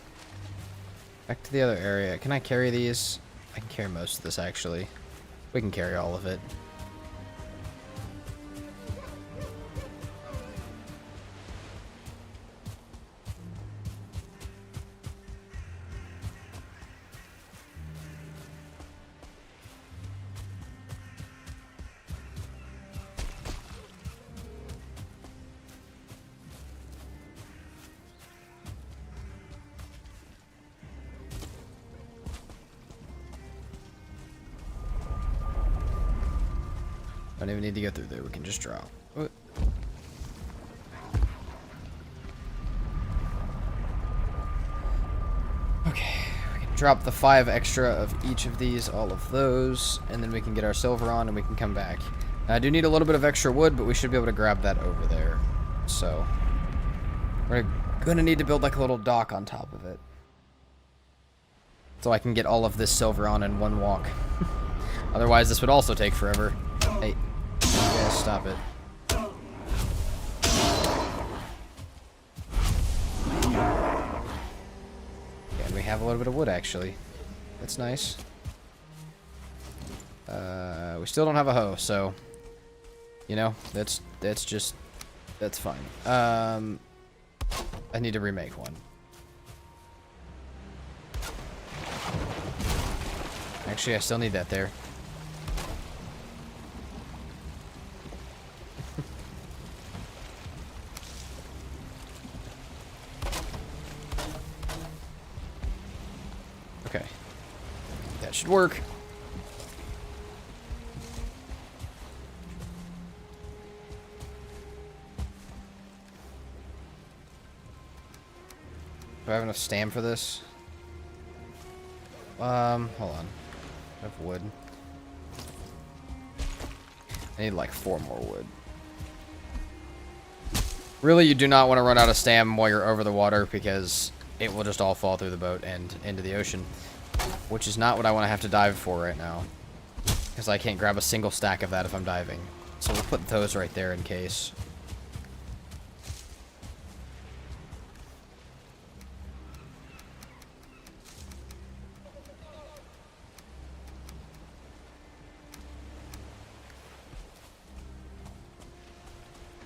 Back to the other area. Can I carry these? I can carry most of this, actually. We can carry all of it. Don't even need to go through there. We can just draw. What? Okay. We can drop the 5 extra of each of these, all of those, and then we can get our silver on and we can come back. Now, I do need a little bit of extra wood, but we should be able to grab that over there. So, we're going to need to build like a little dock on top of it. So I can get all of this silver on in one walk. Otherwise, this would also take forever. Hey, you guys stop it. And we have a little bit of wood, actually. That's nice. We still don't have a hoe, so... You know, that's fine. I need to remake one. Actually, I still need that there. Okay. That should work. Do I have enough stam for this? Hold on. I have wood. I need like 4 more wood. Really, you do not want to run out of stam while you're over the water because it will just all fall through the boat and into the ocean. Which is not what I want to have to dive for right now. Because I can't grab a single stack of that if I'm diving. So we'll put those right there in case.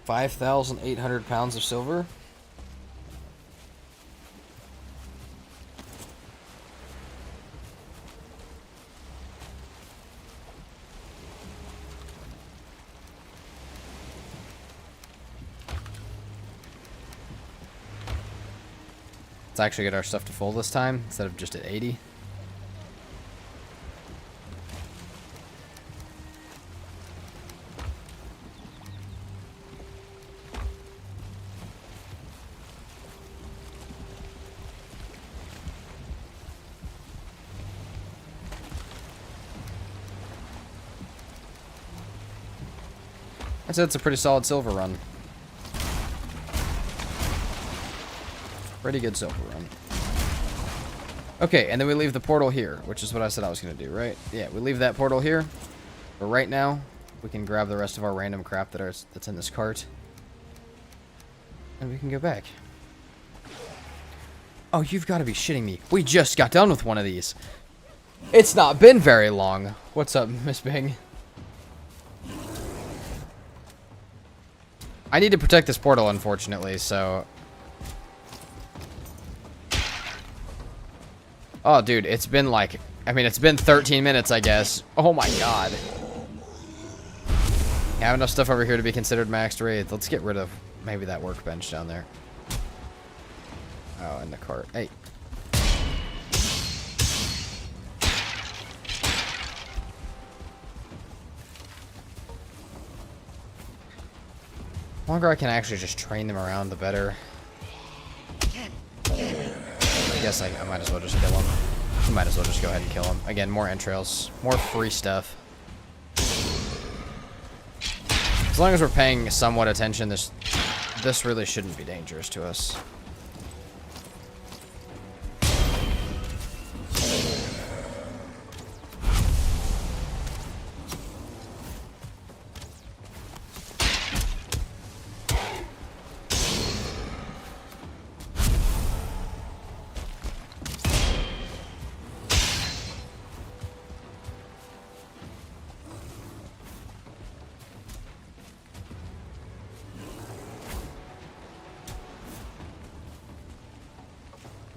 £5,800 of silver. Let's actually get our stuff to full this time instead of just at 80. I'd say it's a pretty solid silver run. Pretty good silver run. Okay, and then we leave the portal here, which is what I said I was going to do, right? Yeah, we leave that portal here. But right now, we can grab the rest of our random crap that's in this cart. And we can go back. Oh, you've got to be shitting me. We just got done with one of these. It's not been very long. What's up, Miss Bing? I need to protect this portal, unfortunately, so... Oh, dude, it's been like... I mean, it's been 13 minutes, I guess. Oh my god. You have enough stuff over here to be considered maxed raid. Let's get rid of maybe that workbench down there. Oh, in the cart. Hey. The longer I can actually just train them around, the better. I guess I might as well just kill him. I might as well just go ahead and kill him. Again, more entrails. More free stuff. As long as we're paying somewhat attention, this really shouldn't be dangerous to us.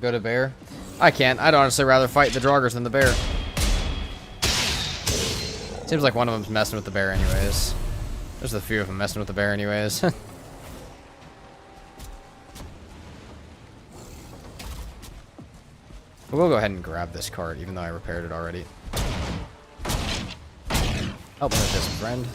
Go to bear? I can't. I'd honestly rather fight the Draugrs than the bear. Seems like one of them's messing with the bear anyways. There's a few of them messing with the bear anyways. We'll go ahead and grab this cart, even though I repaired it already. Help me with this, friend.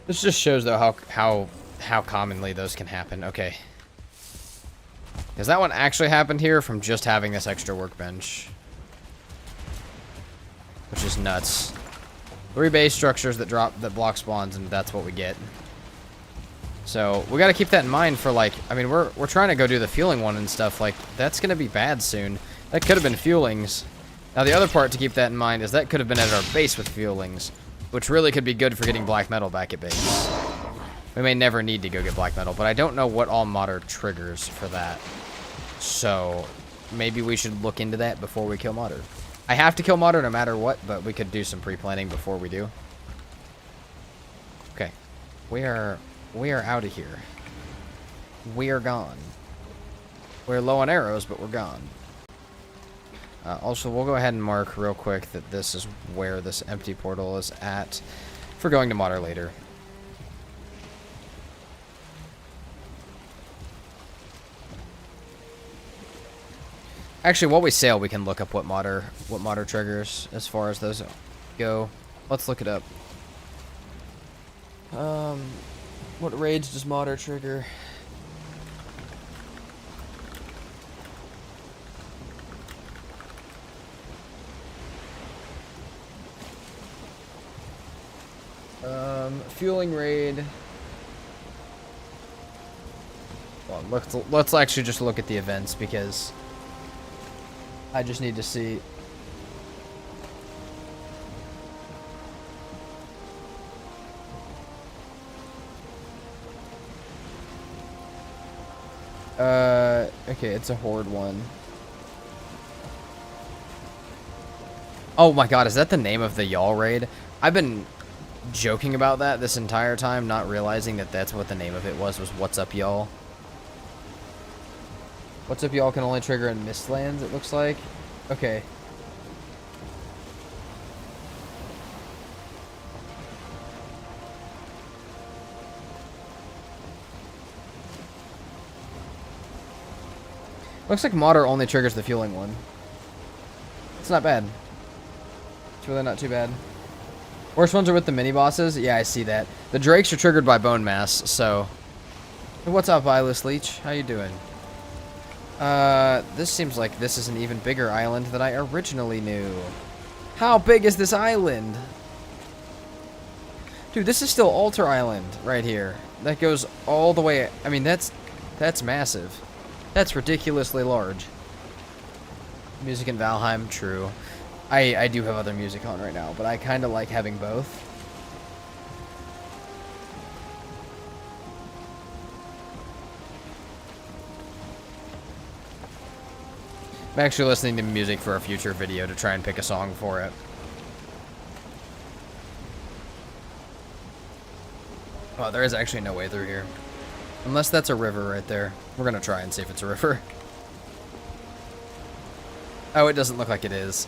This just shows though how commonly those can happen. Okay. Does that one actually happened here from just having this extra workbench? Which is nuts. 3 base structures that block spawns, and that's what we get. So we got to keep that in mind for like, I mean, we're trying to go do the fueling one and stuff. Like that's gonna be bad soon. That could have been fuelings. Now the other part to keep that in mind is that could have been at our base with fuelings, which really could be good for getting black metal back at base. We may never need to go get black metal, but I don't know what all modder triggers for that. So maybe we should look into that before we kill modder. I have to kill modder no matter what, but we could do some pre-planning before we do. Okay. We are out of here. We are gone. We're low on arrows, but we're gone. Also, we'll go ahead and mark real quick that this is where this empty portal is at for going to modder later. Actually, while we sail, we can look up what modder triggers as far as those go. Let's look it up. What raids does modder trigger? Fueling raid. Well, let's actually just look at the events because I just need to see. Okay, it's a horde one. Oh my god, is that the name of the y'all raid? I've been joking about that this entire time, not realizing that that's what the name of it was What's Up Y'all. What's Up Y'all can only trigger in Mistlands, it looks like. Okay. Looks like modder only triggers the fueling one. It's not bad. It's really not too bad. Worst ones are with the mini bosses. Yeah, I see that. The drakes are triggered by bone mass, so. Hey, what's up, Eyeless Leech? How you doing? This seems like this is an even bigger island than I originally knew. How big is this island? Dude, this is still Altar Island right here. That goes all the way. I mean, that's massive. That's ridiculously large. Music in Valheim, true. I do have other music on right now, but I kind of like having both. I'm actually listening to music for a future video to try and pick a song for it. Well, there is actually no way through here. Unless that's a river right there. We're gonna try and see if it's a river. Oh, it doesn't look like it is.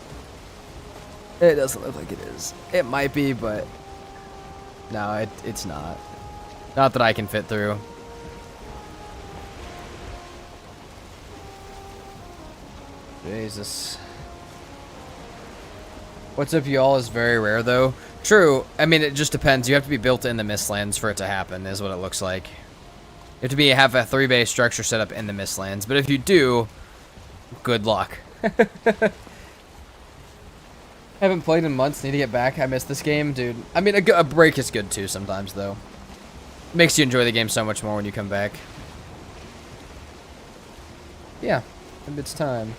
It doesn't look like it is. It might be, but... No, it's not. Not that I can fit through. Jesus. What's up, y'all, is very rare, though. True. I mean, it just depends. You have to be built in the Mistlands for it to happen, is what it looks like. You have to have a 3-base structure set up in the Mistlands. But if you do, good luck. Haven't played in months. Need to get back. I missed this game, dude. I mean, a break is good, too, sometimes, though. Makes you enjoy the game so much more when you come back. Yeah. Maybe it's time.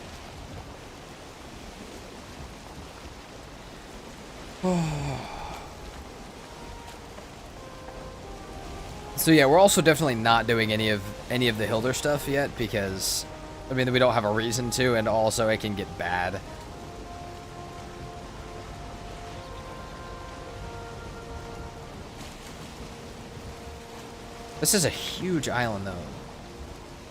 So yeah, we're also definitely not doing any of the Hilder stuff yet because, I mean, we don't have a reason to, and also it can get bad. This is a huge island, though.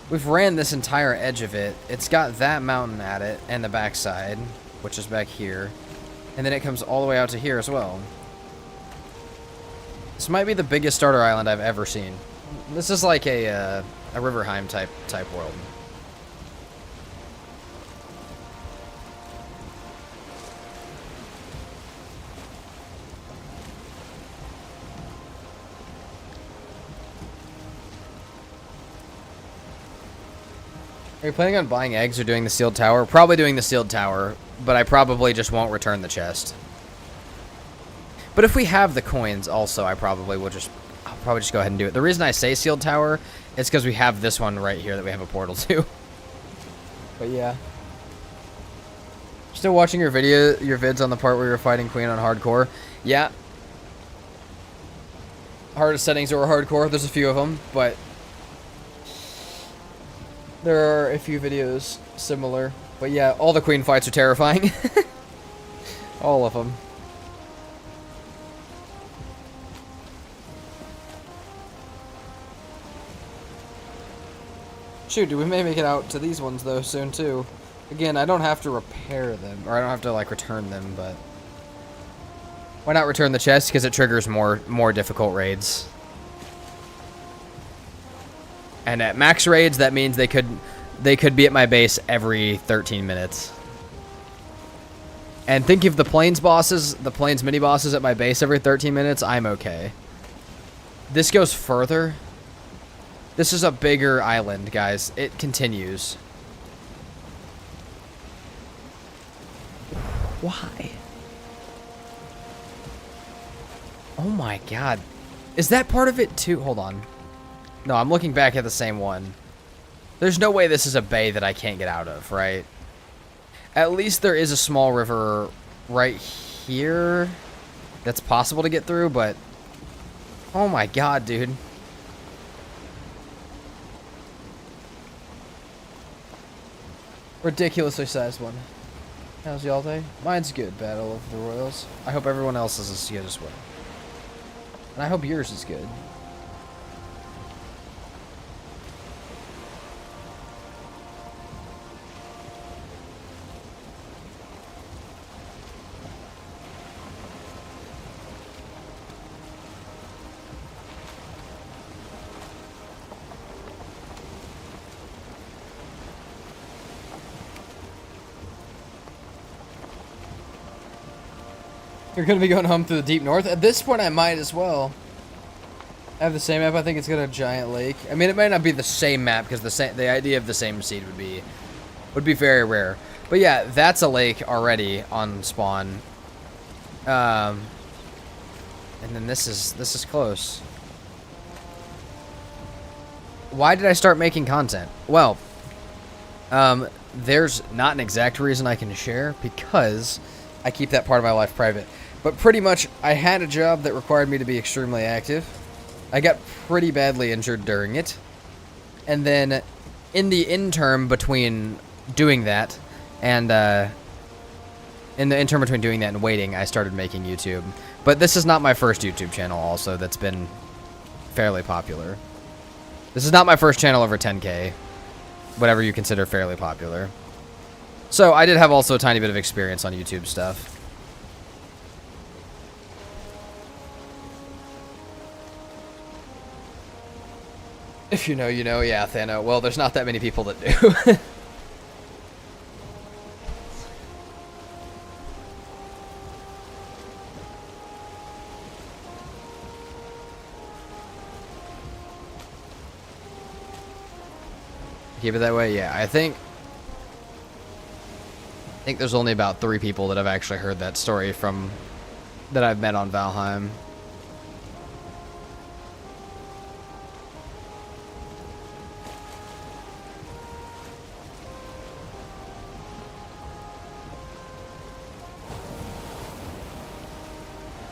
We've ran this entire edge of it. It's got that mountain at it and the backside, which is back here, and then it comes all the way out to here as well. This might be the biggest starter island I've ever seen. This is like a Riverheim type world. Are you planning on buying eggs or doing the sealed tower? Probably doing the sealed tower, but I probably just won't return the chest. But if we have the coins also, I'll probably just go ahead and do it. The reason I say sealed tower is because we have this one right here that we have a portal to. But yeah. Still watching your vids on the part where you're fighting Queen on hardcore? Yeah. Hardest settings are hardcore. There's a few of them, but there are a few videos similar. But yeah, all the Queen fights are terrifying. All of them. Shoot, we may make it out to these ones, though, soon, too. Again, I don't have to repair them, or I don't have to, like, return them, but... Why not return the chest? Because it triggers more difficult raids. And at max raids, that means they could be at my base every 13 minutes. And think of the plains bosses, the plains mini-bosses at my base every 13 minutes, I'm okay. This goes further. This is a bigger island, guys. It continues. Why? Oh my god. Is that part of it too? Hold on. No, I'm looking back at the same one. There's no way this is a bay that I can't get out of, right? At least there is a small river right here that's possible to get through, but... Oh my god, dude. Ridiculously sized one. How's y'all day? Mine's good, Battle of the Royals. I hope everyone else is as good as well. And I hope yours is good. You're gonna be going home through the deep north. At this point, I might as well. I have the same map. I think it's got a giant lake. I mean, it might not be the same map because the idea of the same seed would be very rare. But yeah, that's a lake already on spawn. And then this is close. Why did I start making content? Well, there's not an exact reason I can share because I keep that part of my life private. But pretty much, I had a job that required me to be extremely active. I got pretty badly injured during it. And then, in the interim between doing that, and, waiting, I started making YouTube. But this is not my first YouTube channel also that's been fairly popular. This is not my first channel over 10K. Whatever you consider fairly popular. So, I did have also a tiny bit of experience on YouTube stuff. If you know, you know. Yeah, Thano. Well, there's not that many people that do. Keep it that way? Yeah, I think there's only about 3 people that have actually heard that story from that I've met on Valheim.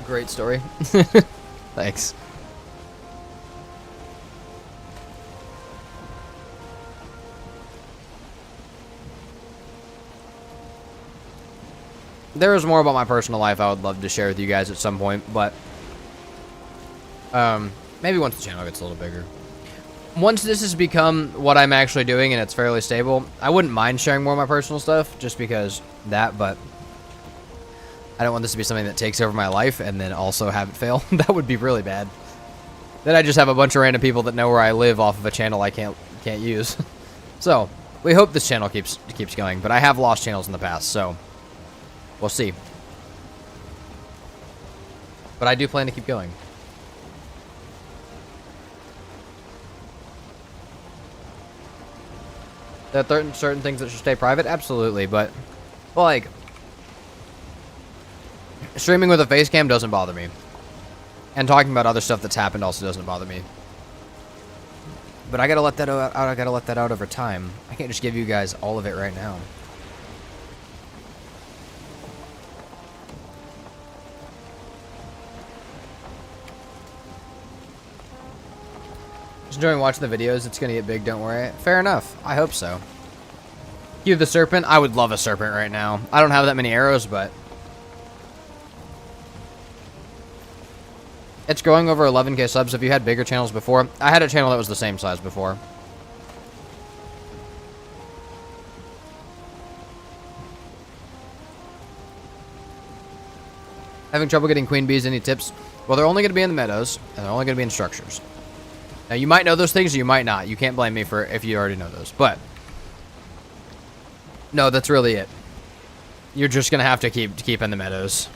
Great story. Thanks. There is more about my personal life I would love to share with you guys at some point, but maybe once the channel gets a little bigger. Once this has become what I'm actually doing and it's fairly stable, I wouldn't mind sharing more of my personal stuff just because that, but I don't want this to be something that takes over my life and then also have it fail. That would be really bad. Then I just have a bunch of random people that know where I live off of a channel I can't use. So, we hope this channel keeps going, but I have lost channels in the past, so we'll see. But I do plan to keep going. There are certain things that should stay private? Absolutely, but, well, like, streaming with a face cam doesn't bother me. And talking about other stuff that's happened also doesn't bother me. But I gotta let that out. I gotta let that out over time. I can't just give you guys all of it right now. Just enjoying watching the videos. It's gonna get big, don't worry. Fair enough. I hope so. You the serpent? I would love a serpent right now. I don't have that many arrows, but it's growing over 11K subs. Have you had bigger channels before? I had a channel that was the same size before. Having trouble getting queen bees? Any tips? Well, they're only going to be in the meadows, and they're only going to be in structures. Now, you might know those things, or you might not. You can't blame me for if you already know those. But no, that's really it. You're just going to have to keep in the meadows.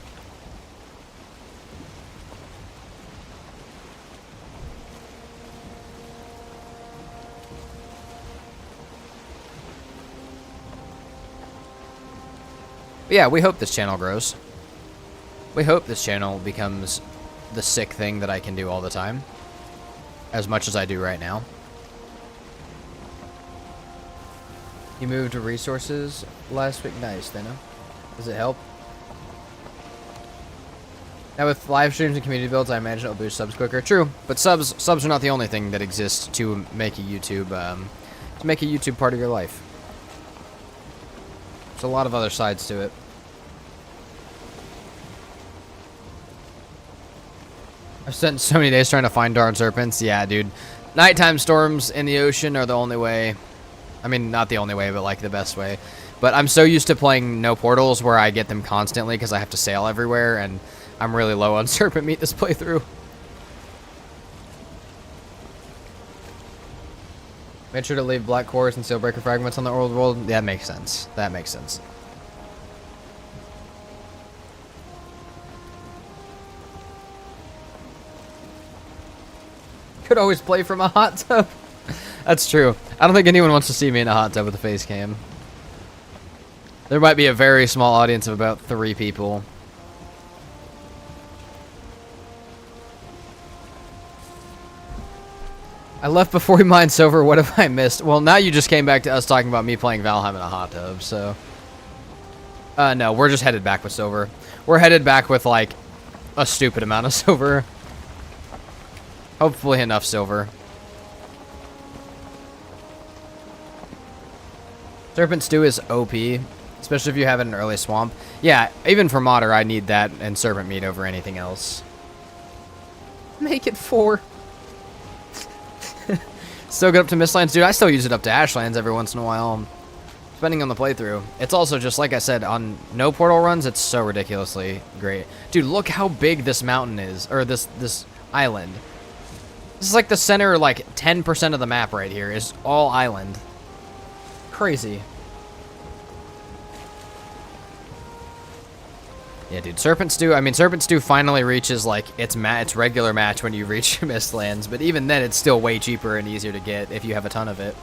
But yeah, we hope this channel grows. We hope this channel becomes the sick thing that I can do all the time. As much as I do right now. You moved to resources last week? Nice, Thano. Does it help? Now with live streams and community builds, I imagine it'll boost subs quicker. True, but subs are not the only thing that exists to make a YouTube part of your life. There's a lot of other sides to it. I've spent so many days trying to find darn serpents. Yeah, dude. Nighttime storms in the ocean are the only way. I mean, not the only way, but like the best way. But I'm so used to playing no portals where I get them constantly because I have to sail everywhere, and I'm really low on serpent meat this playthrough. Made sure to leave black cores and steelbreaker fragments on the old world. Yeah, that makes sense. That makes sense. Could always play from a hot tub. That's true. I don't think anyone wants to see me in a hot tub with a face cam. There might be a very small audience of about 3 people. I left before we mined silver. What have I missed? Well, now you just came back to us talking about me playing Valheim in a hot tub, so... no, we're just headed back with silver. We're headed back with, like, a stupid amount of silver. Hopefully enough silver. Serpent Stew is OP, especially if you have it in an early swamp. Yeah, even for modder, I need that and serpent meat over anything else. Make it 4. Still good up to Mistlands. Dude, I still use it up to Ashlands every once in a while, depending on the playthrough. It's also just, like I said, on no portal runs, it's so ridiculously great. Dude, look how big this mountain is, or this island. This is like the center, like, 10% of the map right here is all island. Crazy. Yeah, dude, Serpent Stew finally reaches, like, its regular match when you reach Mistlands, but even then, it's still way cheaper and easier to get if you have a ton of it.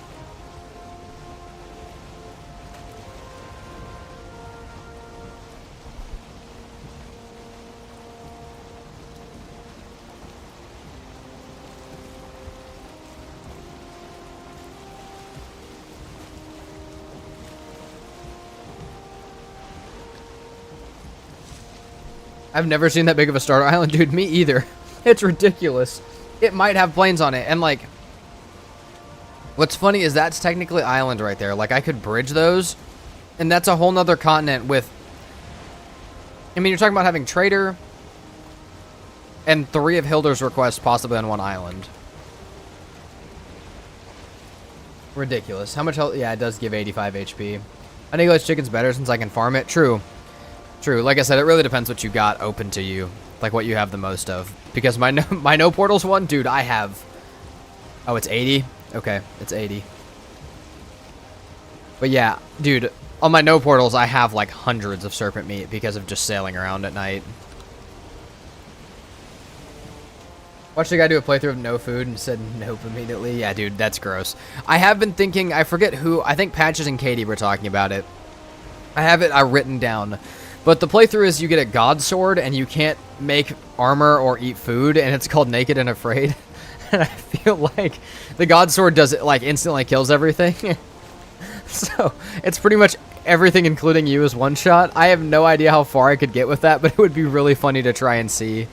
I've never seen that big of a starter island, dude. Me either. It's ridiculous. It might have planes on it, and like, what's funny is that's technically island right there. Like, I could bridge those, and that's a whole nother continent with, I mean, you're talking about having Trader and 3 of Hilder's requests possibly on one island. Ridiculous. How much health? Yeah, it does give 85 HP. I think English chicken's better since I can farm it. True. True. Like I said, it really depends what you got open to you. Like what you have the most of. Because my no portals one, dude, I have... Oh, it's 80? Okay, it's 80. But yeah, dude, on my no portals, I have like hundreds of serpent meat because of just sailing around at night. Watched a guy do a playthrough of no food and said nope immediately. Yeah, dude, that's gross. I have been thinking, I forget who, I think Patches and Katie were talking about it. I have it written down. But the playthrough is you get a god sword and you can't make armor or eat food, and it's called Naked and Afraid. And I feel like the god sword does it, like, instantly kills everything. So it's pretty much everything including you is one shot. I have no idea how far I could get with that, but it would be really funny to try and see.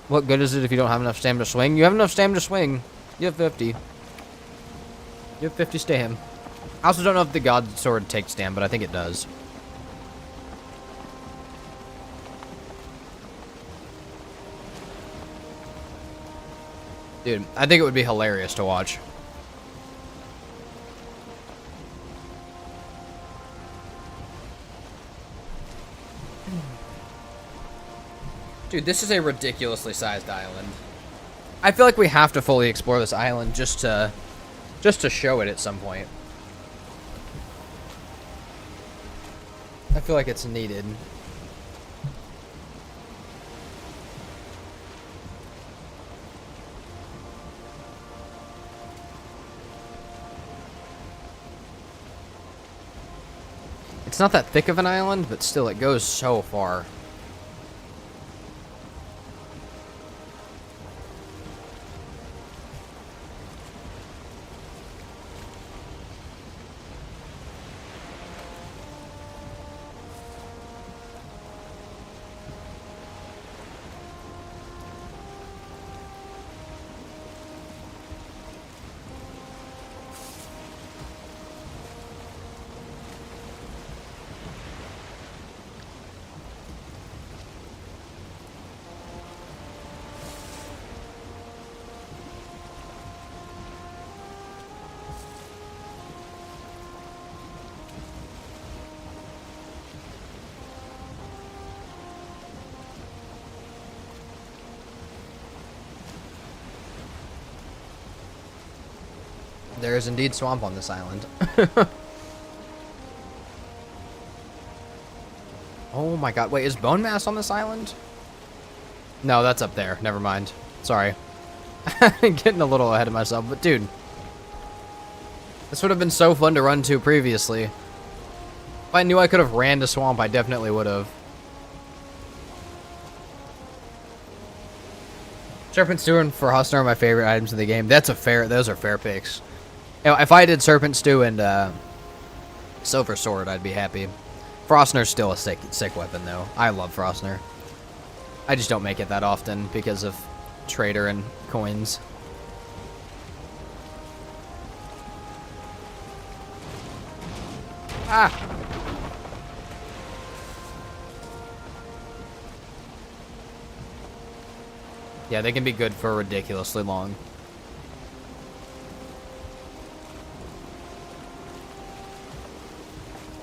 What good is it if you don't have enough stamina to swing? You have enough stamina to swing. You have 50. You have 50 stam. I also don't know if the god sword takes stam, but I think it does. Dude, I think it would be hilarious to watch. Dude, this is a ridiculously sized island. I feel like we have to fully explore this island just to show it at some point. I feel like it's needed. It's not that thick of an island, but still it goes so far. There is indeed swamp on this island. Oh my god. Wait, is bone mass on this island? No, that's up there. Never mind. Sorry. Getting a little ahead of myself. But dude, this would have been so fun to run to previously. If I knew I could have ran to swamp, I definitely would have. Serpent Stew and Frostner are my favorite items in the game. Those are fair picks. You know, if I did Serpent Stew and Silver Sword, I'd be happy. Frostner's still a sick weapon, though. I love Frostner. I just don't make it that often because of trader and coins. Ah! Yeah, they can be good for ridiculously long.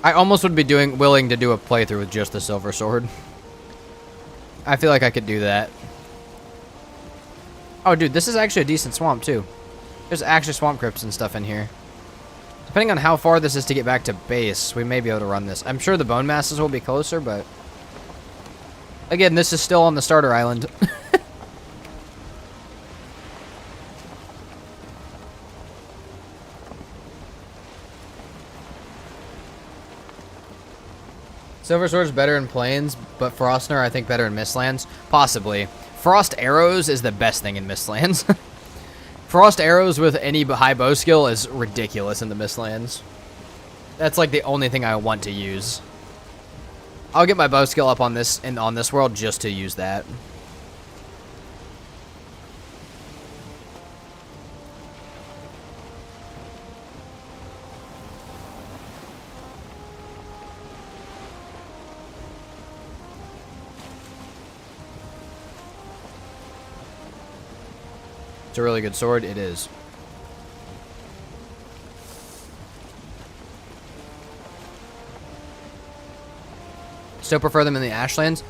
I almost would be willing to do a playthrough with just the Silver Sword. I feel like I could do that. Oh, dude, this is actually a decent swamp, too. There's actually swamp crypts and stuff in here. Depending on how far this is to get back to base, we may be able to run this. I'm sure the bone masses will be closer, but... Again, this is still on the starter island. Silver Sword's better in plains, but Frostner I think better in Mistlands. Possibly. Frost Arrows is the best thing in Mistlands. Frost Arrows with any high bow skill is ridiculous in the Mistlands. That's like the only thing I want to use. I'll get my bow skill up on this world just to use that. It's a really good sword. It is. Still prefer them in the Ashlands.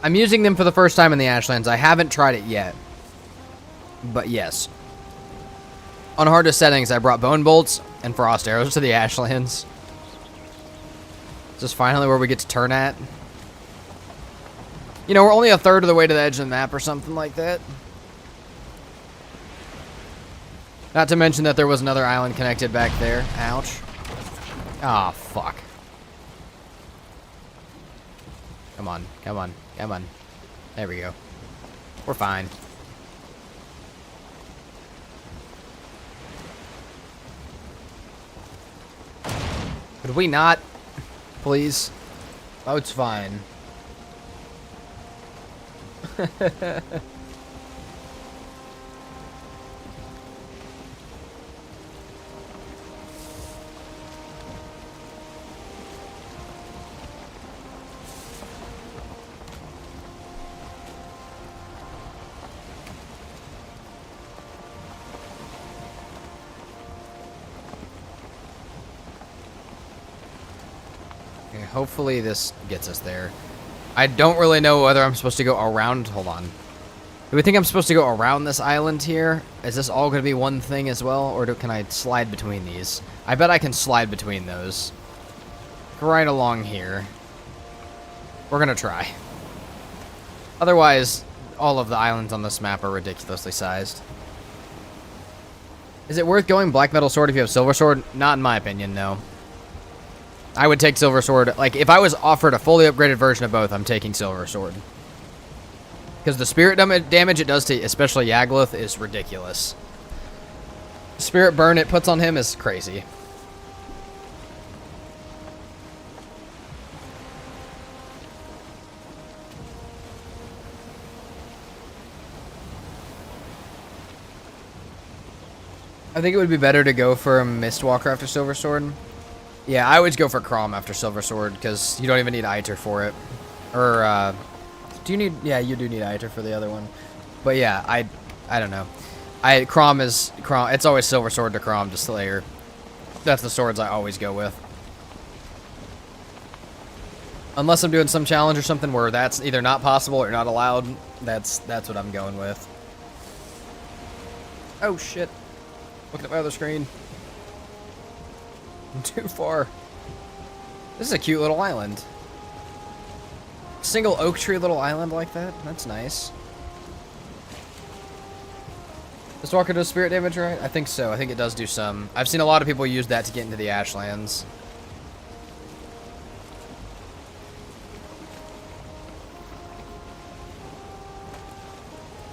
I'm using them for the first time in the Ashlands. I haven't tried it yet. But yes. On hardest settings, I brought bone bolts and frost arrows to the Ashlands. Is this finally where we get to turn at? You know, we're only a third of the way to the edge of the map or something like that. Not to mention that there was another island connected back there. Ouch. Ah, fuck. Come on, come on, come on. There we go. We're fine. Could we not? Please? Oh, it's fine. Hopefully this gets us there. I don't really know whether I'm supposed to go around. Hold on. Do we think I'm supposed to go around this island here? Is this all going to be one thing as well? Or can I slide between these? I bet I can slide between those. Right along here. We're going to try. Otherwise, all of the islands on this map are ridiculously sized. Is it worth going black metal sword if you have silver sword? Not in my opinion, no. I would take Silver Sword. Like, if I was offered a fully upgraded version of both, I'm taking Silver Sword. Because the spirit damage it does to, especially Yagluth, is ridiculous. Spirit burn it puts on him is crazy. I think it would be better to go for a Mistwalker after Silver Sword. Yeah, I always go for Crom after Silver Sword, because you don't even need Iter for it. Or, do you need... Yeah, you do need Iter for the other one. But yeah, I don't know. Crom is... It's always Silver Sword to Crom to Slayer. That's the swords I always go with. Unless I'm doing some challenge or something where that's either not possible or not allowed, that's what I'm going with. Oh, shit. Looking at my other screen. Too far. This is a cute little island. Single oak tree little island like that? That's nice. Does Walker do spirit damage right? I think so. I think it does do some. I've seen a lot of people use that to get into the Ashlands.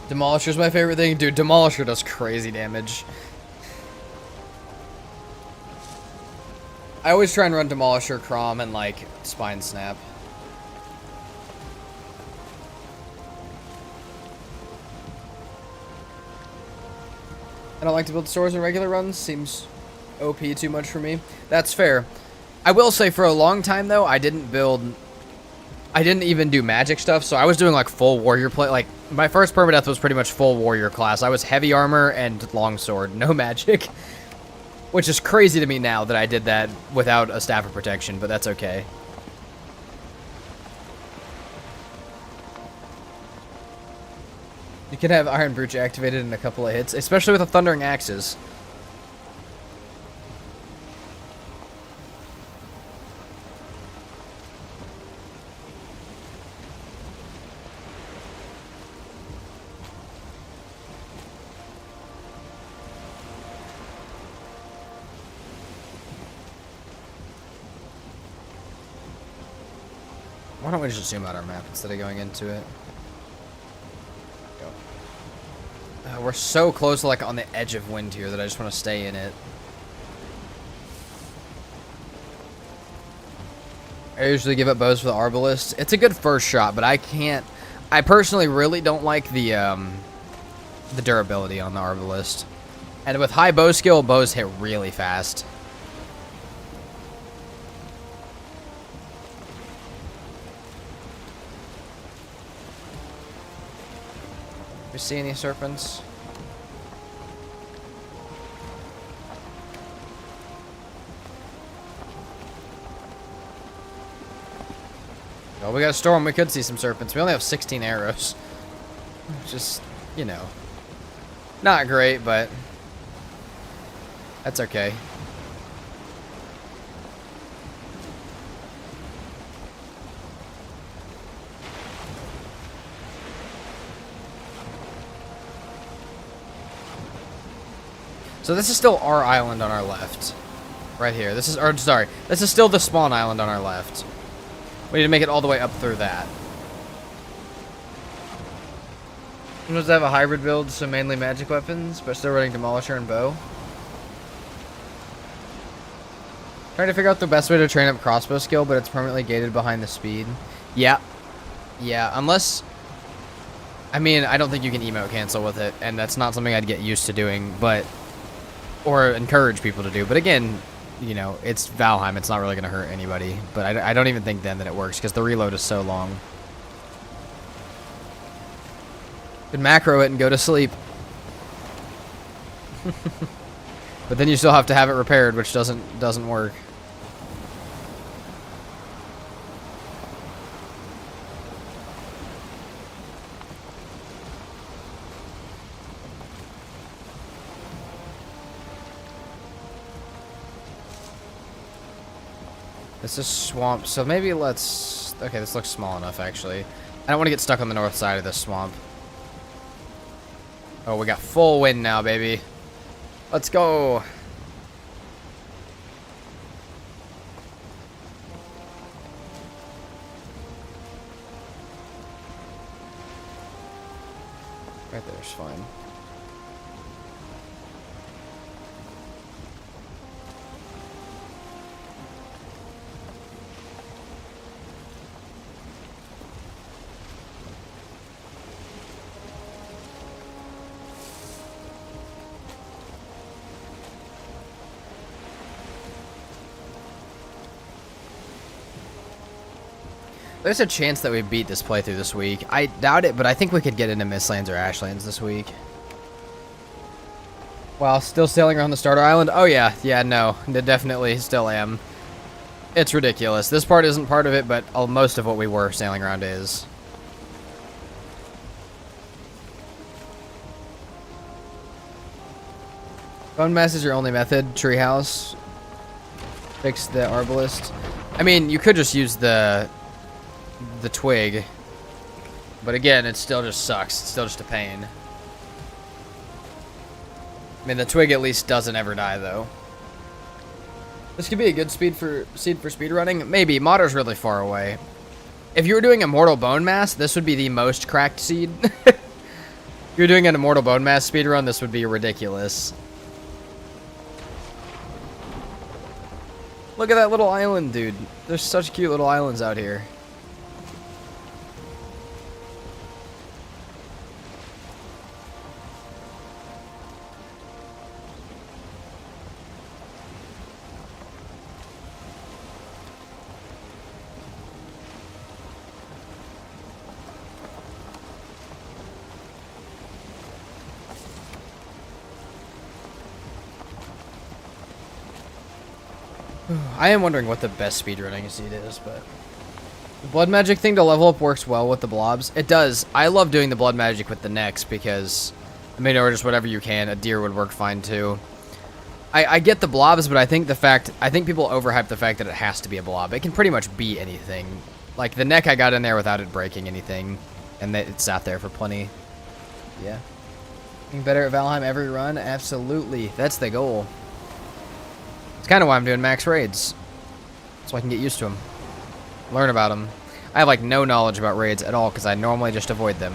Demolisher's my favorite thing. Dude, Demolisher does crazy damage. I always try and run Demolisher, Crom, and, like, Spine Snap. I don't like to build stores in regular runs. Seems OP too much for me. That's fair. I will say, for a long time, though, I didn't even do magic stuff, so I was doing, like, full warrior play. Like, my first PermaDeath was pretty much full warrior class. I was heavy armor and longsword, no magic. Which is crazy to me now that I did that without a staff of protection, but that's okay. You can have Iron Brooch activated in a couple of hits, especially with the Thundering Axes. Why don't we just zoom out our map instead of going into it? Go. We're so close, like, on the edge of wind here that I just want to stay in it. I usually give up bows for the Arbalist. It's a good first shot, but I can't... I personally really don't like the durability on the Arbalist. And with high bow skill, bows hit really fast. You see any serpents? Well, we got a storm. We could see some serpents. We only have 16 arrows. Just, you know, not great, but that's okay. So this is still our island on our left. Right here. This is, or sorry, this is still the spawn island on our left. We need to make it all the way up through that. Does have a hybrid build, so mainly magic weapons, but still running Demolisher and bow. Trying to figure out the best way to train up crossbow skill, but it's permanently gated behind the speed. Yeah. Yeah, unless... I mean, I don't think you can emote cancel with it, and that's not something I'd get used to doing, but... Or encourage people to do. But again, you know, it's Valheim. It's not really going to hurt anybody. But I don't even think then that it works, because the reload is so long. You can macro it and go to sleep. But then you still have to have it repaired, which doesn't work. This is swamp, so maybe let's... Okay, this looks small enough, actually. I don't want to get stuck on the north side of this swamp. Oh, we got full wind now, baby. Let's go. Right there's fine. There's a chance that we beat this playthrough this week. I doubt it, but I think we could get into Mistlands or Ashlands this week. While still sailing around the starter island? Oh yeah, no, definitely still am. It's ridiculous. This part isn't part of it, but most of what we were sailing around is. Bone mass is your only method, treehouse. Fix the arbalist. I mean, you could just use the twig. But again, it still just sucks. It's still just a pain. I mean, the twig at least doesn't ever die, though. This could be a good seed for speedrunning. Maybe. Modder's really far away. If you were doing Immortal Bone Mass, this would be the most cracked seed. If you're doing an Immortal Bone Mass speedrun, this would be ridiculous. Look at that little island, dude. There's such cute little islands out here. I am wondering what the best speedrunning seed is, but... The blood magic thing to level up works well with the blobs. It does. I love doing the blood magic with the necks because, I mean, or just whatever you can. A deer would work fine too. I get the blobs, but I think people overhype the fact that it has to be a blob. It can pretty much be anything. Like, the neck I got in there without it breaking anything, and it sat there for plenty. Yeah. Getting better at Valheim every run? Absolutely. That's the goal. It's kind of why I'm doing max raids. So I can get used to them. Learn about them. I have, like, no knowledge about raids at all because I normally just avoid them.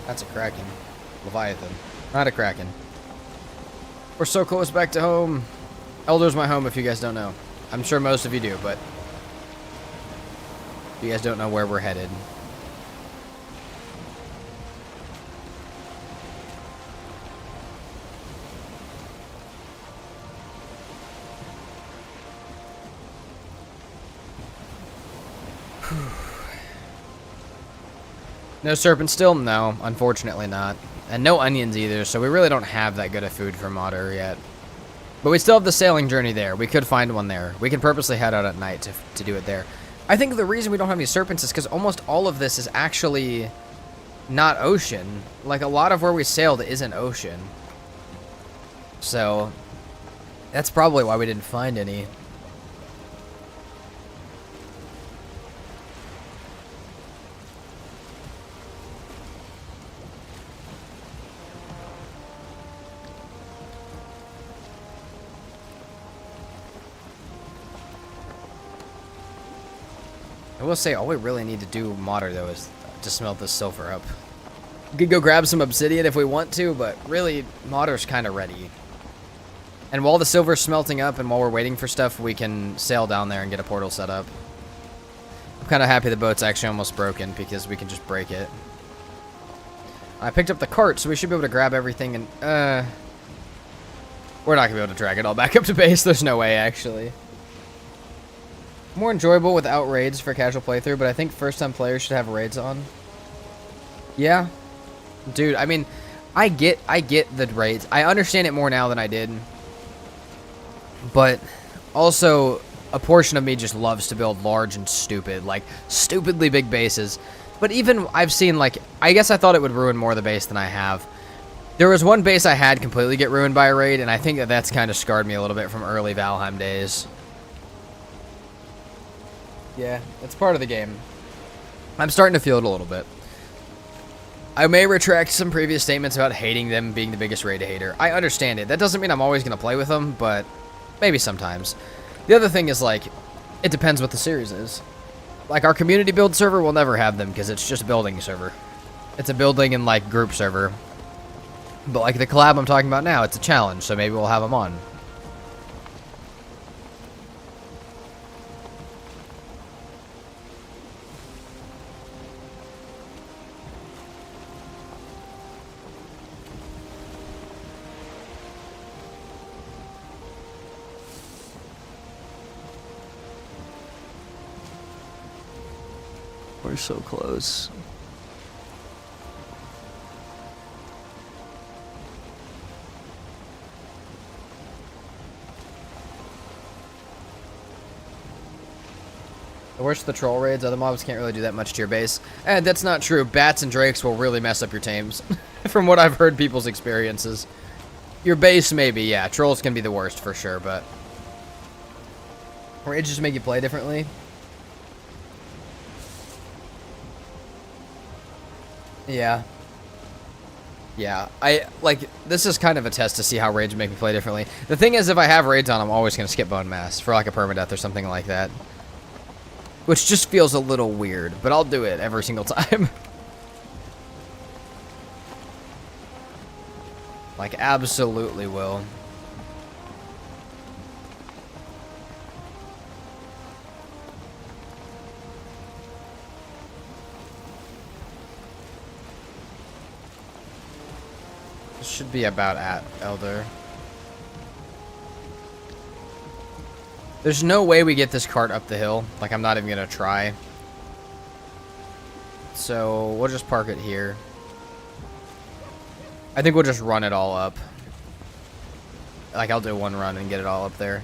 That's a Kraken. Leviathan. Not a Kraken. We're so close back to home. Elder's my home if you guys don't know. I'm sure most of you do, but... you guys don't know where we're headed. No serpent still? No, unfortunately not. And no onions either, so we really don't have that good of food for Modder yet. But we still have the sailing journey there. We could find one there. We can purposely head out at night to do it there. I think the reason we don't have any serpents is because almost all of this is actually not ocean. Like, a lot of where we sailed isn't ocean. So, that's probably why we didn't find any. I will say, all we really need to do Modder, though, is to smelt this silver up. We could go grab some obsidian if we want to, but really, Modder's kind of ready. And while the silver's smelting up and while we're waiting for stuff, we can sail down there and get a portal set up. I'm kind of happy the boat's actually almost broken because we can just break it. I picked up the cart, so we should be able to grab everything and, we're not going to be able to drag it all back up to base. There's no way, actually. More enjoyable without raids for casual playthrough, but I think first-time players should have raids on. Yeah. Dude, I mean, I get the raids. I understand it more now than I did. But also, a portion of me just loves to build large and stupid, like, stupidly big bases. But even, I've seen, like, I guess I thought it would ruin more of the base than I have. There was one base I had completely get ruined by a raid, and I think that that's kind of scarred me a little bit from early Valheim days. Yeah, it's part of the game. I'm starting to feel it a little bit. I may retract some previous statements about hating them being the biggest raid hater. I understand it. That doesn't mean I'm always going to play with them, but maybe sometimes. The other thing is, like, it depends what the series is. Like, our community build server will never have them because it's just a building server. It's a building and, like, group server. But, like, the collab I'm talking about now, it's a challenge, so maybe we'll have them on. We're so close. The worse the troll raids, other mobs can't really do that much to your base. And that's not true. Bats and drakes will really mess up your tames. From what I've heard people's experiences. Your base, maybe, yeah. Trolls can be the worst for sure, but... Raids just make you play differently. Yeah. Yeah. This is kind of a test to see how raids make me play differently. The thing is, if I have raids on, I'm always going to skip Bone Mass for like a permadeath or something like that. Which just feels a little weird, but I'll do it every single time. Like, absolutely will. This should be about at Elder. There's no way we get this cart up the hill. Like, I'm not even gonna try. So, we'll just park it here. I think we'll just run it all up. Like, I'll do one run and get it all up there.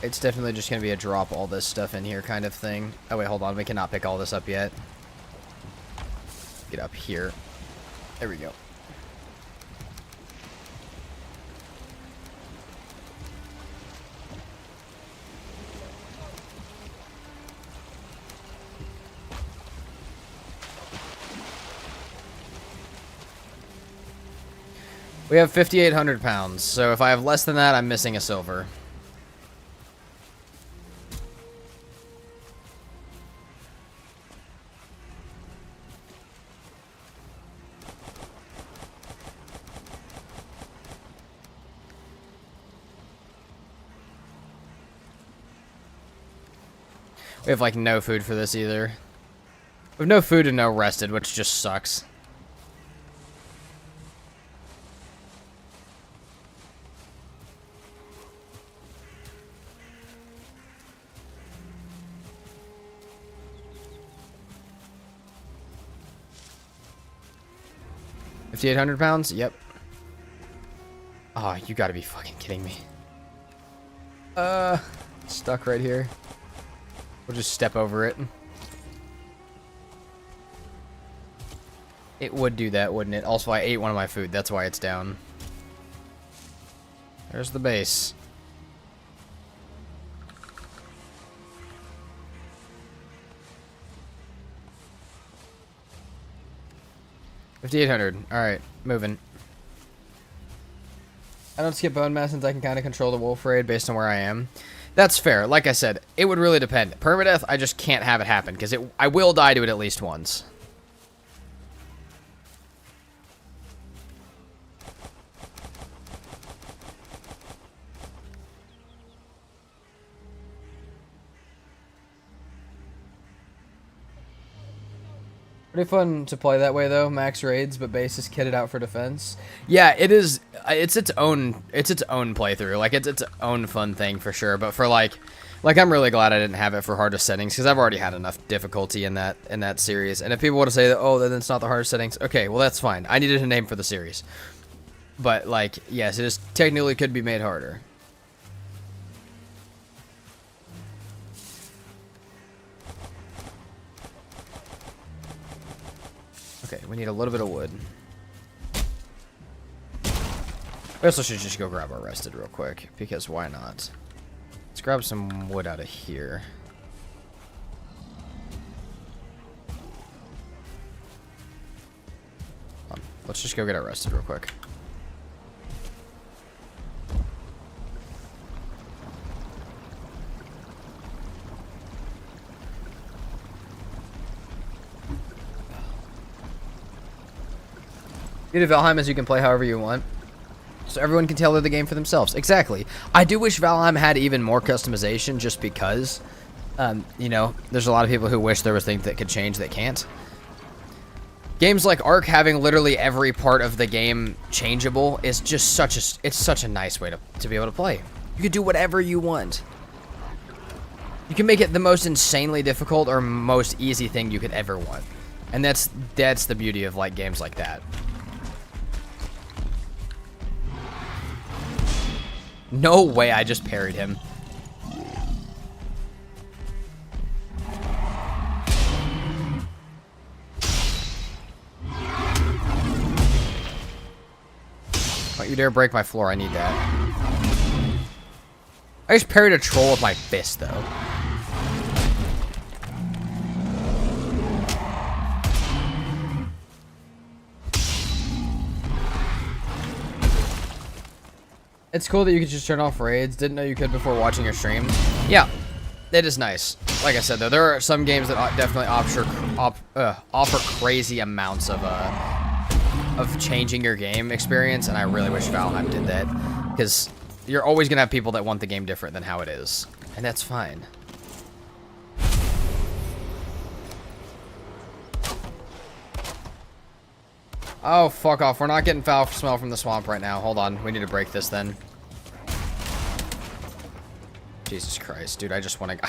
It's definitely just gonna be a drop all this stuff in here kind of thing. Oh, wait, hold on. We cannot pick all this up yet. Get up here. There we go. We have 5,800 pounds, so if I have less than that, I'm missing a silver. We have, like, no food for this either. We have no food and no rested, which just sucks. £5,800? Yep. Oh, you gotta be fucking kidding me. Stuck right here. We'll just step over it. It would do that, wouldn't it? Also, I ate one of my food. That's why it's down. There's the base. $5,800. Alright, moving. I don't skip Bone Mass since I can kind of control the wolf raid based on where I am. That's fair. Like I said, it would really depend. Permadeath, I just can't have it happen, because I will die to it at least once. Pretty fun to play that way though, max raids, but base is kitted out for defense. Yeah, it is. It's its own playthrough. Like it's its own fun thing for sure. But for like I'm really glad I didn't have it for hardest settings because I've already had enough difficulty in that series. And if people want to say that, oh, then it's not the hardest settings, okay, well that's fine. I needed a name for the series. But like, yes, it is technically could be made harder. Okay, we need a little bit of wood. We also should just go grab our rested real quick, because why not? Let's grab some wood out of here. Let's just go get our rested real quick. Beauty of Valheim is you can play however you want, so everyone can tailor the game for themselves. Exactly. I do wish Valheim had even more customization, just because, you know, there's a lot of people who wish there was things that could change that can't. Games like Ark having literally every part of the game changeable is just such a nice way to be able to play. You can do whatever you want. You can make it the most insanely difficult or most easy thing you could ever want. And that's the beauty of like games like that. No way I just parried him. Don't you dare break my floor, I need that. I just parried a troll with my fist, though. It's cool that you could just turn off raids. Didn't know you could before watching your stream. Yeah, it is nice. Like I said, though, there are some games that definitely offer crazy amounts of changing your game experience, and I really wish Valheim did that, because you're always gonna have people that want the game different than how it is, and that's fine. Oh, fuck off. We're not getting foul smell from the swamp right now. Hold on. We need to break this then. Jesus Christ, dude. I just want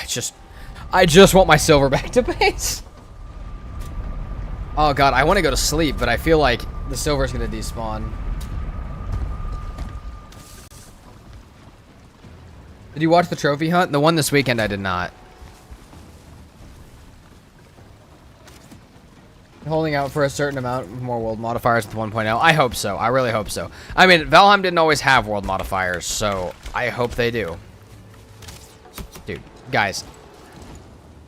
my silver back to base. Oh, God. I want to go to sleep, but I feel like the silver's going to despawn. Did you watch the trophy hunt? The one this weekend, I did not. Holding out for a certain amount more world modifiers with 1.0. I hope so. I really hope so. I mean, Valheim didn't always have world modifiers, so I hope they do. Dude, guys.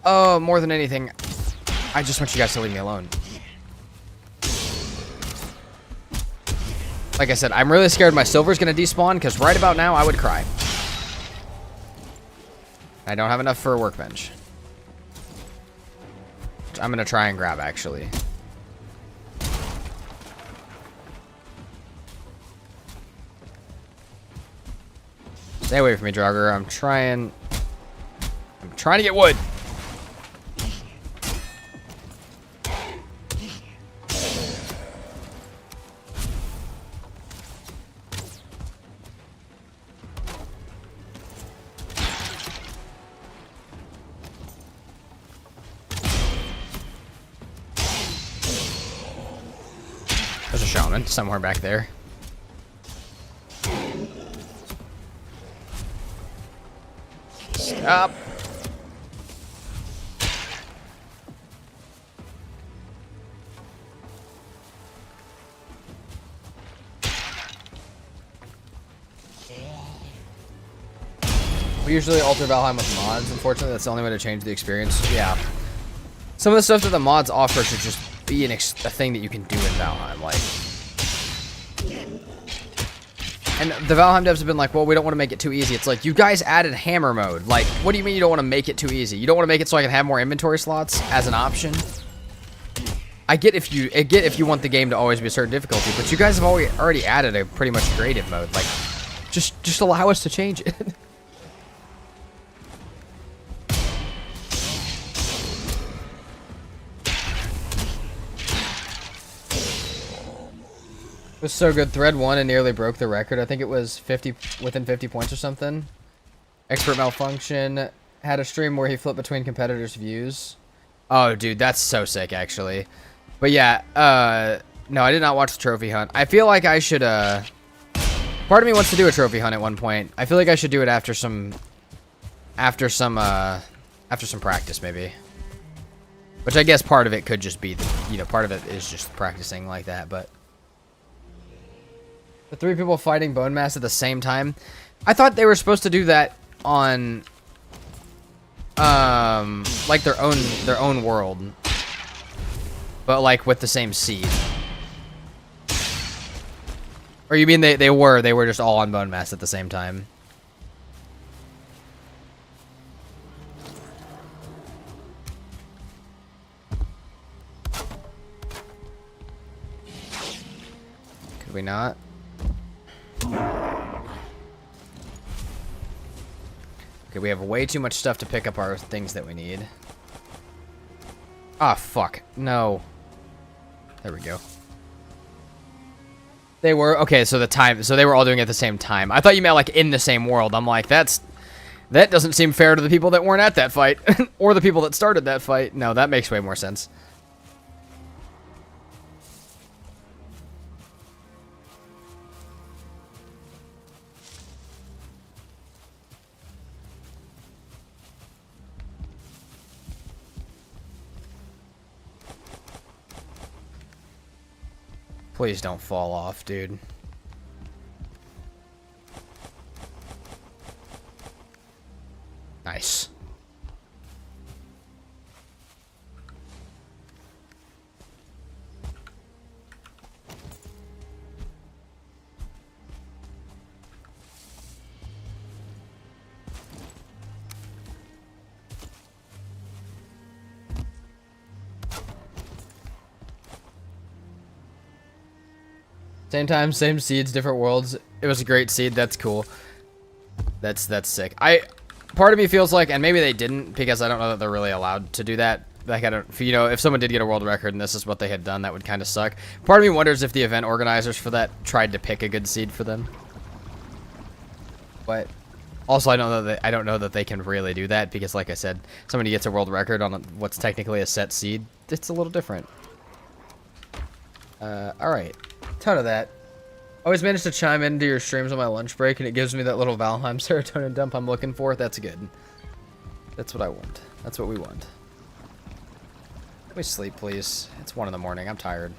Oh, more than anything, I just want you guys to leave me alone. Like I said, I'm really scared my silver's going to despawn, because right about now, I would cry. I don't have enough for a workbench. Which I'm going to try and grab, actually. Stay away from me, Draugr. I'm trying to get wood. There's a shaman somewhere back there. Stop. We usually alter Valheim with mods. Unfortunately, that's the only way to change the experience. Yeah. Some of the stuff that the mods offer should just be a thing that you can do in Valheim. Like, and the Valheim devs have been like, well, we don't want to make it too easy. It's like, you guys added hammer mode. Like, what do you mean you don't want to make it too easy? You don't want to make it so I can have more inventory slots as an option? I get if you want the game to always be a certain difficulty, but you guys have already added a pretty much creative mode. Like, just allow us to change it. It was so good. Thread 1 and nearly broke the record. I think it was within 50 points or something. Expert malfunction. Had a stream where he flipped between competitors' views. Oh, dude, that's so sick, actually. But yeah, no, I did not watch the trophy hunt. I feel like I should, part of me wants to do a trophy hunt at one point. I feel like I should do it after some practice, maybe. Which I guess part of it could just be, part of it is just practicing like that, but. The 3 people fighting bone mass at the same time. I thought they were supposed to do that on, like their own world, but like with the same seed. Or you mean they were just all on bone mass at the same time? Could we not? Okay, we have way too much stuff to pick up our things that we need. Ah, fuck. No. There we go. They were okay. So they were all doing it at the same time. I thought you meant like in the same world. I'm like, that doesn't seem fair to the people that weren't at that fight or the people that started that fight. No, that makes way more sense. Please don't fall off, dude. Nice. Same time, same seeds, different worlds. It was a great seed. That's cool. That's sick. Part of me feels like, and maybe they didn't, because I don't know that they're really allowed to do that. Like, I don't, you know, if someone did get a world record and this is what they had done, that would kind of suck. Part of me wonders if the event organizers for that tried to pick a good seed for them. But also, I don't know that they can really do that, because like I said, somebody gets a world record on what's technically a set seed. It's a little different. All right. Ton of that. Always manage to chime into your streams on my lunch break, and it gives me that little Valheim serotonin dump I'm looking for. That's good. That's what I want. That's what we want. Let me sleep, please. It's 1 in the morning. I'm tired.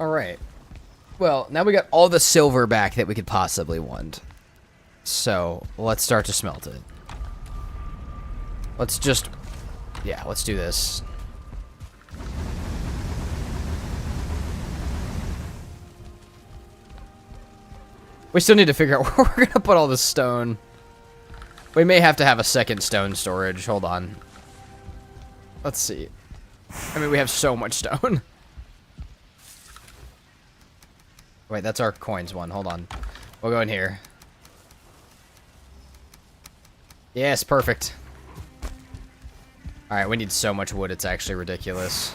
Alright. Well, now we got all the silver back that we could possibly want. So, let's start to smelt it. Let's just... yeah, let's do this. We still need to figure out where we're gonna put all this stone. We may have to have a second stone storage. Hold on. Let's see. I mean, we have so much stone. Wait, that's our coins one. Hold on. We'll go in here. Yes, perfect. Alright, we need so much wood, it's actually ridiculous.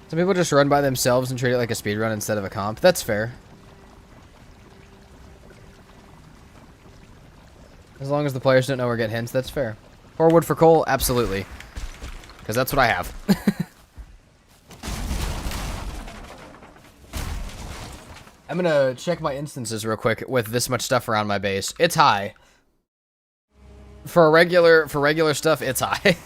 Some people just run by themselves and treat it like a speedrun instead of a comp. That's fair. As long as the players don't know or get hints, that's fair. Pour wood for coal? Absolutely. Because that's what I have. I'm gonna check my instances real quick with this much stuff around my base. It's high. For regular stuff, it's high.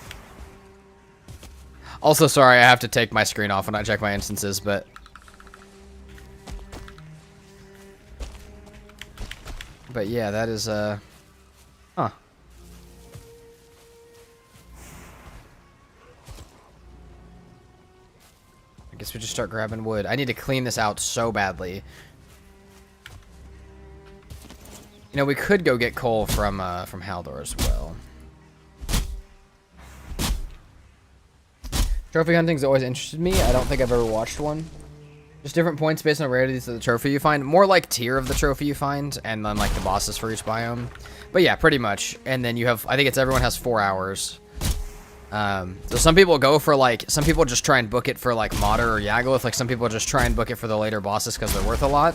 Also, sorry, I have to take my screen off when I check my instances, but... but yeah, that is, huh. I guess we just start grabbing wood. I need to clean this out so badly. You know, we could go get coal from Haldor as well. Trophy hunting's always interested me. I don't think I've ever watched one. Just different points based on rarities of the trophy you find. More like tier of the trophy you find, and then like the bosses for each biome. But yeah, pretty much. And then you have, I think it's everyone has 4 hours. So some people go for like, some people just try and book it for like Modder or Yagluth. Like some people just try and book it for the later bosses because they're worth a lot.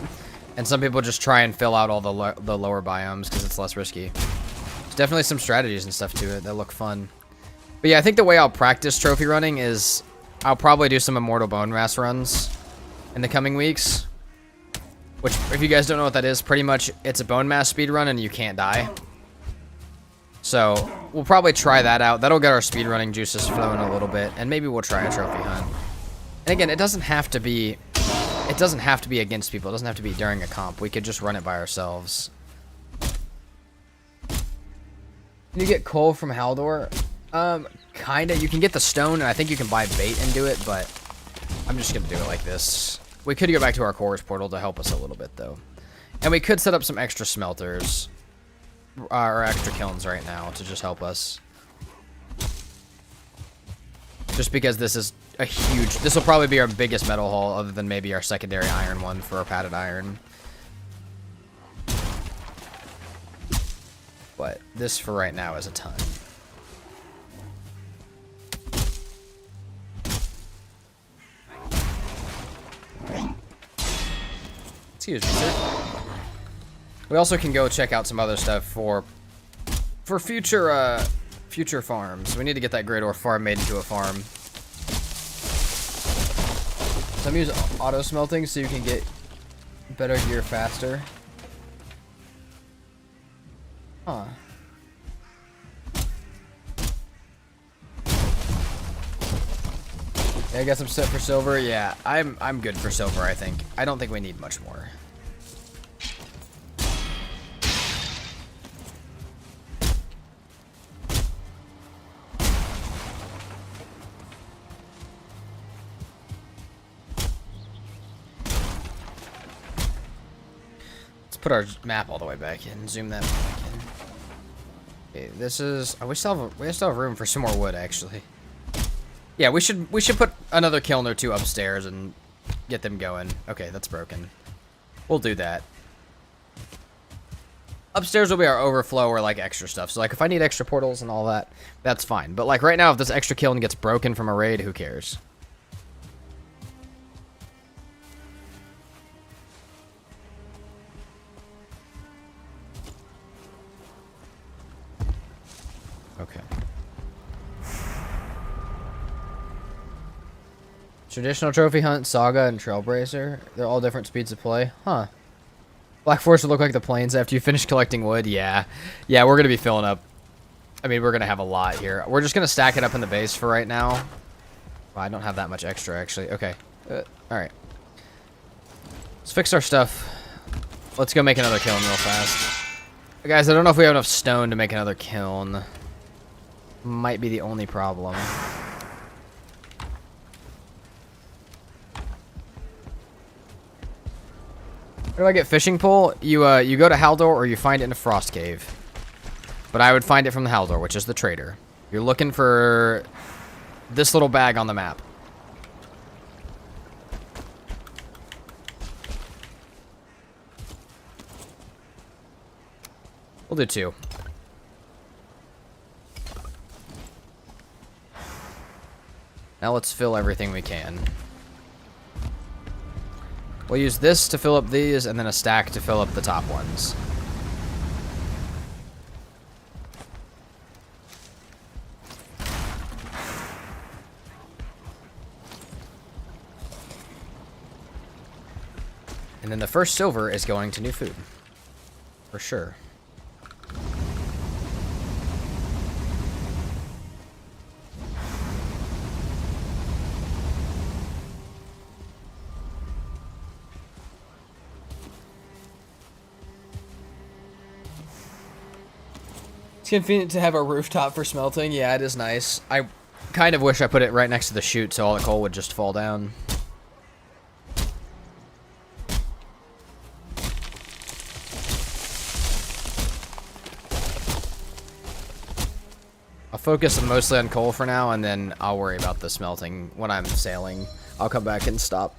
And some people just try and fill out all the lower biomes because it's less risky. There's definitely some strategies and stuff to it that look fun. But yeah, I think the way I'll practice trophy running is I'll probably do some Immortal Bone Mass runs in the coming weeks. Which, if you guys don't know what that is, pretty much it's a Bone Mass speed run and you can't die. So we'll probably try that out. That'll get our speedrunning juices flowing a little bit, and maybe we'll try a trophy hunt. And again, it doesn't have to be against people. It doesn't have to be during a comp. We could just run it by ourselves. Can you get coal from Haldor? Kinda. You can get the stone, and I think you can buy bait and do it, but I'm just gonna do it like this. We could go back to our cores portal to help us a little bit, though. And we could set up some extra smelters. Or extra kilns right now to just help us. Just because this is a huge... This will probably be our biggest metal haul, other than maybe our secondary iron one for our padded iron. But this for right now is a ton. Excuse me, sir. We also can go check out some other stuff for future future farms. We need to get that great ore farm made into a farm. Some use auto smelting so you can get better gear faster. Huh. Yeah, I guess I'm set for silver. Yeah, I'm good for silver, I think. I don't think we need much more. Put our map all the way back in. Zoom that back in. Okay, this is. Oh, we still have room for some more wood, actually. Yeah, we should put another kiln or two upstairs and get them going. Okay, that's broken. We'll do that. Upstairs will be our overflow or like extra stuff. So like if I need extra portals and all that, that's fine. But like right now, if this extra kiln gets broken from a raid, who cares? Okay. Traditional trophy hunt, saga, and trailblazer. They're all different speeds of play. Huh. Black Forest will look like the plains after you finish collecting wood. Yeah. Yeah, we're going to be filling up. I mean, we're going to have a lot here. We're just going to stack it up in the base for right now. Well, I don't have that much extra, actually. Okay. Alright. Let's fix our stuff. Let's go make another kiln real fast. Guys, I don't know if we have enough stone to make another kiln. Might be the only problem. Where do I get fishing pole? You go to Haldor or you find it in a frost cave. But I would find it from the Haldor, which is the trader. You're looking for this little bag on the map. We'll do 2. Now let's fill everything we can. We'll use this to fill up these, and then a stack to fill up the top ones. And then the first silver is going to new food. For sure. Convenient to have a rooftop for smelting. Yeah, it is nice. I kind of wish I put it right next to the chute so all the coal would just fall down. I'll focus mostly on coal for now, and then I'll worry about the smelting when I'm sailing. I'll come back and stop.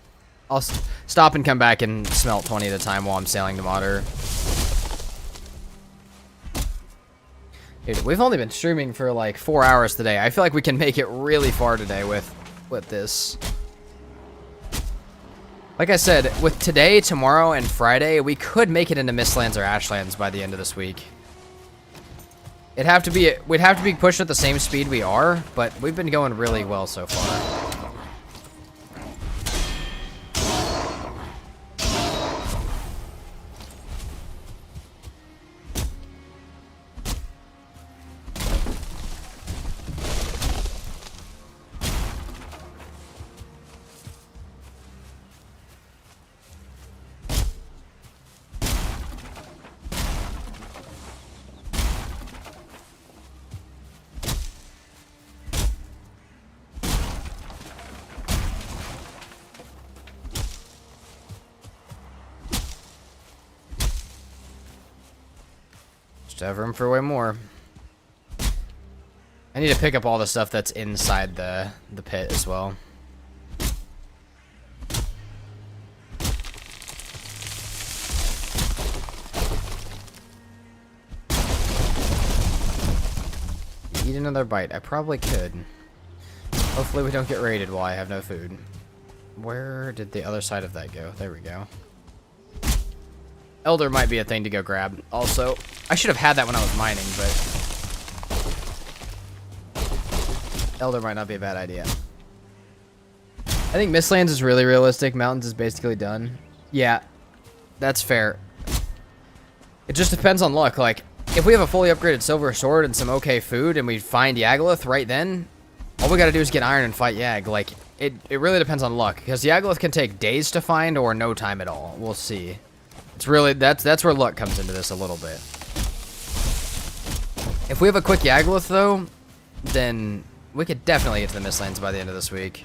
I'll stop and come back and smelt 20 at a time while I'm sailing to Mater. Dude, we've only been streaming for like 4 hours today. I feel like we can make it really far today with this. Like I said, with today, tomorrow, and Friday, we could make it into Mistlands or Ashlands by the end of this week. We'd have to be pushed at the same speed we are, but we've been going really well so far. Just have room for way more. I need to pick up all the stuff that's inside the pit as well. Eat another bite. I probably could. Hopefully we don't get raided while I have no food. Where did the other side of that go? There we go. Elder might be a thing to go grab. Also, I should have had that when I was mining, but Elder might not be a bad idea. I think Mistlands is really realistic. Mountains is basically done. Yeah, that's fair. It just depends on luck. Like, if we have a fully upgraded silver sword and some okay food and we find Yagluth right then, all we gotta do is get iron and fight Yag. Like, it really depends on luck. Because Yagluth can take days to find or no time at all. We'll see. It's really, that's where luck comes into this a little bit. If we have a quick Yagluth though, then we could definitely get to the Mistlands by the end of this week.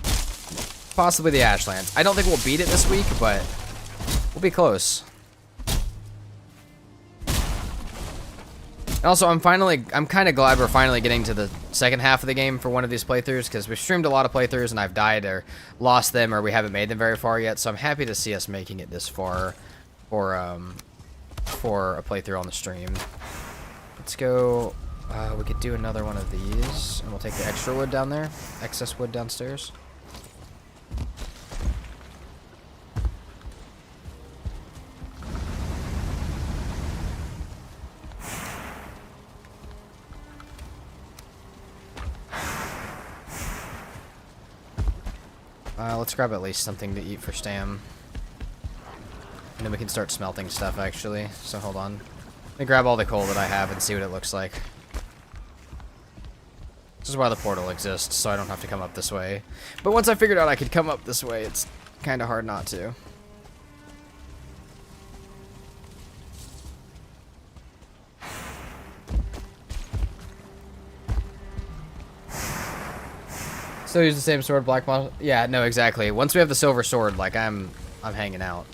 Possibly the Ashlands. I don't think we'll beat it this week, but we'll be close. And also, I'm kind of glad we're finally getting to the second half of the game for one of these playthroughs, because we've streamed a lot of playthroughs and I've died or lost them, or we haven't made them very far yet. So I'm happy to see us making it this far for a playthrough on the stream. Let's go. We could do another one of these, and we'll take the extra wood down there, excess wood downstairs. Let's grab at least something to eat for Stam. And then we can start smelting stuff, actually. So hold on. Let me grab all the coal that I have and see what it looks like. This is why the portal exists, so I don't have to come up this way. But once I figured out I could come up this way, it's kind of hard not to. Still use the same sword, black model? Yeah, no, exactly. Once we have the silver sword, like, I'm hanging out.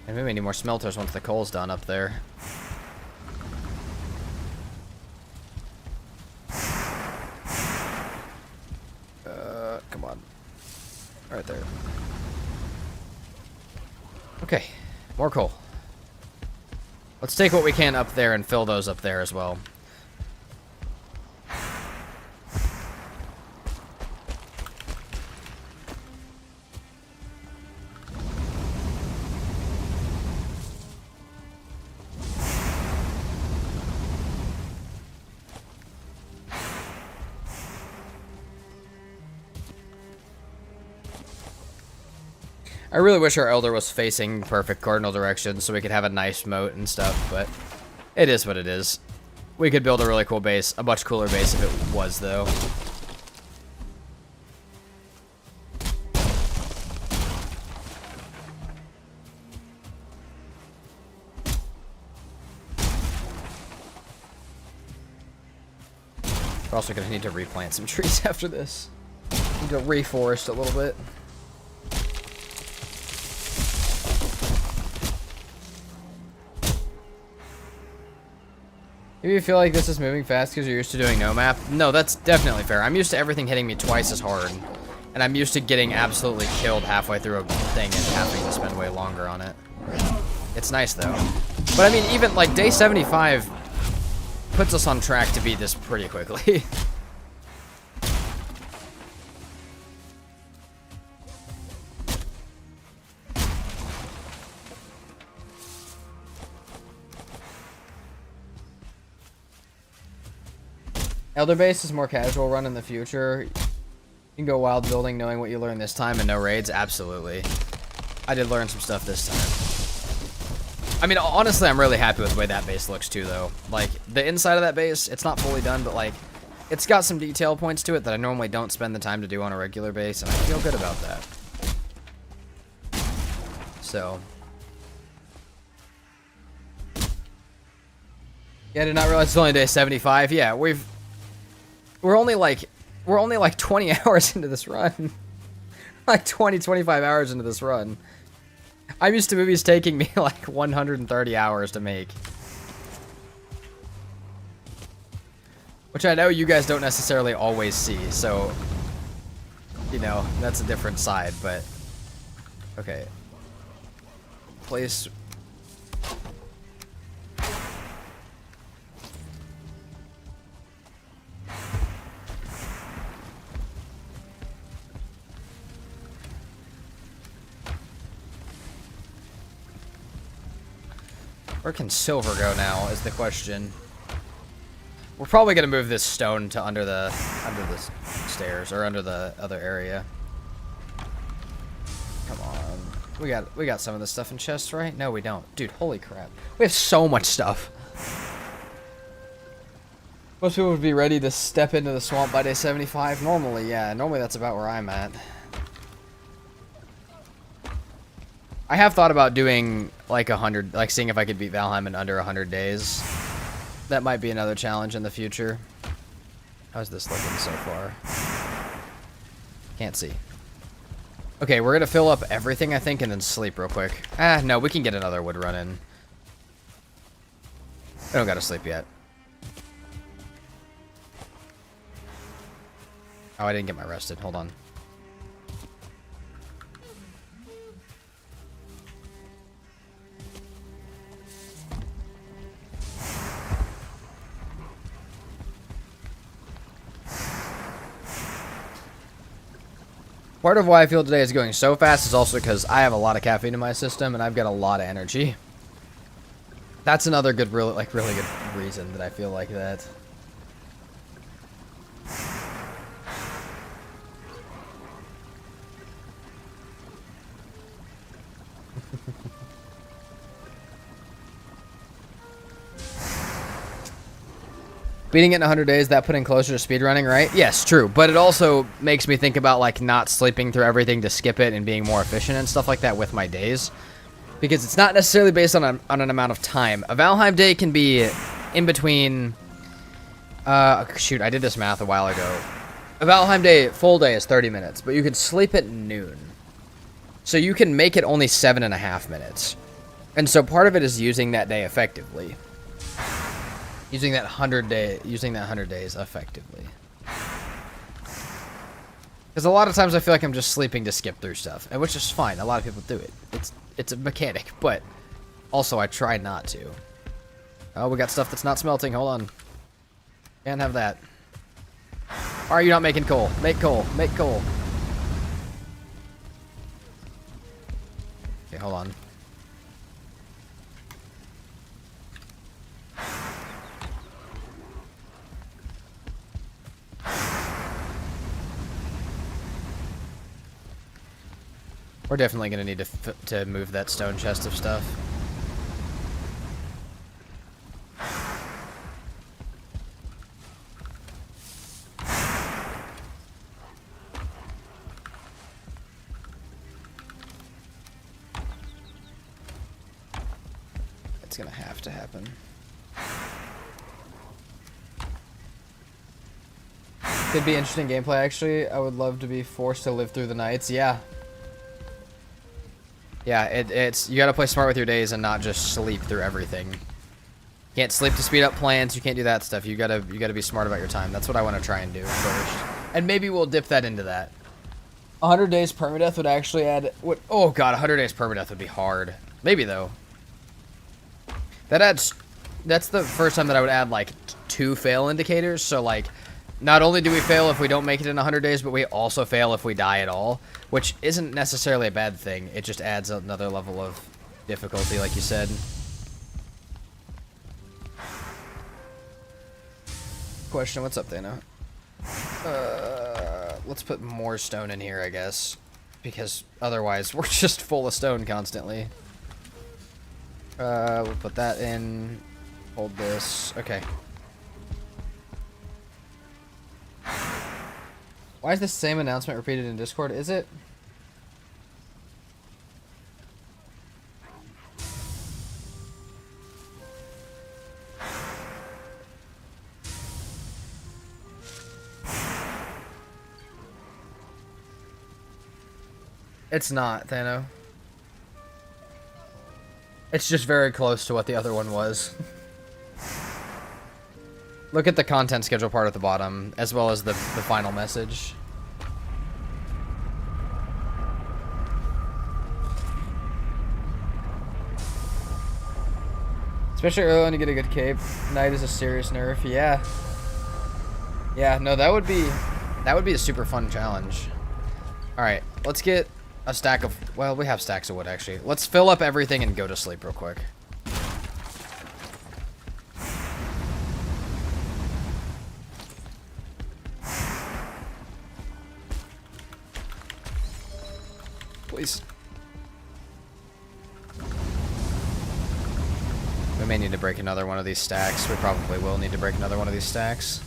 And maybe we need more smelters once the coal's done up there. Come on. Right there. Okay, more coal. Let's take what we can up there and fill those up there as well. I really wish our Elder was facing perfect cardinal direction so we could have a nice moat and stuff, but it is what it is. We could build a really cool base, a much cooler base if it was, though. We're also going to need to replant some trees after this. Need to reforest a little bit. Do you feel like this is moving fast because you're used to doing no map? No, that's definitely fair. I'm used to everything hitting me twice as hard. And I'm used to getting absolutely killed halfway through a thing and having to spend way longer on it. It's nice, though. But I mean, even, like, day 75 puts us on track to beat this pretty quickly. Elder Base is more casual run in the future. You can go wild building knowing what you learned this time and no raids. Absolutely. I did learn some stuff this time. I mean, honestly, I'm really happy with the way that base looks too, though. Like, the inside of that base, it's not fully done, but like, it's got some detail points to it that I normally don't spend the time to do on a regular base, and I feel good about that. So. Yeah, I did not realize it's only day 75. Yeah, we're only like 20 hours into this run. Like 20, 25 hours into this run. I'm used to movies taking me like 130 hours to make. Which I know you guys don't necessarily always see, so, you know, that's a different side, but, okay. Place. Where can silver go now is the question. We're probably gonna move this stone to under the stairs or under the other area. Come on, we got some of this stuff in chests, right? No, we don't, dude. Holy crap, we have so much stuff. Most people would be ready to step into the swamp by day 75. Normally, yeah. Normally that's about where I'm at. I have thought about doing like 100, like seeing if I could beat Valheim in under 100 days. That might be another challenge in the future. How's this looking so far? Can't see. Okay, we're gonna fill up everything, I think, and then sleep real quick. Ah, no, we can get another wood run in. I don't gotta sleep yet. Oh, I didn't get my rested. Hold on. Part of why I feel today is going so fast is also because I have a lot of caffeine in my system and I've got a lot of energy. That's another good, really good reason that I feel like that. Beating it in 100 days, that putting closer to speedrunning, right? Yes, true. But it also makes me think about, like, not sleeping through everything to skip it and being more efficient and stuff like that with my days. Because it's not necessarily based on an amount of time. A Valheim day can be in between... shoot, I did this math a while ago. A Valheim day, full day is 30 minutes, but you can sleep at noon. So you can make it only 7.5 minutes. And so part of it is using that day effectively. Using that 100 days effectively. Because a lot of times I feel like I'm just sleeping to skip through stuff, and which is fine. A lot of people do it. It's a mechanic, but also I try not to. Oh, we got stuff that's not smelting. Hold on. Can't have that. Why are you not making coal? Make coal. Make coal. Okay, hold on. We're definitely going to need to move that stone chest of stuff. It's going to have to happen. Could be interesting gameplay, actually. I would love to be forced to live through the nights. Yeah. Yeah, it's you gotta play smart with your days and not just sleep through everything. You can't sleep to speed up plans. You can't do that stuff. You gotta be smart about your time. That's what I want to try and do first. And maybe we'll dip that into that. 100 days permadeath would actually add. What? Oh god, 100 days permadeath would be hard. Maybe though. That adds. That's the first time that I would add like 2 fail indicators. So like, not only do we fail if we don't make it in 100 days, but we also fail if we die at all. Which isn't necessarily a bad thing. It just adds another level of difficulty, like you said. Question, what's up, Dana? Let's put more stone in here, I guess. Because otherwise, we're just full of stone constantly. We'll put that in. Hold this. Okay. Why is the same announcement repeated in Discord? Is it? It's not, Thano. It's just very close to what the other one was. Look at the content schedule part at the bottom, as well as the final message. Especially early on to get a good cape. Night is a serious nerf. Yeah. Yeah, no, that would be a super fun challenge. Alright, let's get a stack of... Well, we have stacks of wood, actually. Let's fill up everything and go to sleep real quick. Please. We may need to break another one of these stacks. We probably will need to break another one of these stacks.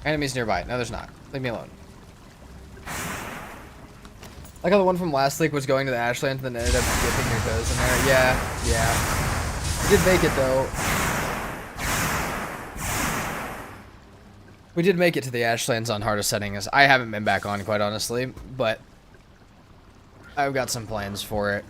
Enemies nearby. No, there's not. Leave me alone. Like how the one from last week was going to the Ashlands and then ended up dipping your toes in there. Yeah, yeah. We did make it, though. We did make it to the Ashlands on hardest settings. I haven't been back on, quite honestly, but I've got some plans for it.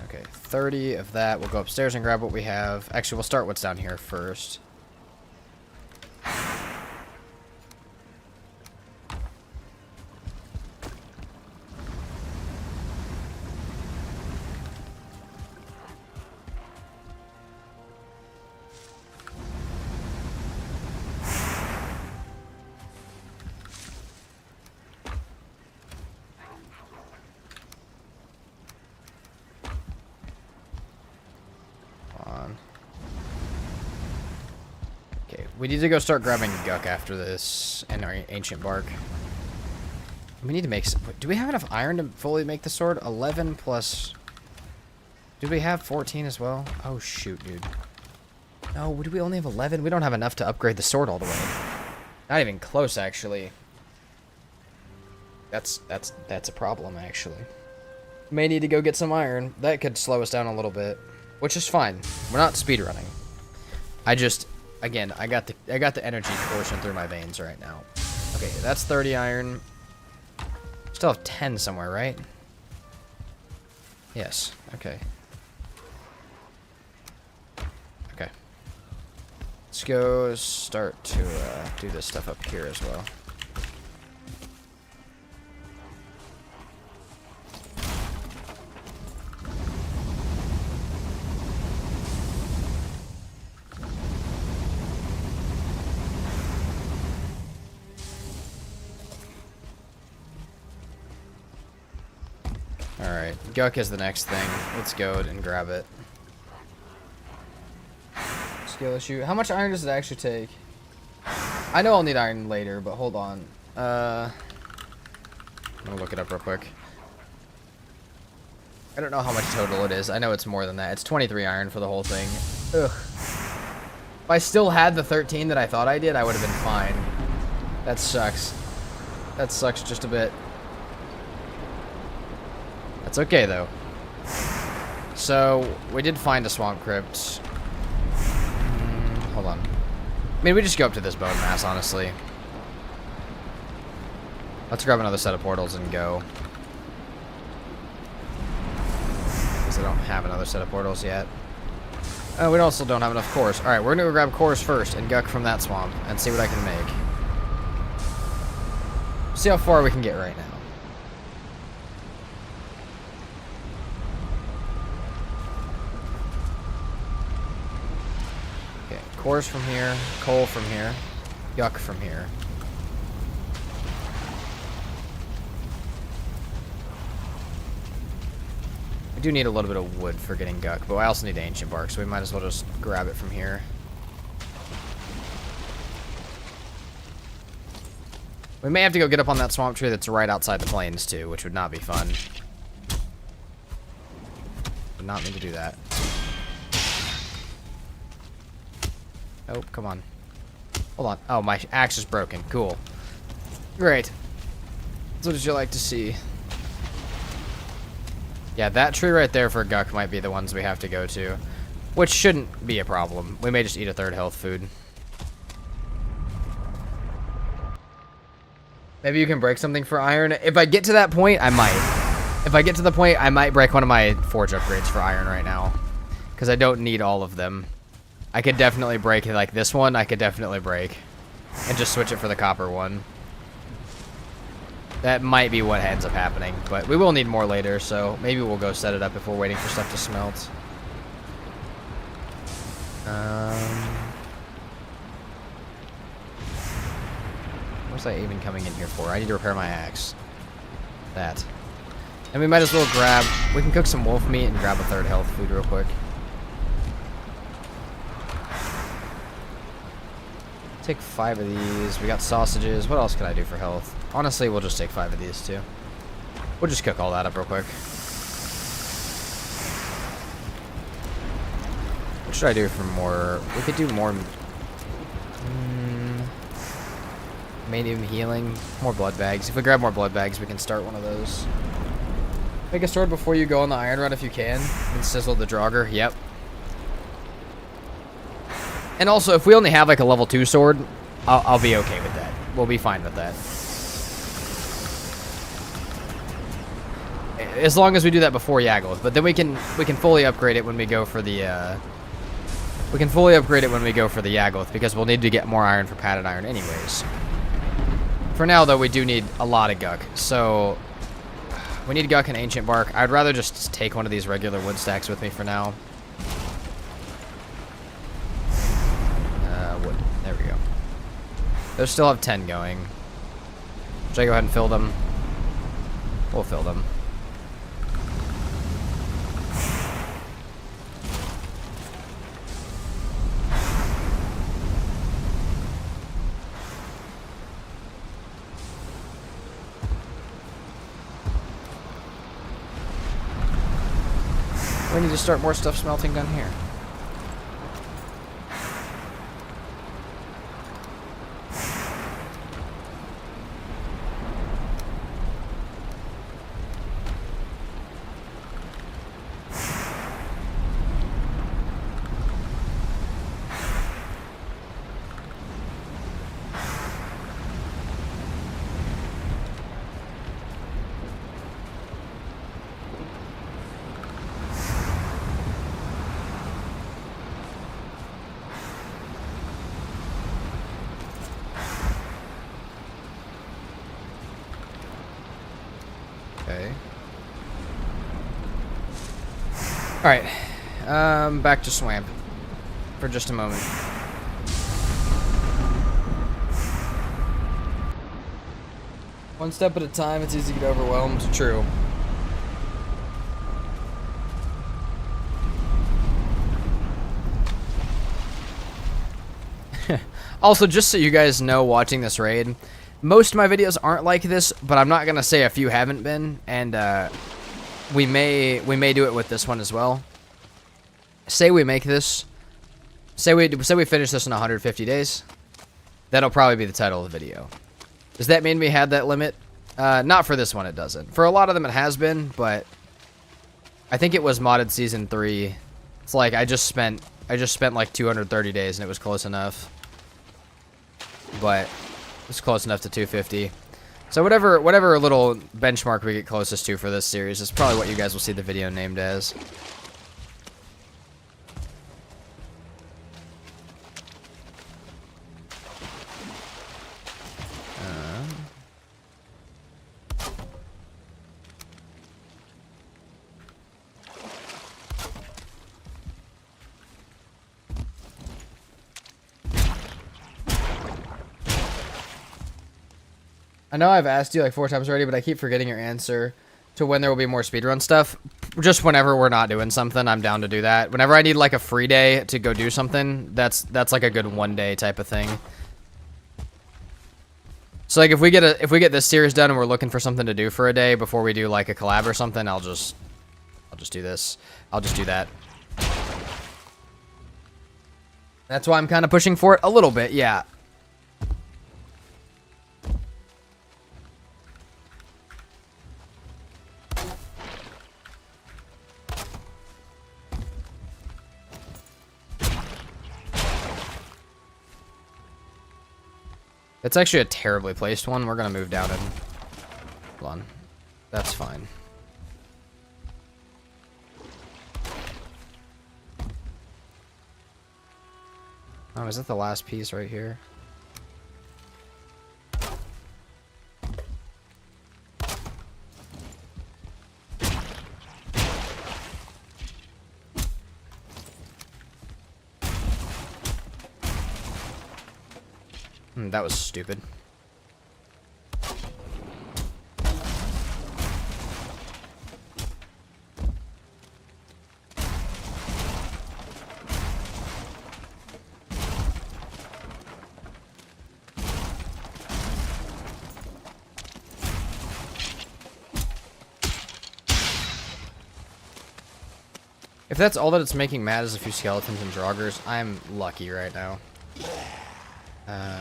Okay, 30 of that. We'll go upstairs and grab what we have. Actually, we'll start what's down here first. We need to go start grabbing Guck after this and our ancient bark. We need to make some... Do we have enough iron to fully make the sword? 11 plus... Did we have 14 as well? Oh, shoot, dude. No, do we only have 11? We don't have enough to upgrade the sword all the way. Not even close, actually. That's a problem, actually. May need to go get some iron. That could slow us down a little bit, which is fine. We're not speedrunning. Again, I got the energy coursing through my veins right now. Okay, that's 30 iron. Still have 10 somewhere, right? Yes. Okay. Okay. Let's go start to do this stuff up here as well. Alright, Guck is the next thing. Let's go and grab it. Skill issue. How much iron does it actually take? I know I'll need iron later, but hold on. I'm gonna look it up real quick. I don't know how much total it is. I know it's more than that. It's 23 iron for the whole thing. Ugh. If I still had the 13 that I thought I did, I would have been fine. That sucks. That sucks just a bit. That's okay, though. So, we did find a swamp crypt. Hold on. I mean, we just go up to this bone mass, honestly. Let's grab another set of portals and go. Because I don't have another set of portals yet. Oh, we also don't have enough cores. Alright, we're gonna go grab cores first and Guck from that swamp and see what I can make. See how far we can get right now. Cores from here, coal from here, Guck from here. I do need a little bit of wood for getting Guck, but I also need ancient bark, so we might as well just grab it from here. We may have to go get up on that swamp tree that's right outside the plains too, which would not be fun. Would not mean to do that. Oh, come on. Hold on. Oh, my axe is broken. Cool. Great. That's what you like to see. Yeah, that tree right there for Guck might be the ones we have to go to. Which shouldn't be a problem. We may just eat a third health food. Maybe you can break something for iron. If I get to that point, I might. If I get to the point, I might break one of my forge upgrades for iron right now. Because I don't need all of them. I could definitely break, like this one, I could definitely break. And just switch it for the copper one. That might be what ends up happening. But we will need more later, so maybe we'll go set it up if we're waiting for stuff to smelt. What's I even coming in here for? I need to repair my axe. That. And we might as well grab... We can cook some wolf meat and grab a third health food real quick. Take 5 of these. We got sausages. What else can I do for health? Honestly, we'll just take 5 of these too. We'll just cook all that up real quick. What should I do for more? We could do more... medium healing. More blood bags. If we grab more blood bags, we can start one of those. Make a sword before you go on the iron run if you can. And sizzle the Draugr. Yep. And also, if we only have like a level 2 sword, I'll be okay with that. We'll be fine with that. As long as we do that before Yaggoth. But then we can fully upgrade it when we go for the we can fully upgrade it when we go for the Yaggoth, because we'll need to get more iron for padded iron anyways. For now though, we do need a lot of Guck. So we need Guck and ancient bark. I'd rather just take one of these regular wood stacks with me for now. Wood. There we go. Those still have 10 going. Should I go ahead and fill them? We'll fill them. We need to start more stuff smelting down here. Okay. Alright. Back to Swamp. For just a moment. One step at a time, it's easy to get overwhelmed. True. Also, just so you guys know, watching this raid, most of my videos aren't like this, but I'm not gonna say a few haven't been, and we may do it with this one as well. Say we make this, say we finish this in 150 days. That'll probably be the title of the video. Does that mean we had that limit? Not for this one, it doesn't. For a lot of them, it has been, but I think it was modded season 3. It's like I just spent like 230 days, and it was close enough. But it's close enough to 250. So whatever little benchmark we get closest to for this series is probably what you guys will see the video named as. I know I've asked you like 4 times already, but I keep forgetting your answer to when there will be more speedrun stuff. Just whenever we're not doing something, I'm down to do that. Whenever I need like a free day to go do something, that's like a good one day type of thing. So like if we get this series done and we're looking for something to do for a day before we do like a collab or something, I'll just do this. I'll just do that. That's why I'm kind of pushing for it a little bit, yeah. It's actually a terribly placed one. We're going to move down and... Hold on. That's fine. Oh, is that the last piece right here? That was stupid. If that's all that it's making mad is a few skeletons and draugrs, I'm lucky right now.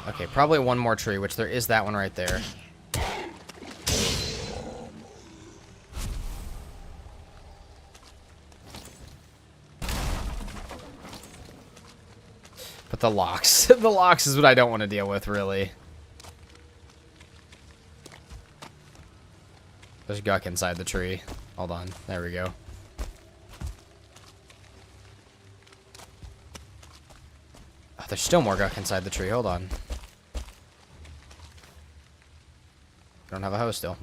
Okay, probably one more tree, which there is that one right there. But the locks. The locks is what I don't want to deal with, really. There's Guck inside the tree. Hold on. There we go. Oh, there's still more Guck inside the tree. Hold on. Don't have a hose still.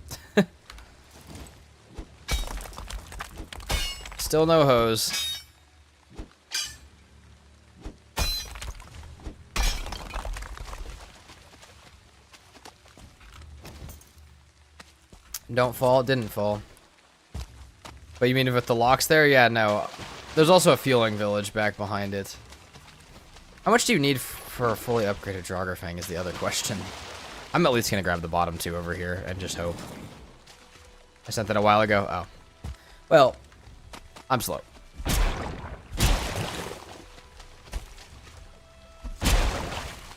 Still no hose. Don't fall. Didn't fall. But you mean with the locks there? Yeah, no. There's also a fueling village back behind it. How much do you need for a fully upgraded Draugr Fang is the other question. I'm at least going to grab the bottom two over here and just hope. I sent that a while ago. Oh. Well, I'm slow.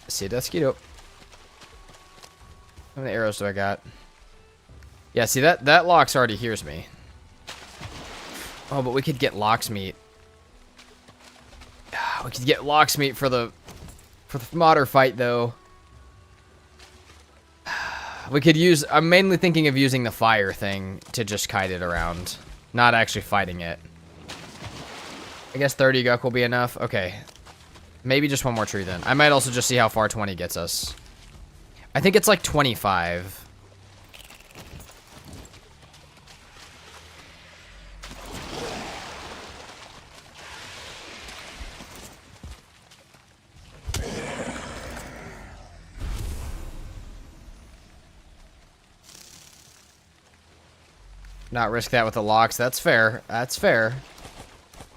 See a death skeeto. How many arrows do I got? Yeah, see that Lox already hears me. Oh, but we could get Lox meat. We could get Lox meat for the modder fight though. We could use. I'm mainly thinking of using the fire thing to just kite it around, not actually fighting it. I guess 30 Guck will be enough. Okay, maybe just one more tree then. I might also just see how far 20 gets us. I think it's like 25. Not risk that with the locks. That's fair. That's fair.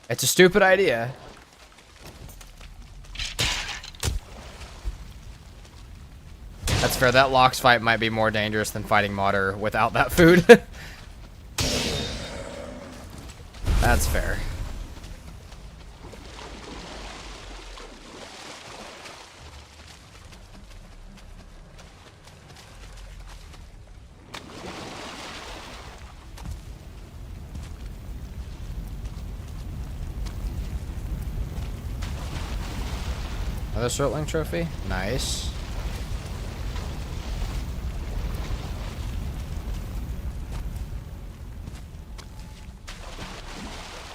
It's a stupid idea. That's fair. That locks fight might be more dangerous than fighting modder without that food. That's fair. Another Surtling trophy? Nice.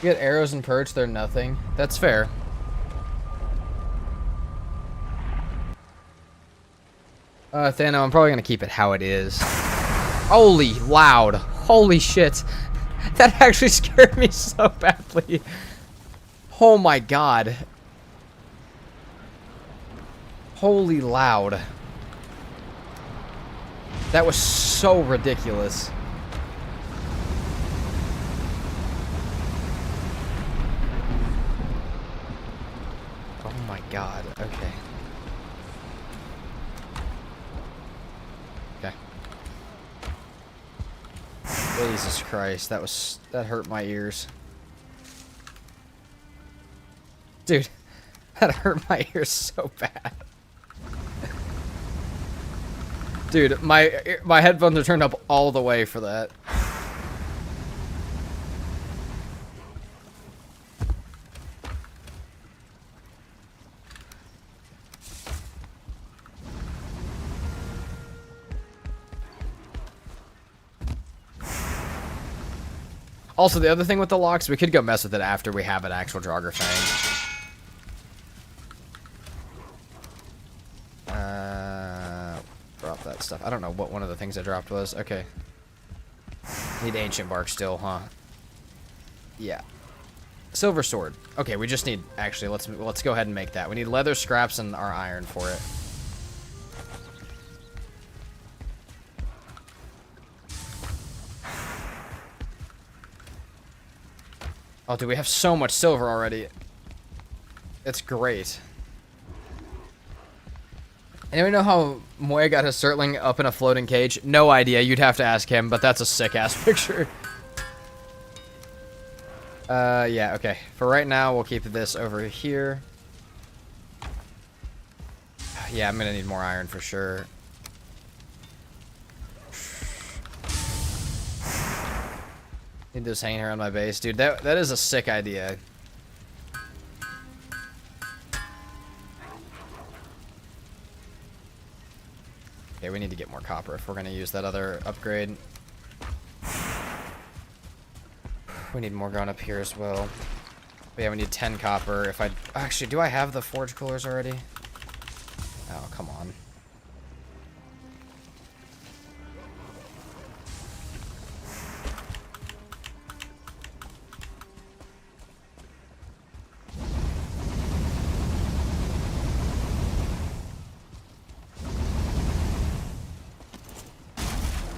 You get arrows and perch, they're nothing. That's fair. Thano, I'm probably gonna keep it how it is. Holy loud. Holy shit. That actually scared me so badly. Oh my god. Holy loud. That was so ridiculous. Oh my god. Okay. Okay. Jesus Christ. That hurt my ears. Dude. That hurt my ears so bad. Dude, my headphones are turned up all the way for that. Also, the other thing with the locks, we could go mess with it after we have an actual Draugr Fang. Drop that stuff. I don't know what one of the things I dropped was. Okay. Need ancient bark still, huh? Yeah. Silver sword. Okay, we just need... Actually, let's go ahead and make that. We need leather scraps and our iron for it. Oh, dude, we have so much silver already. It's great. Anyone know how Moya got his Surtling up in a floating cage? No idea. You'd have to ask him, but that's a sick-ass picture. Yeah, okay. For right now, we'll keep this over here. Yeah, I'm gonna need more iron for sure. Need this hanging around my base. Dude, that is a sick idea. Okay, we need to get more copper if we're going to use that other upgrade. We need more going up here as well. But yeah, we need 10 copper. If I... Actually, do I have the forge coolers already? Oh, come on.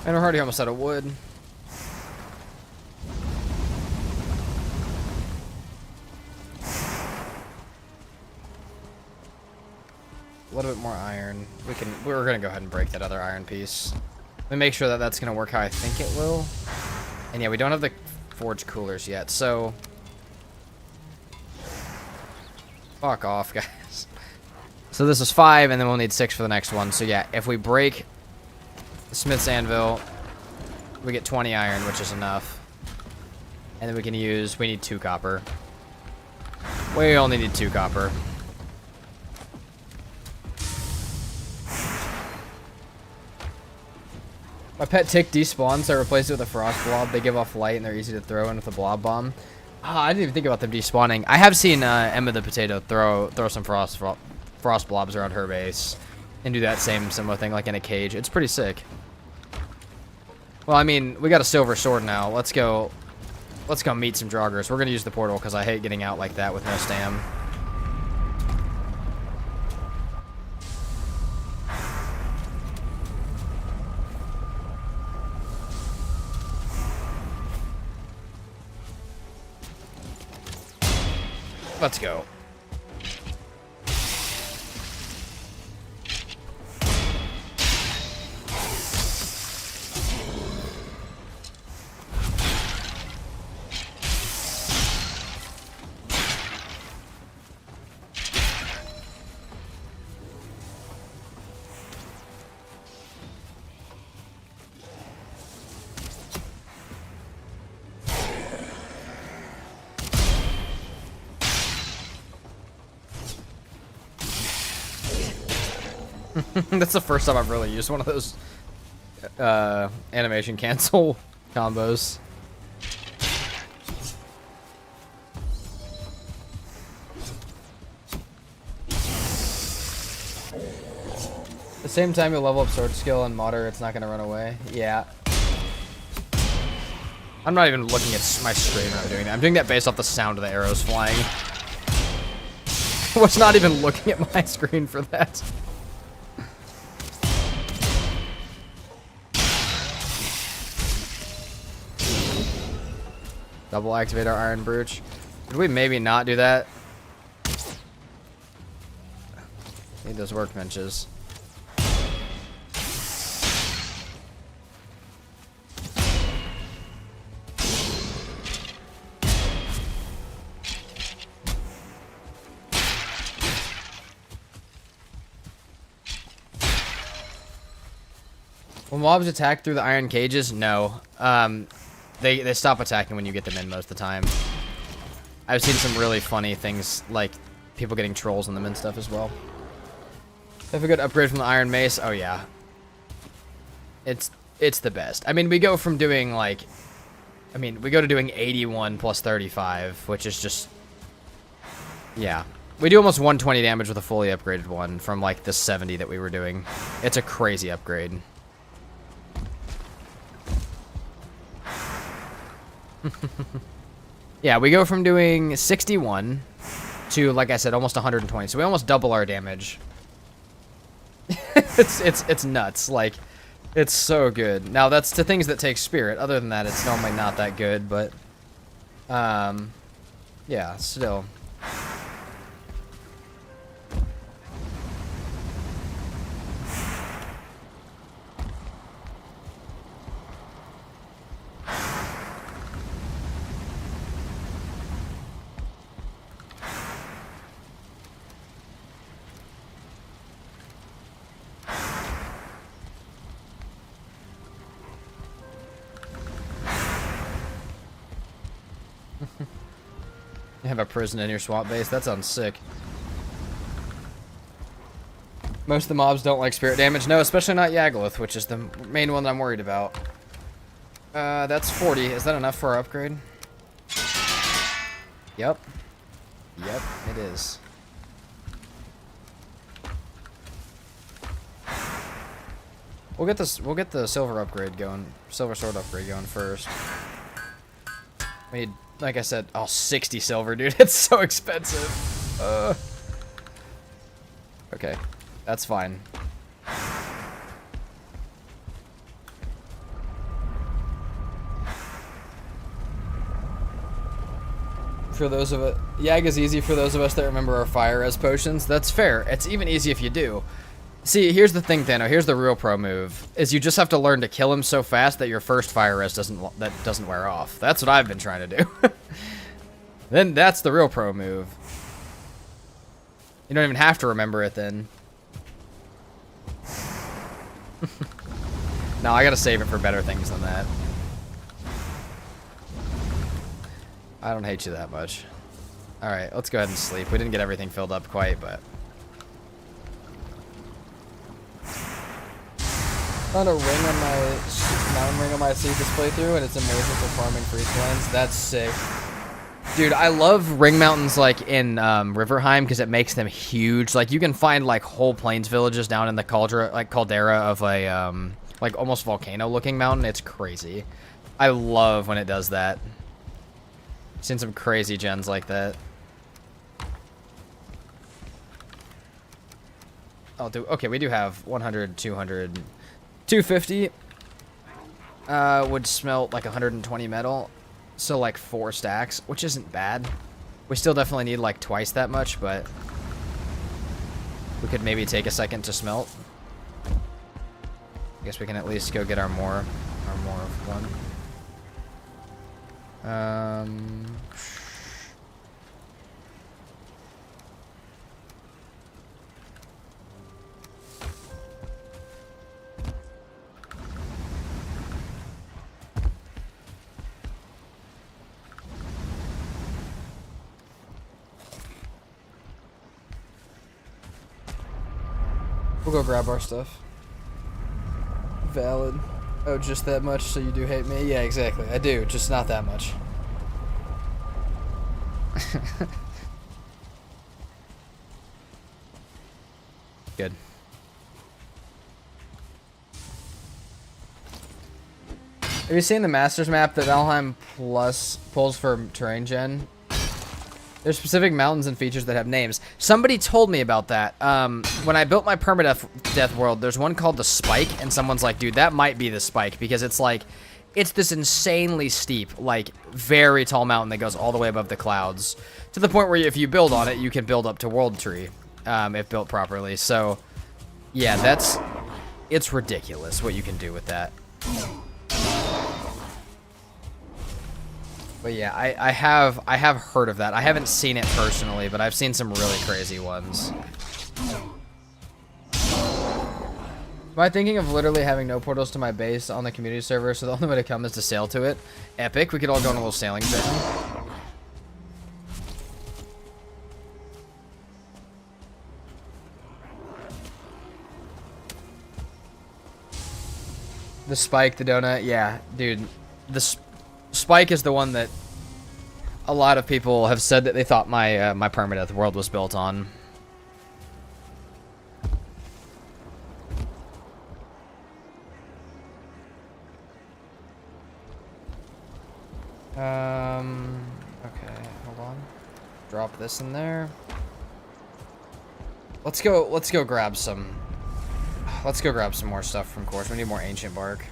And we're already almost out of wood. A little bit more iron. We're gonna go ahead and break that other iron piece. Let me make sure that that's gonna work how I think it will. And yeah, we don't have the forge coolers yet, so... Fuck off, guys. So this is 5, and then we'll need 6 for the next one. So yeah, if we break the Smith's Anvil, we get 20 iron, which is enough. And then we can use... We need 2 copper. We only need 2 copper. My pet tick despawns, so I replaced it with a frost blob. They give off light and they're easy to throw in with a blob bomb. Ah, I didn't even think about them despawning. I have seen Emma the Potato throw some frost blobs around her base and do that similar thing like in a cage. It's pretty sick. Well, I mean, we got a silver sword now. Let's go meet some Draugrs. We're gonna use the portal because I hate getting out like that with no stam. Let's go. That's the first time I've really used one of those animation cancel combos. The same time you level up sword skill and modder, it's not going to run away. Yeah. I'm not even looking at my screen when I'm doing that. I'm doing that based off the sound of the arrows flying. I was not even looking at my screen for that. Double activate our iron brooch. Could we maybe not do that? Need those workbenches. When mobs attack through the iron cages, no. They stop attacking when you get them in most of the time. I've seen some really funny things, like people getting trolls in them and stuff as well. Have a good upgrade from the iron mace. Oh yeah, it's the best. I mean, we go from doing like, we go to doing 81 plus 35, which is just, yeah. We do almost 120 damage with a fully upgraded one from like the 70 that we were doing. It's a crazy upgrade. Yeah, we go from doing 61 to, like I said, almost 120. So we almost double our damage. it's nuts. Like, it's so good. Now that's to things that take spirit. Other than that, it's normally not that good. But, yeah, still. You have a prison in your swamp base? That sounds sick. Most of the mobs don't like spirit damage. No, especially not Yagluth, which is the main one that I'm worried about. That's 40. Is that enough for our upgrade? Yep. Yep, it is. We'll get the silver upgrade going. Silver sword upgrade going first. We need, like I said, 60 silver, dude. It's so expensive. Okay, that's fine. For those of it, Yag is easy for those of us that remember our fire as potions. That's fair. It's even easy if you do. See, here's the thing, Thano. Here's the real pro move: is you just have to learn to kill him so fast that your first fire res doesn't wear off. That's what I've been trying to do. Then that's the real pro move. You don't even have to remember it then. No, I gotta save it for better things than that. I don't hate you that much. Alright, let's go ahead and sleep. We didn't get everything filled up quite, but... Found a ring on my mountain ring on my seed this playthrough, and it's amazing for farming freeze lands. That's sick. Dude, I love ring mountains like in Riverheim because it makes them huge. Like you can find like whole plains villages down in the caldera of a like almost volcano looking mountain. It's crazy. I love when it does that. Seen some crazy gens like that. Okay, we do have 100, 200, 250. Would smelt like 120 metal. So like 4 stacks, which isn't bad. We still definitely need like twice that much, but we could maybe take a second to smelt. I guess we can at least go get our more of one. We'll go grab our stuff. Valid. Oh, just that much, so you do hate me? Yeah, exactly. I do, just not that much. Good. Have you seen the Masters map that Valheim Plus pulls for terrain gen? There's specific mountains and features that have names. Somebody told me about that. When I built my PermaDeath world, there's one called the Spike, and someone's like, dude, that might be the Spike, because it's like, it's this insanely steep, like, very tall mountain that goes all the way above the clouds, to the point where if you build on it, you can build up to World Tree, if built properly. So, yeah, it's ridiculous what you can do with that. But yeah, I have heard of that. I haven't seen it personally, but I've seen some really crazy ones. Am I thinking of literally having no portals to my base on the community server, so the only way to come is to sail to it? Epic. We could all go on a little sailing journey. The spike, the donut, yeah, dude. The spike is the one that a lot of people have said that they thought my my PermaDeath world was built on. Okay, hold on. Drop this in there. Let's go grab some more stuff from course. We need more ancient bark.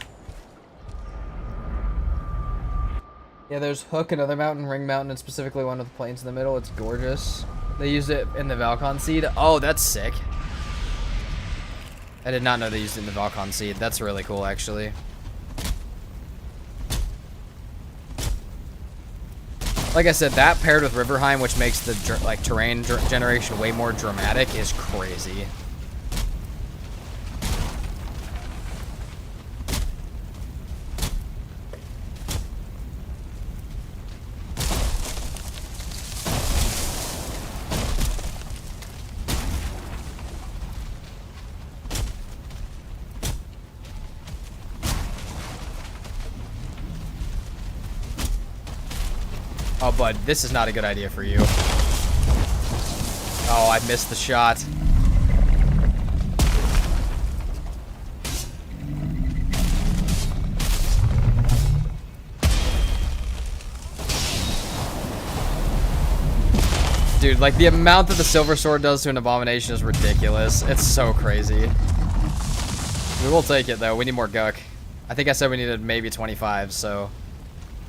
Yeah, there's Hook, another mountain, Ring Mountain, and specifically one with the plains in the middle. It's gorgeous. They used it in the Valcon seed. Oh, that's sick. I did not know they used it in the Valcon seed. That's really cool, actually. Like I said, that paired with Riverheim, which makes the terrain generation way more dramatic, is crazy. Oh, bud, this is not a good idea for you. Oh, I missed the shot. Dude, like, the amount that the Silver Sword does to an Abomination is ridiculous. It's so crazy. We will take it, though. We need more Guck. I think I said we needed maybe 25, so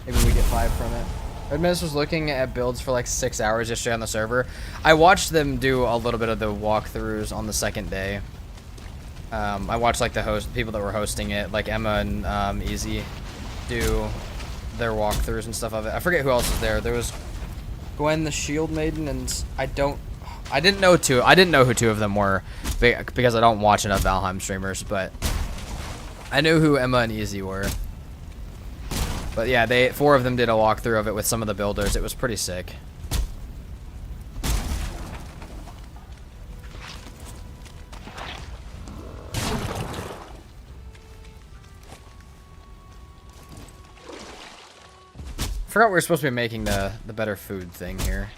maybe we get 5 from it. Redmiss was looking at builds for like 6 hours yesterday on the server. I watched them do a little bit of the walkthroughs on the second day. I watched like the people that were hosting it, like Emma and Easy, do their walkthroughs and stuff of it. I forget who else was there. There was Gwen the Shield Maiden, and I didn't know who 2 of them were because I don't watch enough Valheim streamers, but I knew who Emma and Easy were. But yeah, 4 of them did a walkthrough of it with some of the builders. It was pretty sick. Forgot we were supposed to be making the better food thing here.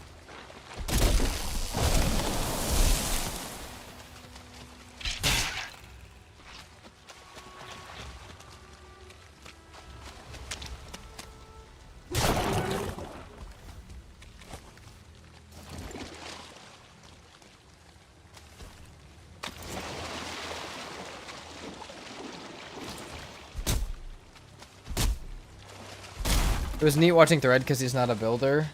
It was neat watching Thread because he's not a builder.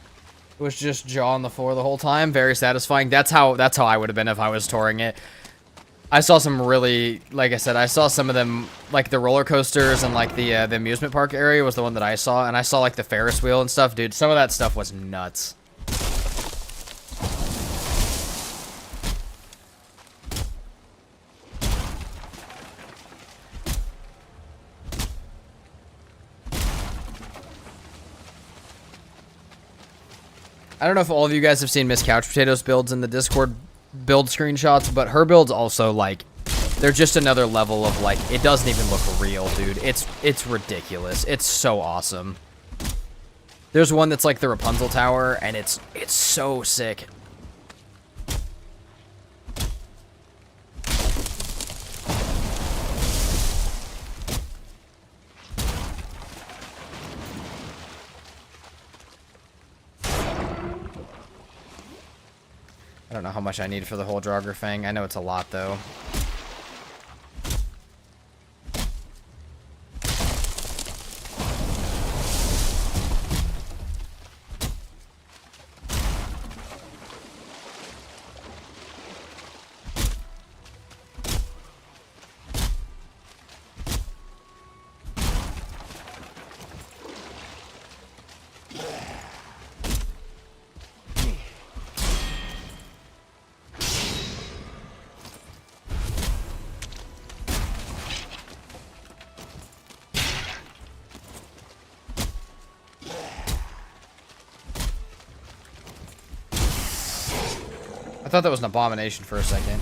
It was just jaw on the floor the whole time. Very satisfying. That's how I would have been if I was touring it. I saw some really, like I said, I saw some of them, like the roller coasters and like the amusement park area was the one that I saw, and I saw like the Ferris wheel and stuff. Dude, some of that stuff was nuts. I don't know if all of you guys have seen Miss Couch Potatoes builds in the Discord build screenshots, but her builds also, like, they're just another level of, like, it doesn't even look real, dude. It's ridiculous. It's so awesome. There's one that's like the Rapunzel Tower, and it's so sick. I don't know how much I need for the whole Draugr Fang. I know it's a lot, though. thought that was an abomination for a second.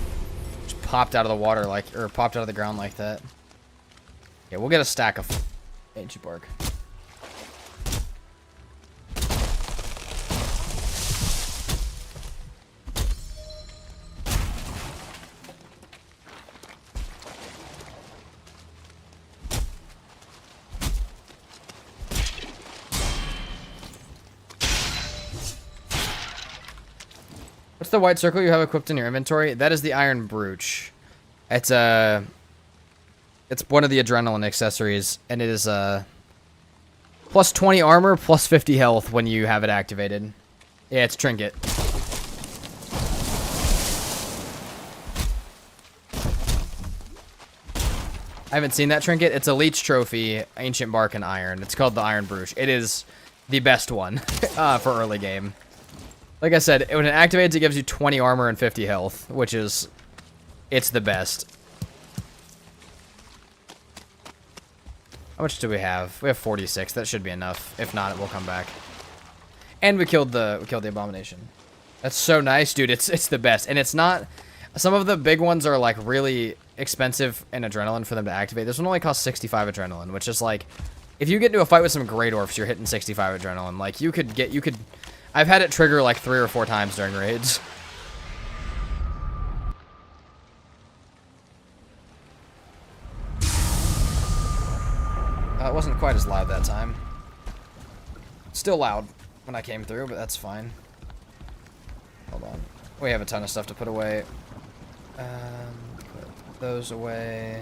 Just popped out of the water like, or popped out of the ground like that. Yeah, we'll get a stack of ancient bark. What's the white circle you have equipped in your inventory? That is the iron brooch. It's one of the adrenaline accessories, and it is plus 20 armor, plus 50 health when you have it activated. Yeah, it's trinket. I haven't seen that trinket. It's a leech trophy, ancient bark and iron. It's called the iron brooch. It is the best one for early game. Like I said, when it activates, it gives you 20 armor and 50 health, which is, it's the best. How much do we have? We have 46. That should be enough. If not, it will come back. And we killed the abomination. That's so nice, dude. It's the best. And it's not, some of the big ones are like really expensive in adrenaline for them to activate. This one only costs 65 adrenaline, which is like, if you get into a fight with some Grey Dwarfs, you're hitting 65 adrenaline. Like you could, I've had it trigger like 3 or 4 times during raids. It wasn't quite as loud that time. Still loud when I came through, but that's fine. Hold on. We have a ton of stuff to put away. Put those away.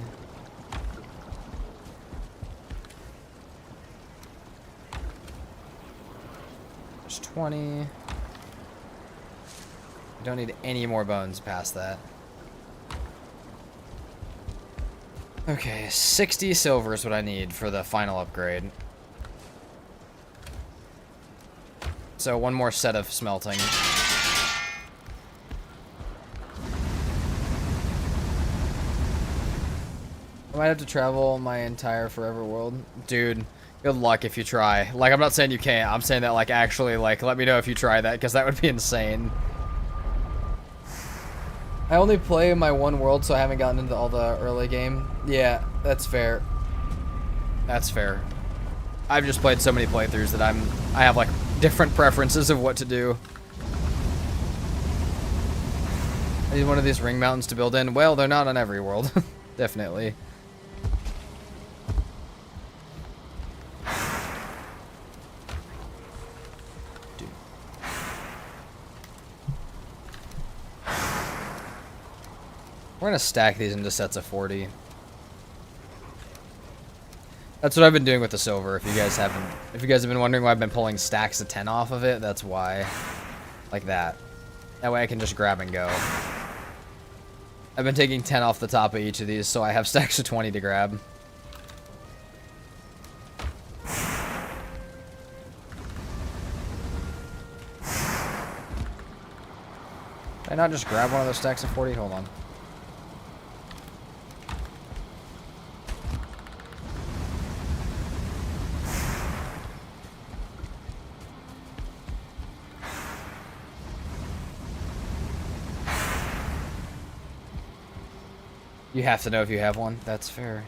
There's 20. Don't need any more bones past that. Okay, 60 silver is what I need for the final upgrade. So one more set of smelting. I might have to travel my entire forever world. Dude, good luck if you try. Like, I'm not saying you can't. I'm saying that, like, actually, like, let me know if you try that, because that would be insane. I only play my one world, so I haven't gotten into all the early game. Yeah, that's fair. That's fair. I've just played so many playthroughs that I have, like, different preferences of what to do. I need one of these ring mountains to build in. Well, they're not on every world. Definitely. We're gonna stack these into sets of 40. That's what I've been doing with the silver. If you guys have been wondering why I've been pulling stacks of 10 off of it, that's why. Like that. That way I can just grab and go. I've been taking 10 off the top of each of these, so I have stacks of 20 to grab. Did I not just grab one of those stacks of 40? Hold on. You have to know if you have one. That's fair.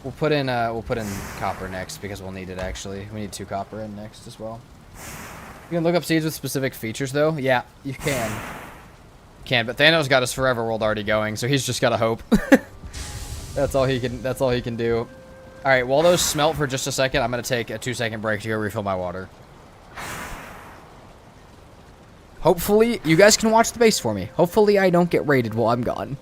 We'll put in copper next because we'll need it actually. We need 2 copper in next as well. You can look up seeds with specific features though. Yeah, you can. You can, but Thanos got his forever world already going, so he's just gotta hope. That's all he can do. Alright, while those smelt for just a second, I'm gonna take a 2-second break to go refill my water. Hopefully, you guys can watch the base for me. Hopefully I don't get raided while I'm gone.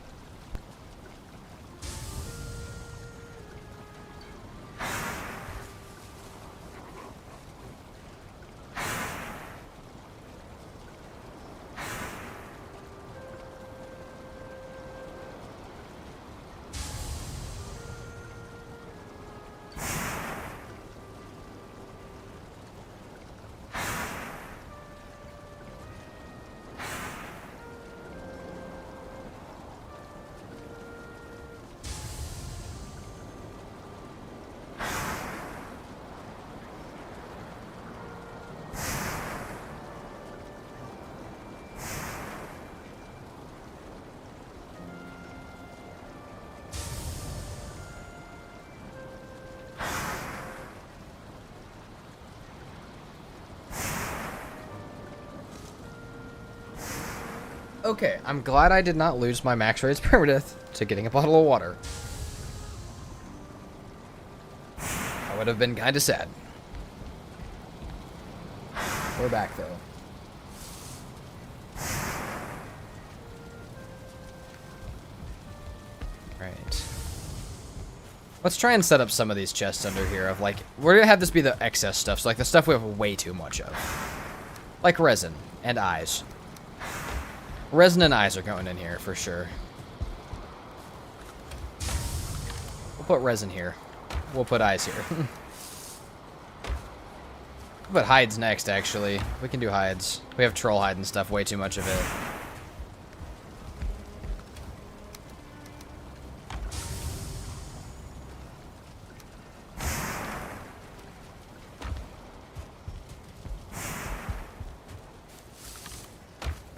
Okay, I'm glad I did not lose my max rates PermaDeath to getting a bottle of water. I would have been kind of sad. We're back, though. Right. Let's try and set up some of these chests under here of, like, we're going to have this be the excess stuff, so, like, the stuff we have way too much of. Like resin and eyes. Resin and eyes are going in here, for sure. We'll put resin here. We'll put eyes here. We'll put hides next, actually. We can do hides. We have troll hide and stuff, way too much of it.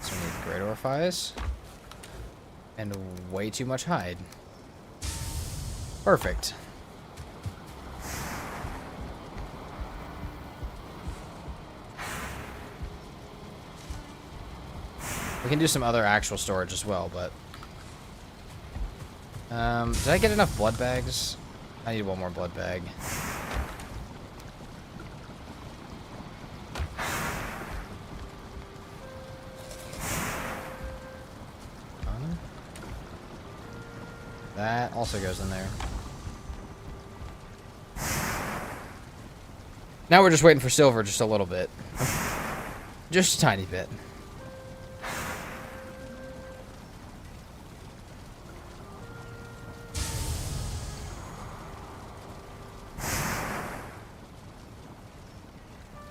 So we need great orifice. And way too much hide. Perfect. We can do some other actual storage as well, but... did I get enough blood bags? I need one more blood bag. That also goes in there. Now we're just waiting for silver just a little bit. Just a tiny bit.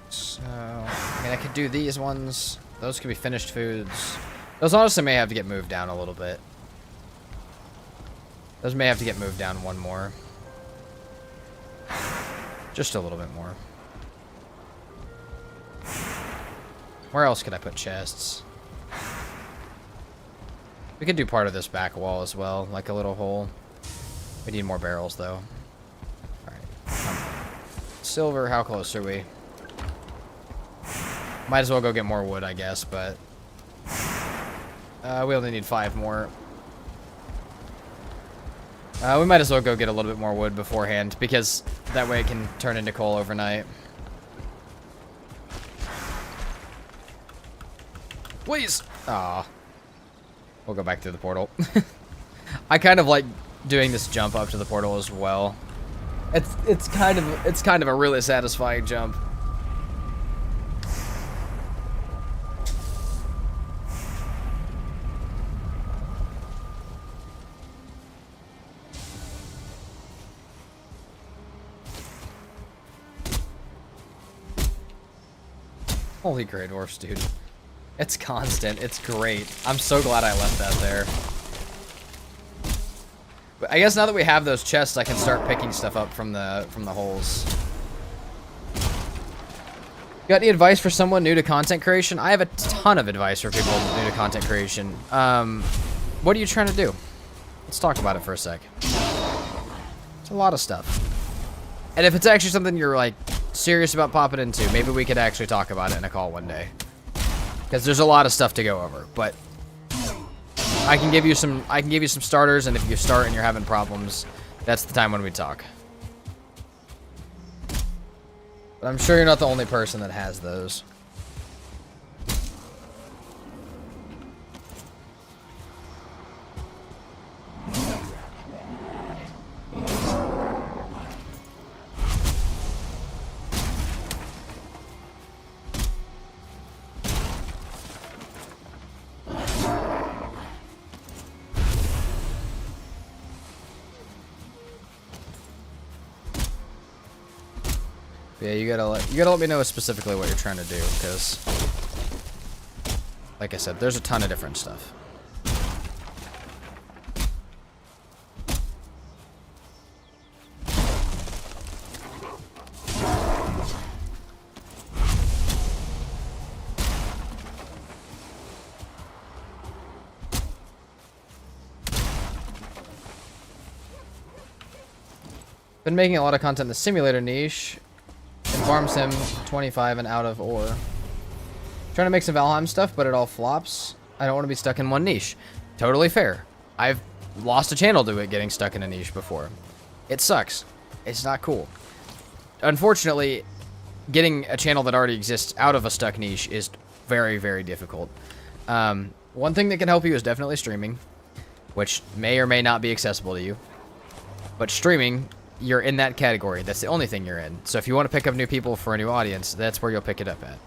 So, I mean, I could do these ones. Those could be finished foods. Those honestly may have to get moved down a little bit. Those may have to get moved down one more. Just a little bit more. Where else could I put chests? We could do part of this back wall as well, like a little hole. We need more barrels, though. Alright. Silver, how close are we? Might as well go get more wood, I guess, but... we only need 5 more. We might as well go get a little bit more wood beforehand, because that way it can turn into coal overnight. Please! Aw. We'll go back through the portal. I kind of like doing this jump up to the portal as well. It's kind of a really satisfying jump. Holy Grey Dwarfs, dude. It's constant. It's great. I'm so glad I left that there. But I guess now that we have those chests, I can start picking stuff up from the holes. Got any advice for someone new to content creation? I have a ton of advice for people new to content creation. What are you trying to do? Let's talk about it for a sec. It's a lot of stuff. And if it's actually something you're like serious about popping into, maybe we could actually talk about it in a call one day. Because there's a lot of stuff to go over, but I can give you some starters, and if you start and you're having problems, that's the time when we talk. But I'm sure you're not the only person that has those. Yeah, you gotta let me know specifically what you're trying to do, because, like I said, there's a ton of different stuff. Been making a lot of content in the simulator niche. Farm Sim 25 and out of ore. Trying to make some Valheim stuff, but it all flops. I don't want to be stuck in one niche. Totally fair. I've lost a channel to it getting stuck in a niche before. It sucks. It's not cool. Unfortunately, getting a channel that already exists out of a stuck niche is very, very difficult. One thing that can help you is definitely streaming, which may or may not be accessible to you. But streaming, you're in that category. That's the only thing you're in. So if you want to pick up new people for a new audience, that's where you'll pick it up at.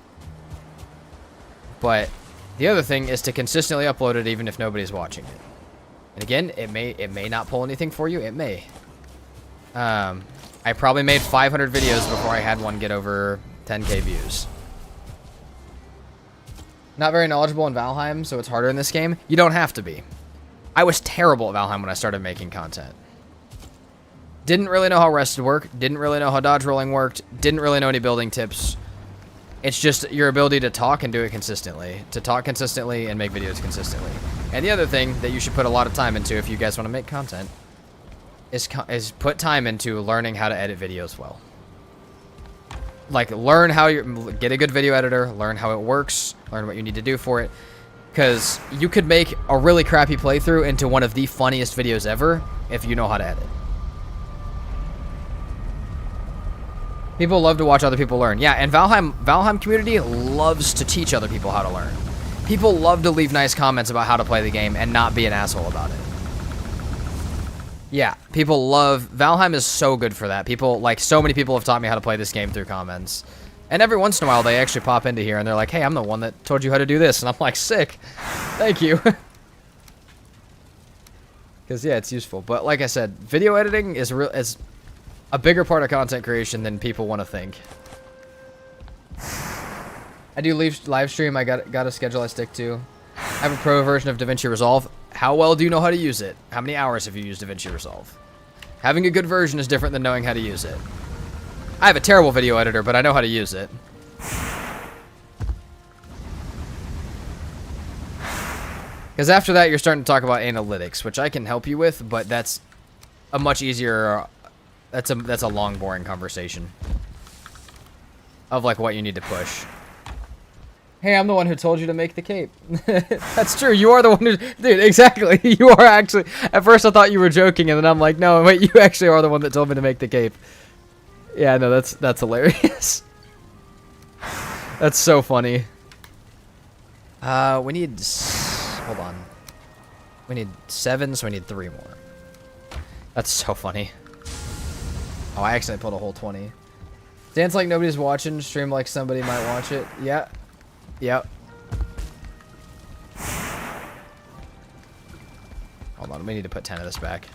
But the other thing is to consistently upload it even if nobody's watching it. And again, it may not pull anything for you. It may. I probably made 500 videos before I had one get over 10k views. Not very knowledgeable in Valheim, so it's harder in this game. You don't have to be. I was terrible at Valheim when I started making content. Didn't really know how rested worked. Didn't really know how dodge rolling worked. Didn't really know any building tips. It's just your ability to talk and do it consistently. To talk consistently and make videos consistently. And the other thing that you should put a lot of time into if you guys want to make content is put time into learning how to edit videos well. Like, learn how you get a good video editor, learn how it works, learn what you need to do for it. Because you could make a really crappy playthrough into one of the funniest videos ever if you know how to edit. People love to watch other people learn. Yeah, and Valheim community loves to teach other people how to learn. People love to leave nice comments about how to play the game and not be an asshole about it. Yeah, people love... Valheim is so good for that. People, like, so many people have taught me how to play this game through comments. And every once in a while, they actually pop into here and they're like, hey, I'm the one that told you how to do this. And I'm like, sick. Thank you. Because, yeah, it's useful. But like I said, video editing is a bigger part of content creation than people want to think. I do live stream. I got a schedule I stick to. I have a pro version of DaVinci Resolve. How well do you know how to use it? How many hours have you used DaVinci Resolve? Having a good version is different than knowing how to use it. I have a terrible video editor, but I know how to use it. Because after that, you're starting to talk about analytics, which I can help you with, but that's a much easier... That's a long, boring conversation. Of, like, what you need to push. Hey, I'm the one who told you to make the cape. That's true. You are the one who... Dude, exactly. You are actually... At first, I thought you were joking, and then I'm like, no, wait, you actually are the one that told me to make the cape. Yeah, no, that's hilarious. That's so funny. We need... Hold on. We need 7, so we need 3 more. That's so funny. Oh, I accidentally pulled a whole 20. Dance like nobody's watching, stream like somebody might watch it. Yeah. Yep. Hold on, we need to put 10 of this back.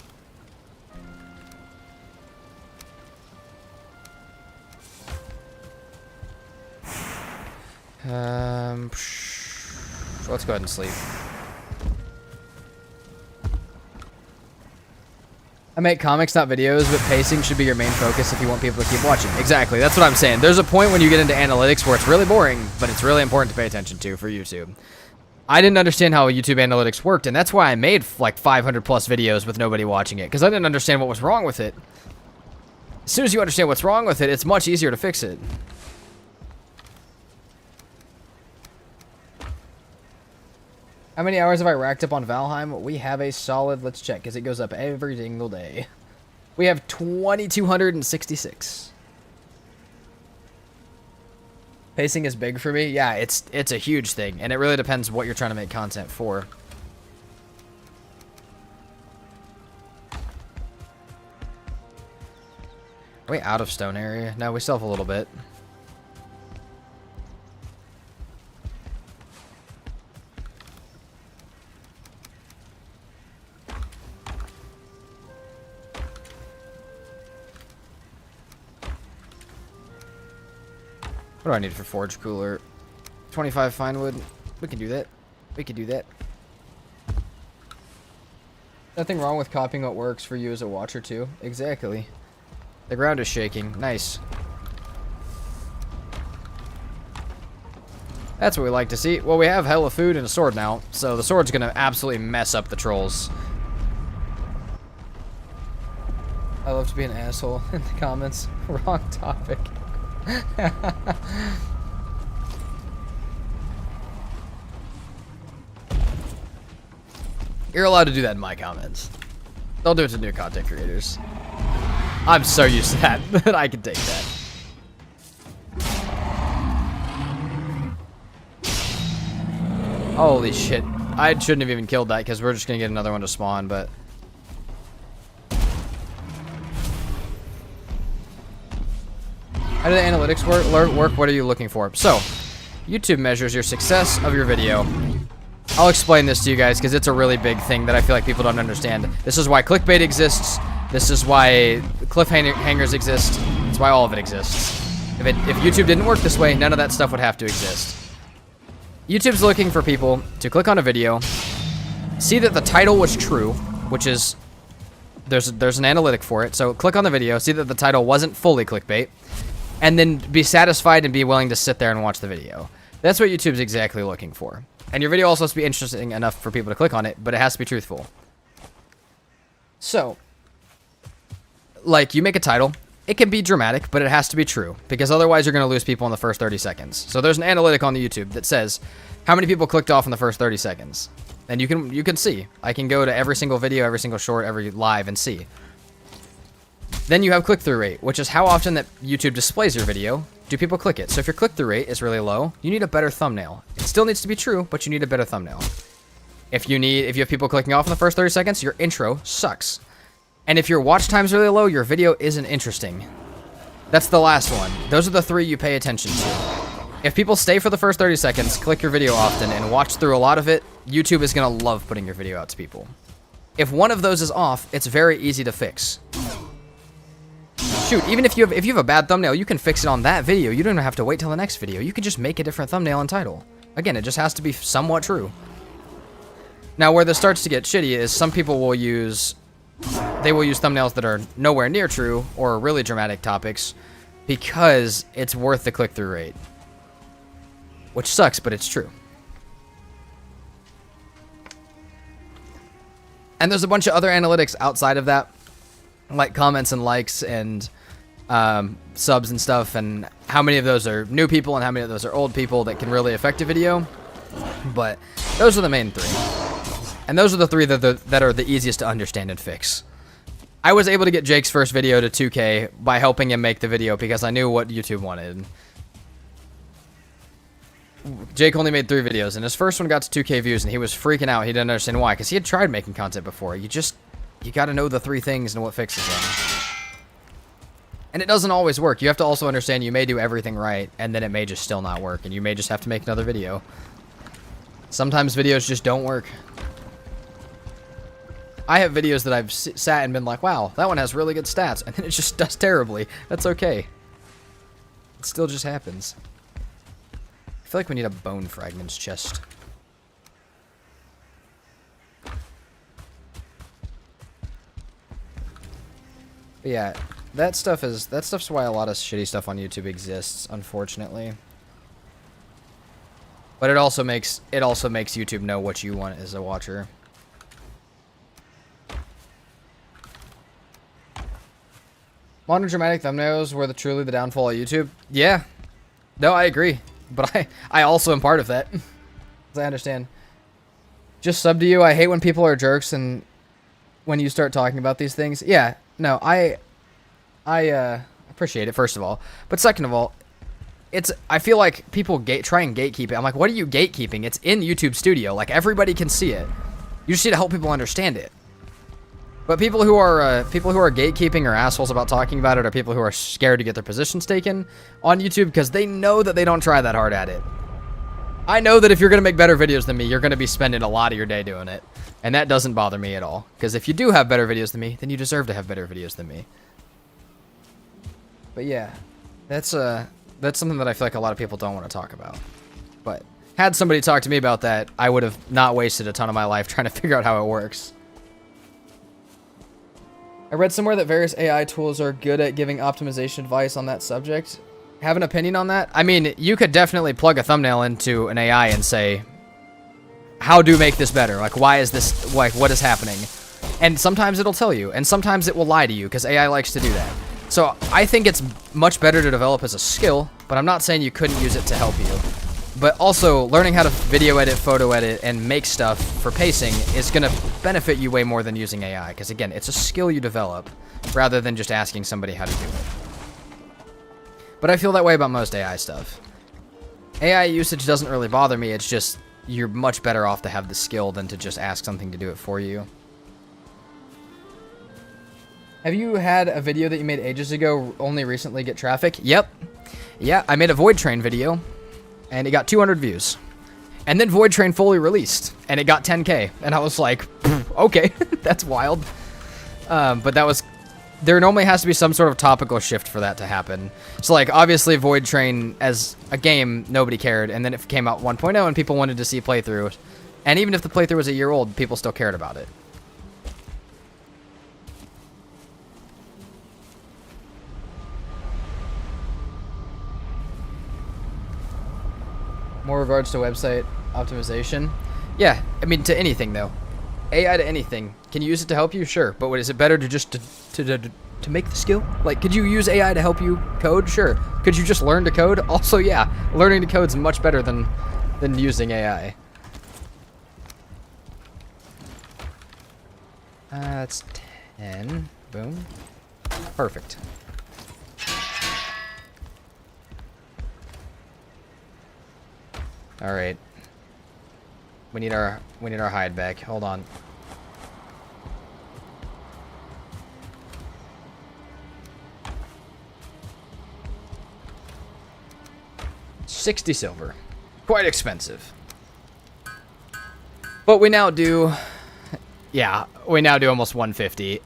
Let's go ahead and sleep. I make comics, not videos, but pacing should be your main focus if you want people to keep watching. Exactly, that's what I'm saying. There's a point when you get into analytics where it's really boring, but it's really important to pay attention to for YouTube. I didn't understand how YouTube analytics worked, and that's why I made like 500 plus videos with nobody watching it, because I didn't understand what was wrong with it. As soon as you understand what's wrong with it, it's much easier to fix it. How many hours have I racked up on Valheim? We have a solid, let's check, because it goes up every single day. We have 2,266. Pacing is big for me. Yeah, it's a huge thing, and it really depends what you're trying to make content for. Are we out of stone area? No, we still have a little bit. What do I need for forge cooler? 25 fine wood. We can do that. We can do that. Nothing wrong with copying what works for you as a watcher too. Exactly. The ground is shaking. Nice. That's what we like to see. Well, we have hella food and a sword now, so the sword's gonna absolutely mess up the trolls. I love to be an asshole in the comments. Wrong topic. You're allowed to do that in my comments. Don't do it to new content creators. I'm so used to that that I can take that. Holy shit. I shouldn't have even killed that because we're just going to get another one to spawn, but... How do the analytics work? What are you looking for? So, YouTube measures your success of your video. I'll explain this to you guys because it's a really big thing that I feel like people don't understand. This is why clickbait exists. This is why cliffhangers exist. It's why all of it exists. If YouTube didn't work this way, none of that stuff would have to exist. YouTube's looking for people to click on a video, see that the title was true, which is... There's an analytic for it. So click on the video, see that the title wasn't fully clickbait, and then be satisfied and be willing to sit there and watch the video. That's what YouTube's exactly looking for. And your video also has to be interesting enough for people to click on it, but it has to be truthful. So, like, you make a title. It can be dramatic, but it has to be true, because otherwise you're going to lose people in the first 30 seconds. So there's an analytic on the YouTube that says how many people clicked off in the first 30 seconds. And you can see. I can go to every single video, every single short, every live and see. Then you have click-through rate, which is how often that YouTube displays your video. Do people click it? So if your click-through rate is really low, you need a better thumbnail. It still needs to be true, but you need a better thumbnail. If you have people clicking off in the first 30 seconds, your intro sucks. And if your watch time's really low, your video isn't interesting. That's the last one. Those are the three you pay attention to. If people stay for the first 30 seconds, click your video often, and watch through a lot of it, YouTube is going to love putting your video out to people. If one of those is off, it's very easy to fix. Shoot, even if you have a bad thumbnail, you can fix it on that video. You don't even have to wait till the next video. You can just make a different thumbnail and title. Again, it just has to be somewhat true. Now, where this starts to get shitty is some people will use thumbnails that are nowhere near true or really dramatic topics because it's worth the click-through rate. Which sucks, but it's true. And there's a bunch of other analytics outside of that, like comments and likes and subs and stuff, and how many of those are new people and how many of those are old people that can really affect a video. But those are the main three. And those are the three that are the easiest to understand and fix. I was able to get Jake's first video to 2K by helping him make the video because I knew what YouTube wanted. Jake only made 3 videos, and his first one got to 2K views, and he was freaking out. He didn't understand why, because he had tried making content before. You got to know the 3 things and what fixes them. And it doesn't always work. You have to also understand you may do everything right, and then it may just still not work, and you may just have to make another video. Sometimes videos just don't work. I have videos that I've sat and been like, wow, that one has really good stats, and then it just does terribly. That's okay. It still just happens. I feel like we need a bone fragments chest. But yeah, that's stuff's why a lot of shitty stuff on YouTube exists, unfortunately. But it also makes YouTube know what you want as a watcher. Modern dramatic thumbnails were truly the downfall of YouTube. Yeah. No, I agree. But I also am part of that. As I understand. Just sub to you. I hate when people are jerks and when you start talking about these things. Yeah. No, I appreciate it, first of all. But second of all, I feel like people try and gatekeep it. I'm like, what are you gatekeeping? It's in YouTube Studio. Like, everybody can see it. You just need to help people understand it. But people who are gatekeeping or assholes about talking about it are people who are scared to get their positions taken on YouTube because they know that they don't try that hard at it. I know that if you're going to make better videos than me, you're going to be spending a lot of your day doing it. And that doesn't bother me at all. Because if you do have better videos than me, then you deserve to have better videos than me. But yeah, that's something that I feel like a lot of people don't want to talk about. But had somebody talk to me about that, I would have not wasted a ton of my life trying to figure out how it works. I read somewhere that various AI tools are good at giving optimization advice on that subject. Have an opinion on that? I mean, you could definitely plug a thumbnail into an AI and say, how do make this better? Like, why is this, like, what is happening? And sometimes it'll tell you, and sometimes it will lie to you, because AI likes to do that. So I think it's much better to develop as a skill, but I'm not saying you couldn't use it to help you. But also, learning how to video edit, photo edit, and make stuff for pacing is going to benefit you way more than using AI. Because again, it's a skill you develop, rather than just asking somebody how to do it. But I feel that way about most AI stuff. AI usage doesn't really bother me, it's just, you're much better off to have the skill than to just ask something to do it for you. Have you had a video that you made ages ago only recently get traffic? Yep. Yeah, I made a Void Train video, and it got 200 views. And then Void Train fully released, and it got 10K. And I was like, okay, that's wild. But that was... There normally has to be some sort of topical shift for that to happen. So, like, obviously Void Train, as a game, nobody cared. And then it came out 1.0, and people wanted to see playthrough. And even if the playthrough was a year old, people still cared about it. More regards to website optimization. Yeah, I mean, to anything, though. AI to anything. Can you use it to help you? Sure. But what, is it better to just to make the skill? Like, could you use AI to help you code? Sure. Could you just learn to code? Also, yeah. Learning to code is much better than using AI. That's 10. Boom. Perfect. All right. We need our hide back. Hold on. $60 silver. Quite expensive. But we now do... Yeah, we now do almost 150.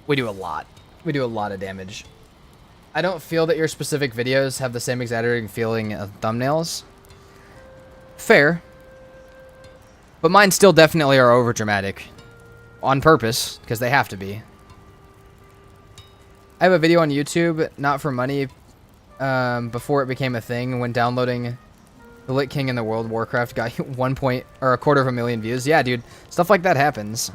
We do a lot. We do a lot of damage. I don't feel that your specific videos have the same exaggerating feeling of thumbnails. Fair. But mine still definitely are overdramatic. On purpose, because they have to be. I have a video on YouTube, not for money, before it became a thing, when downloading The Lit King in the World Warcraft got 250,000 views. Yeah, dude, stuff like that happens.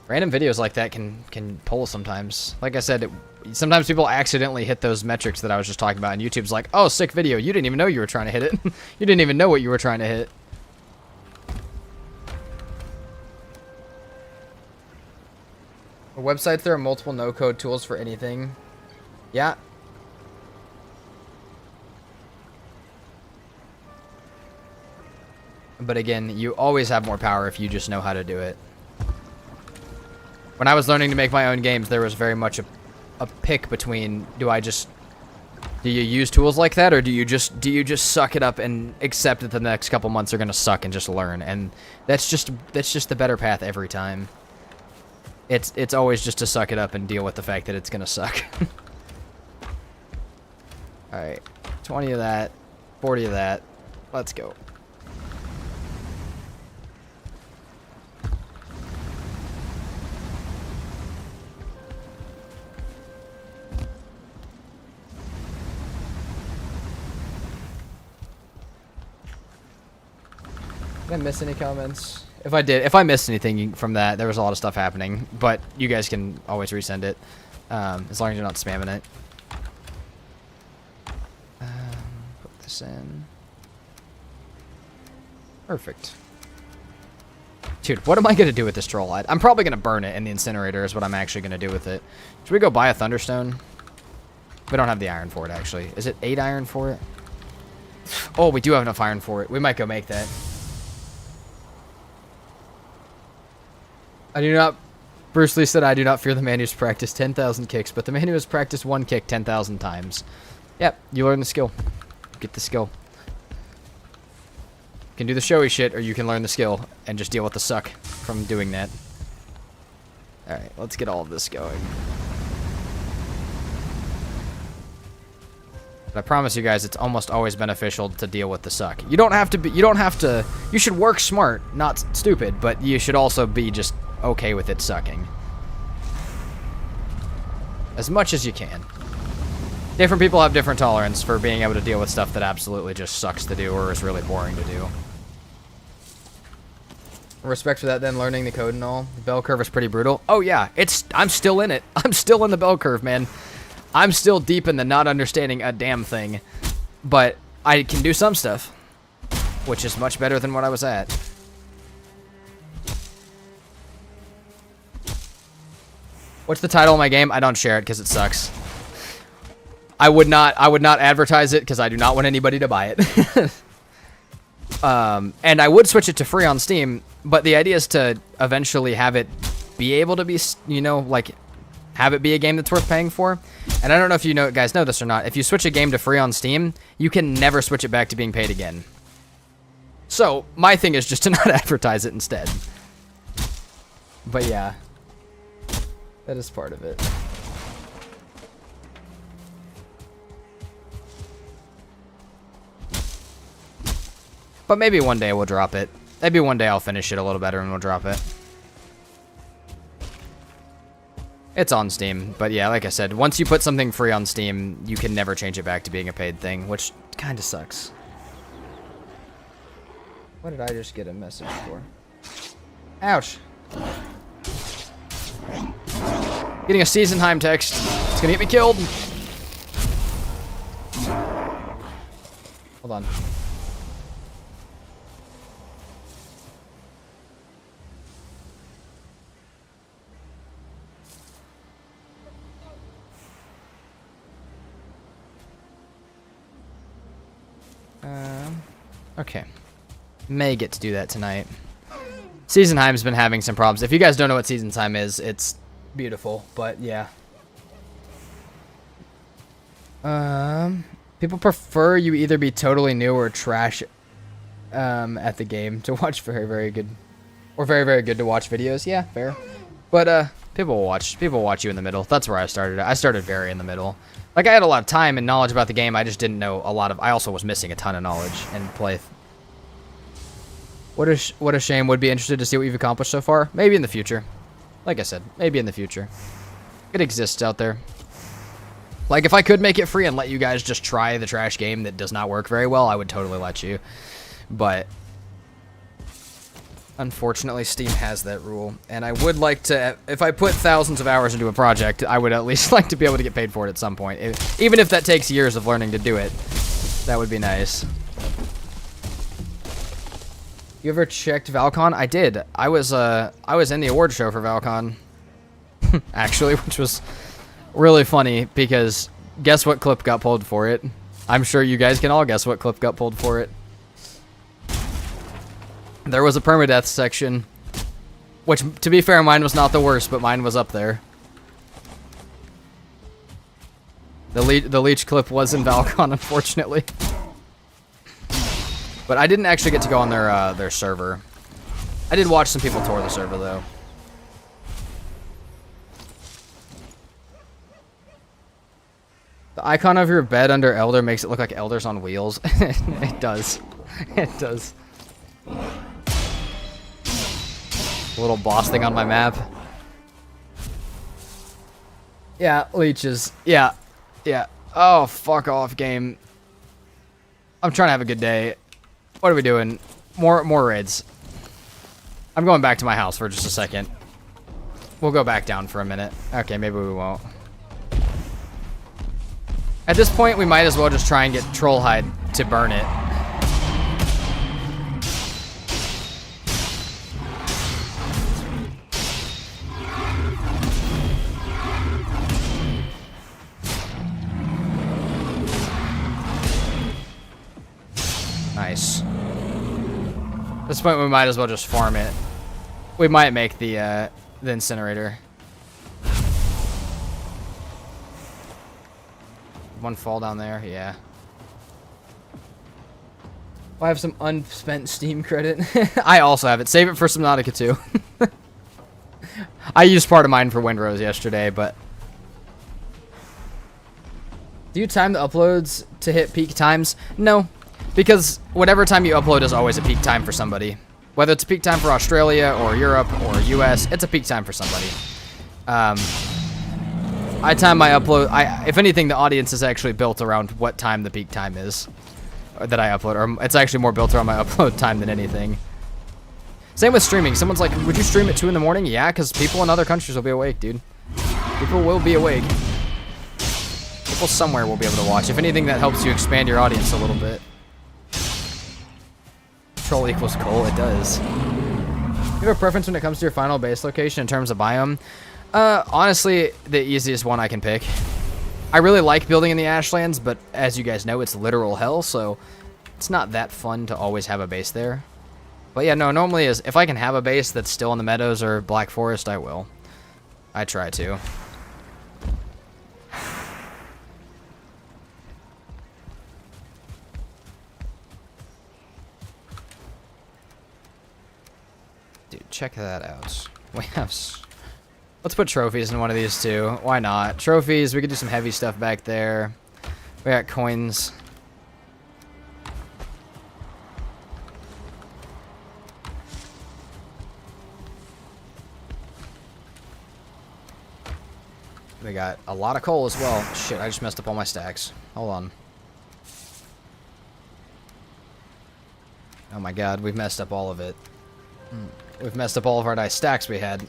Random videos like that can pull sometimes. Like I said, sometimes people accidentally hit those metrics that I was just talking about, and YouTube's like, oh, sick video. You didn't even know you were trying to hit it. You didn't even know what you were trying to hit. For websites, there are multiple no-code tools for anything. Yeah. But again, you always have more power if you just know how to do it. When I was learning to make my own games, there was very much a pick between, do you use tools like that, or do you just suck it up and accept that the next couple months are gonna suck and just learn? And that's just the better path every time. It's always just to suck it up and deal with the fact that it's gonna suck. All right, 20 of that, 40 of that. Let's go. Did I miss any comments? If I missed anything from that, there was a lot of stuff happening, but you guys can always resend it, as long as you're not spamming it. Put this in. Perfect. Dude, what am I gonna do with this troll? I'm probably gonna burn it in the incinerator is what I'm actually gonna do with it. Should we go buy a thunderstone? We don't have the iron for it, actually. Is it 8 iron for it? Oh, we do have enough iron for it. We might go make that. I do not... Bruce Lee said, I do not fear the man who's practiced 10,000 kicks, but the man who has practiced one kick 10,000 times. Yep, you learn the skill. Get the skill. You can do the showy shit, or you can learn the skill and just deal with the suck from doing that. Alright, let's get all of this going. But I promise you guys, it's almost always beneficial to deal with the suck. You don't have to, you should work smart, not stupid, but you should also be just okay with it sucking. As much as you can. Different people have different tolerance for being able to deal with stuff that absolutely just sucks to do or is really boring to do. Respect for that, then, learning the code and all. The bell curve is pretty brutal. Oh yeah, I'm still in it. I'm still in the bell curve, man. I'm still deep in the not understanding a damn thing. But I can do some stuff, which is much better than what I was at. What's the title of my game? I don't share it because it sucks. I would not advertise it because I do not want anybody to buy it. And I would switch it to free on Steam, but the idea is to eventually have it be able to be, you know, like, have it be a game that's worth paying for. And I don't know if you guys know this or not. If you switch a game to free on Steam, you can never switch it back to being paid again. So my thing is just to not advertise it instead. But yeah, that is part of it. But maybe one day we'll drop it. Maybe one day I'll finish it a little better and we'll drop it. It's on Steam, but yeah, like I said, once you put something free on Steam, you can never change it back to being a paid thing, which kind of sucks. What did I just get a message for? Ouch. Getting a Valheim text. It's gonna get me killed. Hold on. Okay. May get to do that tonight. Valheim's been having some problems. If you guys don't know what Valheim is, it's beautiful, but yeah. People prefer you either be totally new or trash at the game to watch very, very good, or very, very good to watch videos. Yeah, fair. But people will watch you in the middle. That's where I started. I started very in the middle. Like, I had a lot of time and knowledge about the game. I just didn't know a lot of... I also was missing a ton of knowledge and play. What a shame. Would be interested to see what you've accomplished so far. Maybe in the future. Like I said, maybe in the future. It exists out there. Like, if I could make it free and let you guys just try the trash game that does not work very well, I would totally let you. But... unfortunately, Steam has that rule, and I would like to, if I put thousands of hours into a project, I would at least like to be able to get paid for it at some point. Even if that takes years of learning to do it, that would be nice. You ever checked Valcon? I did. I was in the award show for Valcon, actually, which was really funny, because guess what clip got pulled for it? I'm sure you guys can all guess what clip got pulled for it. There was a PermaDeath section, which, to be fair, mine was not the worst, but mine was up there. The leech clip was in Valcon, unfortunately. But I didn't actually get to go on their server. I did watch some people tour the server, though. The icon of your bed under Elder makes it look like Elders on wheels. It does. It does. Little boss thing on my map. Yeah, leeches. Yeah. Yeah. Oh, fuck off, game. I'm trying to have a good day. What are we doing? More raids. I'm going back to my house for just a second. We'll go back down for a minute. Okay, maybe we won't. At this point, we might as well just try and get Trollhide to burn it. Nice. At this point, we might as well just farm it. We might make the incinerator. One fall down there, yeah. I have some unspent Steam credit. I also have it. Save it for Subnautica 2. I used part of mine for Windrose yesterday, but... Do you time the uploads to hit peak times? No. Because whatever time you upload is always a peak time for somebody. Whether it's a peak time for Australia or Europe or US, it's a peak time for somebody. I time my upload. If anything, the audience is actually built around what time the peak time is that I upload. Or it's actually more built around my upload time than anything. Same with streaming. Someone's like, would you stream at 2 in the morning? Yeah, because people in other countries will be awake, dude. People will be awake. People somewhere will be able to watch. If anything, that helps you expand your audience a little bit. traversal equals coal. It does. You have a preference when it comes to your final base location in terms of biome? Honestly, the easiest one I can pick. I really like building in the Ashlands, but as you guys know, it's literal hell, so it's not that fun to always have a base there. But yeah, no, normally if I can have a base that's still in the meadows or Black Forest, I will. I try to. Dude, check that out. We have... Let's put trophies in one of these too. Why not? Trophies, we could do some heavy stuff back there. We got coins. We got a lot of coal as well. Shit, I just messed up all my stacks. Hold on. Oh my god, we've messed up all of it. We've messed up all of our nice stacks we had.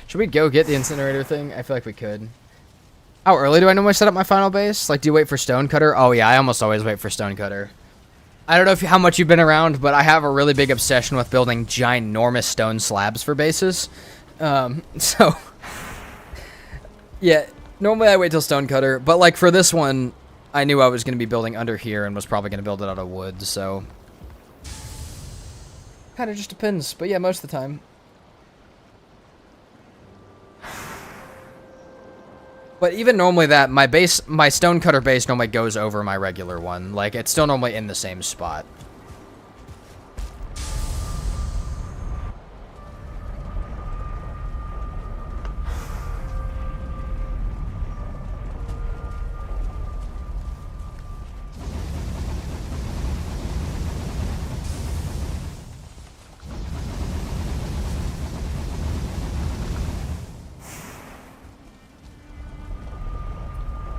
Should we go get the incinerator thing? I feel like we could. How early do I normally set up my final base? Like, do you wait for Stonecutter? Oh yeah, I almost always wait for Stonecutter. I don't know how much you've been around, but I have a really big obsession with building ginormous stone slabs for bases. So, yeah, normally I wait till Stonecutter, but like for this one, I knew I was going to be building under here and was probably going to build it out of wood, so... Kind of just depends, but yeah, most of the time. But even normally that, my Stonecutter base normally goes over my regular one. Like, it's still normally in the same spot.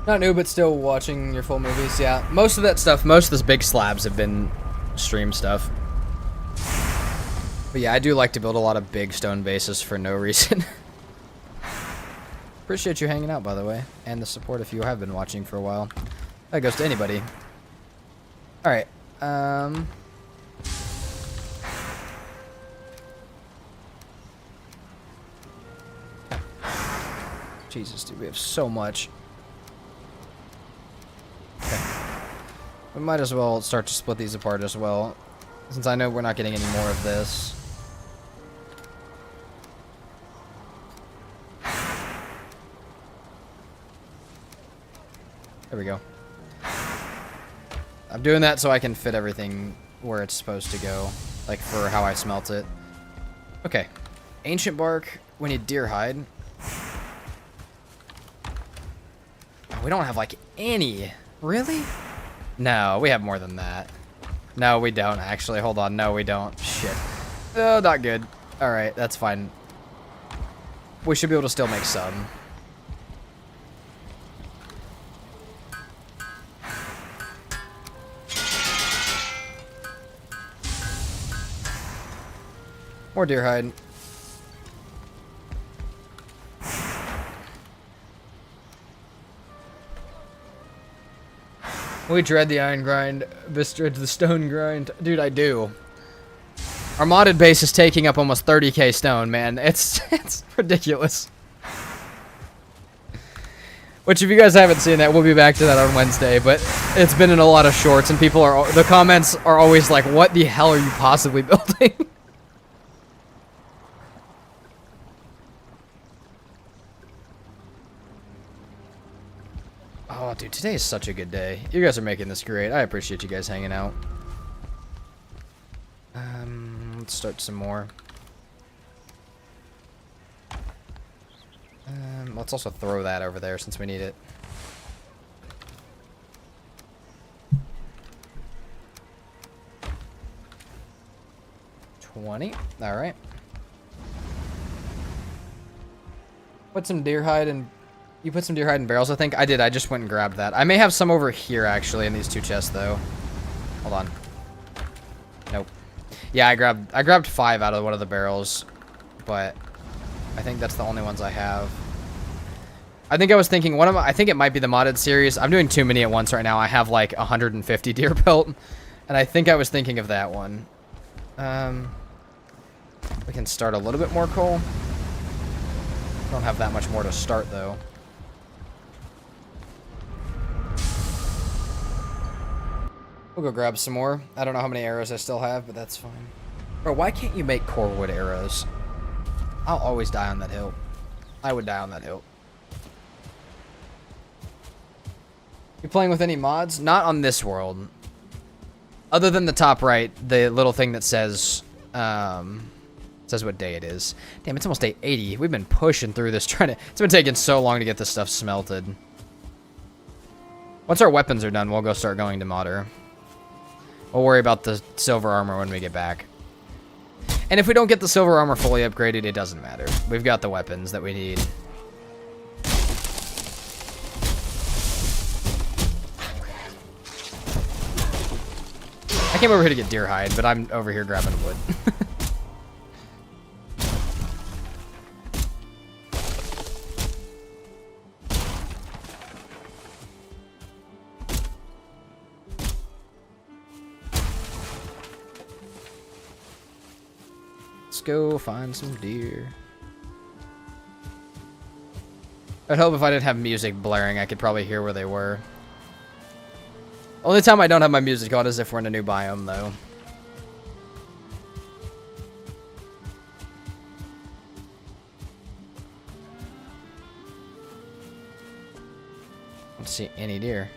Not new, but still watching your full movies, yeah. Most of that stuff, most of those big slabs have been stream stuff. But yeah, I do like to build a lot of big stone bases for no reason. Appreciate you hanging out, by the way, and the support if you have been watching for a while. That goes to anybody. Alright, Jesus, dude, we have so much. We might as well start to split these apart as well, since I know we're not getting any more of this. There we go. I'm doing that so I can fit everything where it's supposed to go, like for how I smelt it. Okay. Ancient bark, we need deer hide. Oh, we don't have like any. Really? No, we have more than that. No, we don't, actually. Hold on. No, we don't. Shit. Oh, not good. Alright, that's fine. We should be able to still make some. More deer hide. We dread the iron grind. This dreads the stone grind. Dude, I do. Our modded base is taking up almost 30k stone, man. It's ridiculous. Which, if you guys haven't seen that, we'll be back to that on Wednesday. But it's been in a lot of shorts, and people are... The comments are always like, what the hell are you possibly building? Oh, dude, today is such a good day. You guys are making this great. I appreciate you guys hanging out. Let's start some more. Let's also throw that over there since we need it. 20. All right. Put some deer hide in. You put some deer hide in barrels, I think. I did. I just went and grabbed that. I may have some over here, actually, in these 2 chests, though. Hold on. Nope. Yeah, I grabbed 5 out of one of the barrels, but I think that's the only ones I have. I think I was thinking I think it might be the modded series. I'm doing too many at once right now. I have like 150 deer built, and I think I was thinking of that one. We can start a little bit more coal. Don't have that much more to start, though. We'll go grab some more. I don't know how many arrows I still have, but that's fine. Bro, why can't you make core wood arrows? I'll always die on that hill. I would die on that hill. You playing with any mods? Not on this world. Other than the top right, the little thing that says what day it is. Damn, it's almost day 80. We've been pushing through this, it's been taking so long to get this stuff smelted. Once our weapons are done, we'll go start going to modder. We'll worry about the silver armor when we get back. And if we don't get the silver armor fully upgraded, it doesn't matter. We've got the weapons that we need. I came over here to get deer hide, but I'm over here grabbing wood. Let's go find some deer. I'd hope if I didn't have music blaring, I could probably hear where they were. Only time I don't have my music on is if we're in a new biome, though. I don't see any deer.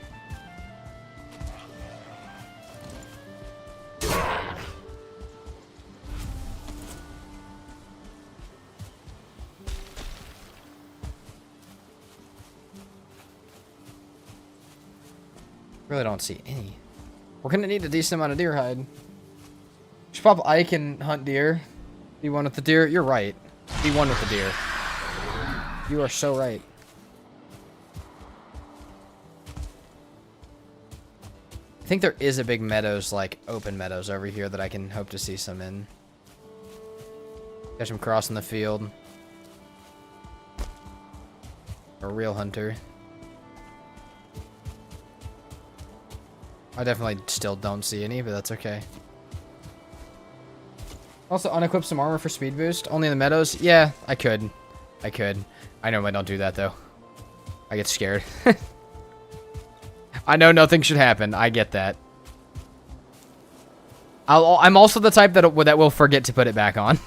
Really don't see any. We're gonna need a decent amount of deer hide. Should pop Ike and hunt deer. B1 with the deer. You're right. B1 with the deer. You are so right. I think there is a big meadows, like open meadows over here that I can hope to see some in. Catch him crossing the field. A real hunter. I definitely still don't see any, but that's okay. Also, unequip some armor for speed boost. Only in the meadows? Yeah, I could. I normally don't do that, though. I get scared. I know nothing should happen. I get that. I'm also the type that will forget to put it back on.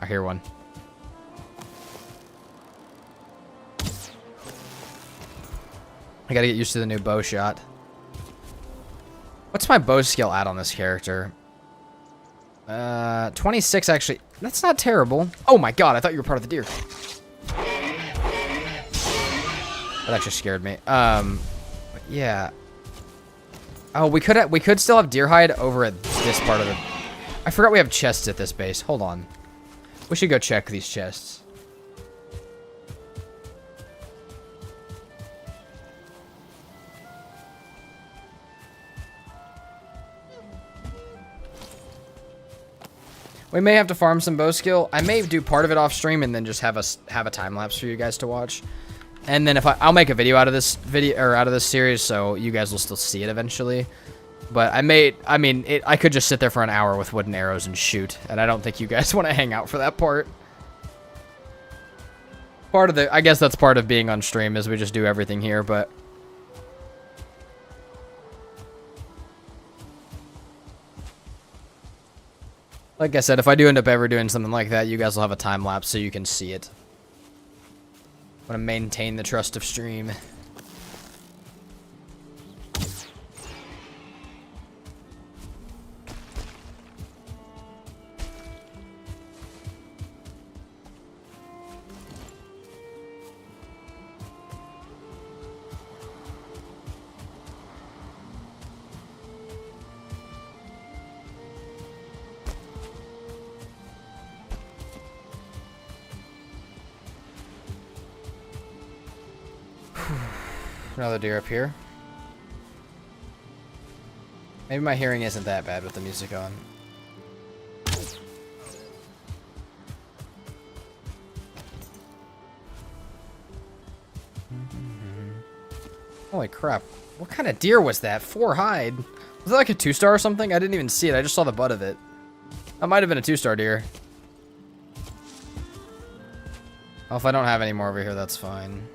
I hear one. I gotta get used to the new bow shot. What's my bow skill at on this character? 26 actually. That's not terrible. Oh my god, I thought you were part of the deer. That actually scared me. But yeah. Oh, we could still have deer hide over at this part of the... I forgot we have chests at this base. Hold on. We should go check these chests. We may have to farm some bow skill. I may do part of it off stream and then just have a time lapse for you guys to watch. And then if I'll make a video out of this series, so you guys will still see it eventually. But I could just sit there for an hour with wooden arrows and shoot, and I don't think you guys want to hang out for that part. I guess that's part of being on stream, is we just do everything here, but... Like I said, if I do end up ever doing something like that, you guys will have a time lapse so you can see it. I want to maintain the trust of stream. Another deer up here. Maybe my hearing isn't that bad with the music on. Holy crap. What kind of deer was that? 4 hide. Was it like a 2-star or something? I didn't even see it. I just saw the butt of it. That might have been a 2-star deer. Oh, if I don't have any more over here, that's fine.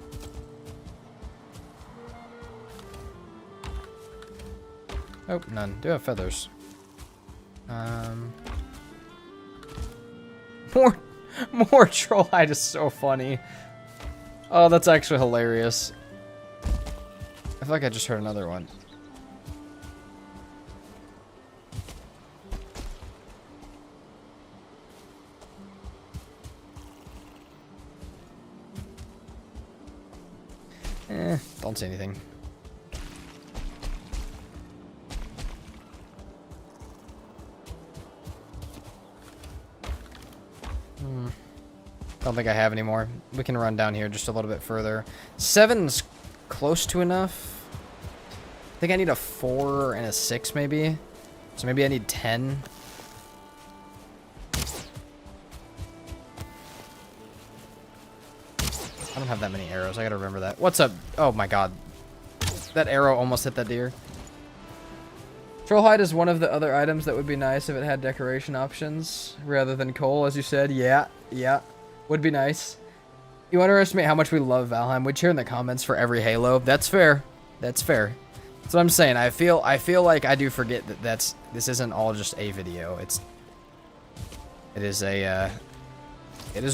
Oh, none. Do have feathers. More troll hide is so funny. Oh, that's actually hilarious. I feel like I just heard another one. Don't say anything. Don't think I have any more. We can run down here just a little bit further. 7's close to enough. I think I need a 4 and a 6 maybe. So maybe I need 10. I don't have that many arrows. I gotta remember that. What's up? Oh my god. That arrow almost hit that deer. Trollhide is one of the other items that would be nice if it had decoration options rather than coal, as you said. Yeah. Would be nice. You underestimate how much we love Valheim. We'd cheer in the comments for every Halo. That's fair. That's fair. That's what I'm saying. I feel like I do forget that this isn't all just a video. It is a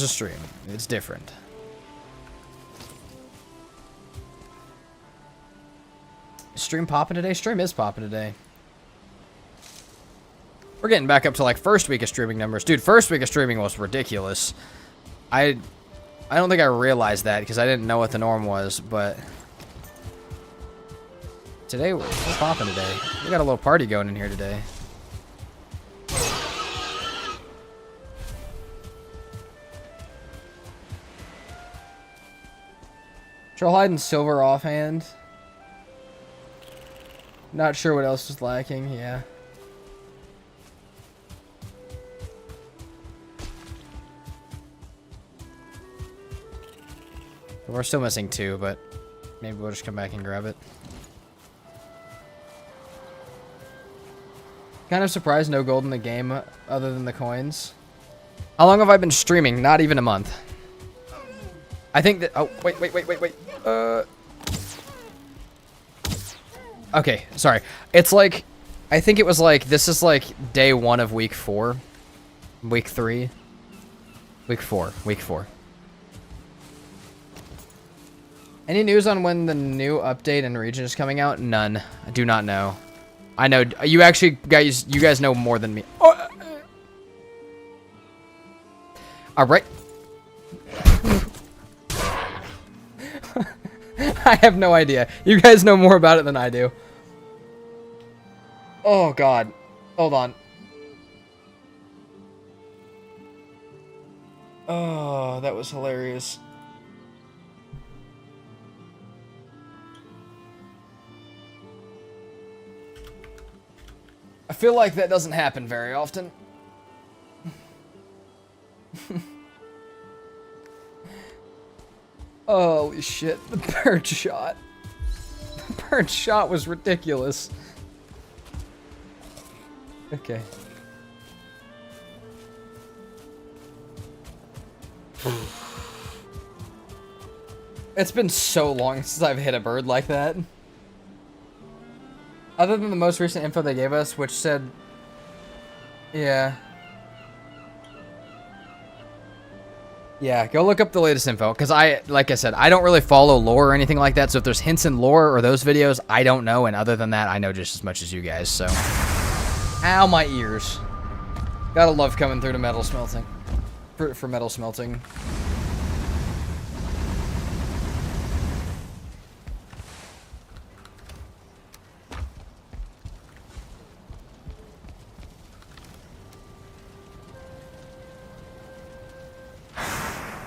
stream. It's different. Stream popping today? Stream is popping today. We're getting back up to like first week of streaming numbers. Dude, first week of streaming was ridiculous. I don't think I realized that because I didn't know what the norm was, but today we're popping today. We got a little party going in here today. Trollhide and silver offhand. Not sure what else was lacking, yeah. We're still missing 2, but maybe we'll just come back and grab it. Kind of surprised no gold in the game other than the coins. How long have I been streaming? Not even a month. I think that... Oh, wait. Okay, sorry. It's like... I think it was like... This is like day 1 of week 4. Week 3. Week 4. Any news on when the new update and region is coming out? None. I do not know. I know you actually guys. You guys know more than me. Oh. All right. I have no idea. You guys know more about it than I do. Oh God. Hold on. Oh, that was hilarious. I feel like that doesn't happen very often. Holy shit, the bird shot. The bird shot was ridiculous. Okay. It's been so long since I've hit a bird like that. Other than the most recent info they gave us, which said... Yeah. Yeah, go look up the latest info. Because like I said, I don't really follow lore or anything like that. So if there's hints in lore or those videos, I don't know. And other than that, I know just as much as you guys. So... Ow, my ears. Gotta love coming through to metal smelting. For metal smelting.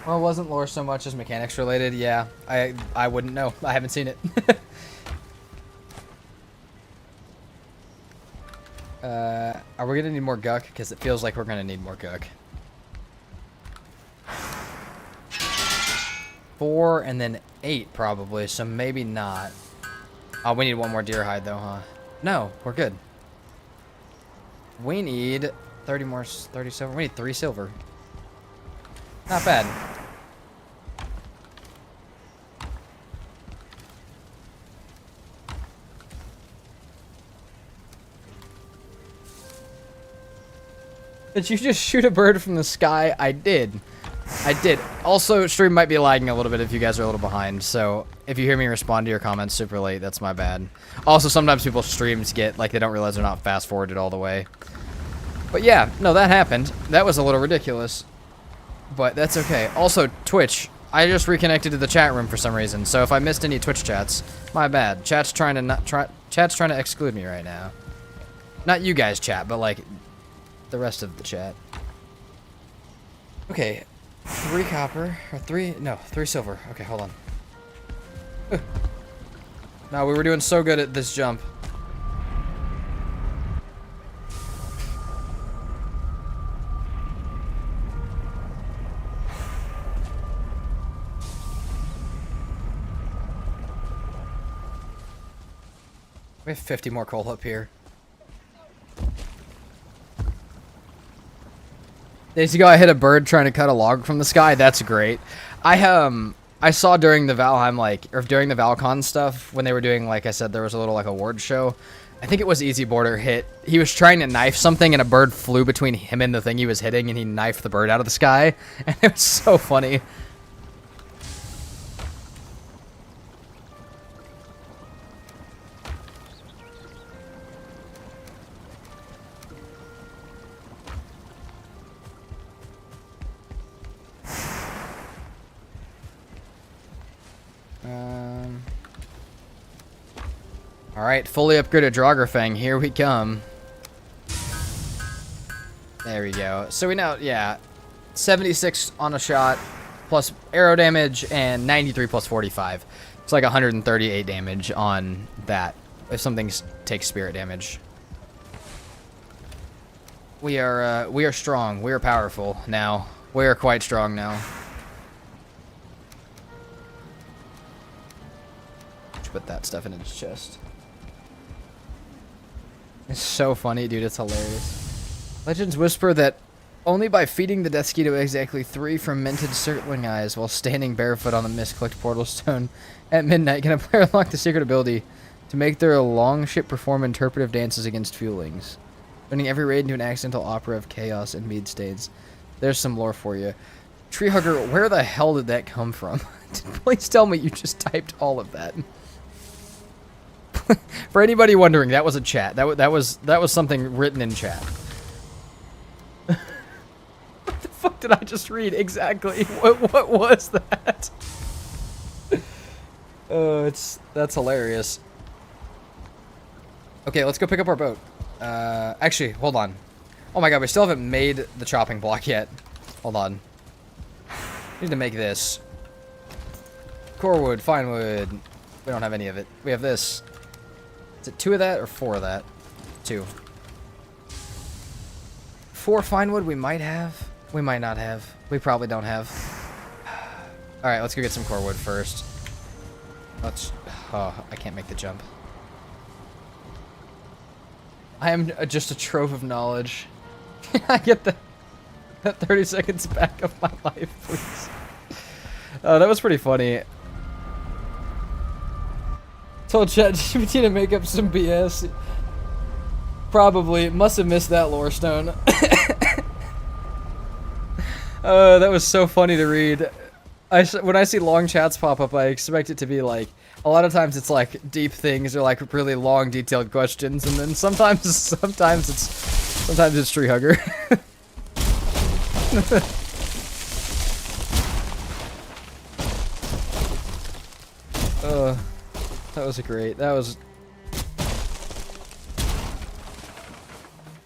Well, it wasn't lore so much as mechanics related. Yeah, I wouldn't know. I haven't seen it. Are we gonna need more guck? Because it feels like we're gonna need more guck. 4 and then 8 probably, so maybe not. Oh, we need one more deer hide though, huh? No, we're good. We need 30 silver. We need 3 silver. Not bad. Did you just shoot a bird from the sky? I did. I did. Also, stream might be lagging a little bit if you guys are a little behind, so if you hear me respond to your comments super late, that's my bad. Also, sometimes people's streams get, like, they don't realize they're not fast-forwarded all the way. But yeah, no, that happened. That was a little ridiculous. But that's okay. Also, Twitch, I just reconnected to the chat room for some reason, so if I missed any Twitch chats, my bad. Chat's trying to exclude me right now. Not you guys chat, but, like, the rest of the chat. Okay. 3 copper, or 3 silver. Okay, hold on. No, we were doing so good at this jump. We have 50 more coal up here. Days ago, I hit a bird trying to cut a log from the sky. That's great. I saw during the Valheim, or during the Valcon stuff, when they were doing, like I said, there was a little, like, award show. I think it was Easy Border hit. He was trying to knife something, and a bird flew between him and the thing he was hitting, and he knifed the bird out of the sky. And it was so funny. Alright, fully upgraded Draugr here we come. There we go. So we know, yeah, 76 on a shot, plus arrow damage, and 93 plus 45. It's like 138 damage on that, if something takes spirit damage. We are strong. We are powerful now. We are quite strong now. Let's put that stuff in his chest. It's so funny, dude. It's hilarious. Legends whisper that only by feeding the Death Skeeto exactly 3 fermented circling eyes while standing barefoot on the mist-clicked portal stone at midnight can a player unlock the secret ability to make their longship perform interpretive dances against fuelings, turning every raid into an accidental opera of chaos and mead stains. There's some lore for you. Treehugger, where the hell did that come from? Please tell me you just typed all of that. For anybody wondering, that was a chat. That was something written in chat. What the fuck did I just read exactly? What was that? That's hilarious. Okay, let's go pick up our boat. Actually, hold on. Oh my god, we still haven't made the chopping block yet. Hold on. Need to make this. Core wood, fine wood. We don't have any of it. We have this. Is it 2 of that or 4 of that? 2. 4 fine wood we might have. We might not have. We probably don't have. Alright, let's go get some core wood first. Let's... Oh, I can't make the jump. I am just a trove of knowledge. Can I get that 30 seconds back of my life, please? That was pretty funny. Told ChatGPT to make up some BS. Probably. Must have missed that lore stone. That was so funny to read. When I see long chats pop up, I expect it to be like... A lot of times it's like deep things or like really long, detailed questions, and then sometimes it's tree hugger. That was great. That was...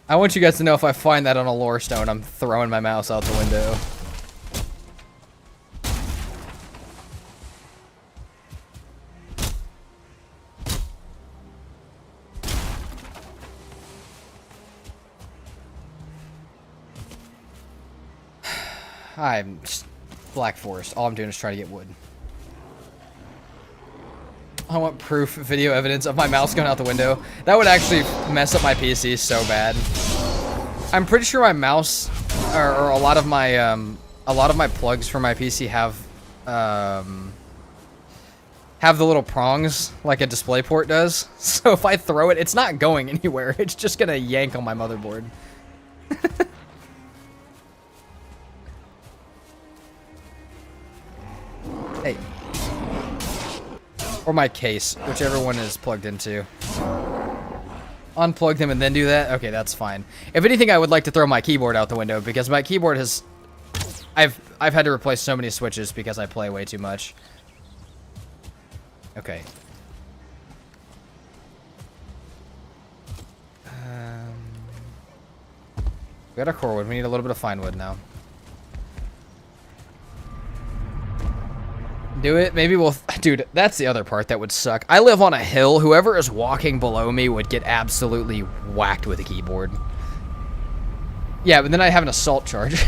I want you guys to know if I find that on a lore stone, I'm throwing my mouse out the window. I'm just Black Forest. All I'm doing is trying to get wood. I want proof, video evidence of my mouse going out the window. That would actually mess up my PC so bad. I'm pretty sure my mouse, or a lot of my plugs for my PC have the little prongs like a DisplayPort does. So if I throw it, it's not going anywhere. It's just gonna yank on my motherboard. Hey. Or my case, whichever one is plugged into. Unplug them and then do that? Okay, that's fine. If anything, I would like to throw my keyboard out the window because my keyboard has... I've had to replace so many switches because I play way too much. Okay. We got our core wood. We need a little bit of fine wood now. Do it. Maybe we'll... Dude, that's the other part that would suck. I live on a hill. Whoever is walking below me would get absolutely whacked with a keyboard. Yeah, but then I have an assault charge.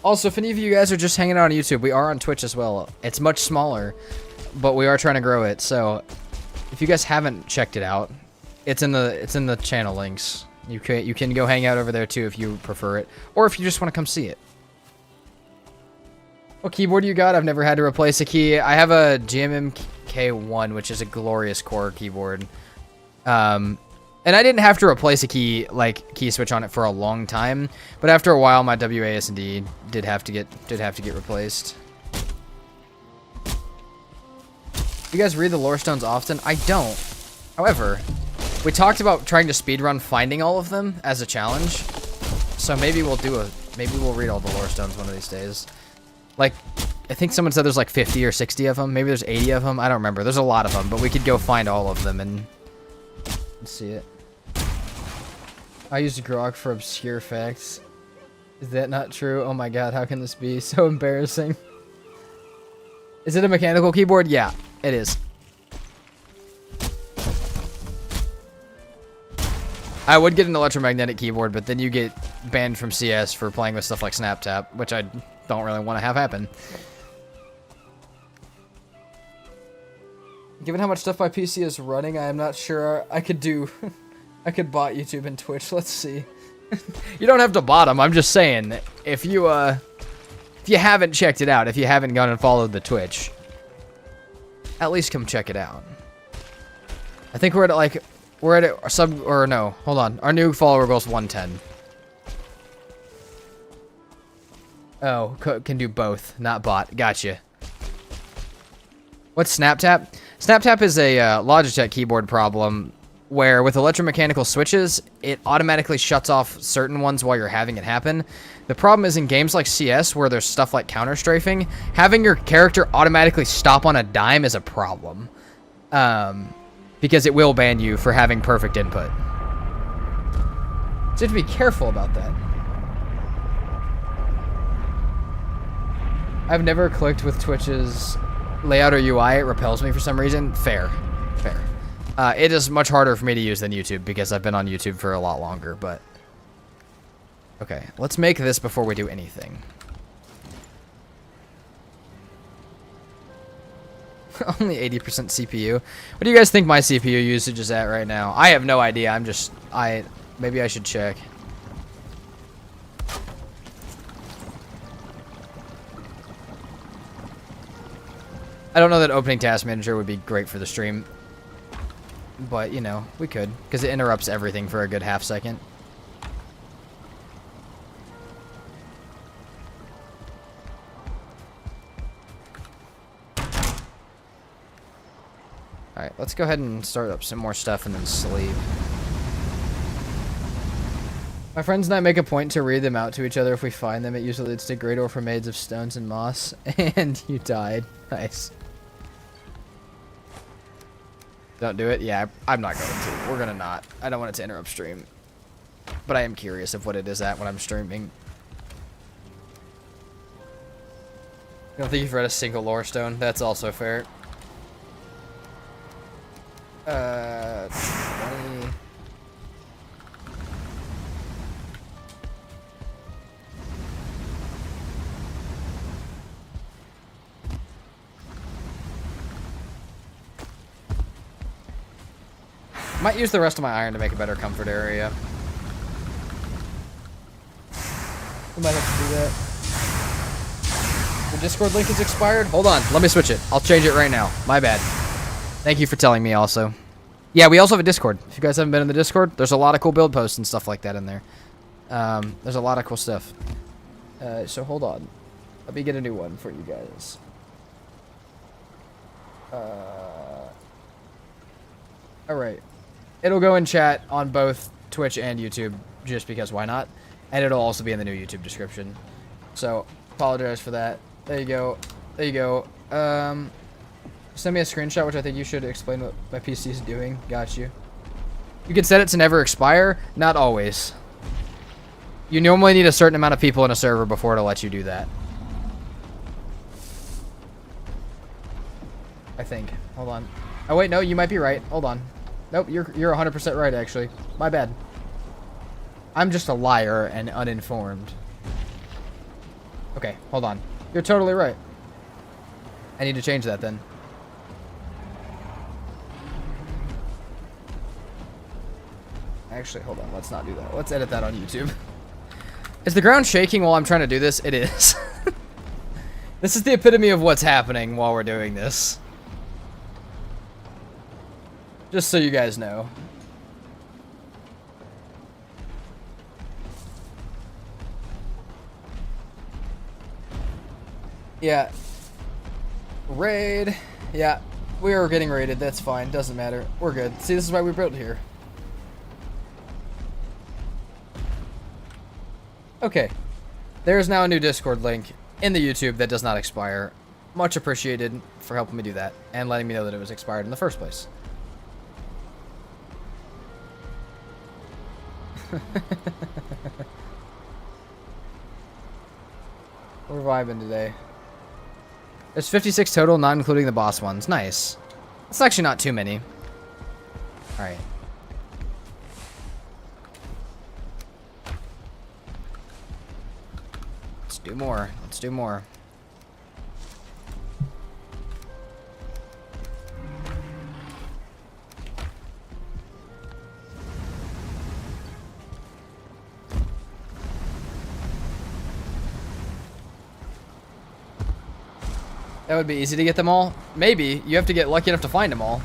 Also, if any of you guys are just hanging out on YouTube, we are on Twitch as well. It's much smaller, but we are trying to grow it. So, if you guys haven't checked it out, it's in the channel links. You can go hang out over there too if you prefer it, or if you just want to come see it. What keyboard you got? I've never had to replace a key. I have a GMMK1, which is a glorious core keyboard. And I didn't have to replace a key switch on it for a long time, but after a while, my WASD did have to get replaced. You guys read the lore stones often? I don't. However, we talked about trying to speedrun finding all of them as a challenge, so maybe we'll read all the lore stones one of these days. Like, I think someone said there's like 50 or 60 of them. Maybe there's 80 of them. I don't remember. There's a lot of them, but we could go find all of them and see it. I used Grok for obscure facts. Is that not true? Oh my god, how can this be so embarrassing? Is it a mechanical keyboard? Yeah, it is. I would get an electromagnetic keyboard, but then you get banned from CS for playing with stuff like SnapTap, which I don't really want to have happen. Given how much stuff my PC is running, I am not sure I could do... I could bot YouTube and Twitch. Let's see. You don't have to bot them. I'm just saying, if you haven't checked it out, if you haven't gone and followed the Twitch, at least come check it out. I think we're at hold on. Our new follower goal is 110. Oh, can do both, not bot. Gotcha. What's SnapTap? SnapTap is a Logitech keyboard problem where with electromechanical switches, it automatically shuts off certain ones while you're having it happen. The problem is in games like CS, where there's stuff like counter-strafing, having your character automatically stop on a dime is a problem. Because it will ban you for having perfect input. So you have to be careful about that. I've never clicked with Twitch's layout or UI. It repels me for some reason. Fair. Fair. It is much harder for me to use than YouTube because I've been on YouTube for a lot longer, but... Okay, let's make this before we do anything. Only 80% CPU. What do you guys think my CPU usage is at right now? I have no idea. Maybe I should check. I don't know that opening Task Manager would be great for the stream. But, you know, we could. Because it interrupts everything for a good half second. Alright, let's go ahead and start up some more stuff and then sleep. My friends and I make a point to read them out to each other if we find them. It usually leads to great orphamades of stones and moss. And you died. Nice. Don't do it? Yeah, I'm not going to. We're going to not. I don't want it to interrupt stream. But I am curious of what it is at when I'm streaming. I don't think you've read a single lore stone. That's also fair. 20. Might use the rest of my iron to make a better comfort area. We might have to do that. The Discord link is expired. Hold on, let me switch it. I'll change it right now. My bad. Thank you for telling me also. Yeah, we also have a Discord. If you guys haven't been in the Discord, there's a lot of cool build posts and stuff like that in there. There's a lot of cool stuff. So hold on. Let me get a new one for you guys. Alright. It'll go in chat on both Twitch and YouTube, just because why not? And it'll also be in the new YouTube description. So, apologize for that. There you go. There you go. Send me a screenshot, which I think you should explain what my PC is doing. Got you. You can set it to never expire. Not always. You normally need a certain amount of people in a server before it'll let you do that. I think. Hold on. Oh, wait, no, you might be right. Hold on. Nope, you're 100% right, actually. My bad. I'm just a liar and uninformed. Okay, hold on. You're totally right. I need to change that then. Actually, hold on. Let's not do that. Let's edit that on YouTube. Is the ground shaking while I'm trying to do this? It is. This is the epitome of what's happening while we're doing this. Just so you guys know. Yeah. Raid. Yeah. We are getting raided. That's fine. Doesn't matter. We're good. See, this is why we built here. Okay. There's now a new Discord link in the YouTube that does not expire. Much appreciated for helping me do that and letting me know that it was expired in the first place. We're vibing today. There's 56 total, not including the boss ones. Nice. That's actually not too many. Alright. Let's do more. Let's do more. That would be easy to get them all. Maybe. You have to get lucky enough to find them all.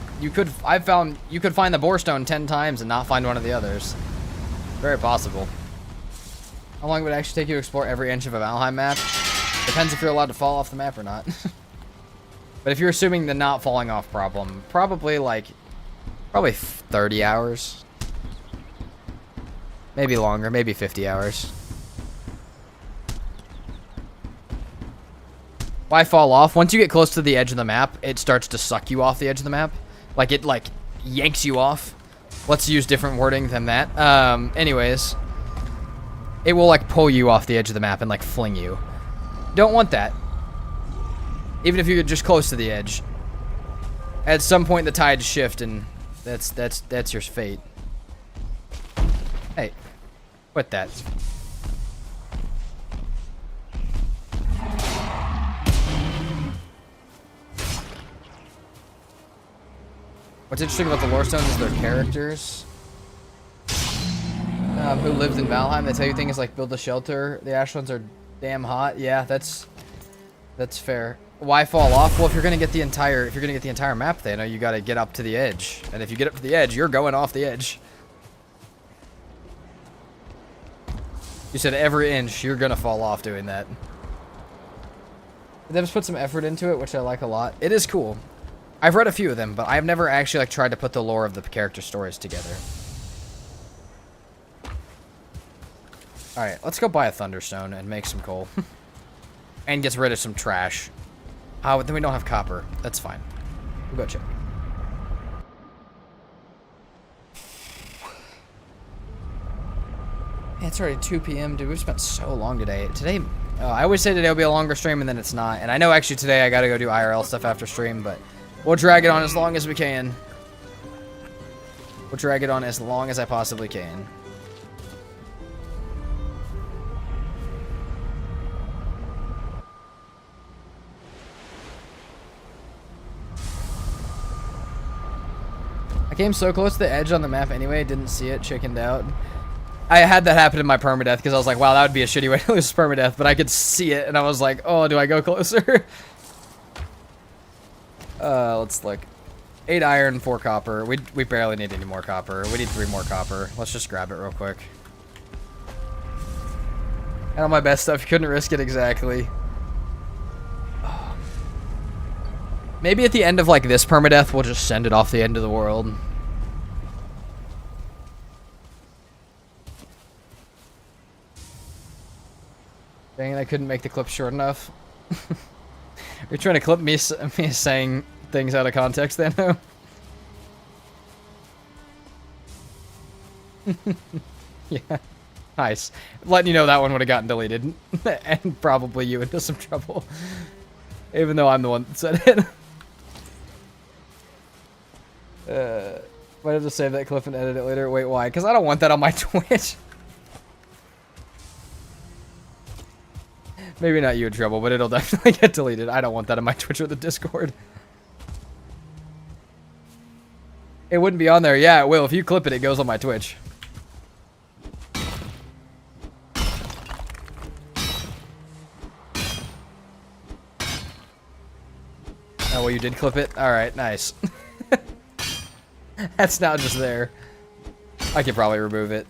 I've found you could find the borestone 10 times and not find one of the others. Very possible. How long would it actually take you to explore every inch of a Valheim map? Depends if you're allowed to fall off the map or not. But if you're assuming the not falling off problem, probably 30 hours. Maybe longer, maybe 50 hours. Why fall off? Once you get close to the edge of the map, it starts to suck you off the edge of the map. It yanks you off. Let's use different wording than that. Anyways. It will pull you off the edge of the map and fling you. Don't want that. Even if you're just close to the edge. At some point the tides shift and that's your fate. Hey. Quit that. What's interesting about the lore stones is their characters. Who lived in Valheim. They tell you things like build a shelter. The Ashlands are damn hot. Yeah, that's fair. Why fall off? Well, if you're gonna get the entire map, then you gotta get up to the edge. And if you get up to the edge, you're going off the edge. You said every inch, you're gonna fall off doing that. They've put some effort into it, which I like a lot. It is cool. I've read a few of them, but I've never actually tried to put the lore of the character stories together. Alright, let's go buy a Thunderstone and make some coal. And get rid of some trash. Oh, then we don't have copper. That's fine. We'll go check. Yeah, it's already 2 p.m., dude. We've spent so long today. I always say today will be a longer stream, and then it's not. And I know actually today I gotta go do IRL stuff after stream, but we'll drag it on as long as we can. We'll drag it on as long as I possibly can. I came so close to the edge on the map anyway, didn't see it, chickened out. I had that happen in my permadeath because I was like, wow, that would be a shitty way to lose permadeath, but I could see it and I was like, oh, do I go closer? Let's look. 8 iron, 4 copper. We barely need any more copper. We need 3 more copper. Let's just grab it real quick. And all my best stuff, couldn't risk it exactly. Maybe at the end of like this permadeath, we'll just send it off the end of the world. Dang it, I couldn't make the clip short enough. You're trying to clip me saying things out of context then, though? Yeah. Nice. Letting you know that one would have gotten deleted. And probably you into some trouble. Even though I'm the one that said it. Might have to save that clip and edit it later. Wait, why? Because I don't want that on my Twitch. Maybe not you in trouble, but it'll definitely get deleted. I don't want that on my Twitch or the Discord. It wouldn't be on there. Yeah, it will. If you clip it, it goes on my Twitch. Oh, well, you did clip it? Alright, nice. That's now just there. I could probably remove it.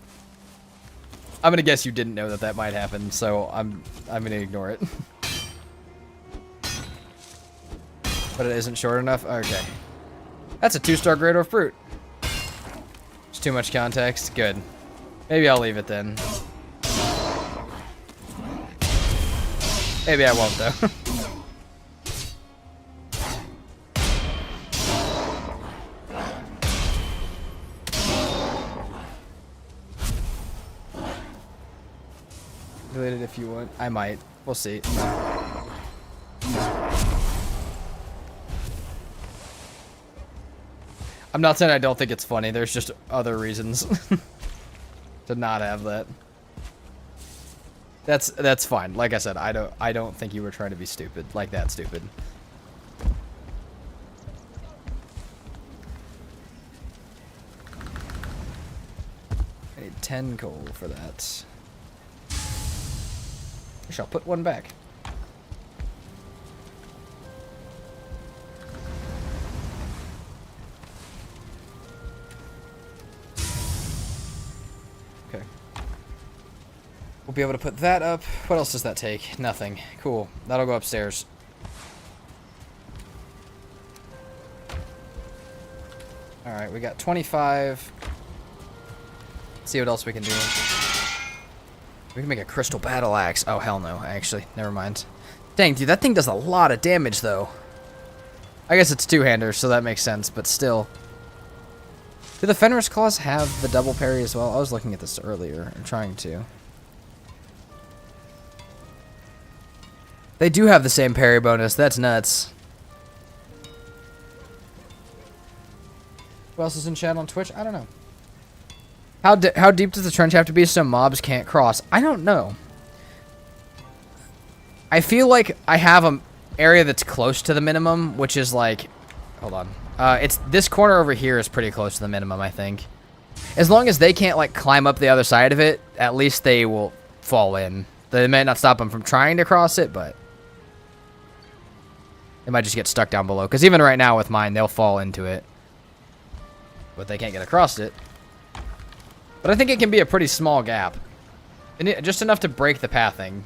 I'm gonna guess you didn't know that that might happen, so I'm gonna ignore it. But it isn't short enough? Okay. That's a 2-star grade of fruit. It's too much context. Good. Maybe I'll leave it then. Maybe I won't, though. Delete it if you want. I might. We'll see. I'm not saying I don't think it's funny. There's just other reasons to not have that. That's fine. Like I said, I don't think you were trying to be stupid. Like that stupid. I need 10 coal for that. I shall put one back. Okay. We'll be able to put that up. What else does that take? Nothing. Cool. That'll go upstairs. Alright, we got 25. Let's see what else we can do. We can make a crystal battle axe. Oh, hell no, actually. Never mind. Dang, dude, that thing does a lot of damage, though. I guess it's two-hander, so that makes sense, but still. Do the Fenris Claws have the double parry as well? I was looking at this earlier. I'm trying to. They do have the same parry bonus. That's nuts. Who else is in chat on Twitch? I don't know. How deep does the trench have to be so mobs can't cross? I don't know. I feel like I have an area that's close to the minimum, which is like... Hold on. It's this corner over here is pretty close to the minimum, I think. As long as they can't, like, climb up the other side of it, at least they will fall in. They may not stop them from trying to cross it, but... They might just get stuck down below. Because even right now with mine, they'll fall into it. But they can't get across it. But I think it can be a pretty small gap. And just enough to break the pathing.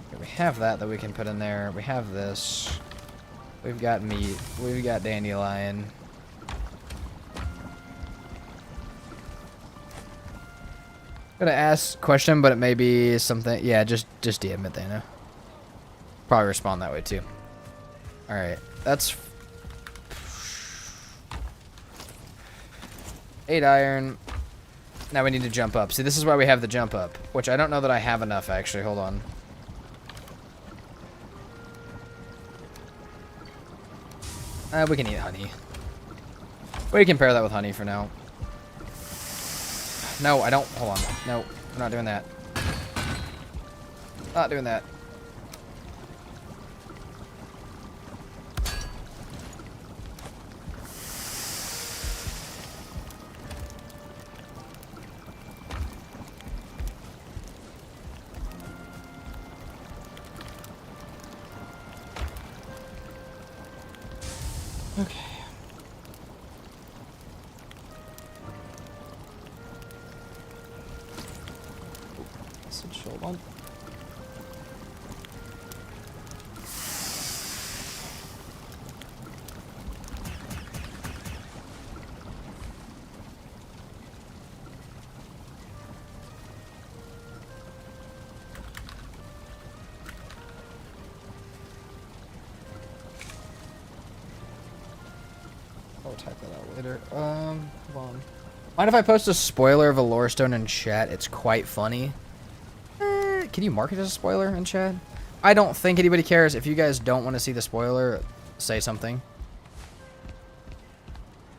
Okay, we have that we can put in there. We have this. We've got meat. We've got dandelion. I'm gonna ask a question, but it may be something. Yeah, just DM it, Dana. Probably respond that way too. Alright, that's 8 iron. Now we need to jump up. See, this is why we have the jump up, which I don't know that I have enough, actually. Hold on. We can eat honey. We can pair that with honey for now. No, I don't. Hold on. No, we're not doing that. Not doing that. Okay. Hold on. I'll type that out later. Hold on. Mind if I post a spoiler of a lore stone in chat? It's quite funny. Can you mark it as a spoiler in chat? I don't think anybody cares. If you guys don't want to see the spoiler, say something.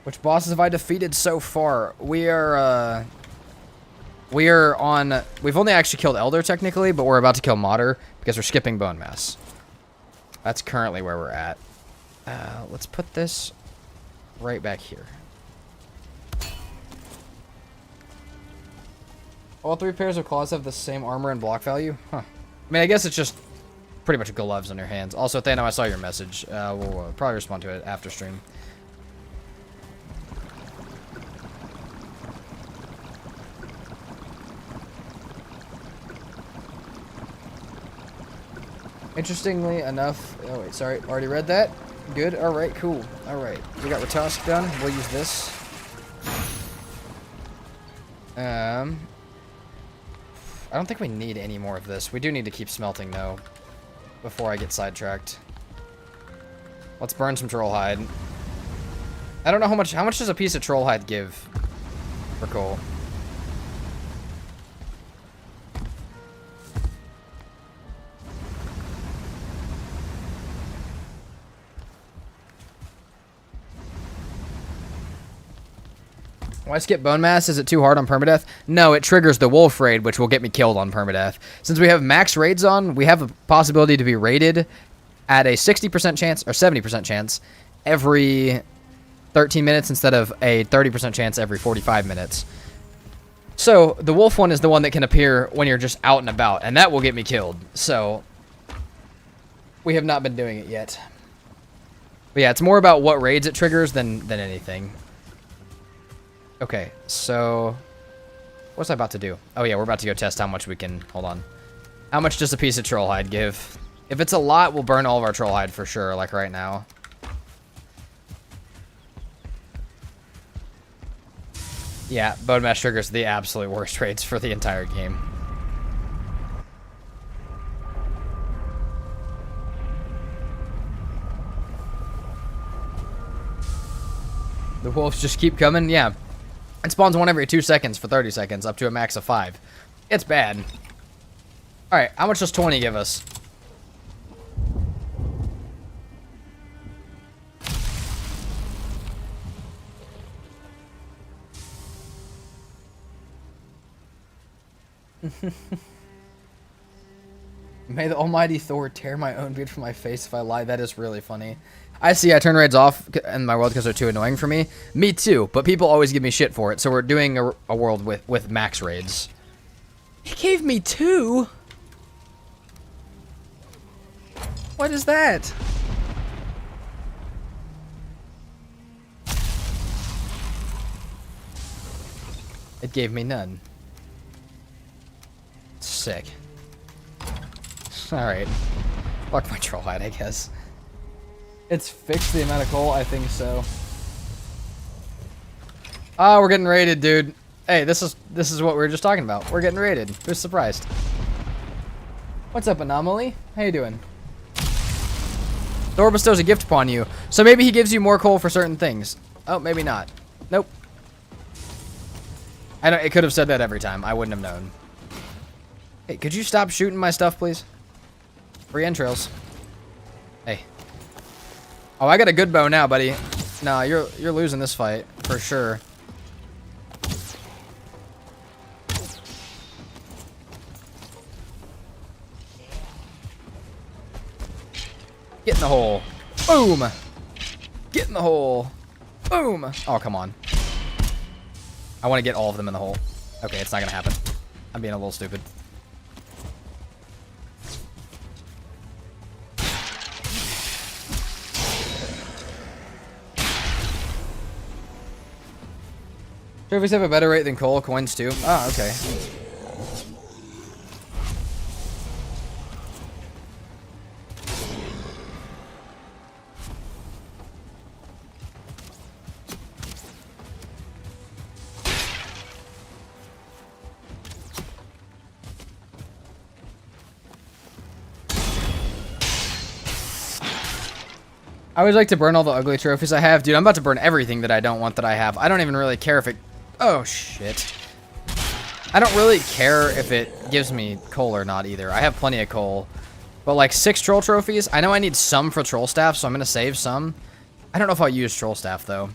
Which bosses have I defeated so far? We've only actually killed Elder technically, but we're about to kill Modder because we're skipping Bone Mass. That's currently where we're at. Let's put this right back here. All 3 pairs of claws have the same armor and block value? Huh. I mean, I guess it's just pretty much gloves on your hands. Also, Thano, I saw your message. We'll probably respond to it after stream. Interestingly enough... Oh, wait, sorry. Already read that? Good. Alright, cool. Alright. We got Ratask done. We'll use this. I don't think we need any more of this. We do need to keep smelting, though, before I get sidetracked. Let's burn some troll hide. I don't know how much does a piece of troll hide give for coal? Why skip Bone Mass? Is it too hard on permadeath? No, it triggers the wolf raid, which will get me killed on permadeath. Since we have max raids on, we have a possibility to be raided at a 60% chance or 70% chance every 13 minutes instead of a 30% chance every 45 minutes. So the wolf one is the one that can appear when you're just out and about, and that will get me killed. So we have not been doing it yet. But yeah, it's more about what raids it triggers than anything. Okay, so what's I about to do? Oh yeah, we're about to go test how much we can. Hold on. How much does a piece of troll hide give? If it's a lot, we'll burn all of our troll hide for sure, like right now. Yeah, Bone Mass triggers the absolute worst raids for the entire game. The wolves just keep coming? Yeah. It spawns one every 2 seconds for 30 seconds, up to a max of 5. It's bad. Alright, how much does 20 give us? May the almighty Thor tear my own beard from my face if I lie. That is really funny. I see. I turn raids off in my world because they're too annoying for me. Me too, but people always give me shit for it, so we're doing a world with max raids. He gave me 2? What is that? It gave me none. Sick. Alright. Fuck my troll hide, I guess. It's fixed the amount of coal? I think so. Oh, we're getting raided, dude. Hey, this is what we were just talking about. We're getting raided. Who's surprised? What's up, Anomaly? How you doing? Thor bestows a gift upon you, so maybe he gives you more coal for certain things. Oh, maybe not. Nope. It could have said that every time. I wouldn't have known. Hey, could you stop shooting my stuff, please? Free entrails. Hey. Oh, I got a good bow now, buddy. No, you're losing this fight for sure. Get in the hole. Boom. Get in the hole. Boom. Oh, come on. I want to get all of them in the hole. Okay, it's not gonna happen. I'm being a little stupid. Trophies have a better rate than coal coins too. Ah, okay. I always like to burn all the ugly trophies I have. Dude, I'm about to burn everything that I don't want that I have. I don't even really care if it... Oh, shit. I don't really care if it gives me coal or not either. I have plenty of coal. But like 6 troll trophies, I know I need some for troll staff, so I'm going to save some. I don't know if I'll use troll staff, though.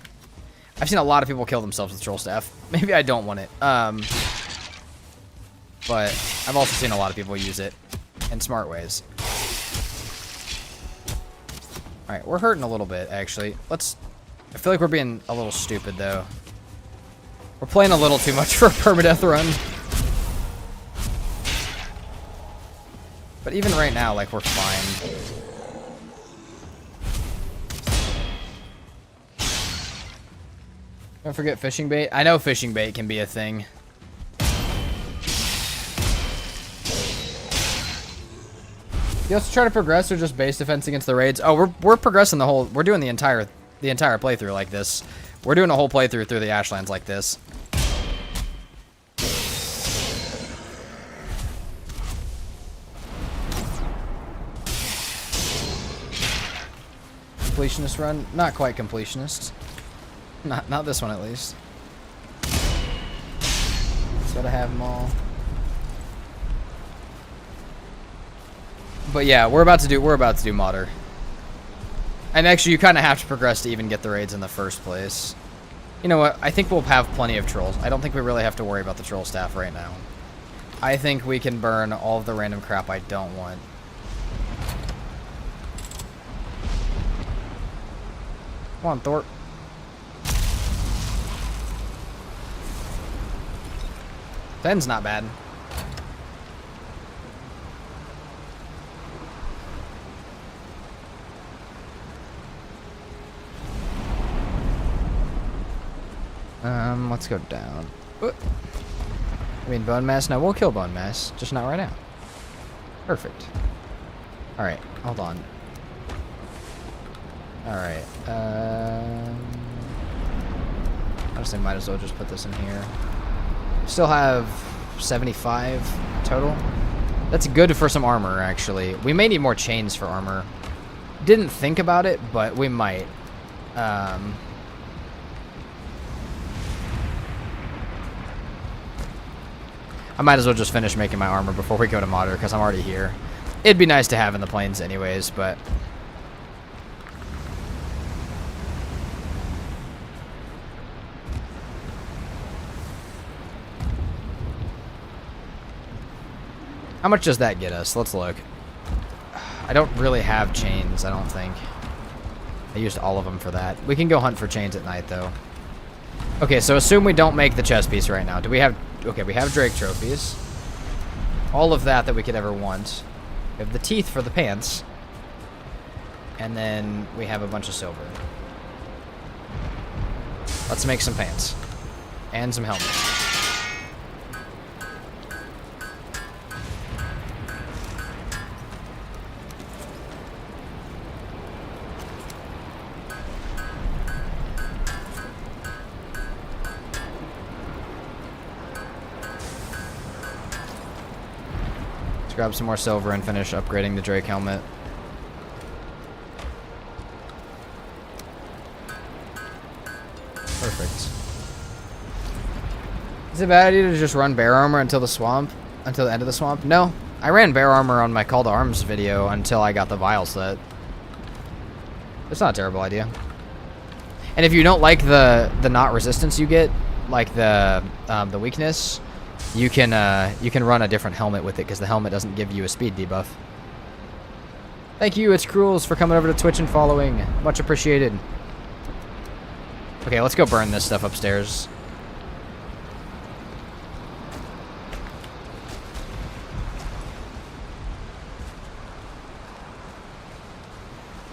I've seen a lot of people kill themselves with troll staff. Maybe I don't want it. But I've also seen a lot of people use it in smart ways. Alright, we're hurting a little bit, actually. I feel like we're being a little stupid, though. We're playing a little too much for a permadeath run. But even right now, like, we're fine. Don't forget fishing bait. I know fishing bait can be a thing. You also try to progress or just base defense against the raids? Oh, we're progressing the whole... We're doing the entire playthrough like this. We're doing a whole playthrough through the Ashlands like this. Completionist run? Not quite completionist. Not this one at least. Gotta have them all. But yeah, we're about to do modder. And actually, you kind of have to progress to even get the raids in the first place. You know what? I think we'll have plenty of trolls. I don't think we really have to worry about the troll staff right now. I think we can burn all of the random crap I don't want. Come on, Thor. Ben's not bad. Let's go down. I mean, bone mass? No, we'll kill bone mass, just not right now. Perfect. Alright, hold on. Alright, honestly, might as well just put this in here. Still have 75 total. That's good for some armor, actually. We may need more chains for armor. Didn't think about it, but we might. I might as well just finish making my armor before we go to modder, because I'm already here. It'd be nice to have in the plains anyways, but... How much does that get us? Let's look. I don't really have chains, I don't think. I used all of them for that. We can go hunt for chains at night, though. Okay, so assume we don't make the chest piece right now. Do we have... Okay, we have Drake trophies. All of that we could ever want. We have the teeth for the pants. And then we have a bunch of silver. Let's make some pants. And some helmets. Grab some more silver and finish upgrading the Drake helmet. Perfect. Is it a bad idea to just run bear armor until the end of the swamp? No. I ran bear armor on my Call to Arms video until I got the vial set. It's not a terrible idea. And if you don't like the not resistance you get, like the weakness, you can run a different helmet with it because the helmet doesn't give you a speed debuff. Thank you, it's Cruels, for coming over to Twitch and following. Much appreciated. Okay, let's go burn this stuff upstairs.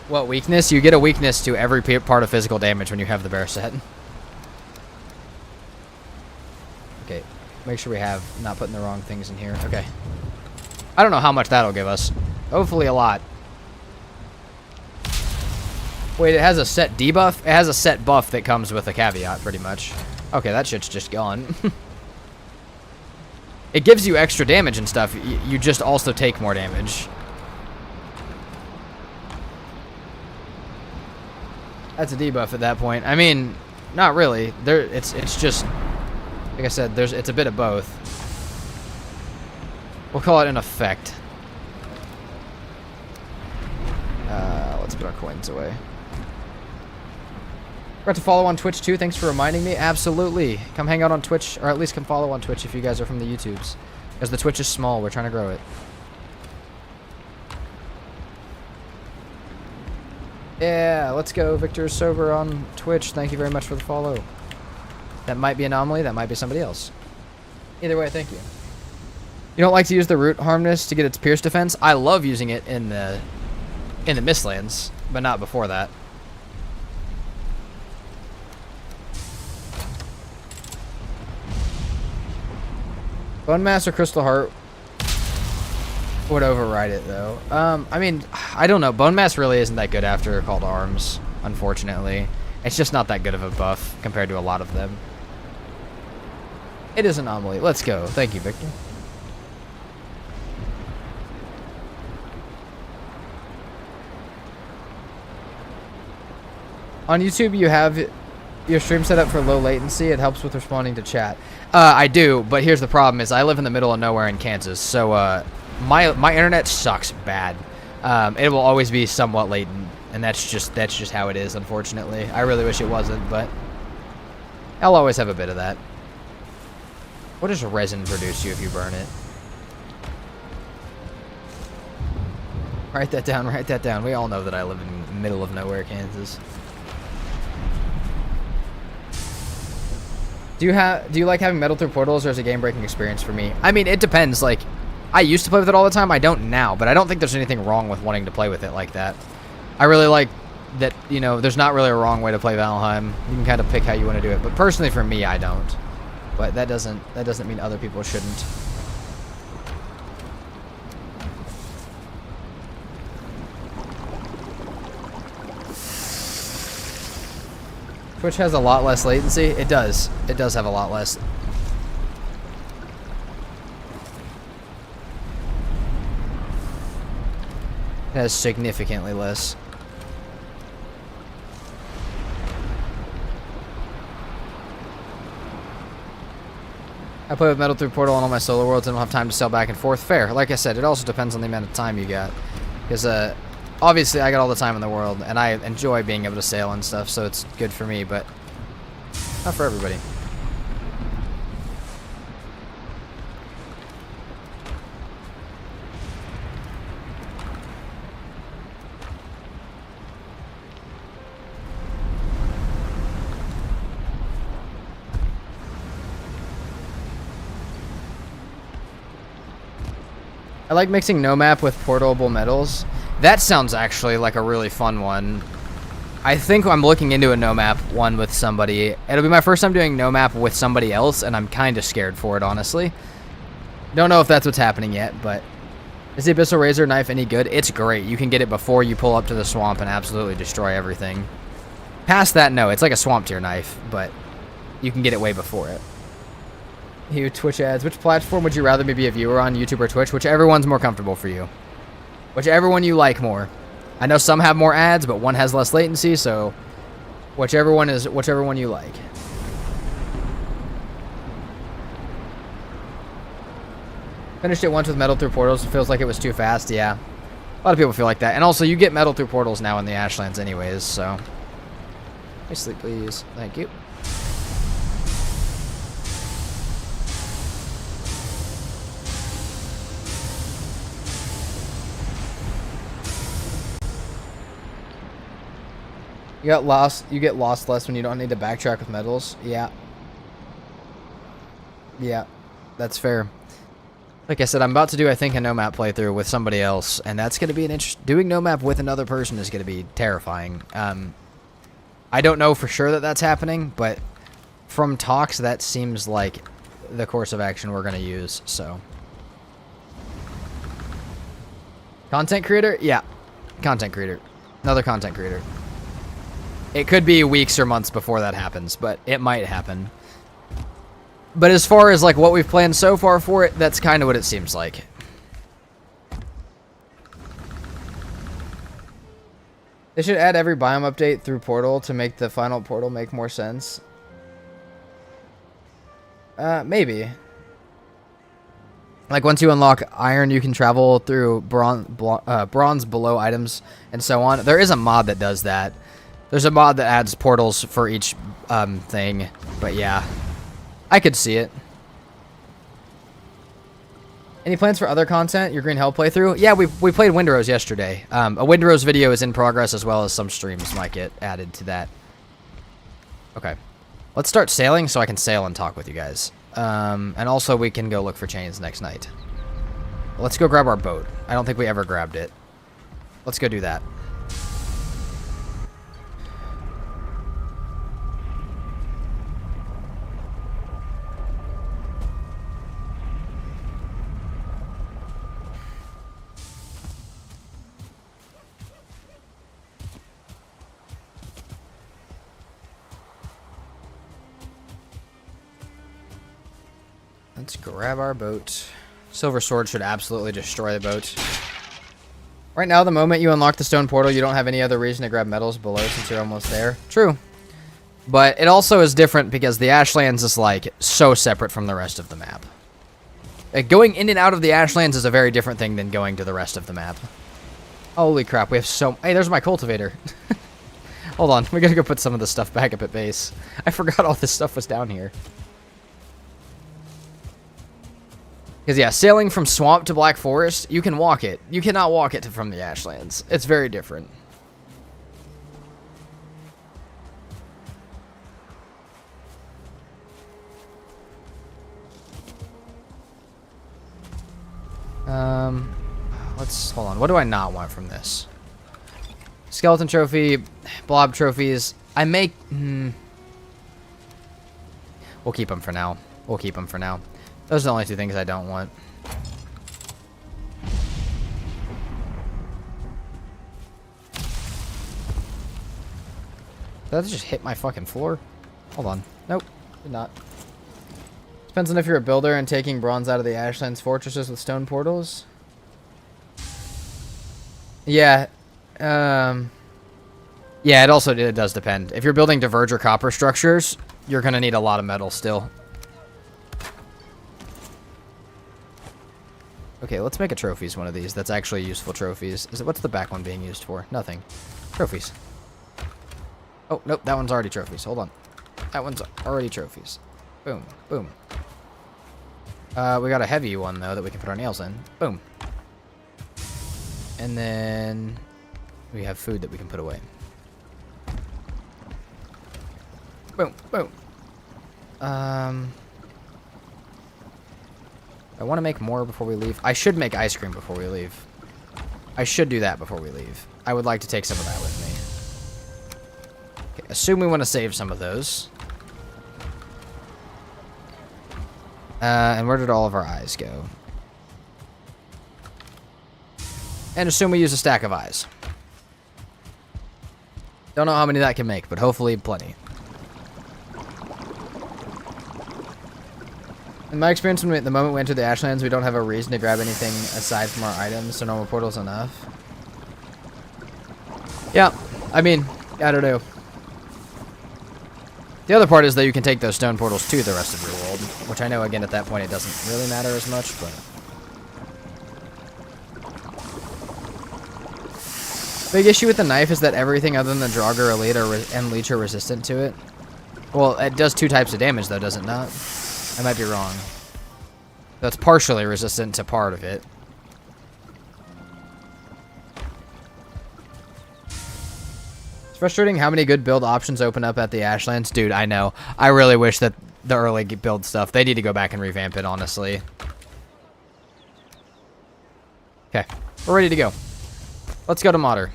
What weakness? You get a weakness to every part of physical damage when you have the bear set. Okay, make sure we have not putting the wrong things in here. Okay. I don't know how much that'll give us. Hopefully a lot. Wait, it has a set debuff? It has a set buff that comes with a caveat, pretty much. Okay, that shit's just gone. It gives you extra damage and stuff. You just also take more damage. That's a debuff at that point. I mean, not really. It's just, like I said, it's a bit of both. We'll call it an effect. Let's put our coins away. Forgot to follow on Twitch too. Thanks for reminding me. Absolutely. Come hang out on Twitch, or at least come follow on Twitch if you guys are from the YouTubes. Because the Twitch is small. We're trying to grow it. Yeah, let's go. Victor Sober on Twitch. Thank you very much for the follow. That might be Anomaly. That might be somebody else. Either way, thank you. You don't like to use the root harmless to get its pierce defense? I love using it in the Mistlands, but not before that. Bone Mass or Crystal Heart would override it, though. I mean, I don't know. Bone Mass really isn't that good after Call to Arms, unfortunately. It's just not that good of a buff compared to a lot of them. It is Anomaly. Let's go. Thank you, Victor. On YouTube, you have your stream set up for low latency. It helps with responding to chat. I do, but here's the problem: is I live in the middle of nowhere in Kansas, so my internet sucks bad. It will always be somewhat latent, and that's just how it is. Unfortunately, I really wish it wasn't, but I'll always have a bit of that. What does resin produce you if you burn it? Write that down. Write that down. We all know that I live in the middle of nowhere, Kansas. Do you like having metal through portals, or is it a game-breaking experience for me? I mean, it depends. Like, I used to play with it all the time. I don't now, but I don't think there's anything wrong with wanting to play with it like that. I really like that, you know, there's not really a wrong way to play Valheim. You can kind of pick how you want to do it, but personally for me, I don't. But that doesn't mean other people shouldn't. Twitch has a lot less latency. It does. It does have a lot less. It has significantly less. I play with Metal through Portal on all my solo worlds and don't have time to sell back and forth. Fair. Like I said, it also depends on the amount of time you got. Because, obviously, I got all the time in the world, and I enjoy being able to sail and stuff, so it's good for me, but not for everybody. I like mixing no map with portable metals. That sounds actually like a really fun one. I think I'm looking into a no map one with somebody. It'll be my first time doing no map with somebody else, and I'm kind of scared for it, honestly. Don't know if that's what's happening yet, but is the Abyssal Razor knife any good? It's great. You can get it before you pull up to the swamp and absolutely destroy everything. Past that, no. It's like a swamp tier knife, but you can get it way before it. You Twitch ads. Which platform would you rather be a viewer on, YouTube or Twitch? Whichever one's more comfortable for you. Whichever one you like more. I know some have more ads, but one has less latency, so whichever one you like. Finished it once with Metal through Portals. It feels like it was too fast, yeah. A lot of people feel like that. And also, you get metal through portals now in the Ashlands anyways, so... Nicely, please. Thank you. You get lost less when you don't need to backtrack with metals. Yeah. Yeah, that's fair. Like I said, I'm about to do, I think, a no-map playthrough with somebody else, and that's going to be an doing no-map with another person is going to be terrifying. I don't know for sure that that's happening, but from talks, that seems like the course of action we're going to use, so. Content creator? Yeah. Content creator. Another content creator. It could be weeks or months before that happens, but it might happen. But as far as like what we've planned so far for it, that's kind of what it seems like. They should add every biome update through Portal to make the final Portal make more sense. Maybe. Like once you unlock Iron, you can travel through bronze below items and so on. There is a mod that does that. There's a mod that adds portals for each thing, but yeah, I could see it. Any plans for other content? Your Green Hell playthrough? Yeah, we played Windrose yesterday. A Windrose video is in progress, as well as some streams might get added to that. Okay, let's start sailing so I can sail and talk with you guys. And also we can go look for chains next night. Let's go grab our boat. I don't think we ever grabbed it. Let's go do that. Let's grab our boat. Silver Sword should absolutely destroy the boat. Right now, the moment you unlock the stone portal, you don't have any other reason to grab metals below since you're almost there. True. But it also is different because the Ashlands is, like, so separate from the rest of the map. Like, going in and out of the Ashlands is a very different thing than going to the rest of the map. Holy crap, we have so... Hey, there's my cultivator. Hold on, we gotta go put some of this stuff back up at base. I forgot all this stuff was down here. Because, yeah, sailing from Swamp to Black Forest, you can walk it. You cannot walk it from the Ashlands. It's very different. Hold on. What do I not want from this? Skeleton trophy, blob trophies. I make... We'll keep them for now. We'll keep them for now. Those are the only two things I don't want. Did that just hit my fucking floor? Hold on. Nope, did not. Depends on if you're a builder and taking bronze out of the Ashlands fortresses with stone portals. Yeah. Yeah, it does depend. If you're building diverger copper structures, you're gonna need a lot of metal still. Okay, let's make a trophies one of these. That's actually useful trophies. What's the back one being used for? Nothing. Trophies. Oh, nope, that one's already trophies. Hold on. That one's already trophies. Boom, boom. We got a heavy one, though, that we can put our nails in. Boom. And then we have food that we can put away. Boom, boom. I want to make more before we leave. I should make ice cream before we leave. I should do that before we leave. I would like to take some of that with me. Okay, assume we want to save some of those. And where did all of our eyes go? And assume we use a stack of eyes. Don't know how many that can make, but hopefully plenty. In my experience, the moment we enter the Ashlands, we don't have a reason to grab anything aside from our items, so normal portal's enough. Yeah, I mean, I don't know. The other part is that you can take those stone portals to the rest of your world, which I know, again, at that point, it doesn't really matter as much, but... Big issue with the knife is that everything other than the Draugr Elite and Leech are resistant to it. Well, it does 2 types of damage, though, does it not? I might be wrong. So it's partially resistant to part of it. It's frustrating how many good build options open up at the Ashlands. Dude, I know. I really wish that the early build stuff, they need to go back and revamp it, honestly. Okay, we're ready to go. Let's go to Modder.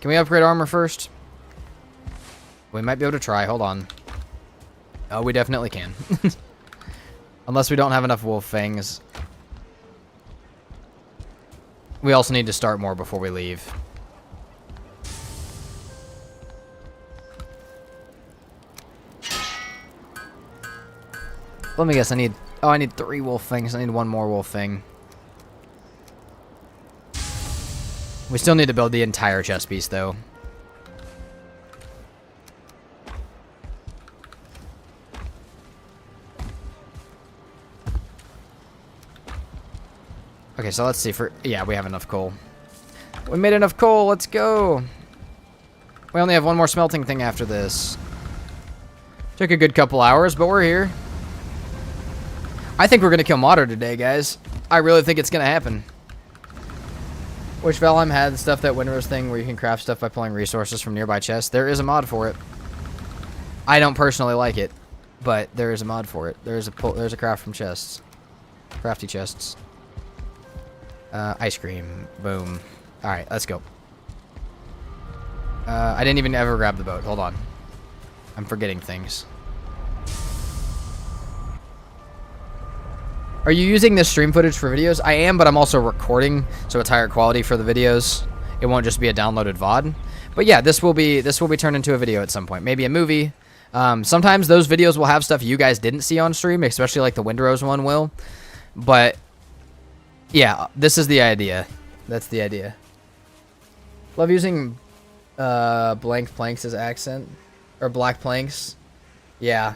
Can we upgrade armor first? We might be able to try. Hold on. Oh, we definitely can. Unless we don't have enough wolf fangs. We also need to start more before we leave. Let me guess, I need 3 wolf fangs. I need 1 more wolf fang. We still need to build the entire chest piece, though. Okay, so let's see yeah, we have enough coal. We made enough coal, let's go! We only have 1 more smelting thing after this. Took a good couple hours, but we're here. I think we're gonna kill Modder today, guys. I really think it's gonna happen. Wish Valheim had the stuff that Windrose thing where you can craft stuff by pulling resources from nearby chests. There is a mod for it. I don't personally like it, but there is a mod for it. There's a craft from chests. Crafty chests. Ice cream. Boom. Alright, let's go. I didn't even ever grab the boat. Hold on. I'm forgetting things. Are you using this stream footage for videos? I am, but I'm also recording, so it's higher quality for the videos. It won't just be a downloaded VOD. But yeah, this will be turned into a video at some point. Maybe a movie. Sometimes those videos will have stuff you guys didn't see on stream, especially like the Windrose one will. But yeah, this is the idea. That's the idea. Love using blank planks as accent. Or black planks. Yeah.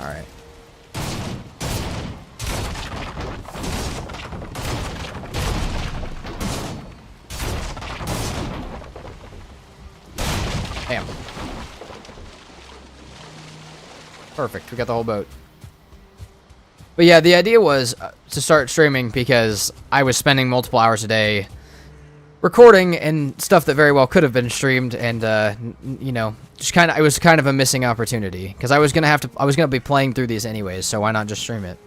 Alright. Damn. Perfect. We got the whole boat. But yeah, the idea was to start streaming because I was spending multiple hours a day recording and stuff that very well could have been streamed, and you know, just it was kind of a missing opportunity because I was gonna be playing through these anyways, so why not just stream it?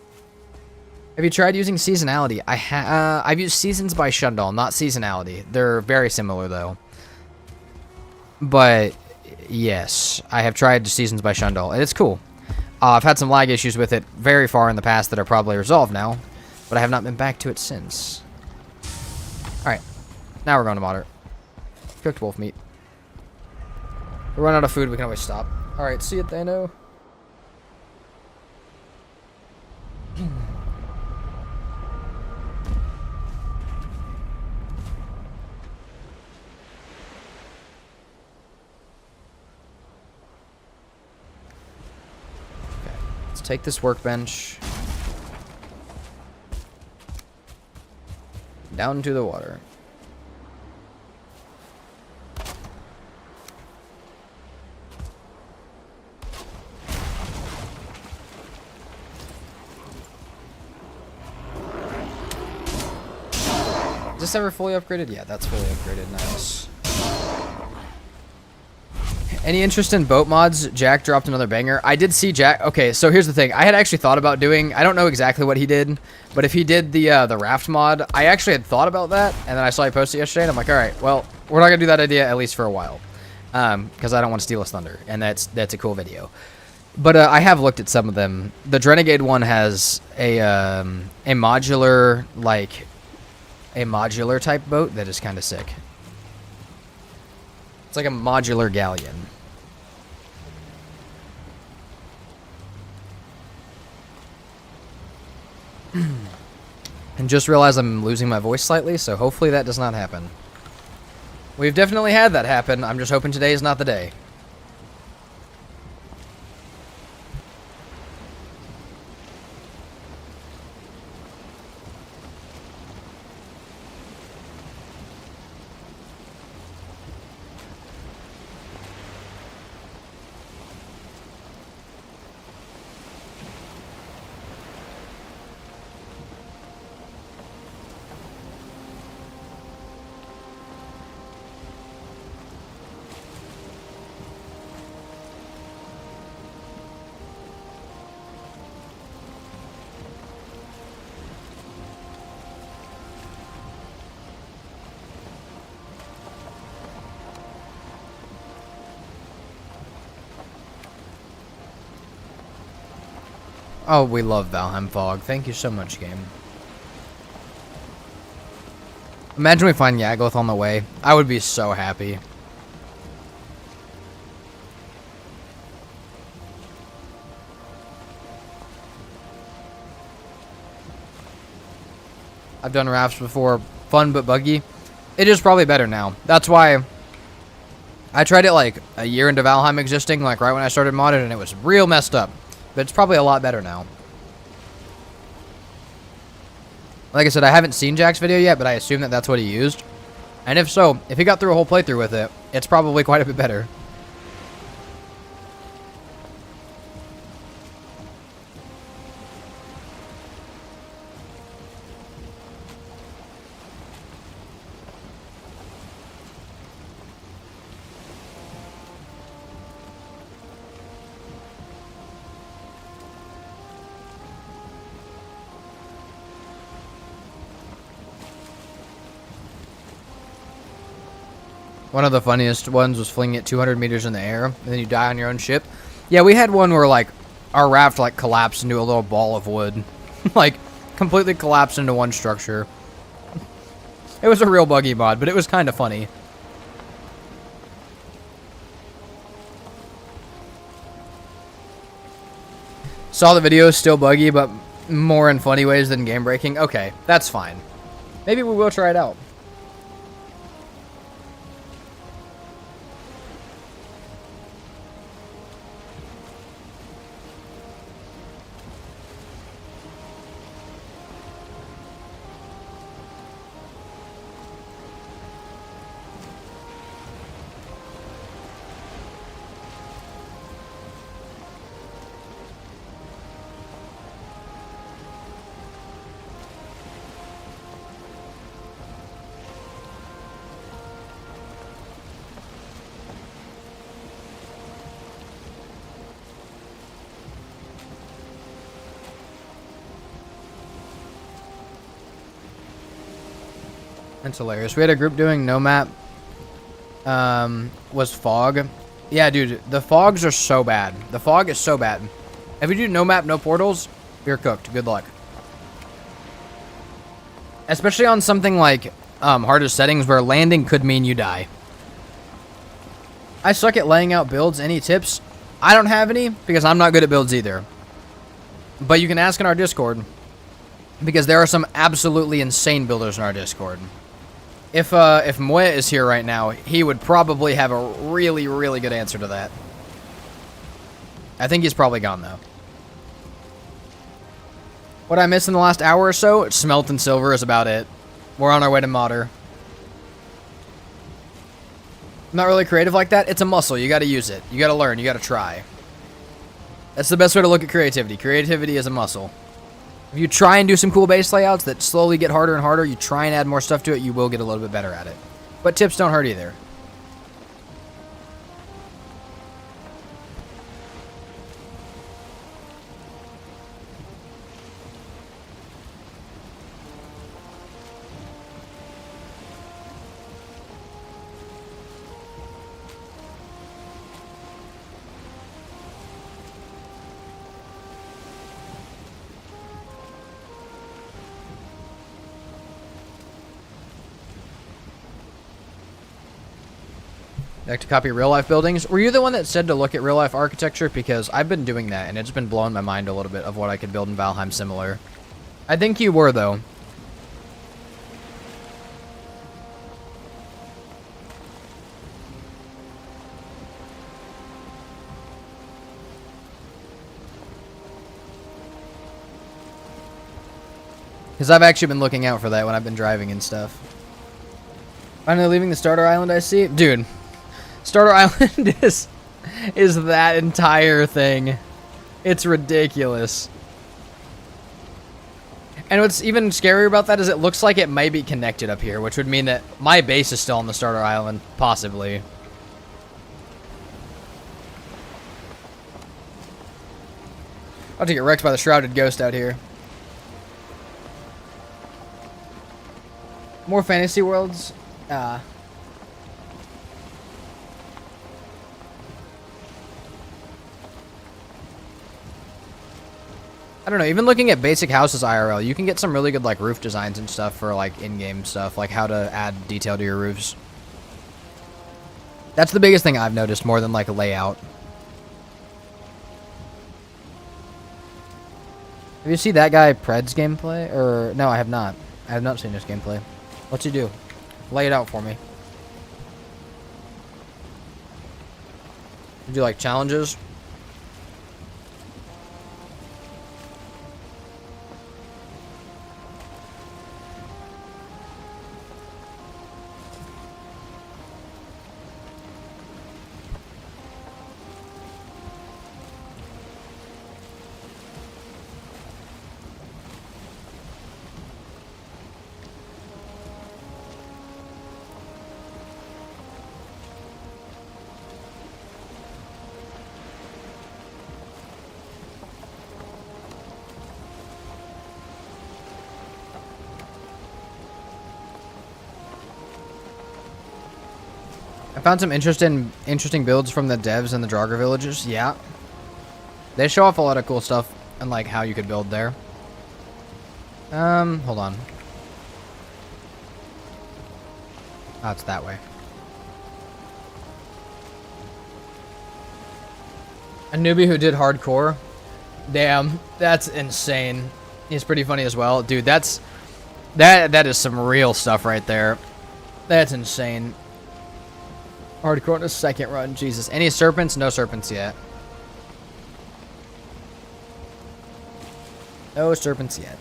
Have you tried using seasonality? I've used Seasons by Shundall, not seasonality. They're very similar though. But yes, I have tried Seasons by Shundall, and it's cool. I've had some lag issues with it very far in the past that are probably resolved now, but I have not been back to it since. Alright, now we're going to Modder. Cooked wolf meat. If we run out of food, we can always stop. Alright, see you, Thano. Take this workbench down to the water. Is this ever fully upgraded? Yeah, that's fully upgraded. Nice. Any interest in boat mods? Jack dropped another banger. I did see Jack. Okay, so here's the thing. I had actually thought about doing, I don't know exactly what he did, but if he did the raft mod, I actually had thought about that, and then I saw he posted yesterday, and I'm like, all right, well, we're not going to do that idea at least for a while, because I don't want to steal his thunder, and that's a cool video. But I have looked at some of them. The Drenegade one has a modular, like, a modular type boat that is kind of sick. It's like a modular galleon. And just realized I'm losing my voice slightly, so hopefully that does not happen. We've definitely had that happen. I'm just hoping today is not the day. Oh, we love Valheim fog. Thank you so much, game. Imagine we find Yaggoth on the way. I would be so happy. I've done rafts before. Fun but buggy. It is probably better now. That's why I tried it like a year into Valheim existing, like right when I started modded, and it was real messed up. But it's probably a lot better now. Like I said, I haven't seen Jack's video yet, but I assume that that's what he used. And if so, if he got through a whole playthrough with it, it's probably quite a bit better. One of the funniest ones was flinging it 200 meters in the air, and then you die on your own ship. Yeah, we had one where, like, our raft, like, collapsed into a little ball of wood. Like, completely collapsed into one structure. It was a real buggy mod, but it was kind of funny. Saw the video, still buggy, but more in funny ways than game breaking. Okay, that's fine. Maybe we will try it out. That's hilarious. We had a group doing no map. Was fog. Yeah, dude, the fogs are so bad. The fog is so bad. If you do no map, no portals, you're cooked. Good luck. Especially on something like hardest settings where landing could mean you die. I suck at laying out builds. Any tips? I don't have any because I'm not good at builds either. But you can ask in our Discord because there are some absolutely insane builders in our Discord. If Moya is here right now, he would probably have a really, really good answer to that. I think he's probably gone, though. What I missed in the last hour or so, Smelt and Silver is about it. We're on our way to Modder. I'm not really creative like that. It's a muscle. You got to use it. You got to learn. You got to try. That's the best way to look at creativity. Creativity is a muscle. If you try and do some cool base layouts that slowly get harder and harder, you try and add more stuff to it, you will get a little bit better at it. But tips don't hurt either. Like to copy real-life buildings. Were you the one that said to look at real-life architecture? Because I've been doing that, and it's been blowing my mind a little bit of what I could build in Valheim similar. I think you were, though. Because I've actually been looking out for that when I've been driving and stuff. Finally leaving the starter island, I see. Dude. Starter Island is that entire thing. It's ridiculous. And what's even scarier about that is it looks like it may be connected up here, which would mean that my base is still on the Starter Island, possibly. I'll have to get wrecked by the Shrouded Ghost out here. More fantasy worlds? I don't know, even looking at basic houses IRL, you can get some really good, like, roof designs and stuff for, like, in-game stuff, like how to add detail to your roofs. That's the biggest thing I've noticed, more than, like, a layout. Have you seen that guy Pred's gameplay? Or, no, I have not. I have not seen his gameplay. What's he do? Lay it out for me. You do, like, challenges? I found some interesting builds from the devs in the Draugr villages. Yeah. They show off a lot of cool stuff and like how you could build there. Hold on. Oh, it's that way. A newbie who did hardcore. Damn, that's insane. He's pretty funny as well. Dude, that is some real stuff right there. That's insane. Hardcore on a second run, Jesus. Any serpents? No serpents yet. No serpents yet.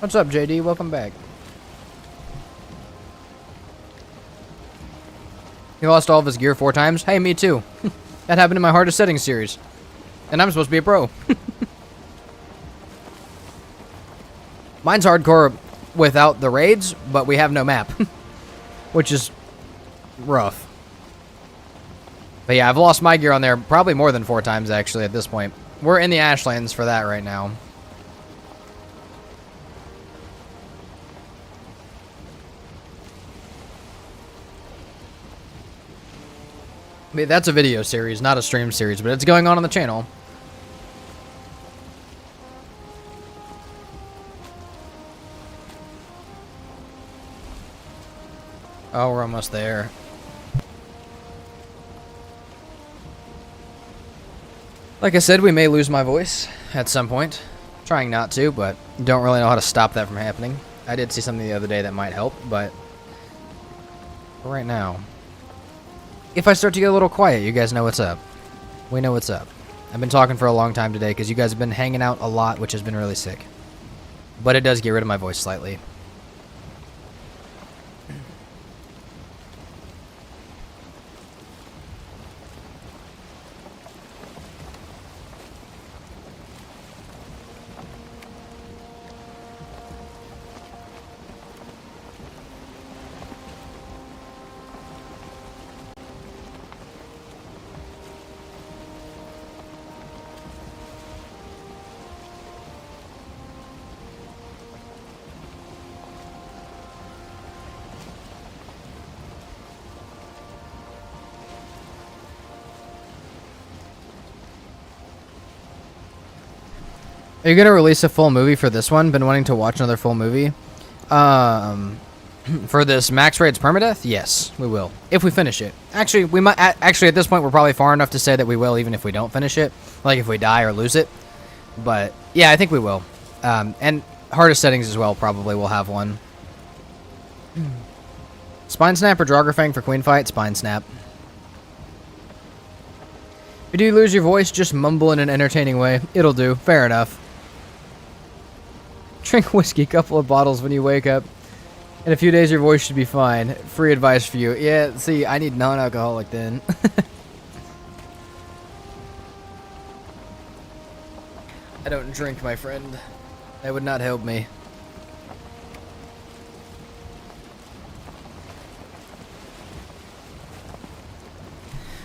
What's up, JD? Welcome back. He lost all of his gear 4 times? Hey, me too. That happened in my hardest settings series. And I'm supposed to be a pro. Mine's hardcore without the raids, but we have no map. Which is rough. But yeah, I've lost my gear on there probably more than 4 times, actually, at this point. We're in the Ashlands for that right now. I mean, that's a video series, not a stream series, but it's going on the channel. Oh, we're almost there. Like I said, we may lose my voice at some point. Trying not to, but don't really know how to stop that from happening. I did see something the other day that might help, but for right now. If I start to get a little quiet, you guys know what's up. We know what's up. I've been talking for a long time today because you guys have been hanging out a lot, which has been really sick. But it does get rid of my voice slightly. Are you gonna release a full movie for this one? Been wanting to watch another full movie. For this Max Raids Permadeath? Yes, we will. If we finish it. Actually, we might. Actually, at this point, we're probably far enough to say that we will, even if we don't finish it. Like if we die or lose it. But yeah, I think we will. And hardest settings as well. Probably will have one. Spine Snap or Draugr Fang for Queen Fight? Spine Snap. If you do lose your voice, just mumble in an entertaining way. It'll do. Fair enough. Drink whiskey, couple of bottles when you wake up. In a few days, your voice should be fine. Free advice for you. Yeah, see, I need non-alcoholic then. I don't drink, my friend. That would not help me.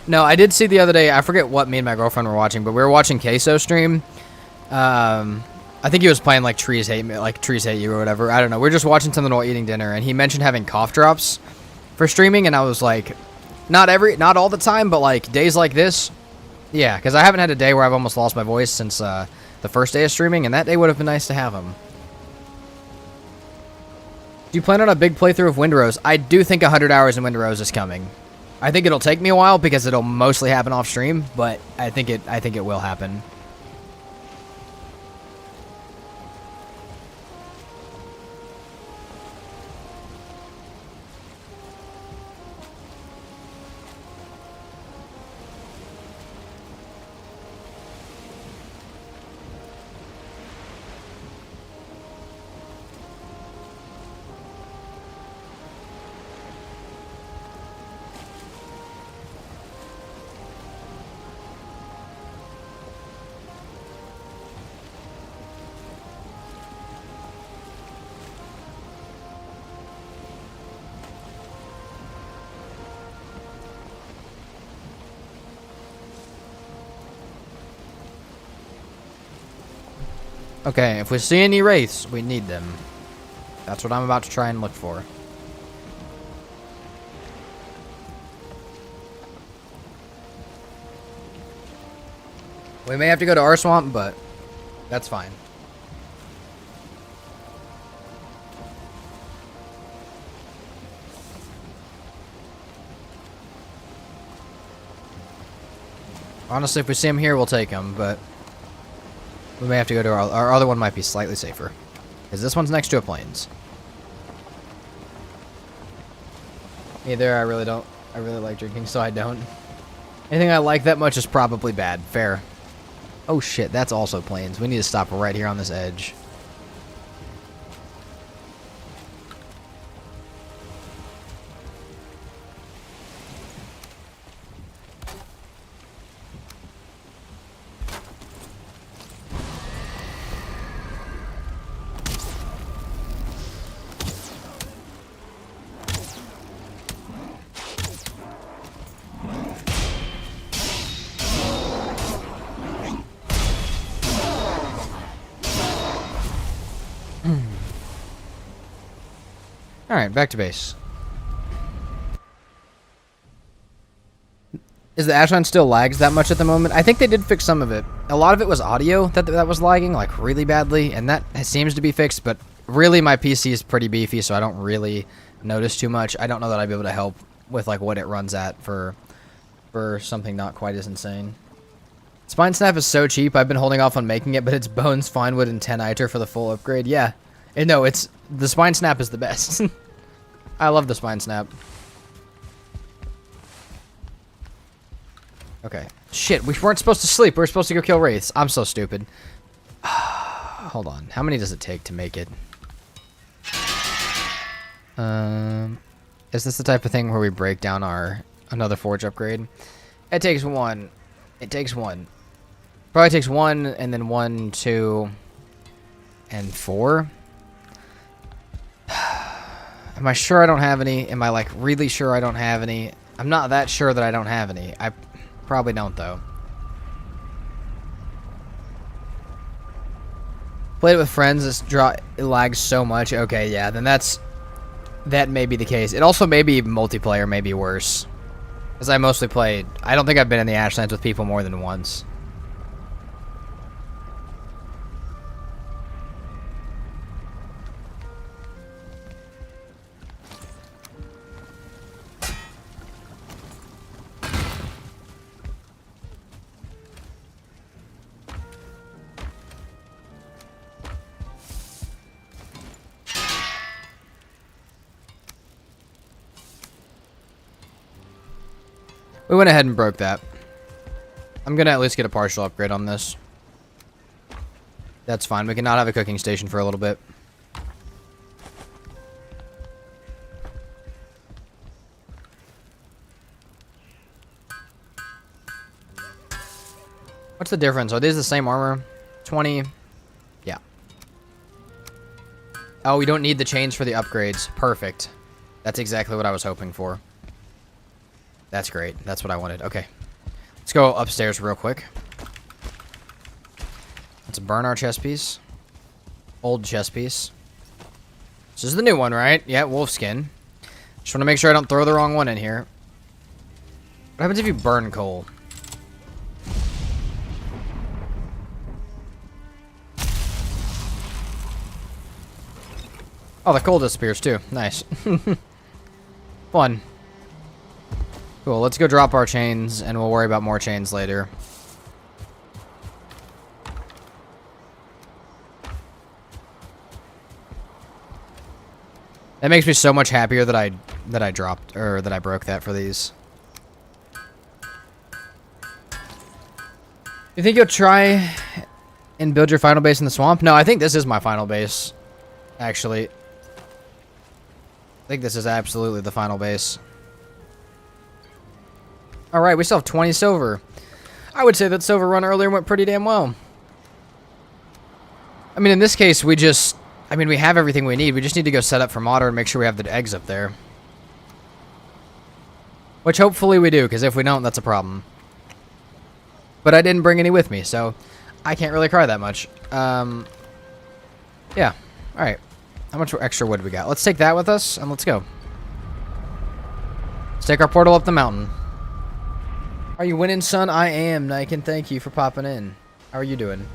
No, I did see the other day. I forget what me and my girlfriend were watching, but we were watching Queso stream. I think he was playing like Trees Hate Me, like Trees Hate You or whatever. I don't know. We were just watching something while eating dinner, and he mentioned having cough drops for streaming, and I was like, not all the time, but like days like this, yeah, because I haven't had a day where I've almost lost my voice since the first day of streaming, and that day would have been nice to have them. Do you plan on a big playthrough of Windrose? I do think 100 hours in Windrose is coming. I think it'll take me a while because it'll mostly happen off stream, but I think it will happen. Okay, if we see any wraiths, we need them. That's what I'm about to try and look for. We may have to go to our swamp, but that's fine. Honestly, if we see him here, we'll take him, but we may have to go to our other one might be slightly safer. Because this one's next to a plains. Either I really like drinking, so I don't. Anything I like that much is probably bad. Fair. Oh shit, that's also plains. We need to stop right here on this edge. Alright, back to base. Is the Ashline still lags that much at the moment? I think they did fix some of it. A lot of it was audio that was lagging, like, really badly, and that seems to be fixed, but really my PC is pretty beefy, so I don't really notice too much. I don't know that I'd be able to help with, like, what it runs at for something not quite as insane. Spine Snap is so cheap, I've been holding off on making it, but it's Bones, Finewood, and 10 ITER for the full upgrade. Yeah. And no, the Spine Snap is the best. I love the Spine Snap. Okay. Shit, we weren't supposed to sleep. We were supposed to go kill wraiths. I'm so stupid. Hold on. How many does it take to make it? Is this the type of thing where we break down another forge upgrade? It takes one. It takes one. Probably takes one, and then 1, 2, and 4. Am I sure I don't have any? Am I, like, really sure I don't have any? I'm not that sure that I don't have any. I probably don't, though. Played it with friends. It lags so much. Okay, yeah, then that may be the case. It also may be multiplayer, may be worse. Because I mostly played... I don't think I've been in the Ashlands with people more than once. We went ahead and broke that. I'm gonna at least get a partial upgrade on this. That's fine. We can not have a cooking station for a little bit. What's the difference? Are these the same armor? 20. Yeah. Oh, we don't need the chains for the upgrades. Perfect. That's exactly what I was hoping for. That's great. That's what I wanted. Okay. Let's go upstairs real quick. Let's burn our chest piece. Old chest piece. This is the new one, right? Yeah, wolf skin. Just want to make sure I don't throw the wrong one in here. What happens if you burn coal? Oh, the coal disappears too. Nice. Fun. Cool, let's go drop our chains, and we'll worry about more chains later. That makes me so much happier that I dropped, or that I broke that for these. You think you'll try and build your final base in the swamp? No, I think this is my final base, actually. I think this is absolutely the final base. Alright, we still have 20 silver. I would say that silver run earlier went pretty damn well. I mean, in this case, we just... I mean, we have everything we need. We just need to go set up for modder and make sure we have the eggs up there. Which hopefully we do, because if we don't, that's a problem. But I didn't bring any with me, so I can't really cry that much. Yeah. Alright. How much extra wood we got? Let's take that with us, and let's go. Let's take our portal up the mountain. Are you winning, son? I am, Niken. Thank you for popping in. How are you doing?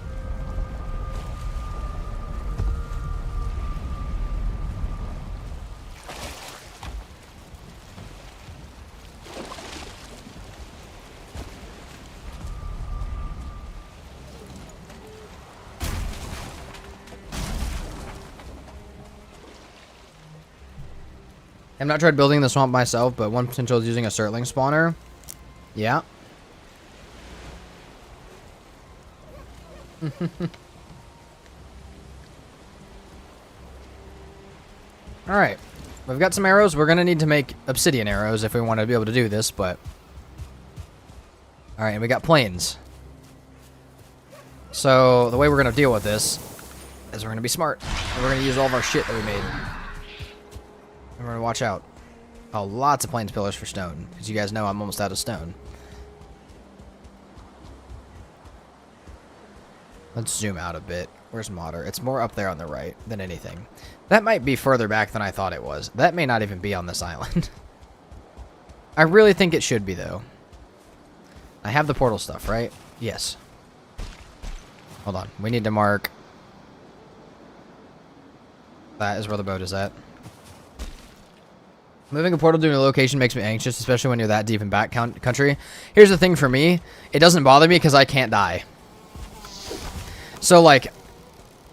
I've not tried building the swamp myself, but one potential is using a Surtling spawner. Yeah. Alright. We've got some arrows. We're going to need to make obsidian arrows if we want to be able to do this, but... Alright, and we got plains. So, the way we're going to deal with this is we're going to be smart. And we're going to use all of our shit that we made. And we're going to watch out. Oh, lots of plains pillars for stone. Because you guys know I'm almost out of stone. Let's zoom out a bit. Where's modder? It's more up there on the right than anything. That might be further back than I thought it was. That may not even be on this island. I really think it should be, though. I have the portal stuff, right? Yes. Hold on. We need to mark... That is where the boat is at. Moving a portal to a location makes me anxious, especially when you're that deep in back country. Here's the thing for me. It doesn't bother me because I can't die. So, like,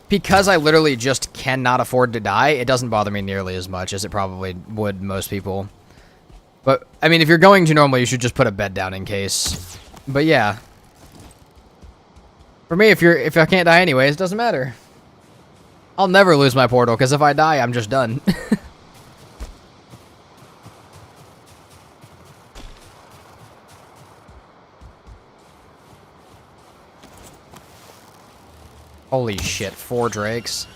because I literally just cannot afford to die, it doesn't bother me nearly as much as it probably would most people. But, I mean, if you're going to normal, you should just put a bed down in case. But, yeah. For me, if I can't die anyways, it doesn't matter. I'll never lose my portal, because if I die, I'm just done. Holy shit, 4 drakes.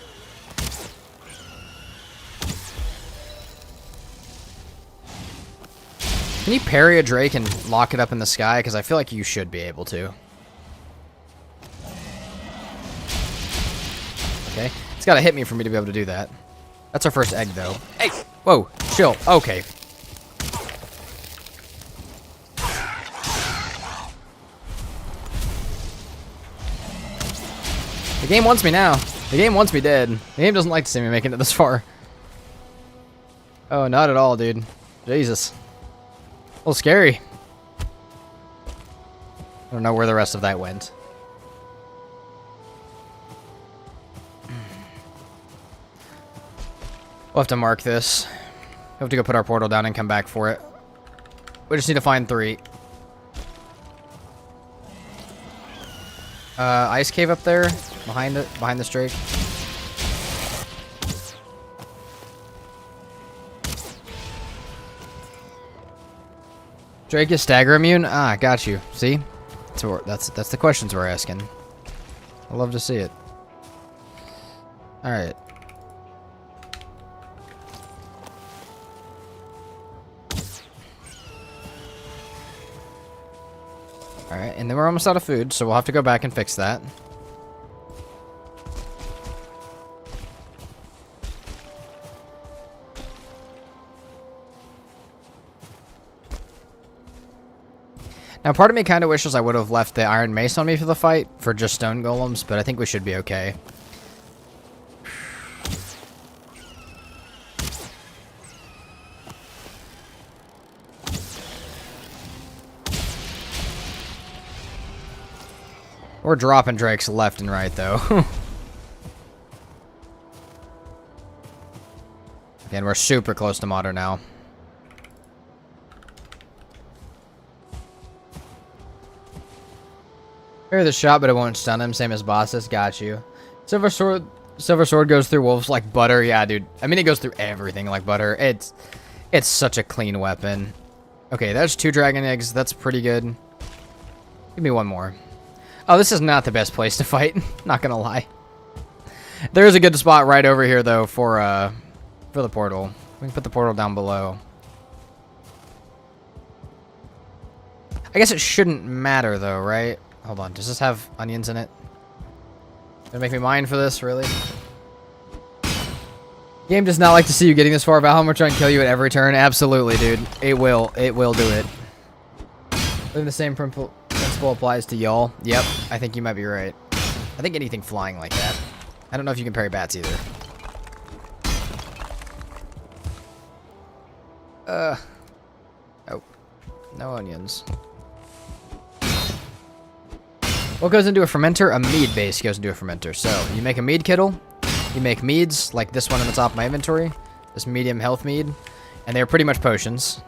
Can you parry a drake and lock it up in the sky? Because I feel like you should be able to. Okay. It's got to hit me for me to be able to do that. That's our first egg, though. Hey! Whoa! Chill. Okay. The game wants me now. The game wants me dead. The game doesn't like to see me making it this far. Oh, not at all, dude. Jesus. A little scary. I don't know where the rest of that went. We'll have to mark this. We'll have to go put our portal down and come back for it. We just need to find 3. Ice cave up there. Behind it. Behind the drake. Drake is stagger immune? Ah, got you. See? That's the questions we're asking. I love to see it. Alright. Alright, and then we're almost out of food, so we'll have to go back and fix that. Now, part of me kind of wishes I would have left the Iron Mace on me for the fight, for just stone golems, but I think we should be okay. We're dropping drakes left and right, though. Again, we're super close to modern now. Hear the shot, but it won't stun him. Same as bosses. Got you. Silver sword goes through wolves like butter. Yeah, dude. I mean, it goes through everything like butter. It's such a clean weapon. Okay, that's 2 dragon eggs. That's pretty good. Give me one more. Oh, this is not the best place to fight. Not gonna lie. There is a good spot right over here though for the portal. We can put the portal down below. I guess it shouldn't matter though, right? Hold on, does this have onions in it? Gonna make me mine for this, really? Game does not like to see you getting this far. Valheim will try and kill you at every turn. Absolutely, dude. It will do it. I think the same principle applies to y'all. Yep, I think you might be right. I think anything flying like that. I don't know if you can parry bats either. Oh. No onions. What goes into a fermenter? A mead base goes into a fermenter. So, you make a mead kettle. You make meads, like this one on the top of my inventory. This medium health mead. And they're pretty much potions.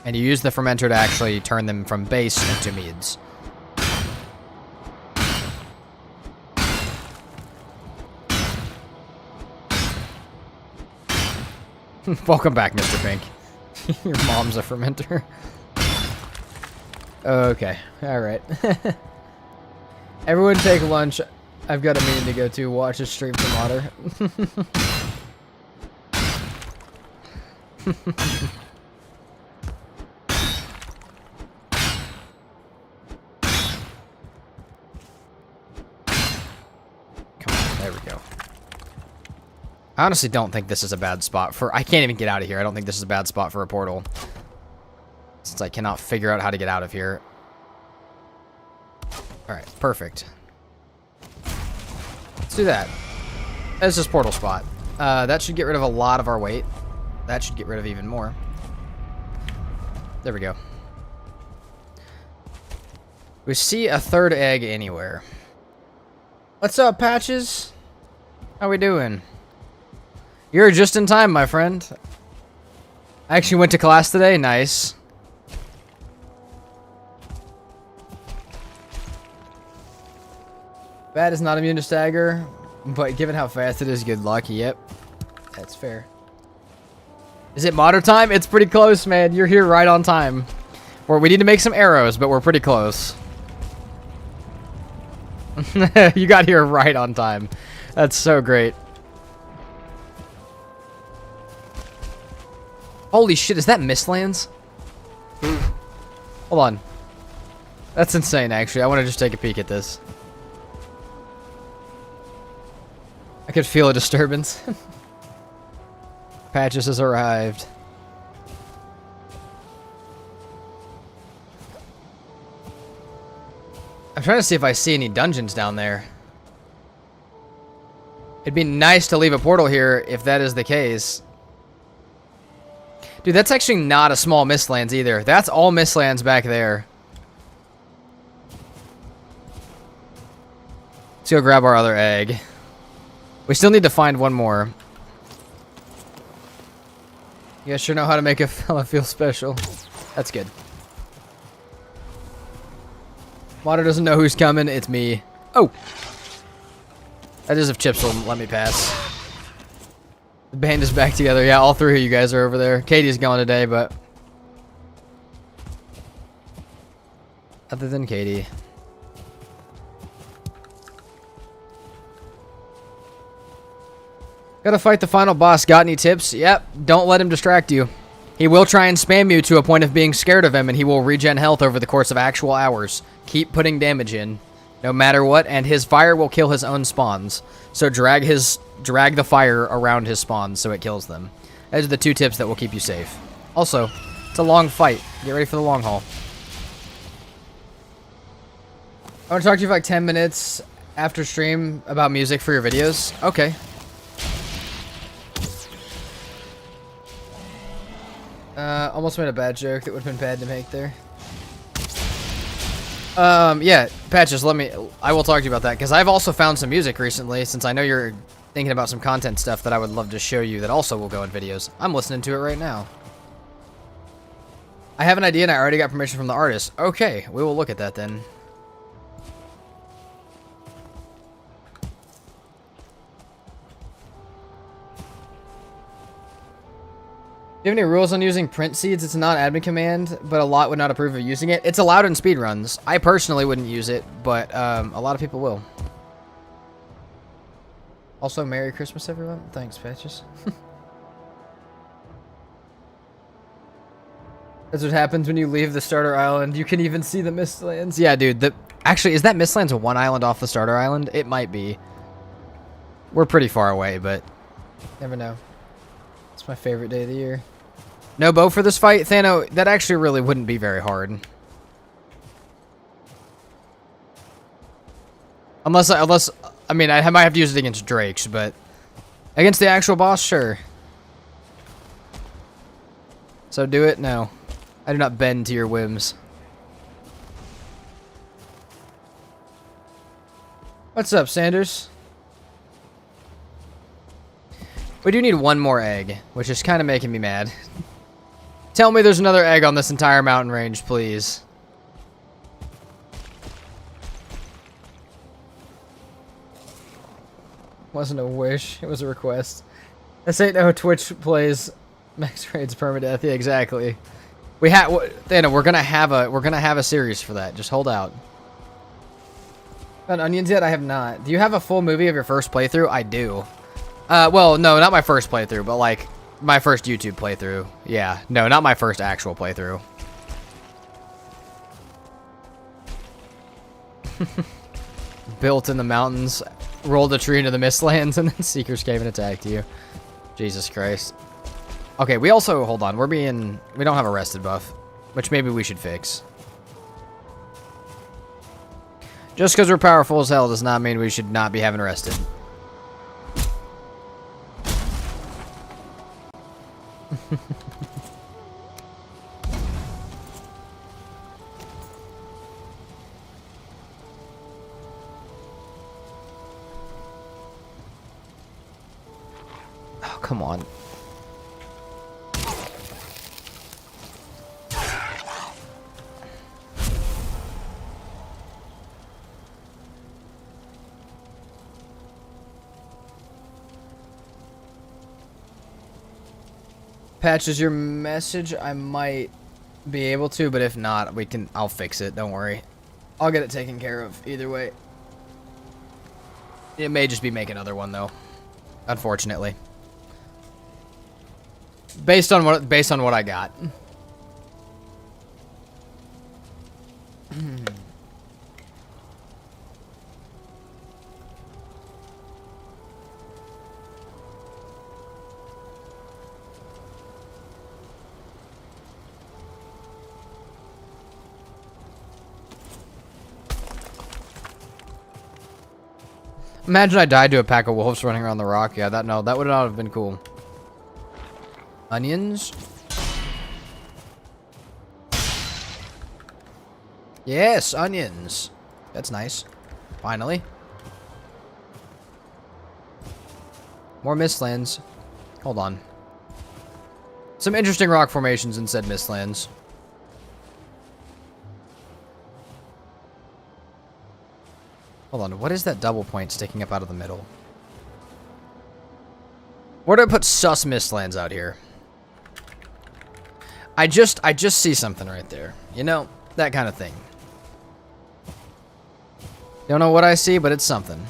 And you use the fermenter to actually turn them from base into meads. Welcome back, Mr. Pink. Your mom's a fermenter. Okay, alright. Everyone take lunch. I've got a meeting to go to. Watch a stream from Otter. Come on, there we go. I honestly don't think this is a bad spot for... I can't even get out of here. I don't think this is a bad spot for a portal. Since I cannot figure out how to get out of here. Alright, perfect. Let's do that. That's this portal spot. That should get rid of a lot of our weight. That should get rid of even more. There we go. We see a third egg anywhere. What's up, Patches? How we doing? You're just in time, my friend. I actually went to class today. Nice. Bat is not immune to stagger, but given how fast it is, good luck. Yep. That's fair. Is it modern time? It's pretty close, man. You're here right on time. We need to make some arrows, but we're pretty close. You got here right on time. That's so great. Holy shit, is that Mistlands? Hold on. That's insane, actually. I want to just take a peek at this. I could feel a disturbance. Patches has arrived. I'm trying to see if I see any dungeons down there. It'd be nice to leave a portal here if that is the case. Dude, that's actually not a small Mistlands either. That's all Mistlands back there. Let's go grab our other egg. We still need to find one more. You guys sure know how to make a fella feel special. That's good. Water doesn't know who's coming. It's me. Oh! That is if Chips will let me pass. The band is back together. Yeah, all three of you guys are over there. Katie's gone today, but... other than Katie. Gotta fight the final boss. Got any tips? Yep. Don't let him distract you. He will try and spam you to a point of being scared of him, and he will regen health over the course of actual hours. Keep putting damage in, no matter what, and his fire will kill his own spawns. So drag the fire around his spawns so it kills them. Those are the 2 tips that will keep you safe. Also, it's a long fight. Get ready for the long haul. I want to talk to you for like 10 minutes after stream about music for your videos. Okay. Almost made a bad joke that would have been bad to make there. Yeah, Patches, I will talk to you about that, because I've also found some music recently, since I know you're thinking about some content stuff that I would love to show you that also will go in videos. I'm listening to it right now. I have an idea and I already got permission from the artist. Okay, we will look at that then. Do you have any rules on using print seeds? It's a non-admin command, but a lot would not approve of using it. It's allowed in speedruns. I personally wouldn't use it, but a lot of people will. Also, Merry Christmas, everyone. Thanks, Patches. That's what happens when you leave the starter island. You can even see the Mistlands. Yeah, dude. Actually, is that Mistlands one island off the starter island? It might be. We're pretty far away, but never know. It's my favorite day of the year. No bow for this fight? Thano, that actually really wouldn't be very hard. Unless, I mean, I might have to use it against Drakes, but against the actual boss, sure. So do it? No. I do not bend to your whims. What's up, Sanders? We do need one more egg, which is kind of making me mad. Tell me there's another egg on this entire mountain range, please. Wasn't a wish, it was a request. This ain't no Twitch plays Max Raids PermaDeath. Yeah, exactly. We're gonna have a series for that. Just hold out. Found onions yet? I have not. Do you have a full movie of your first playthrough? I do. Well, no, not my first playthrough, but like my first YouTube playthrough. Yeah, no, not my first actual playthrough. Built in the mountains, rolled a tree into the Mistlands, and then Seekers came and attacked you. Jesus Christ. Okay, we also, hold on, we don't have a rested buff, which maybe we should fix. Just because we're powerful as hell does not mean we should not be having rested. Oh, come on. Patches your message. I might be able to, but if not, I'll fix it. Don't worry. I'll get it taken care of either way. It may just be make another one though. Unfortunately. Based on what I got. Imagine I died to a pack of wolves running around the rock. Yeah, that would not have been cool. Onions. Yes, onions. That's nice. Finally. More Mistlands. Hold on. Some interesting rock formations in said Mistlands. Hold on, what is that double point sticking up out of the middle? Where do I put sus Mistlands out here? I just see something right there. You know, that kind of thing. Don't know what I see, but it's something.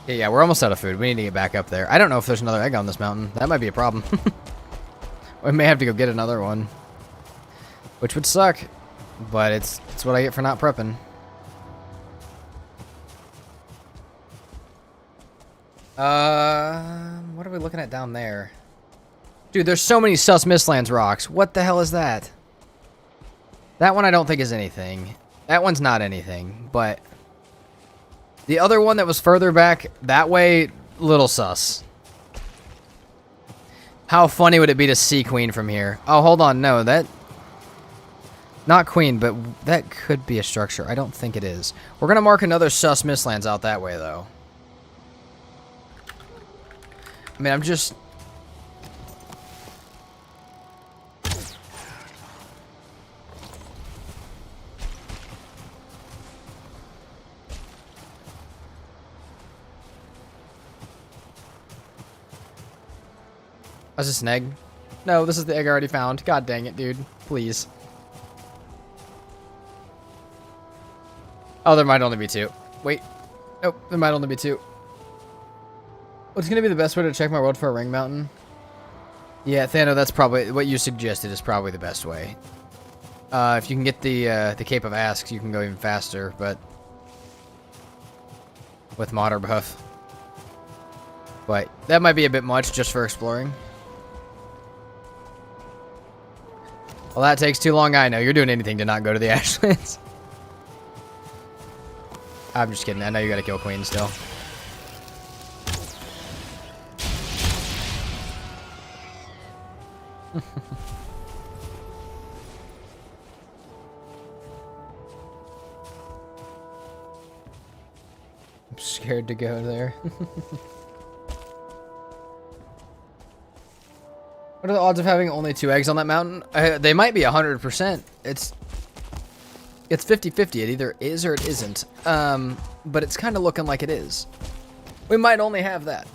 Yeah, we're almost out of food. We need to get back up there. I don't know if there's another egg on this mountain. That might be a problem. We may have to go get another one, which would suck, but it's what I get for not prepping. What are we looking at down there? Dude, there's so many sus Mistlands rocks. What the hell is that? That one I don't think is anything. That one's not anything, but the other one that was further back that way, little sus. How funny would it be to see Queen from here? Oh, hold on. No, that... Not Queen, but that could be a structure. I don't think it is. We're going to mark another sus Mistlands out that way, though. I mean, I'm just... Oh, is this an egg? No, this is the egg I already found. God dang it, dude. Please. Oh, there might only be two. Wait. Nope, there might only be two. What's going to be the best way to check my world for a ring mountain? Yeah, Thano, that's probably... What you suggested is probably the best way. If you can get the Cape of Asks, you can go even faster, but... With modder buff. But that might be a bit much just for exploring. Well, that takes too long, I know. You're doing anything to not go to the Ashlands. I'm just kidding. I know you gotta kill Queen still. I'm scared to go there. What are the odds of having only 2 eggs on that mountain? They might be 100%. It's 50-50. It either is or it isn't. But it's kind of looking like it is. We might only have that.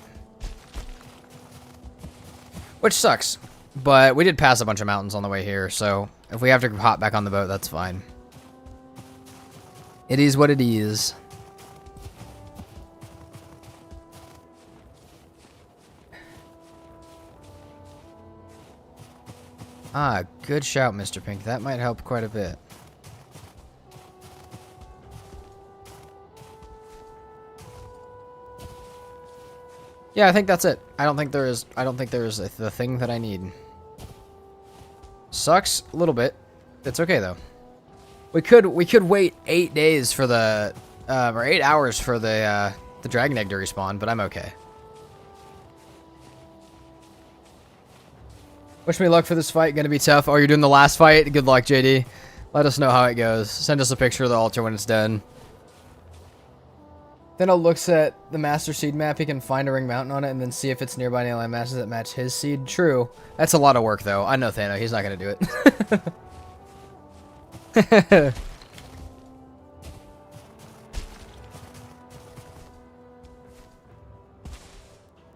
Which sucks. But we did pass a bunch of mountains on the way here, so if we have to hop back on the boat, that's fine. It is what it is. Ah, good shout, Mr. Pink. That might help quite a bit. Yeah, I think that's it. I don't think there is the thing that I need. Sucks a little bit. It's okay though. We could wait 8 days for the or 8 hours for the dragon egg to respawn, but I'm okay. Wish me luck for this fight. Gonna be tough. Oh, you're doing the last fight? Good luck, JD. Let us know how it goes. Send us a picture of the altar when it's done. Then I'll looks at the master seed map. He can find a ring mountain on it and then see if it's nearby any land masses that match his seed. True. That's a lot of work, though. I know Thano. He's not gonna do it.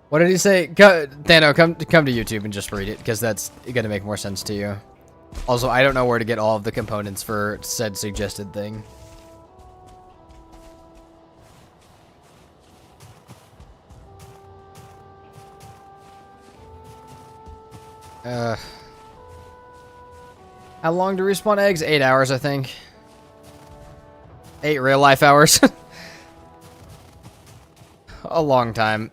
What did he say? Thano, come to YouTube and just read it, because that's gonna make more sense to you. Also, I don't know where to get all of the components for said suggested thing. How long to respawn eggs? 8 hours, I think. 8 real life hours. A long time.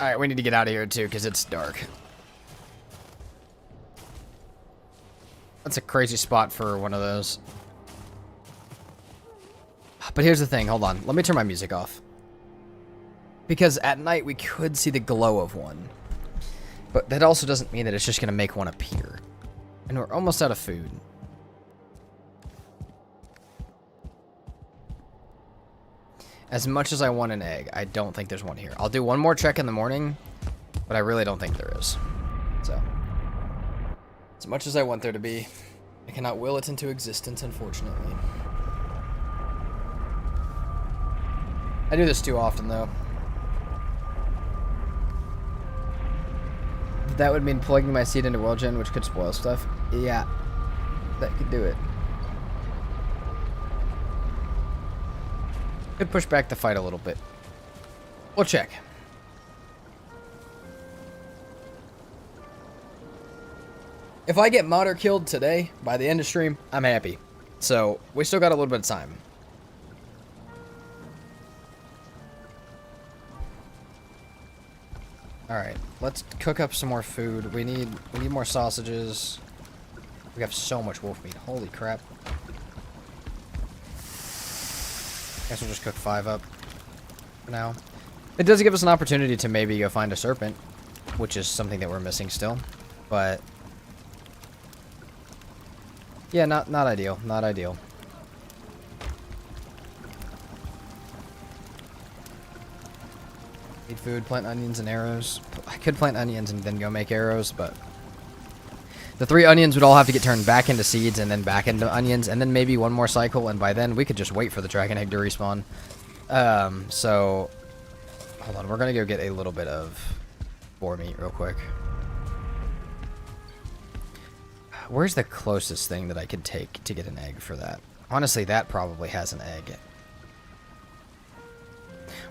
Alright, we need to get out of here too, because it's dark. That's a crazy spot for one of those. But here's the thing, hold on. Let me turn my music off. Because at night we could see the glow of one. But that also doesn't mean that it's just going to make one appear. And we're almost out of food. As much as I want an egg, I don't think there's one here. I'll do one more check in the morning, but I really don't think there is. So, as much as I want there to be, I cannot will it into existence, unfortunately. I do this too often, though. That would mean plugging my seed into World Gen, which could spoil stuff. Yeah, that could do it. Could push back the fight a little bit. We'll check. If I get modder killed today, by the end of stream, I'm happy. So, we still got a little bit of time. Alright, let's cook up some more food. We need more sausages. We have so much wolf meat. Holy crap. Guess we'll just cook 5 up for now. It does give us an opportunity to maybe go find a serpent, which is something that we're missing still. But yeah, not ideal. Not ideal. Eat food, plant onions and arrows. I could plant onions and then go make arrows, but the 3 onions would all have to get turned back into seeds and then back into onions and then maybe one more cycle, and by then we could just wait for the dragon egg to respawn. So hold on, we're gonna go get a little bit of boar meat real quick. Where's the closest thing that I could take to get an egg for that? Honestly, that probably has an egg.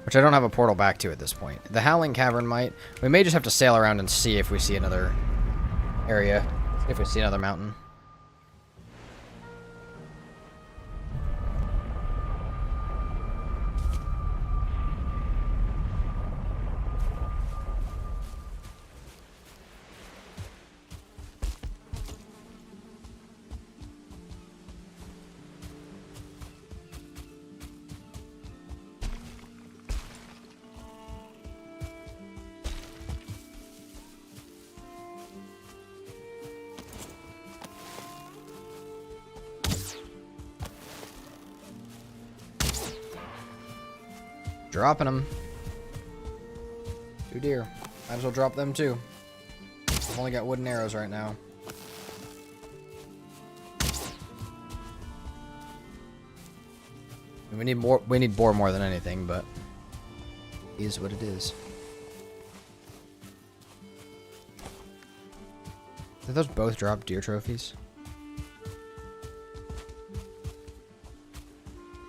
Which I don't have a portal back to at this point. The Howling Cavern might. We may just have to sail around and see if we see another area. If we see another mountain. Dropping them. 2 deer. Might as well drop them too. I've only got wooden arrows right now. We need more. We need boar more than anything, but it is what it is. Did those both drop deer trophies?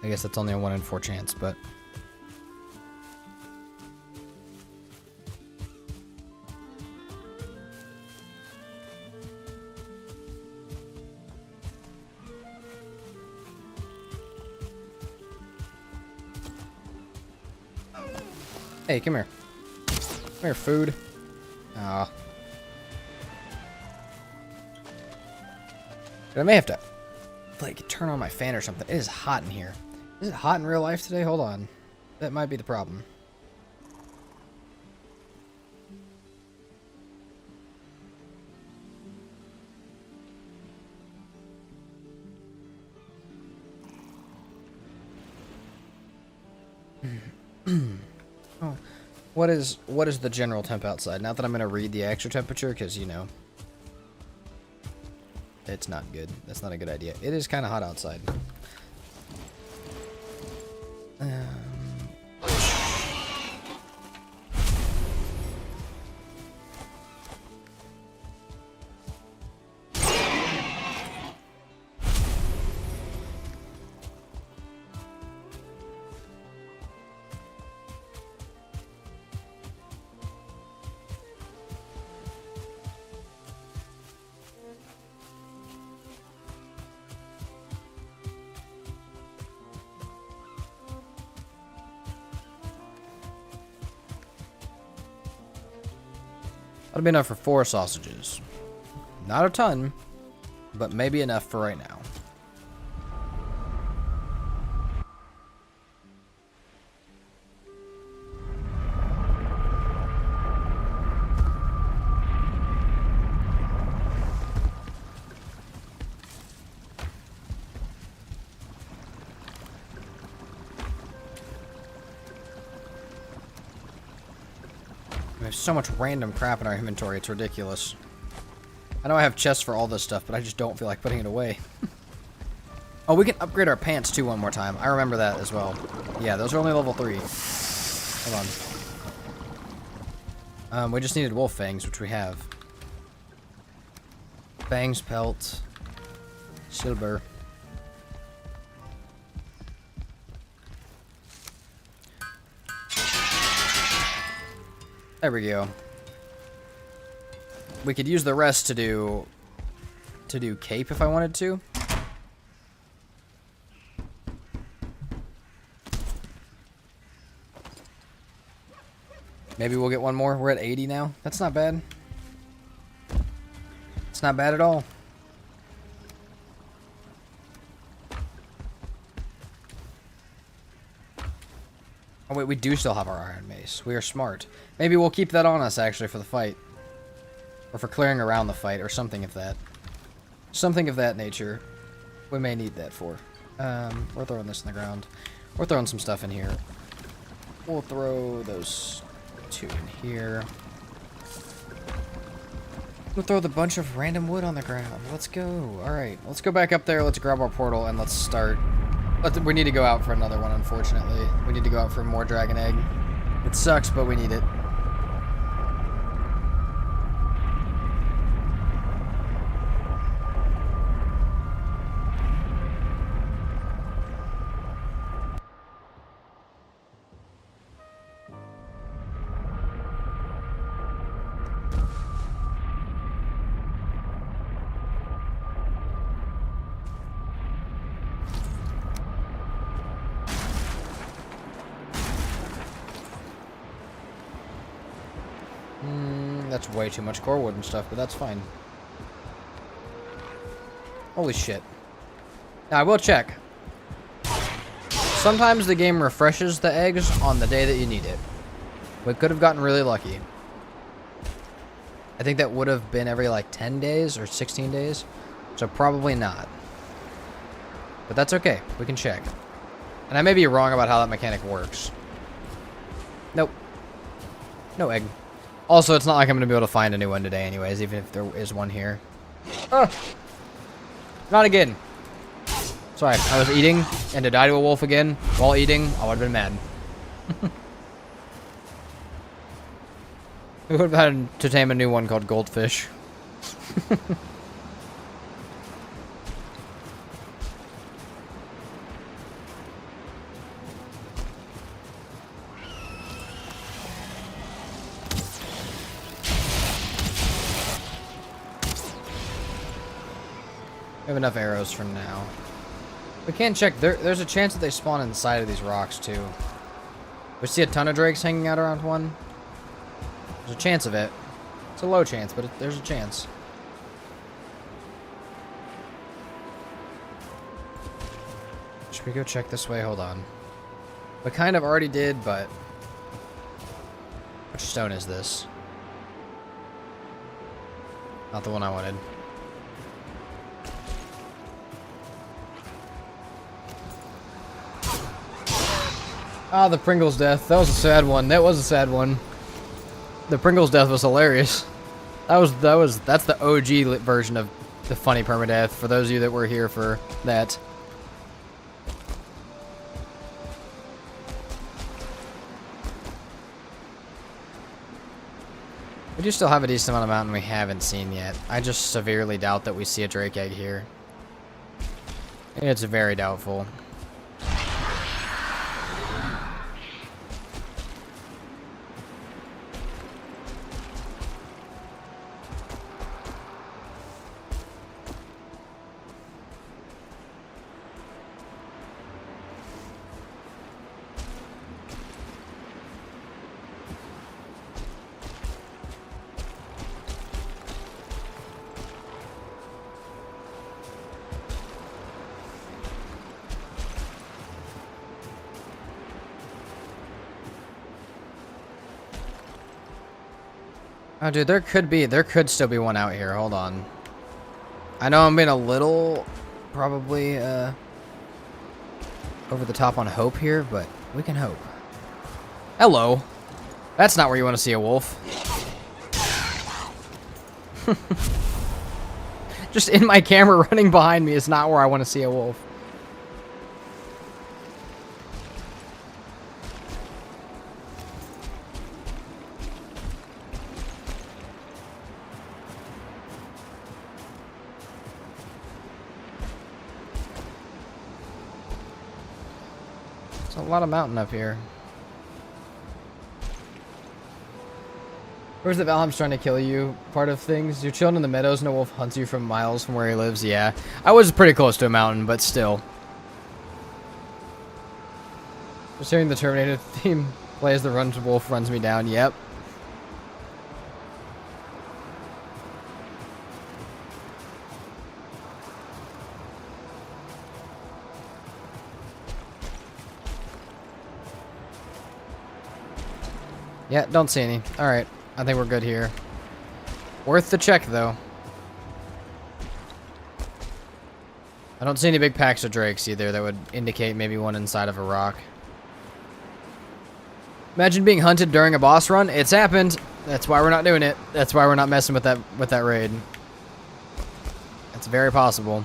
I guess that's only a 1 in 4 chance, but hey, come here. Come here, food. Aw. But I may have to, like, turn on my fan or something. It is hot in here. Is it hot in real life today? Hold on. That might be the problem. Oh, what is the general temp outside? Not that I'm gonna read the actual temperature, because you know it's not good. That's not a good idea. It is kind of hot outside. That'll be enough for 4 sausages. Not a ton, but maybe enough for right now. We have so much random crap in our inventory, it's ridiculous. I know I have chests for all this stuff, but I just don't feel like putting it away. Oh, we can upgrade our pants too one more time. I remember that as well. Yeah, those are only level 3. Hold on. We just needed wolf fangs, which we have. Fangs, pelt, silver. There we go. We could use the rest to do cape if I wanted to. Maybe we'll get one more. We're at 80 now. That's not bad. It's not bad at all. Oh wait, we do still have our iron mace. We are smart. Maybe we'll keep that on us actually for the fight. Or for clearing around the fight or something of that. Something of that nature. We may need that for. We're throwing this in the ground. We're throwing some stuff in here. We'll throw those two in here. We'll throw the bunch of random wood on the ground. Let's go. Alright, let's go back up there. Let's grab our portal and let's start. We need to go out for another one, unfortunately. We need to go out for more dragon egg. It sucks, but we need it. That's way too much core wood and stuff, but that's fine. Holy shit. Now, I will check. Sometimes the game refreshes the eggs on the day that you need it. We could have gotten really lucky. I think that would have been every like 10 days or 16 days. So probably not. But that's okay. We can check. And I may be wrong about how that mechanic works. Nope. No egg. Also, it's not like I'm going to be able to find a new one today anyways, even if there is one here. Ah! Not again. Sorry, I was eating, and to die to a wolf again while eating, I would have been mad. We would have had to tame a new one called Goldfish. We have enough arrows for now. We can check. There's a chance that they spawn inside of these rocks, too. We see a ton of drakes hanging out around one. There's a chance of it. It's a low chance, but there's a chance. Should we go check this way? Hold on. We kind of already did, but... Which stone is this? Not the one I wanted. Ah, the Pringles death. That was a sad one. That was a sad one. The Pringles death was hilarious. That's the OG version of the funny permadeath, for those of you that were here for that. We do still have a decent amount of mountain we haven't seen yet. I just severely doubt that we see a drake egg here. It's very doubtful. Oh, dude, there could still be one out here. Hold on. I know I'm being a little, probably, over the top on hope here, but we can hope. Hello. That's not where you want to see a wolf. Just in my camera running behind me is not where I want to see a wolf. There's a lot of mountain up here. Where's the Valheim's trying to kill you part of things? You're chilling in the meadows and a wolf hunts you from miles from where he lives. Yeah. I was pretty close to a mountain, but still. Just hearing the Terminator theme play as the wolf runs me down. Yep. Yeah, don't see any. Alright. I think we're good here. Worth the check, though. I don't see any big packs of drakes either that would indicate maybe one inside of a rock. Imagine being hunted during a boss run. It's happened. That's why we're not doing it. That's why we're not messing with that raid. It's very possible.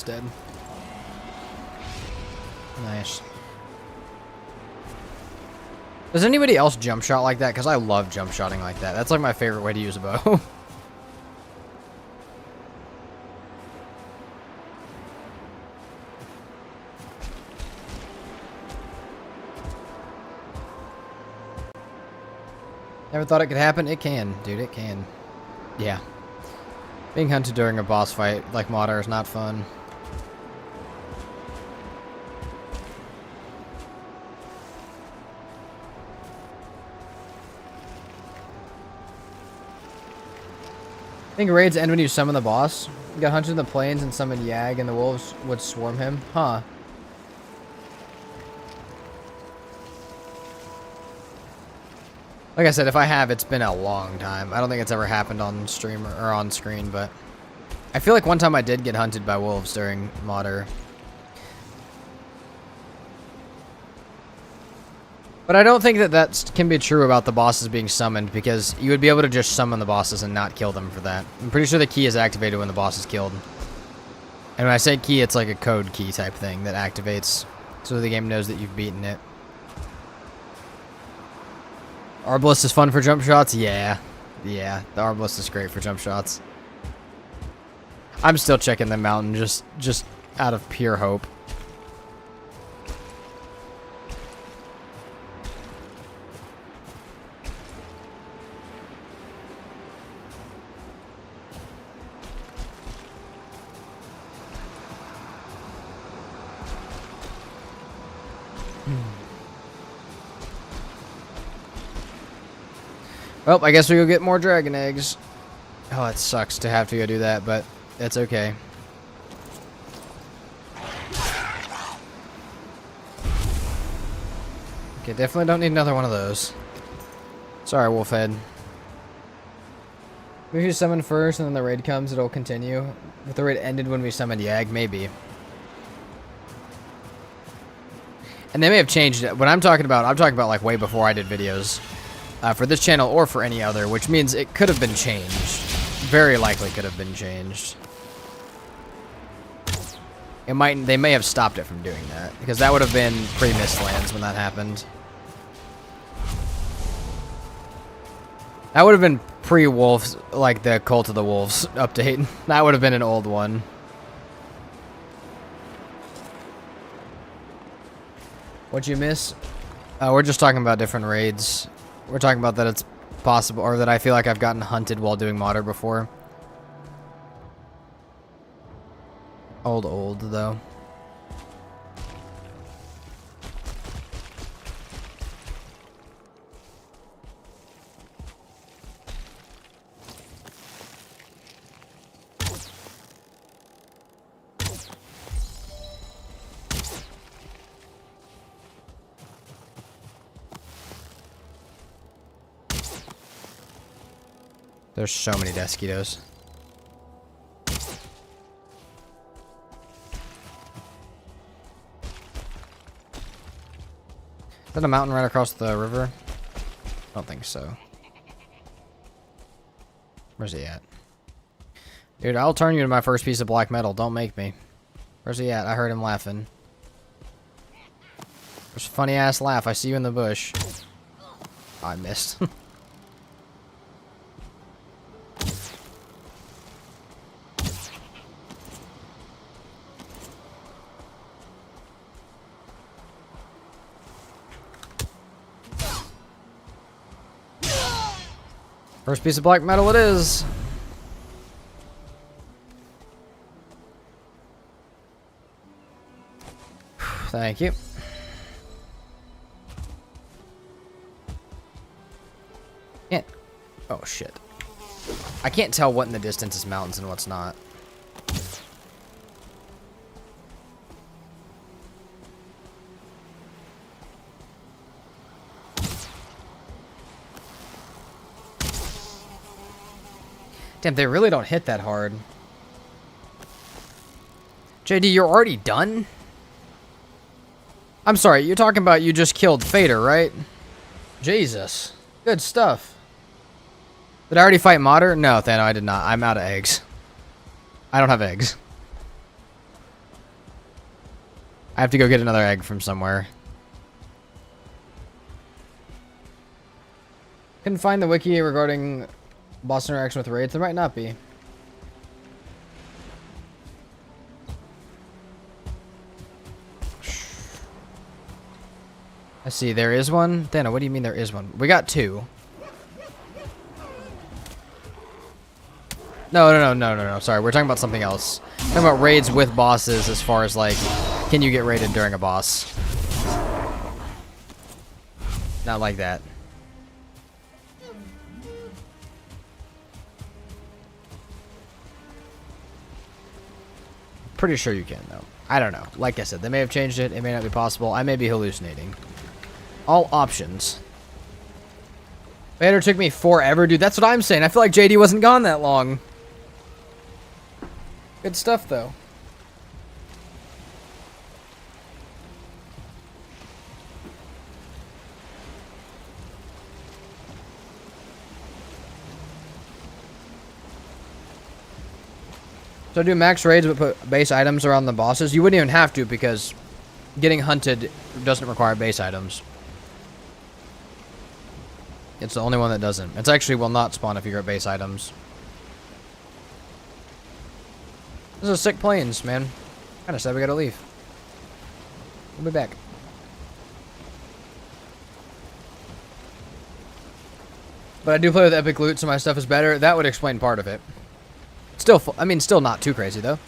Dead. Nice. Does anybody else jump shot like that? Because I love jump shotting like that. That's like my favorite way to use a bow. Never thought it could happen? It can, dude. It can. Yeah. Being hunted during a boss fight like Modder is not fun. I think raids end when you summon the boss. You got hunted in the plains and summoned Yag and the wolves would swarm him. Huh. Like I said, if I have, it's been a long time. I don't think it's ever happened on stream or on screen, but I feel like one time I did get hunted by wolves during Modder. But I don't think that can be true about the bosses being summoned, because you would be able to just summon the bosses and not kill them for that. I'm pretty sure the key is activated when the boss is killed. And when I say key, it's like a code key type thing that activates so the game knows that you've beaten it. Arbalist is fun for jump shots? Yeah. Yeah, the Arbalist is great for jump shots. I'm still checking the mountain just out of pure hope. Well, I guess we go get more dragon eggs. Oh, it sucks to have to go do that, but it's okay. Okay, definitely don't need another one of those. Sorry, Wolfhead. Maybe you summon first and then the raid comes, it'll continue. If the raid ended when we summoned Yag, maybe. And they may have changed it. What I'm talking about like way before I did videos. For this channel or for any other, which means it could have been changed. Very likely could have been changed. They may have stopped it from doing that, because that would have been pre-Mistlands when that happened. That would have been pre-Wolves, like the Cult of the Wolves update. That would have been an old one. What'd you miss? We're just talking about different raids. We're talking about that it's possible, or that I feel like I've gotten hunted while doing Modder before. Old, though. There's so many Deskitos. that a mountain right across the river? I don't think so. Where's he at? Dude, I'll turn you to my first piece of black metal. Don't make me. Where's he at? I heard him laughing. There's a funny ass laugh. I see you in the bush. Oh, I missed. First piece of black metal it is. Thank you. Can't. Oh shit. I can't tell what in the distance is mountains and what's not. Damn, they really don't hit that hard. JD, you're already done? I'm sorry, you're talking about you just killed Fader, right? Jesus. Good stuff. Did I already fight Modder? No, Thano, I did not. I'm out of eggs. I don't have eggs. I have to go get another egg from somewhere. Couldn't find the wiki regarding boss interaction with raids. There might not be. I see, there is one. Thano, what do you mean there is one? We got two. No. Sorry, we're talking about something else. We're talking about raids with bosses as far as, like, can you get raided during a boss? Not like that. Pretty sure you can, though. I don't know. Like I said, they may have changed it. It may not be possible. I may be hallucinating. All options. Vader took me forever, dude. That's what I'm saying. I feel like JD wasn't gone that long. Good stuff, though. So do max raids but put base items around the bosses? You wouldn't even have to because getting hunted doesn't require base items. It's the only one that doesn't. It's actually will not spawn if you get base items. This is sick planes, man. Kinda sad we gotta leave. We'll be back. But I do play with epic loot, so my stuff is better. That would explain part of it. Still, I mean, still not too crazy, though.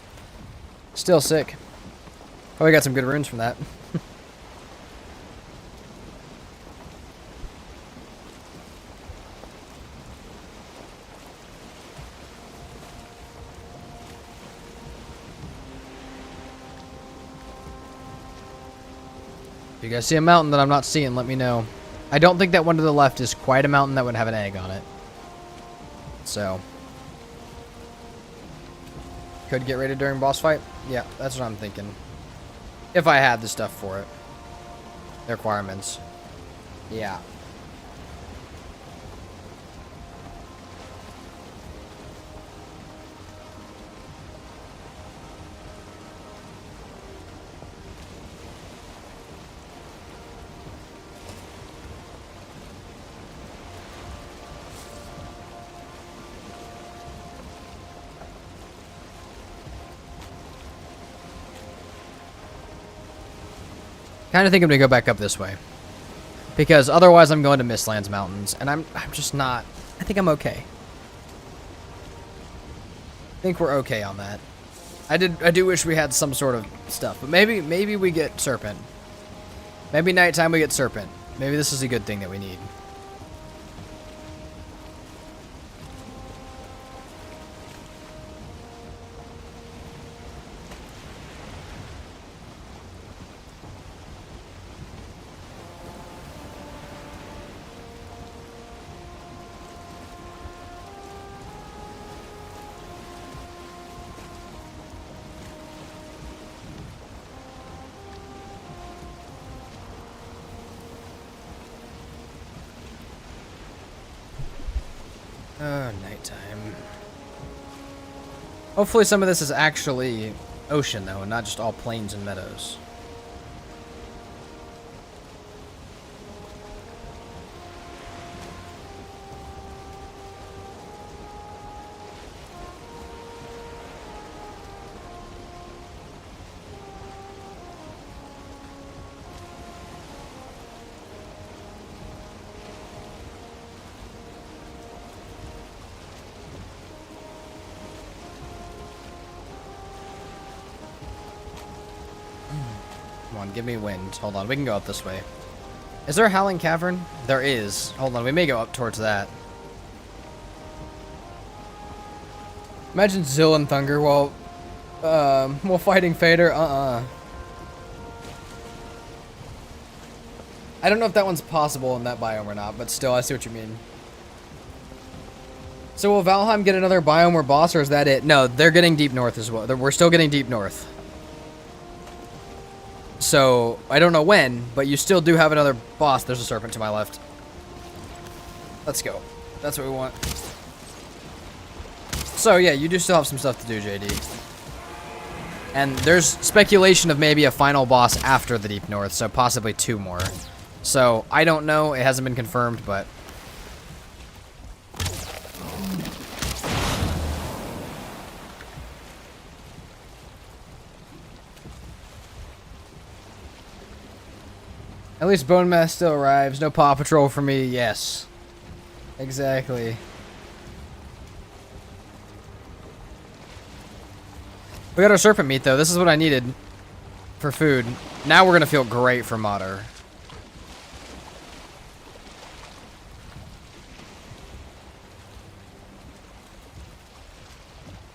Still sick. Probably got some good runes from that. If you guys see a mountain that I'm not seeing, let me know. I don't think that one to the left is quite a mountain that would have an egg on it. So. Could get raided during boss fight? Yeah, that's what I'm thinking. If I had the stuff for it. The requirements. Yeah. Kind of think I'm gonna go back up this way, because otherwise I'm going to Mistlands Mountains, and I'm just not. I think I'm okay. I think we're okay on that. I do wish we had some sort of stuff, but maybe we get Serpent. Maybe nighttime we get Serpent. Maybe this is a good thing that we need. Oh, nighttime. Hopefully some of this is actually ocean, though, and not just all plains and meadows. Come on, give me wind. Hold on, we can go up this way. Is there a Howling Cavern? There is. Hold on, we may go up towards that. Imagine Zill and Thunger while fighting Fader. I don't know if that one's possible in that biome or not, but still, I see what you mean. So will Valheim get another biome or boss, or is that it? No, they're getting deep north as well. We're still getting deep north. So, I don't know when, but you still do have another boss. There's a serpent to my left. Let's go. That's what we want. So, yeah, you do still have some stuff to do, JD. And there's speculation of maybe a final boss after the Deep North, so possibly 2 more. So, I don't know. It hasn't been confirmed, but... At least Bone Mass still arrives. No Paw Patrol for me. Yes. Exactly. We got our serpent meat, though. This is what I needed for food. Now we're going to feel great for Mater.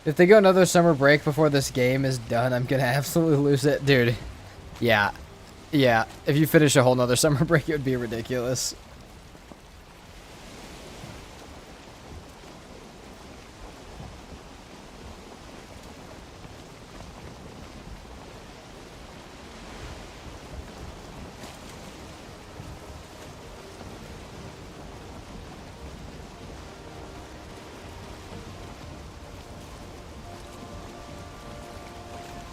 If they go another summer break before this game is done, I'm going to absolutely lose it. Dude. Yeah. Yeah, if you finish a whole nother summer break, it would be ridiculous.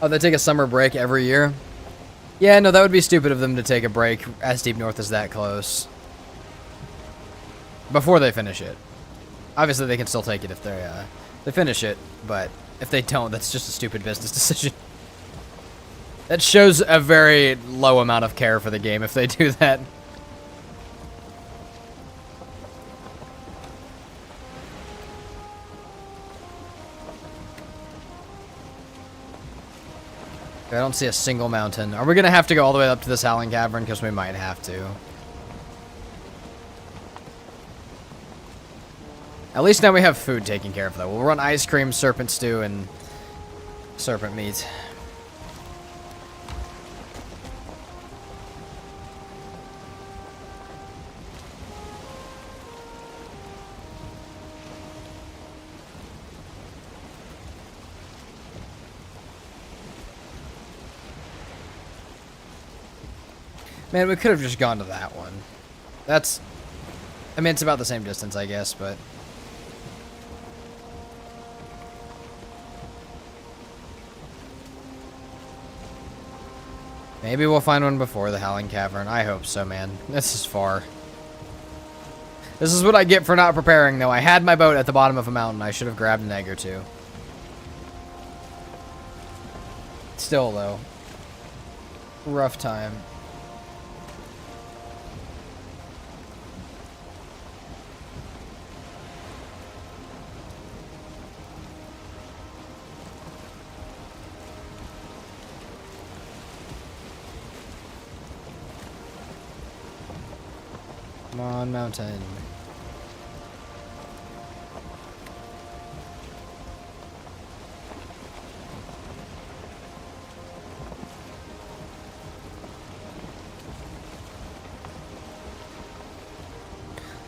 Oh, they take a summer break every year? Yeah, no, that would be stupid of them to take a break as Deep North is that close. Before they finish it. Obviously, they can still take it if they finish it, but if they don't, that's just a stupid business decision. That shows a very low amount of care for the game if they do that. I don't see a single mountain. Are we going to have to go all the way up to this Howling Cavern? Because we might have to. At least now we have food taken care of, though. We'll run ice cream, serpent stew, and serpent meat. Man, we could have just gone to that one. That's... I mean, it's about the same distance, I guess, but... Maybe we'll find one before the Howling Cavern. I hope so, man. This is far. This is what I get for not preparing, though. I had my boat at the bottom of a mountain. I should have grabbed an egg or 2. Still, though. Rough time. Come on, mountain.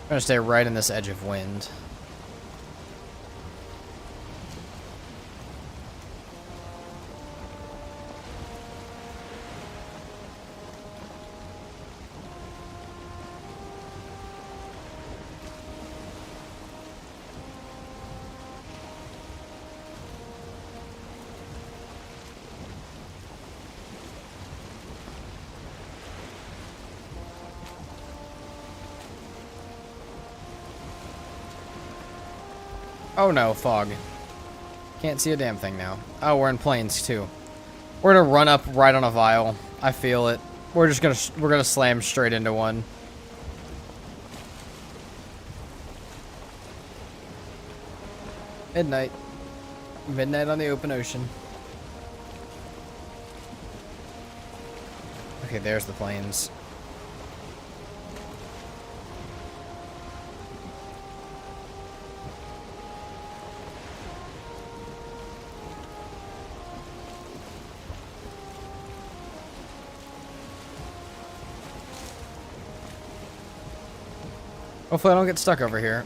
I'm gonna stay right in this edge of wind. Oh no, fog. Can't see a damn thing now. Oh, we're in plains too. We're gonna run up right on a vial. I feel it. We're gonna slam straight into one. Midnight. Midnight on the open ocean. Okay, there's the plains. Hopefully I don't get stuck over here.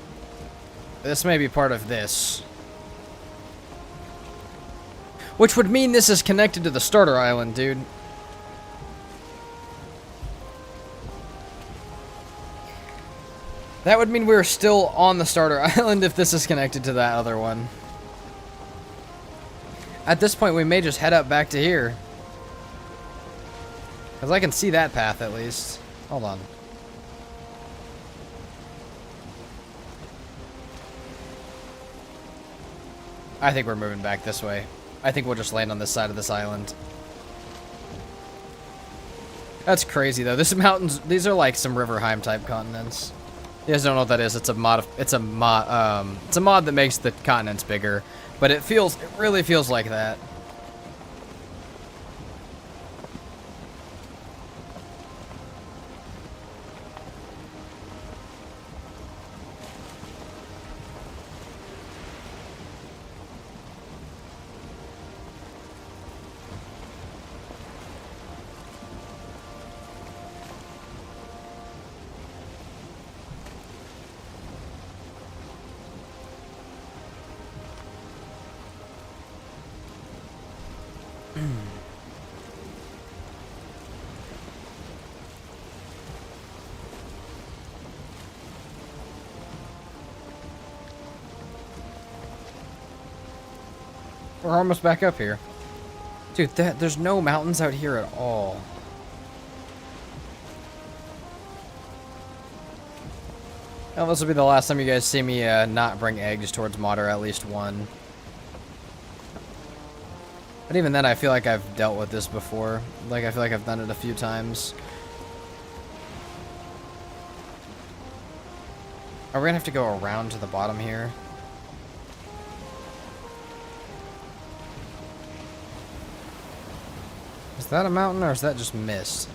This may be part of this. Which would mean this is connected to the starter island, dude. That would mean we're still on the starter island if this is connected to that other one. At this point, we may just head up back to here. Because I can see that path, at least. Hold on. I think we're moving back this way. I think we'll just land on this side of this island. That's crazy, though. This mountains, these are like some Valheim type continents. You guys don't know what that is. It's a mod. It's a mod that makes the continents bigger, but it really feels like that. We're almost back up here. Dude, there's no mountains out here at all. Well, this will be the last time you guys see me not bring eggs towards mod, or at least one. But even then, I feel like I've dealt with this before. Like, I feel like I've done it a few times. Are we gonna have to go around to the bottom here? Is that a mountain, or is that just mist?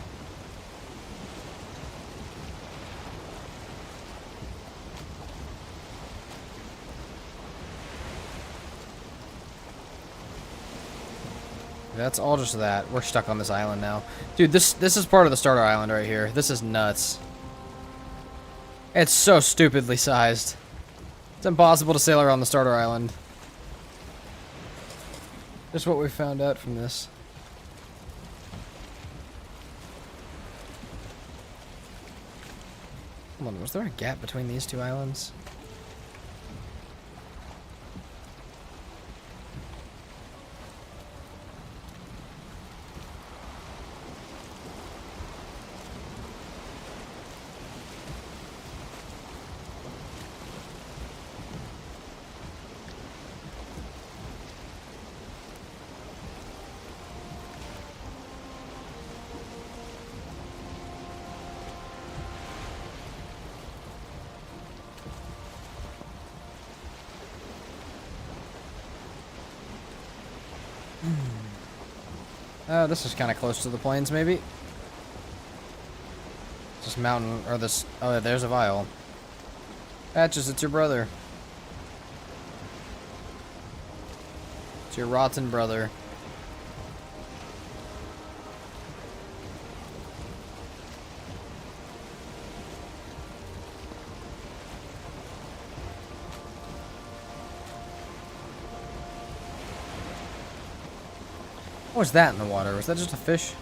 That's all just that. We're stuck on this island now. Dude, this is part of the starter island right here. This is nuts. It's so stupidly sized. It's impossible to sail around the starter island. Just what we found out from this. Hold on, was there a gap between these two islands? This is kind of close to the plains, maybe. This mountain, or this... Oh, there's a vial. Patches, it's your brother. It's your rotten brother. What was that in the water? Was that just a fish?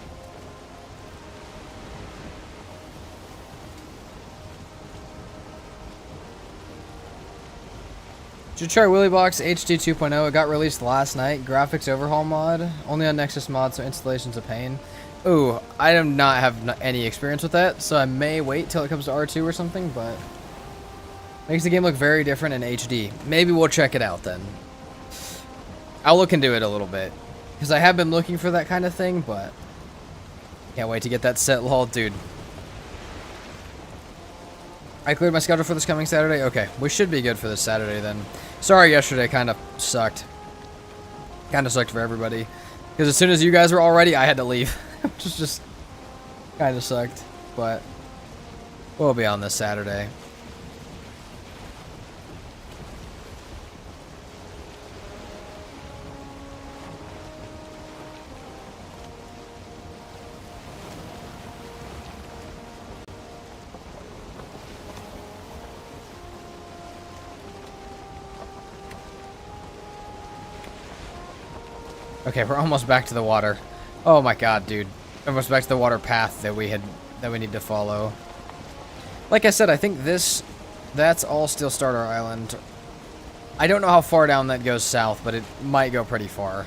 Did you try WillyBox HD 2.0? It got released last night. Graphics overhaul mod. Only on Nexus mod, so installation's a pain. Ooh, I do not have any experience with that, so I may wait till it comes to R2 or something, but... Makes the game look very different in HD. Maybe we'll check it out then. I'll look into it a little bit. Because I have been looking for that kind of thing, but... Can't wait to get that set lol, dude. I cleared my schedule for this coming Saturday? Okay, we should be good for this Saturday then. Sorry yesterday kind of sucked. Kind of sucked for everybody. Because as soon as you guys were all ready, I had to leave. Which is just... kind of sucked. But... we'll be on this Saturday. Okay, we're almost back to the water. Oh my god, dude. Almost back to the water path that we need to follow. Like I said, I think that's all Steel Starter Island. I don't know how far down that goes south, but it might go pretty far.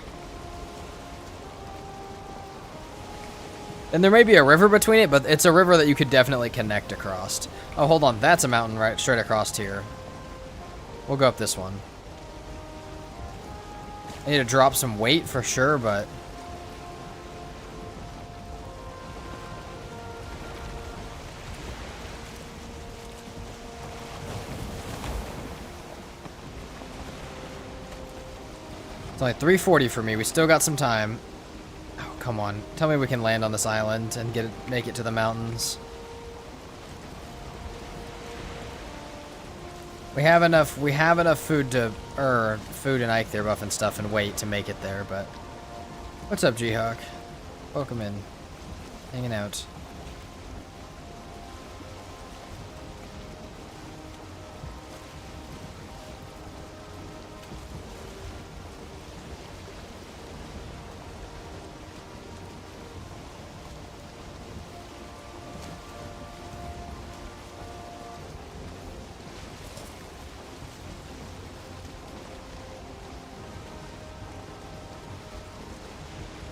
And there may be a river between it, but it's a river that you could definitely connect across. Oh, hold on. That's a mountain right straight across here. We'll go up this one. I need to drop some weight for sure, but... it's only 3:40 for me. We still got some time. Oh, come on. Tell me we can land on this island and make it to the mountains. We have enough food to, food and Ike there buff and stuff and weight to make it there, but... What's up, G-Hawk? Welcome in. Hanging out.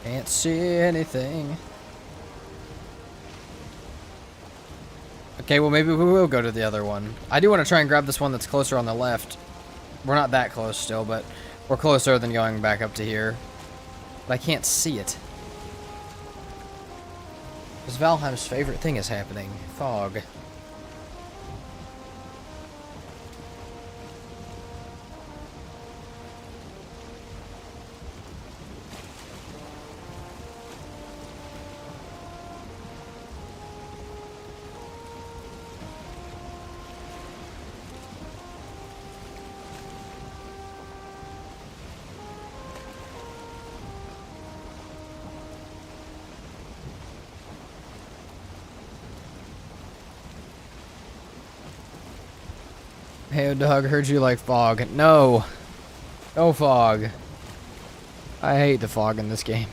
Can't see anything. Okay, well maybe we will go to the other one. I do want to try and grab this one that's closer on the left. We're not that close still, but we're closer than going back up to here. But I can't see it. Because Valheim's favorite thing is happening. Fog. Hey, dog, heard you like fog. No. No fog. I hate the fog in this game.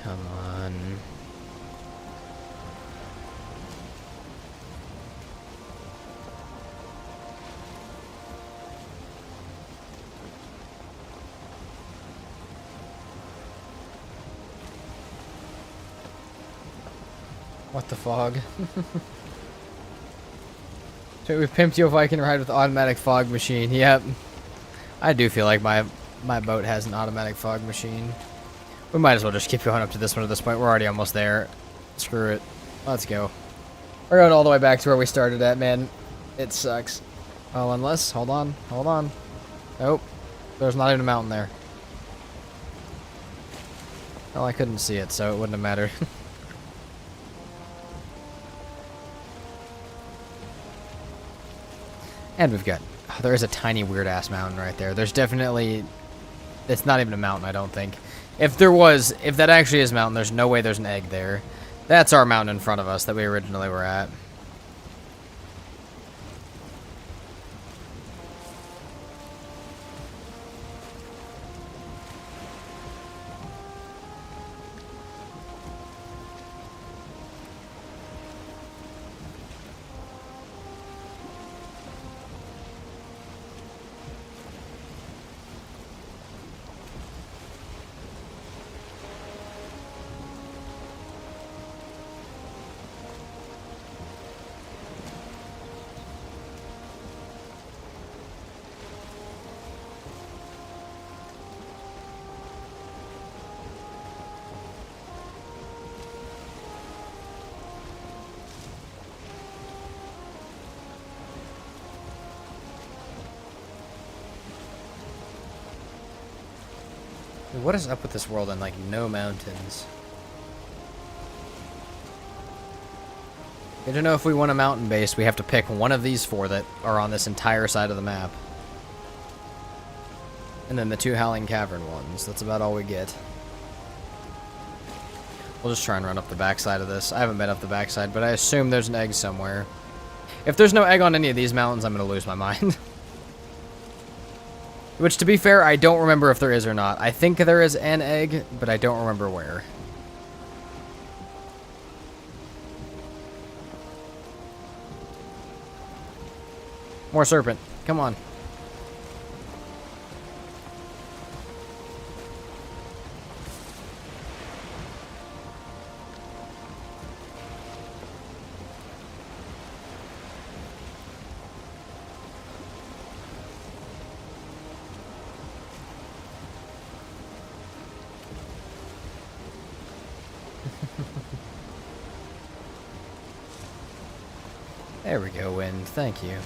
Come on. What the fog? So we pimped you if I can ride with automatic fog machine. Yep. I do feel like my boat has an automatic fog machine. We might as well just keep going up to this one at this point. We're already almost there. Screw it. Let's go. We're going all the way back to where we started at, man. It sucks. Oh, unless... Hold on. Hold on. Nope. There's not even a mountain there. Well, I couldn't see it, so it wouldn't have mattered. And we've got... Oh, there is a tiny weird-ass mountain right there. There's definitely... It's not even a mountain, I don't think. If that actually is a mountain, there's no way there's an egg there. That's our mountain in front of us that we originally were at. What is up with this world and, like, no mountains? Good to know if we want a mountain base, we have to pick one of these four that are on this entire side of the map. And then the 2 Howling Cavern ones. That's about all we get. We'll just try and run up the backside of this. I haven't been up the backside, but I assume there's an egg somewhere. If there's no egg on any of these mountains, I'm going to lose my mind. Which, to be fair, I don't remember if there is or not. I think there is an egg, but I don't remember where. More serpent. Come on. There we go, wind. Thank you.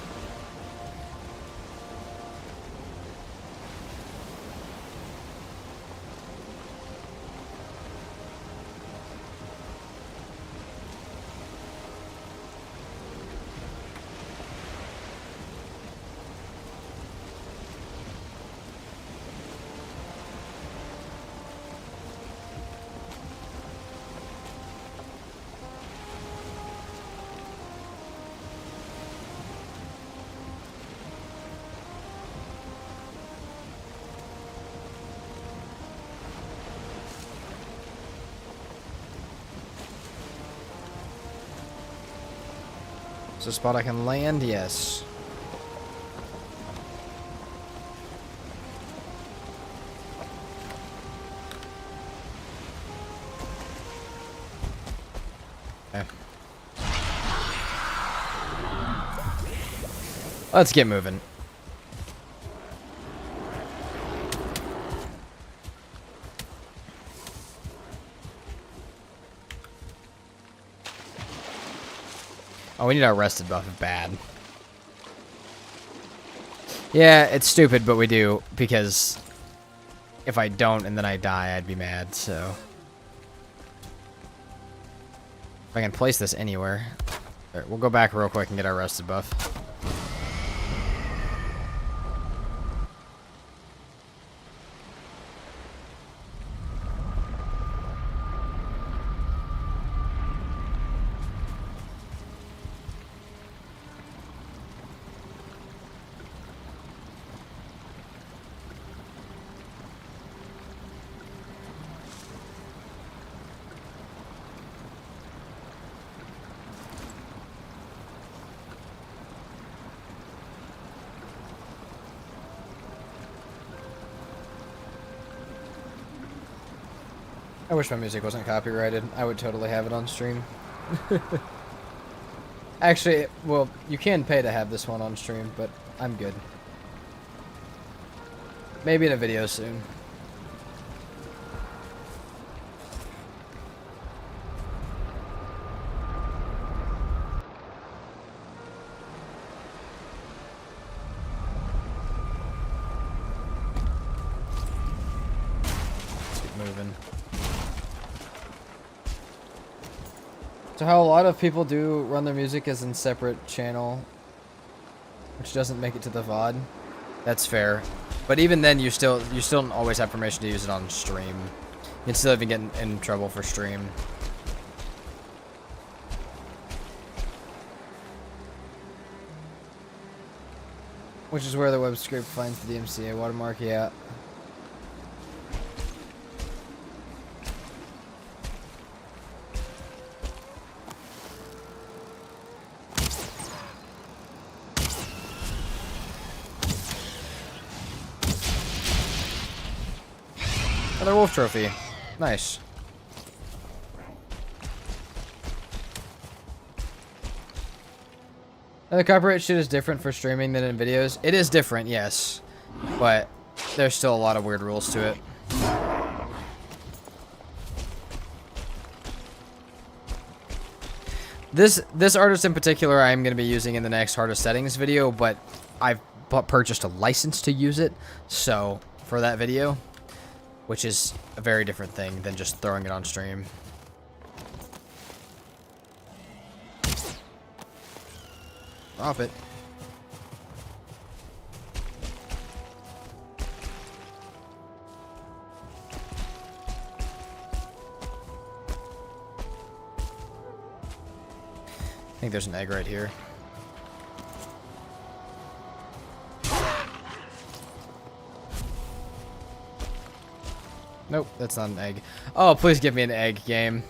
Is there a spot I can land? Yes. Okay. Let's get moving. Oh, we need our rested buff bad. Yeah, it's stupid, but we do, because if I don't and then I die, I'd be mad, so. If I can place this anywhere. Alright, we'll go back real quick and get our rested buff. I wish my music wasn't copyrighted. I would totally have it on stream. Actually, well, you can pay to have this one on stream, but I'm good. Maybe in a video soon. Let's keep moving. So how a lot of people do run their music is in separate channel, which doesn't make it to the VOD. That's fair. But even then, you still don't always have permission to use it on stream. You can still even get in trouble for stream. Which is where the web scrape finds the DMCA watermark, yeah. Another wolf trophy. Nice. And the copyright shit is different for streaming than in videos. It is different, yes. But there's still a lot of weird rules to it. This artist in particular I'm going to be using in the next hardest settings video, but I've purchased a license to use it, so for that video. which is a very different thing than just throwing it on stream. Off it. I think there's an egg right here. Nope, that's not an egg. Oh, please give me an egg, game.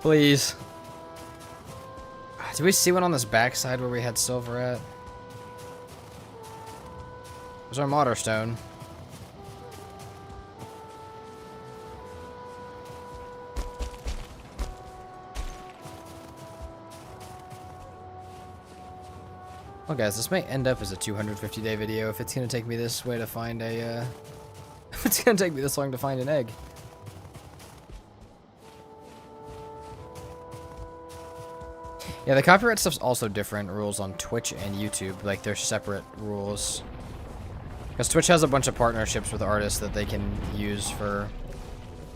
Please. Did we see one on this backside where we had silver at? There's our Modder Stone. Well, guys, this may end up as a 250-day video if it's gonna take me this way to find a, if it's gonna take me this long to find an egg. Yeah, the copyright stuff's also different rules on Twitch and YouTube. Like, they're separate rules. Because Twitch has a bunch of partnerships with artists that they can use for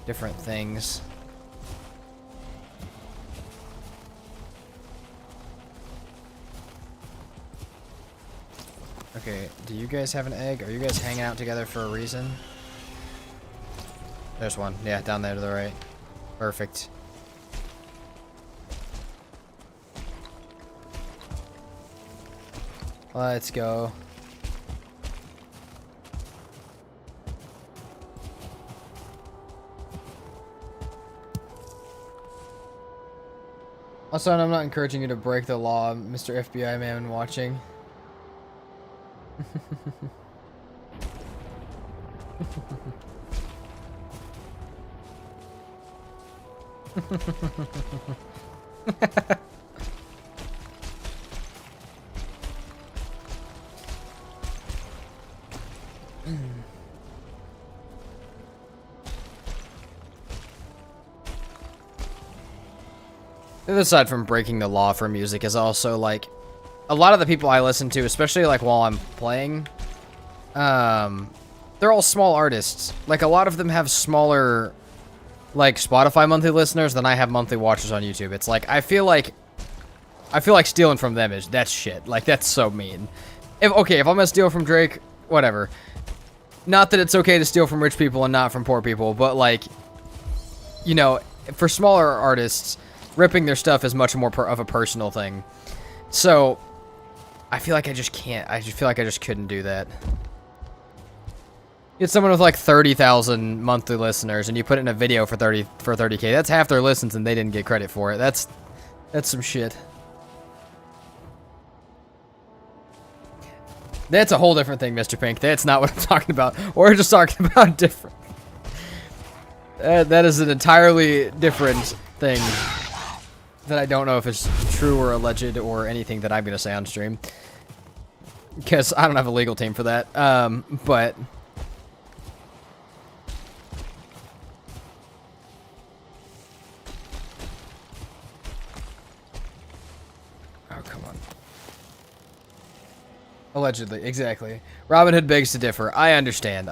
different things. Okay, do you guys have an egg? Are you guys hanging out together for a reason? There's one. Yeah, down there to the right. Perfect. Let's go. Also, I'm not encouraging you to break the law, Mr. FBI man watching. The other side from breaking the law for music is also, like, a lot of the people I listen to, especially, like, while I'm playing, they're all small artists. Like, a lot of them have smaller, like, Spotify monthly listeners than I have monthly watchers on YouTube. It's like, I feel like stealing from them that's shit. Like, that's so mean. If I'm gonna steal from Drake, whatever. Not that it's okay to steal from rich people and not from poor people, but, like, you know, for smaller artists, ripping their stuff is much more of a personal thing. So, I feel like I just can't. I just feel like I just couldn't do that. Get someone with like 30,000 monthly listeners, and you put it in a video for 30K. That's half their listens, and they didn't get credit for it. That's some shit. That's a whole different thing, Mr. Pink. That's not what I'm talking about. We're just talking about different. That is an entirely different thing that I don't know if it's true or alleged or anything that I'm gonna say on stream, because I don't have a legal team for that. But oh, come on. Allegedly, exactly. Robin Hood begs to differ. I understand.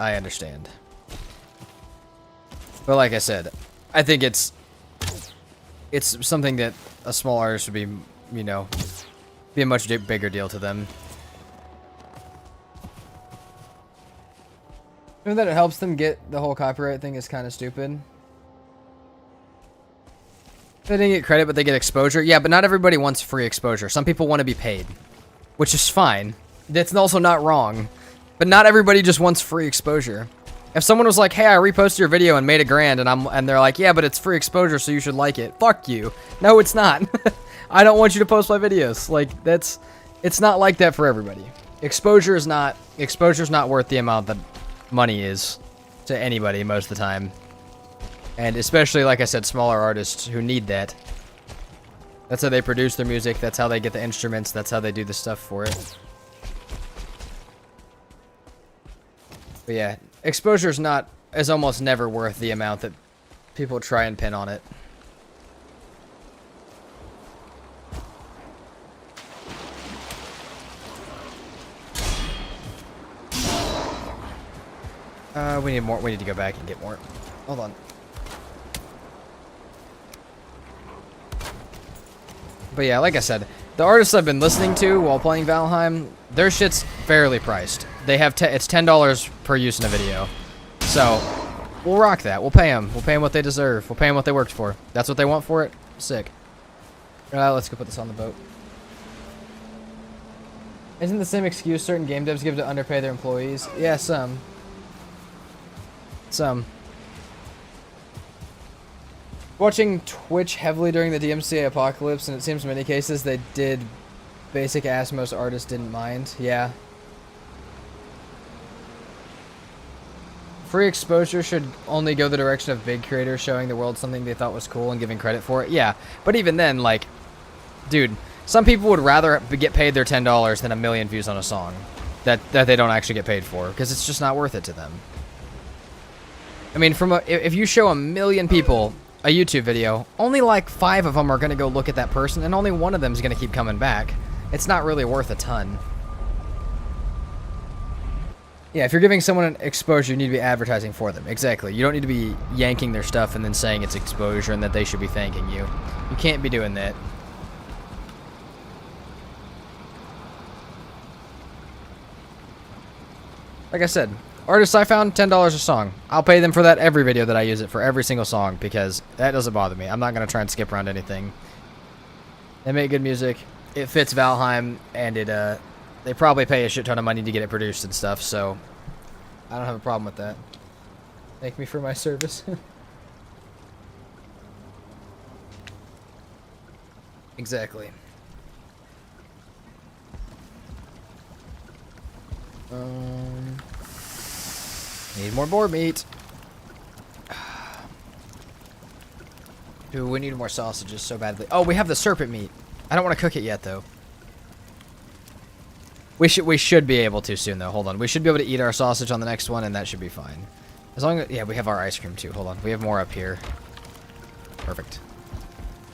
But like I said, I think it's something that a small artist would be, you know, be a much bigger deal to them. And that it helps them get the whole copyright thing is kind of stupid. They didn't get credit, but they get exposure. Yeah, but not everybody wants free exposure. Some people want to be paid, which is fine. That's also not wrong. But not everybody just wants free exposure. If someone was like, "Hey, I reposted your video and made $1,000," and they're like, "Yeah, but it's free exposure, so you should like it." Fuck you. No, it's not. I don't want you to post my videos. Like, it's not like that for everybody. Exposure's not worth the amount that money is to anybody most of the time. And especially, like I said, smaller artists who need that. That's how they produce their music. That's how they get the instruments. That's how they do the stuff for it. But yeah, exposure is almost never worth the amount that people try and pin on it. We need more. We need to go back and get more. Hold on. But yeah, like I said, the artists I've been listening to while playing Valheim, their shit's fairly priced. They have it's $10 per use in a video. So, we'll rock that. We'll pay them. We'll pay them what they deserve. We'll pay them what they worked for. That's what they want for it. Sick. Let's go put this on the boat. Isn't the same excuse certain game devs give to underpay their employees? Yeah, some. Some. Watching Twitch heavily during the DMCA apocalypse, and it seems in many cases they did basic ass most artists didn't mind. Yeah. Free exposure should only go the direction of big creators showing the world something they thought was cool and giving credit for it. Yeah, but even then, like, dude, some people would rather get paid their $10 than a million views on a song that they don't actually get paid for, because it's just not worth it to them. I mean, if you show 1 million people a YouTube video, only like 5 of them are going to go look at that person, and only 1 of them is going to keep coming back. It's not really worth a ton. Yeah, if you're giving someone an exposure, you need to be advertising for them. Exactly. You don't need to be yanking their stuff and then saying it's exposure and that they should be thanking you. You can't be doing that. Like I said, artists I found, $10 a song. I'll pay them for that every video that I use it for, every single song, because that doesn't bother me. I'm not going to try and skip around anything. They make good music. It fits Valheim, and they probably pay a shit ton of money to get it produced and stuff, so I don't have a problem with that. Thank me for my service. Exactly. Need more boar meat. Dude, we need more sausages so badly. Oh, we have the serpent meat. I don't want to cook it yet, though. We should be able to soon, though. Hold on. We should be able to eat our sausage on the next one, and that should be fine. As long as... Yeah, we have our ice cream, too. Hold on. We have more up here. Perfect.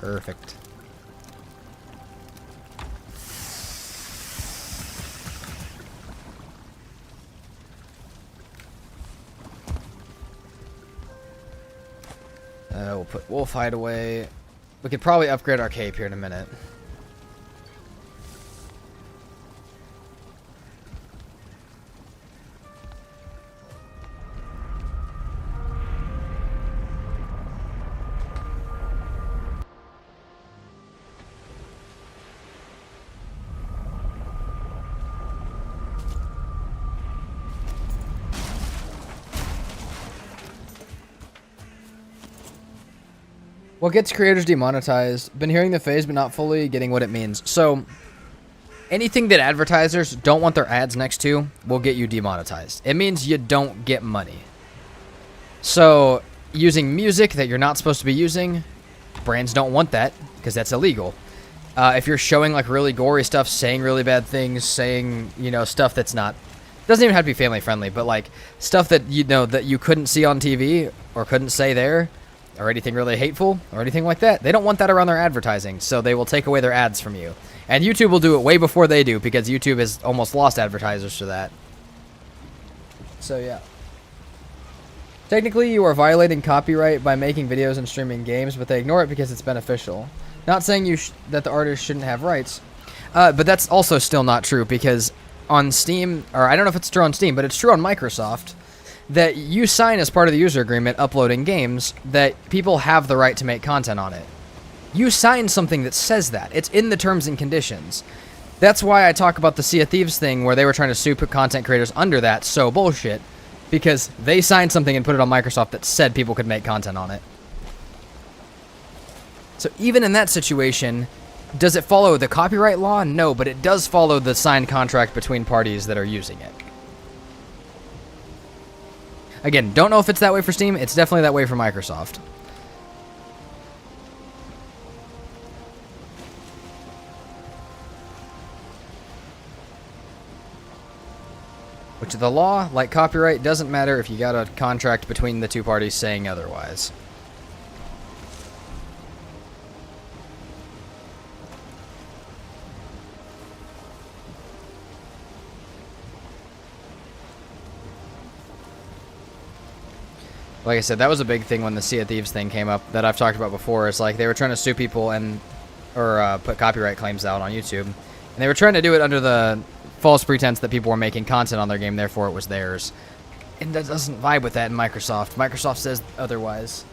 Perfect. We'll put wolf hide away. We could probably upgrade our cape here in a minute. What gets creators demonetized? Been hearing the phase, but not fully getting what it means. So, anything that advertisers don't want their ads next to will get you demonetized. It means you don't get money. So, using music that you're not supposed to be using, brands don't want that because that's illegal. If you're showing like really gory stuff, saying really bad things, saying, you know, stuff that's not, doesn't even have to be family friendly, but like stuff that you know that you couldn't see on TV or couldn't say there, or anything really hateful, or anything like that. They don't want that around their advertising, so they will take away their ads from you. And YouTube will do it way before they do, because YouTube has almost lost advertisers to that. So, yeah. Technically, you are violating copyright by making videos and streaming games, but they ignore it because it's beneficial. Not saying that the artist shouldn't have rights. But that's also still not true, because on Steam, or I don't know if it's true on Steam, but it's true on Microsoft, that you sign as part of the user agreement uploading games that people have the right to make content on it. You sign something that says that. It's in the terms and conditions. That's why I talk about the Sea of Thieves thing where they were trying to sue content creators under that. So bullshit. Because they signed something and put it on Microsoft that said people could make content on it. So even in that situation, does it follow the copyright law? No, but it does follow the signed contract between parties that are using it. Again, don't know if it's that way for Steam. It's definitely that way for Microsoft. Which the law, like copyright, doesn't matter if you got a contract between the two parties saying otherwise. Like I said, that was a big thing when the Sea of Thieves thing came up that I've talked about before. It's like they were trying to sue people or put copyright claims out on YouTube. And they were trying to do it under the false pretense that people were making content on their game, therefore it was theirs. And that doesn't vibe with that in Microsoft. Microsoft says otherwise.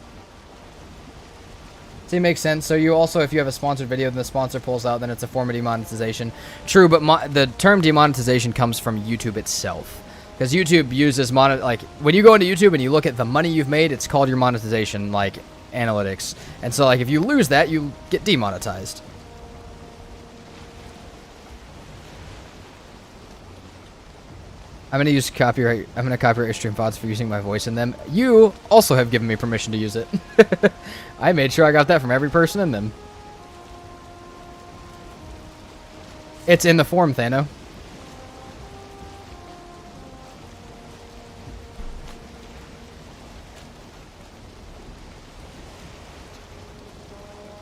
See, it makes sense. So you also, if you have a sponsored video and the sponsor pulls out, then it's a form of demonetization. True, but the term demonetization comes from YouTube itself. Because YouTube uses like when you go into YouTube and you look at the money you've made, it's called your monetization, like analytics. And so like if you lose that, you get demonetized. I'm gonna copyright your stream pods for using my voice in them. You also have given me permission to use it. I made sure I got that from every person in them. It's in the form, Thano.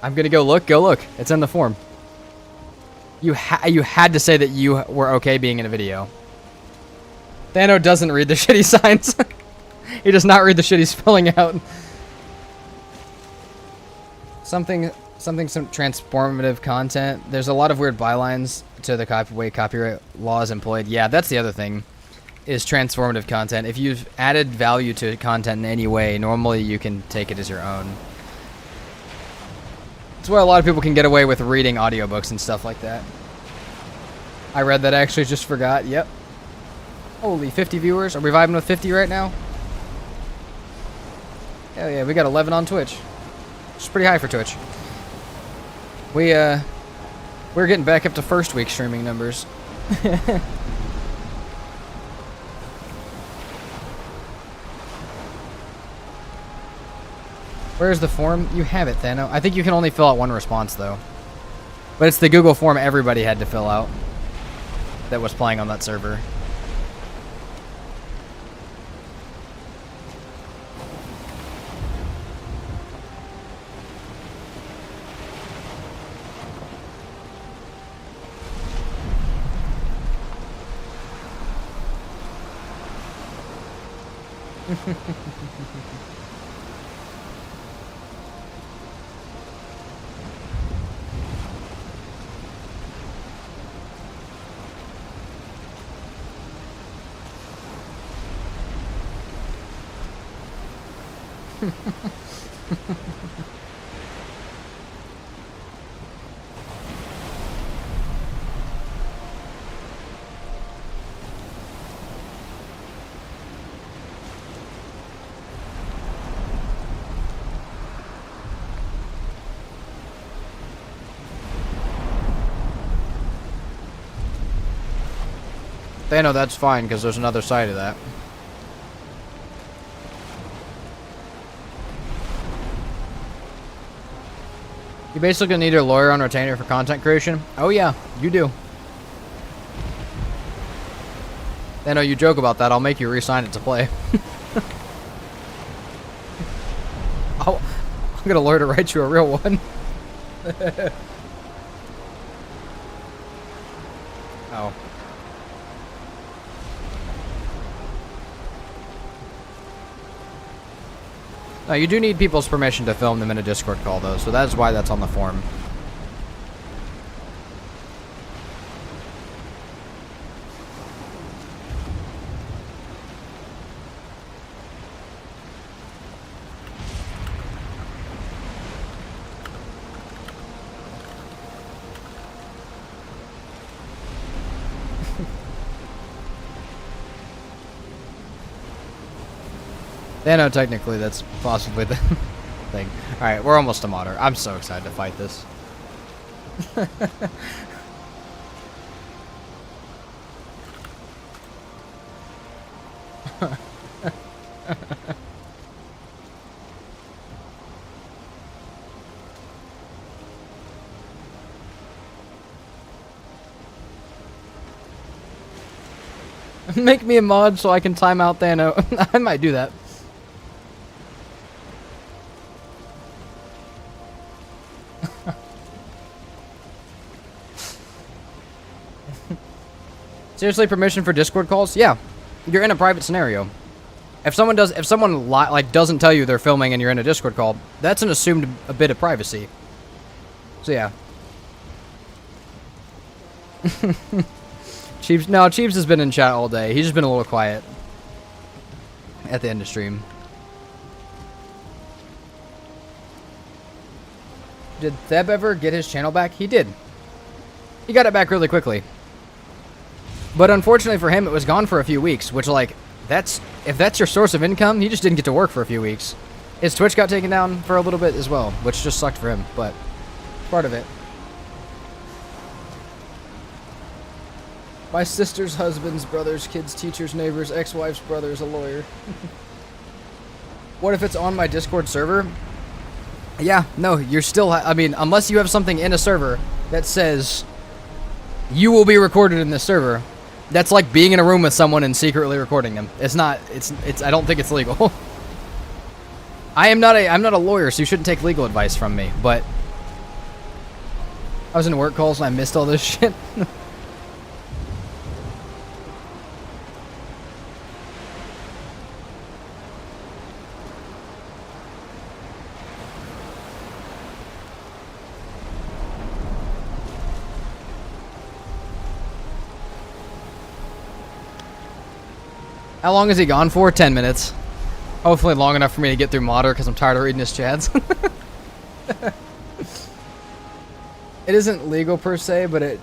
I'm gonna go look. Go look. It's in the form. You had to say that you were okay being in a video. Thano doesn't read the shitty signs. He does not read the shit he's spelling out. Some transformative content. There's a lot of weird bylines to the way copyright law is employed. Yeah, that's the other thing, is transformative content. If you've added value to content in any way, normally you can take it as your own. That's why a lot of people can get away with reading audiobooks and stuff like that. I read that, actually, just forgot. Yep. Holy, 50 viewers. Are we vibing with 50 right now? Hell yeah, we got 11 on Twitch. Which is pretty high for Twitch. We're getting back up to first week streaming numbers. Where's the form? You have it, Thano. I think you can only fill out one response, though. But it's the Google form everybody had to fill out that was playing on that server. They know that's fine, because there's another side of that. You basically need a lawyer on retainer for content creation? Oh yeah, you do. They know you joke about that, I'll make you re-sign it to play. I'm gonna lawyer to write you a real one. Oh. No, you do need people's permission to film them in a Discord call, though, so that's why that's on the form. Yeah, no, technically that's possibly the thing. Alright, we're almost to modder. I'm so excited to fight this. Make me a mod so I can time out Thano. I might do that. Seriously, permission for Discord calls? Yeah. You're in a private scenario. If someone like doesn't tell you they're filming and you're in a Discord call, that's an assumed a bit of privacy. So yeah. Chiefs has been in chat all day. He's just been a little quiet at the end of stream. Did Theb ever get his channel back? He did. He got it back really quickly. But unfortunately for him, it was gone for a few weeks, which, like, if that's your source of income, he just didn't get to work for a few weeks. His Twitch got taken down for a little bit as well, which just sucked for him, but part of it. My sister's husband's brother's kids, teachers, neighbors, ex-wife's brother is a lawyer. What if it's on my Discord server? Yeah, no, you're still, I mean, unless you have something in a server that says you will be recorded in this server, that's like being in a room with someone and secretly recording them. It's not, I don't think it's legal. I'm not a lawyer, so you shouldn't take legal advice from me, but I was in work calls and I missed all this shit. How long is he gone for? 10 minutes. Hopefully long enough for me to get through Modder because I'm tired of reading his chats. It isn't legal per se, but it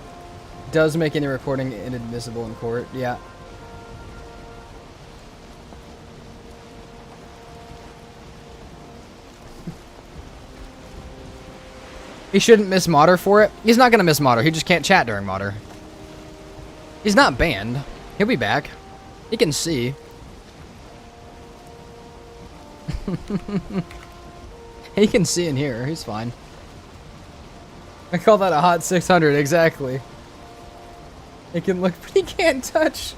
does make any recording inadmissible in court. Yeah. He shouldn't miss Modder for it. He's not going to miss Modder. He just can't chat during Modder. He's not banned. He'll be back. He can see. He can see and hear. He's fine. I call that a hot 600, exactly. He can look, but he can't touch.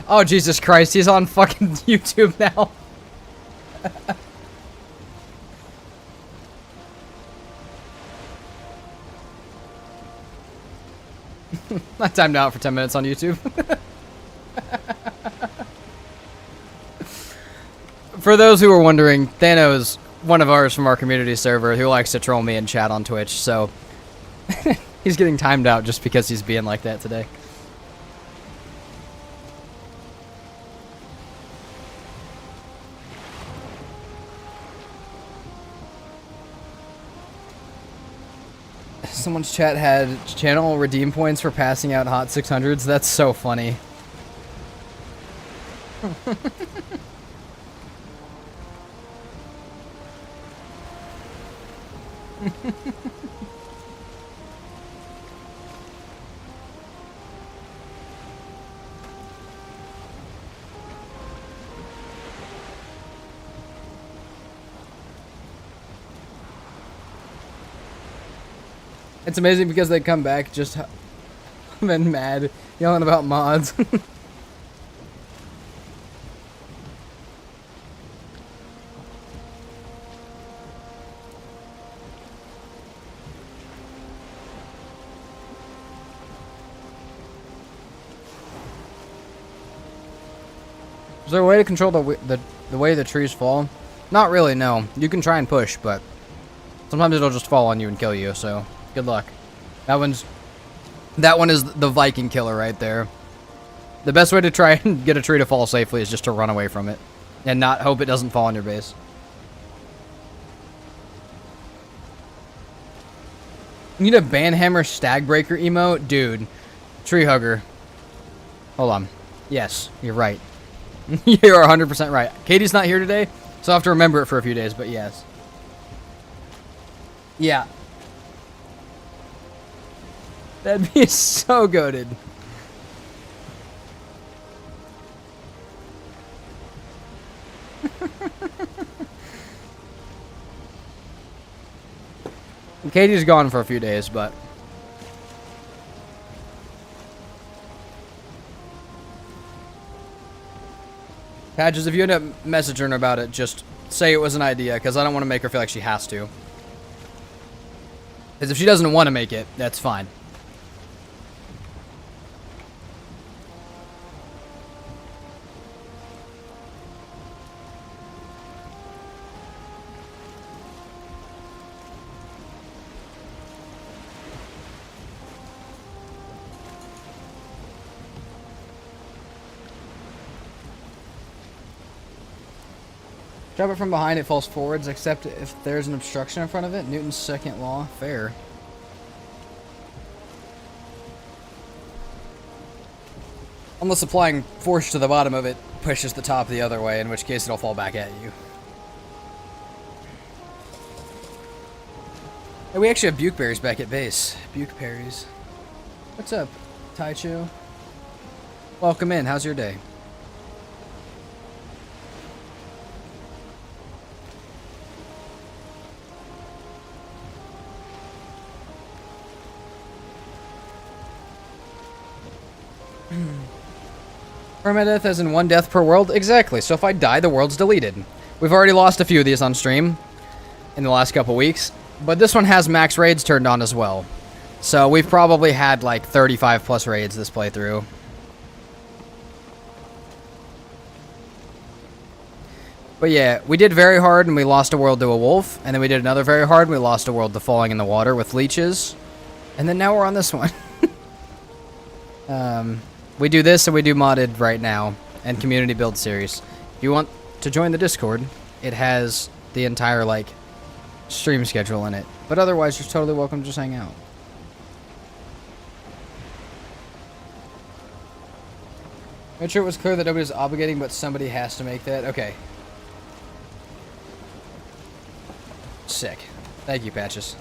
Oh, Jesus Christ. He's on fucking YouTube now. I timed out for 10 minutes on YouTube. For those who are wondering, Thanos, one of ours from our community server, who likes to troll me and chat on Twitch, so he's getting timed out just because he's being like that today. Someone's chat had channel redeem points for passing out hot 600s. That's so funny. It's amazing because they come back just been mad, yelling about mods. Is there a way to control the way the trees fall? Not really, no. You can try and push, but sometimes it'll just fall on you and kill you, so good luck. That one is the Viking killer right there. The best way to try and get a tree to fall safely is just to run away from it and not hope it doesn't fall on your base. You need a Banhammer Stagbreaker emote? Dude. Tree hugger. Hold on. Yes, you're right. You're 100% right. Katie's not here today, so I'll have to remember it for a few days, but yes. Yeah. That'd be so goated. Katie's gone for a few days, but Patches, if you end up messaging her about it, just say it was an idea, because I don't want to make her feel like she has to. Because if she doesn't want to make it, that's fine. Drop it from behind, it falls forwards, except if there's an obstruction in front of it. Newton's second law. Fair. Unless applying force to the bottom of it pushes the top the other way, in which case it'll fall back at you. Hey, we actually have bukeberries back at base. Bukeberries. What's up, Taicho? Welcome in. How's your day? PermaDeath as in 1 death per world? Exactly. So if I die, the world's deleted. We've already lost a few of these on stream in the last couple weeks, but this one has max raids turned on as well. So we've probably had like 35 plus raids this playthrough. But yeah, we did very hard and we lost a world to a wolf, and then we did another very hard and we lost a world to falling in the water with leeches. And then now we're on this one. We do this and we do modded right now and community build series. If you want to join the Discord, it has the entire like stream schedule in it. But otherwise, you're totally welcome to just hang out. Make sure it was clear that nobody's obligating, but somebody has to make that. Okay. Sick. Thank you, Patches.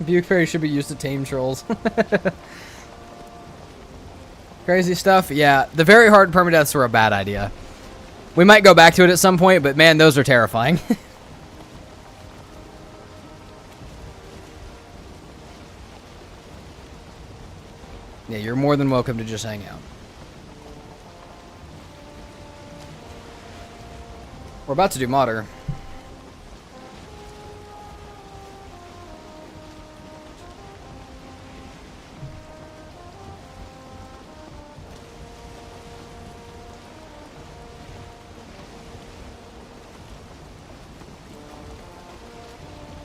Bukeberry should be used to tame trolls. Crazy stuff. Yeah, the very hard permadeaths were a bad idea. We might go back to it at some point, but man, those are terrifying. Yeah, you're more than welcome to just hang out. We're about to do modder.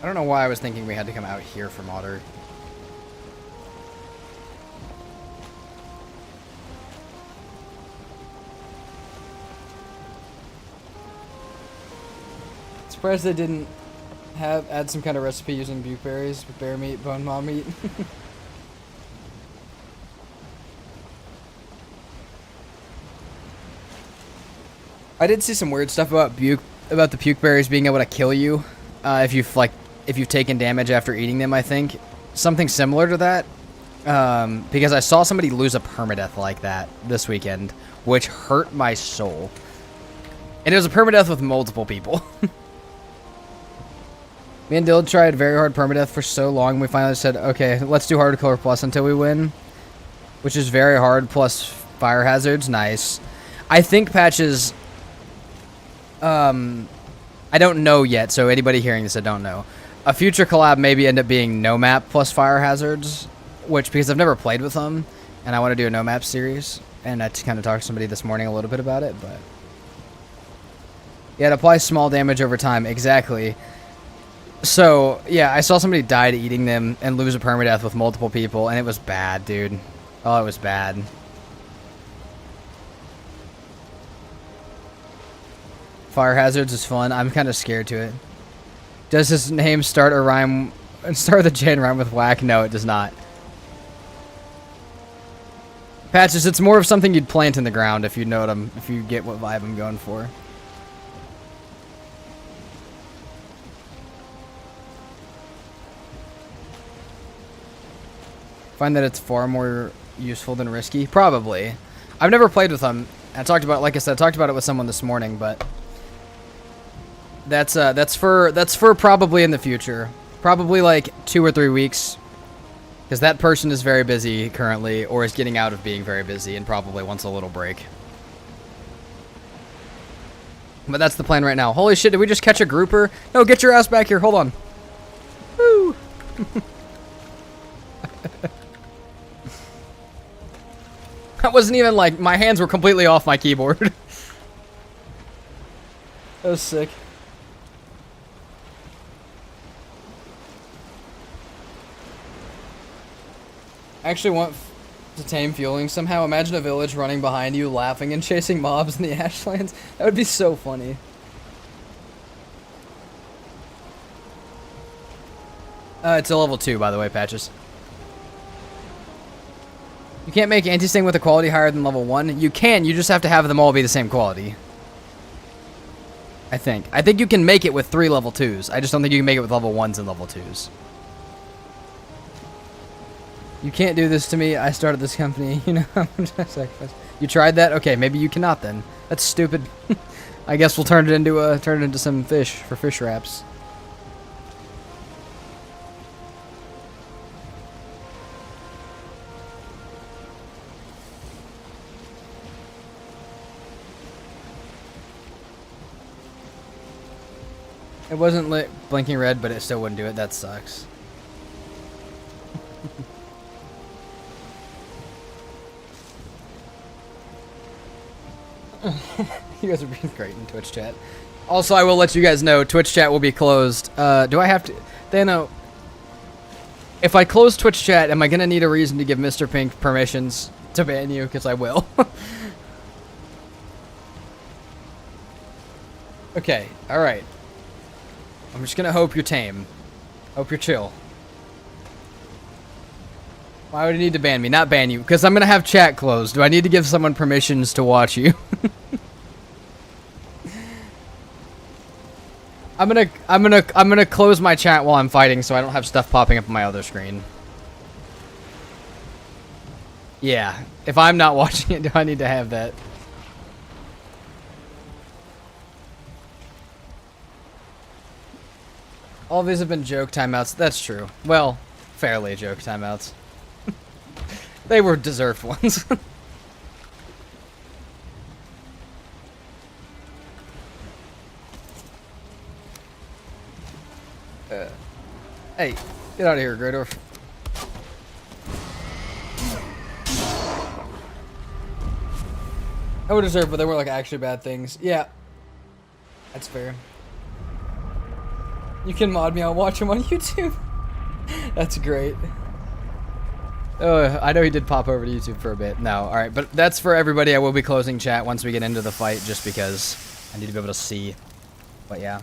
I don't know why I was thinking we had to come out here for modder. Surprised they didn't add some kind of recipe using bukeberries with bear meat, bone maw meat. I did see some weird stuff about the bukeberries being able to kill you if you've taken damage after eating them. I think something similar to that, because I saw somebody lose a permadeath like that this weekend, which hurt my soul. And it was a permadeath with multiple people. Me and Dill tried very hard permadeath for so long, we finally said, okay, let's do hardcore plus until we win. Which is very hard, plus fire hazards. Nice. I think Patches... I don't know yet, so anybody hearing this, I don't know. A future collab maybe end up being no map plus fire hazards, which, because I've never played with them, and I want to do a no map series, and I kind of talked to somebody this morning a little bit about it, but... Yeah, it applies small damage over time, exactly. So, yeah, I saw somebody die to eating them and lose a permadeath with multiple people, and it was bad, dude. Oh, it was bad. Fire hazards is fun. I'm kind of scared to it. Does his name start the chain rhyme with whack? No, it does not. Patches, it's more of something you'd plant in the ground if you know what if you get what vibe I'm going for. Find that it's far more useful than risky? Probably. I've never played with them. I talked about, like I said, I talked about it with someone this morning, but that's for probably in the future. Probably like 2 or 3 weeks. Because that person is very busy currently, or is getting out of being very busy, and probably wants a little break. But that's the plan right now. Holy shit, did we just catch a grouper? No, get your ass back here. Hold on. Woo! That wasn't even like, my hands were completely off my keyboard. That was sick. I actually want to tame fueling somehow. Imagine a village running behind you, laughing and chasing mobs in the ashlands. That would be so funny. It's a level 2, by the way, Patches. You can't make anti-sting with a quality higher than level 1. You can, you just have to have them all be the same quality. I think. I think you can make it with 3 level 2s. I just don't think you can make it with level 1s and level 2s. You can't do this to me. I started this company. You know, you tried that? Okay, maybe you cannot then. That's stupid. I guess we'll turn it into some fish for fish wraps. It wasn't lit blinking red, but it still wouldn't do it. That sucks. You guys are being great in Twitch chat. Also, I will let you guys know, Twitch chat will be closed. Do I have to... Dano, if I close Twitch chat, am I going to need a reason to give Mr. Pink permissions to ban you? Because I will. Okay, alright. I'm just going to hope you're tame. Hope you're chill. Why would you need to ban me? Not ban you, because I'm going to have chat closed. Do I need to give someone permissions to watch you? I'm gonna close my chat while I'm fighting so I don't have stuff popping up on my other screen. Yeah, if I'm not watching it, do I need to have that? All these have been joke timeouts. That's true. Well, fairly joke timeouts. They were deserved ones. Hey, get out of here, Greydorf. I would deserve, but they weren't like actually bad things. Yeah, that's fair. You can mod me. I'll watch him on YouTube. That's great. Oh, I know he did pop over to YouTube for a bit. No, all right, but that's for everybody. I will be closing chat once we get into the fight, just because I need to be able to see. But yeah.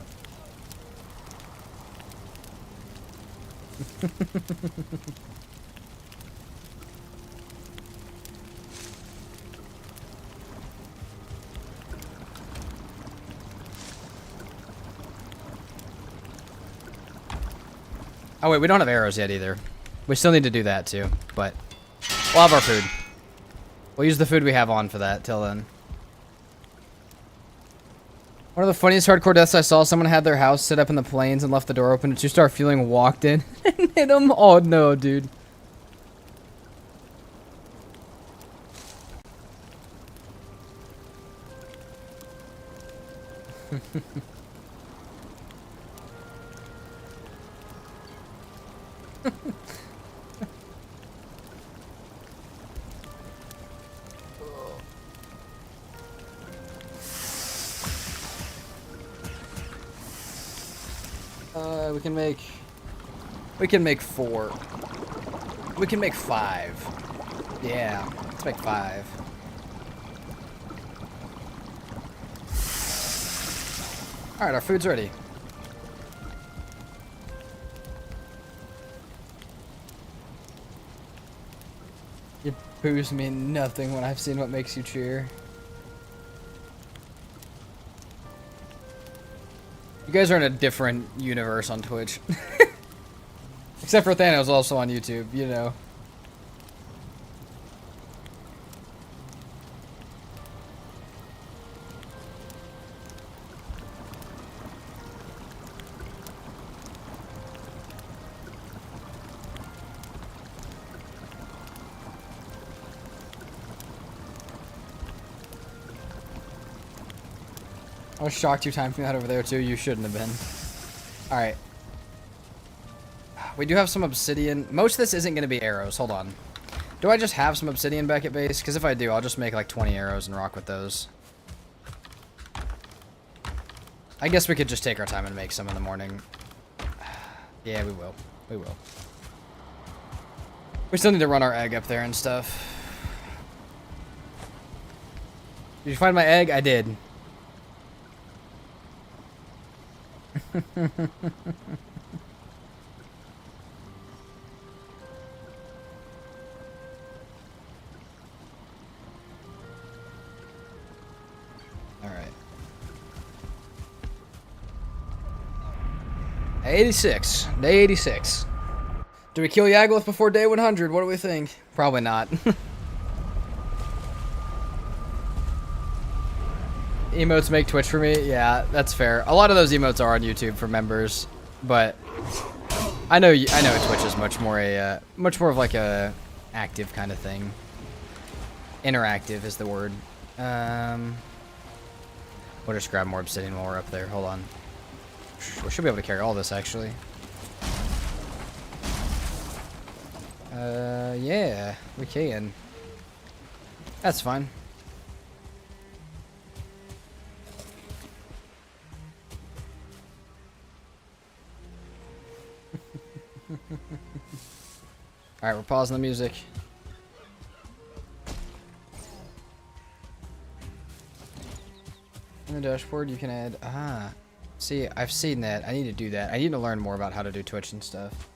Oh wait, we don't have arrows yet either. We still need to do that too, but we'll have our food. We'll use the food we have on for that till then. One of the funniest hardcore deaths I saw, someone had their house set up in the plains and left the door open. A 2-star fueling walked in and hit him. Oh no, dude. We can make 4. We can make 5. Yeah, let's make 5. All right, our food's ready. Your poos mean nothing when I've seen what makes you cheer. You guys are in a different universe on Twitch. Except for Thanos also on YouTube, you know. was shocked you timed me out over there too. You shouldn't have been. All right. We do have some obsidian. Most of this isn't going to be arrows. Hold on. Do I just have some obsidian back at base? Because if I do, I'll just make like 20 arrows and rock with those. I guess we could just take our time and make some in the morning. Yeah, we will. We will. We still need to run our egg up there and stuff. Did you find my egg? I did. Alright. 86. Day 86. Do we kill Yagluth before day 100? What do we think? Probably not. Emotes make Twitch for me? Yeah, that's fair. A lot of those emotes are on YouTube for members, but I know Twitch is much more of like a active kind of thing. Interactive is the word. We'll just grab more obsidian while we're up there. Hold on. We should be able to carry all this actually. Yeah, we can. That's fine. Alright, we're pausing the music. In the dashboard, you can add... Ah. See, I've seen that. I need to do that. I need to learn more about how to do Twitch and stuff.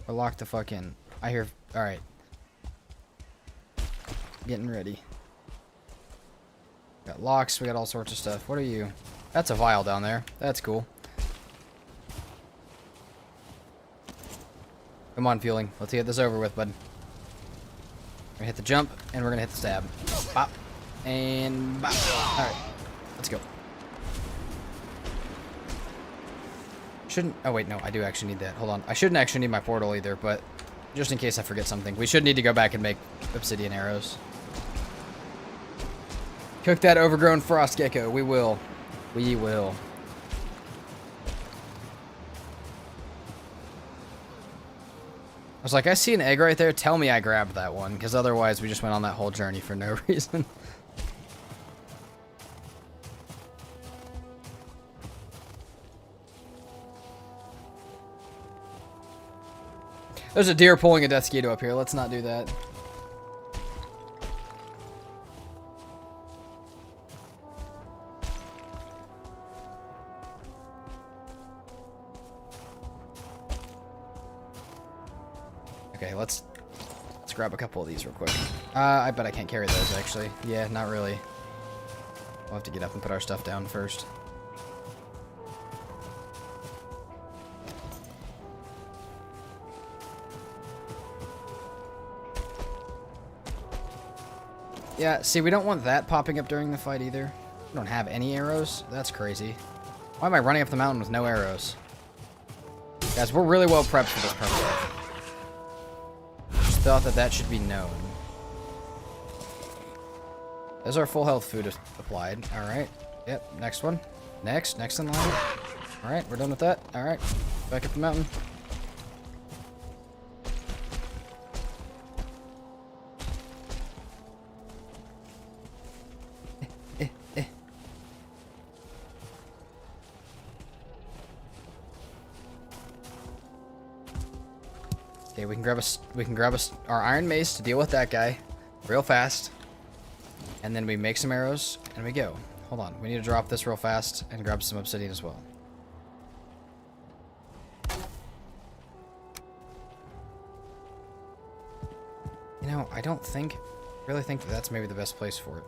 Or lock the fuck in. I hear... Alright. Getting ready. Got locks, we got all sorts of stuff. What are you? That's a vial down there. That's cool. Come on, fueling. Let's get this over with, bud. We're gonna hit the jump, and we're gonna hit the stab. Bop. And bop. Alright. Let's go. Shouldn't... Oh, wait, no. I do actually need that. Hold on. I shouldn't actually need my portal either, but just in case I forget something. We should need to go back and make obsidian arrows. Cook that overgrown frost gecko. We will. We will. I was like, I see an egg right there. Tell me I grabbed that one, because otherwise we just went on that whole journey for no reason. There's a deer pulling a Deathsquito up here. Let's not do that. Okay, let's grab a couple of these real quick. I bet I can't carry those, actually. Yeah, not really. We'll have to get up and put our stuff down first. Yeah, see, we don't want that popping up during the fight either. We don't have any arrows? That's crazy. Why am I running up the mountain with no arrows? Guys, we're really well prepped for this PermaDeath. Just thought that should be known. There's our full health food applied. Alright. Yep, next one. Next in line. Alright, we're done with that. Alright, back up the mountain. Okay, we can grab our iron mace to deal with that guy real fast. And then we make some arrows and we go. Hold on, we need to drop this real fast and grab some obsidian as well. You know, I don't really think that's maybe the best place for it.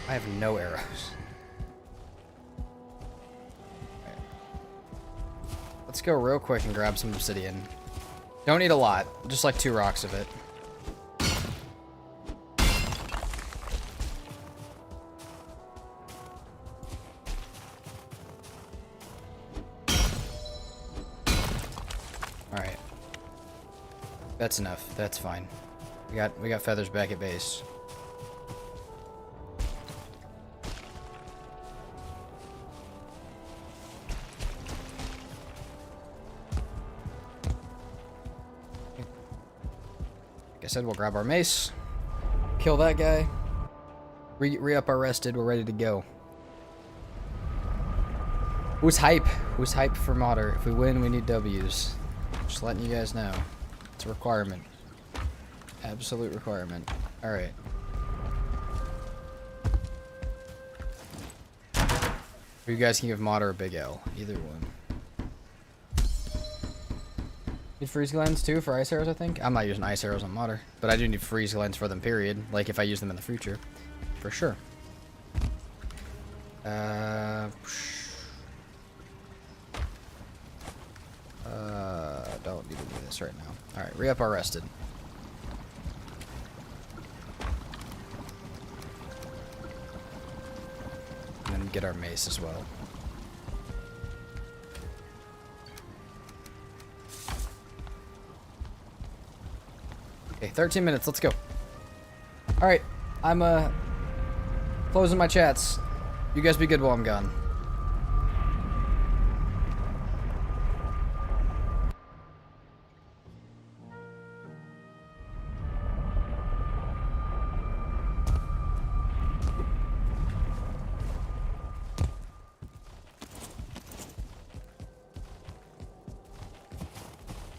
I have no arrows. Let's go real quick and grab some obsidian. Don't need a lot, just like 2 rocks of it. Alright. That's enough. That's fine. We got feathers back at base. Like I said, we'll grab our mace, kill that guy, re-up our rested, we're ready to go. Who's hype? Who's hype for modder? If we win, we need W's. Just letting you guys know. It's a requirement. Absolute requirement. Alright. You guys can give modder a big L. Either one. Need freeze glands too for ice arrows, I think? I'm not using ice arrows on modder, but I do need freeze glands for them, period. Like if I use them in the future. For sure. Don't need to do this right now. Alright, re-up our rested. And then get our mace as well. Okay, 13 minutes, let's go. Alright, I'm closing my chats. You guys be good while I'm gone.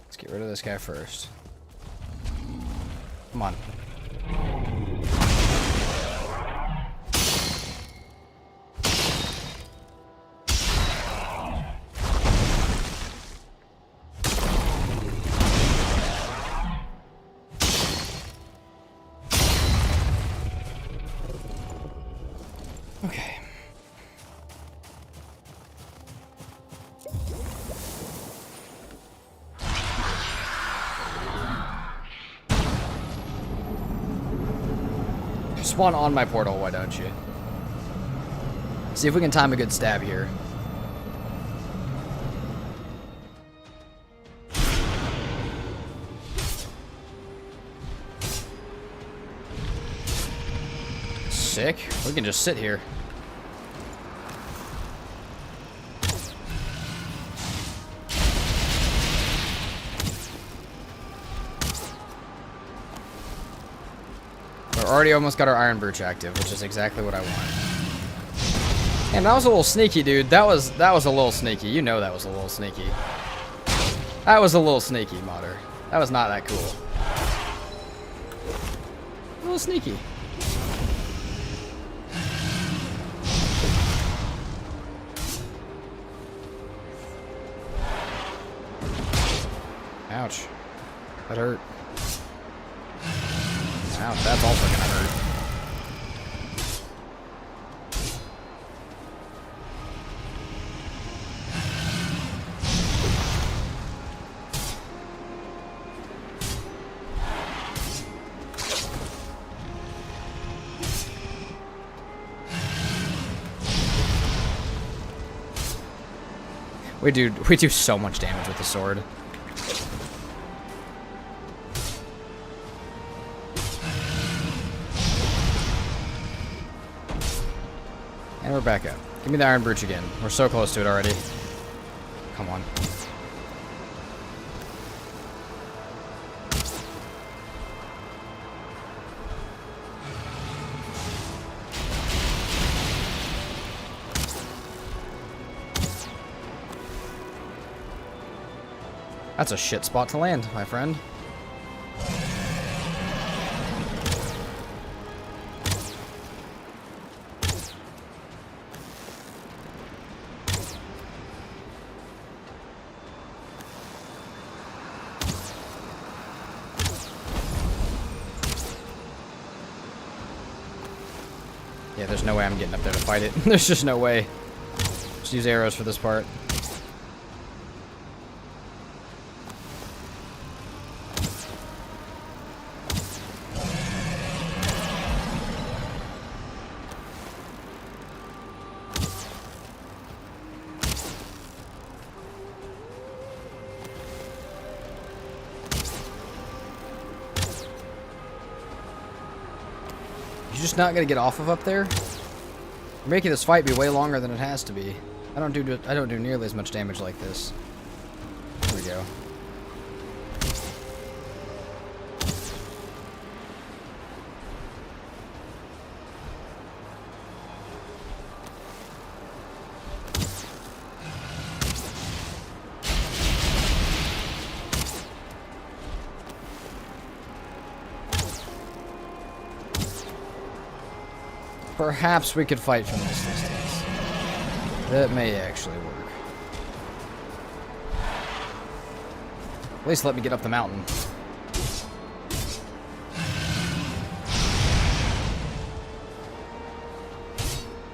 Let's get rid of this guy first. Come on. Okay. Spawn on my portal, why don't you? See if we can time a good stab here. Sick. We can just sit here. We're already almost got our Iron Brooch active, which is exactly what I want. And that was a little sneaky, dude. That was a little sneaky. You know that was a little sneaky. That was a little sneaky, modder. That was not that cool. A little sneaky. Ouch. That hurt. Ouch, that's also gonna hurt. We do so much damage with the sword. And we're back up. Give me the Iron Brooch again. We're so close to it already. Come on. That's a shit spot to land, my friend. Yeah, there's no way I'm getting up there to fight it. There's just no way. Just use arrows for this part. You're just not gonna get off of up there. You're making this fight be way longer than it has to be. I don't do nearly as much damage like this. Here we go. Perhaps we could fight from this distance. That may actually work. At least let me get up the mountain.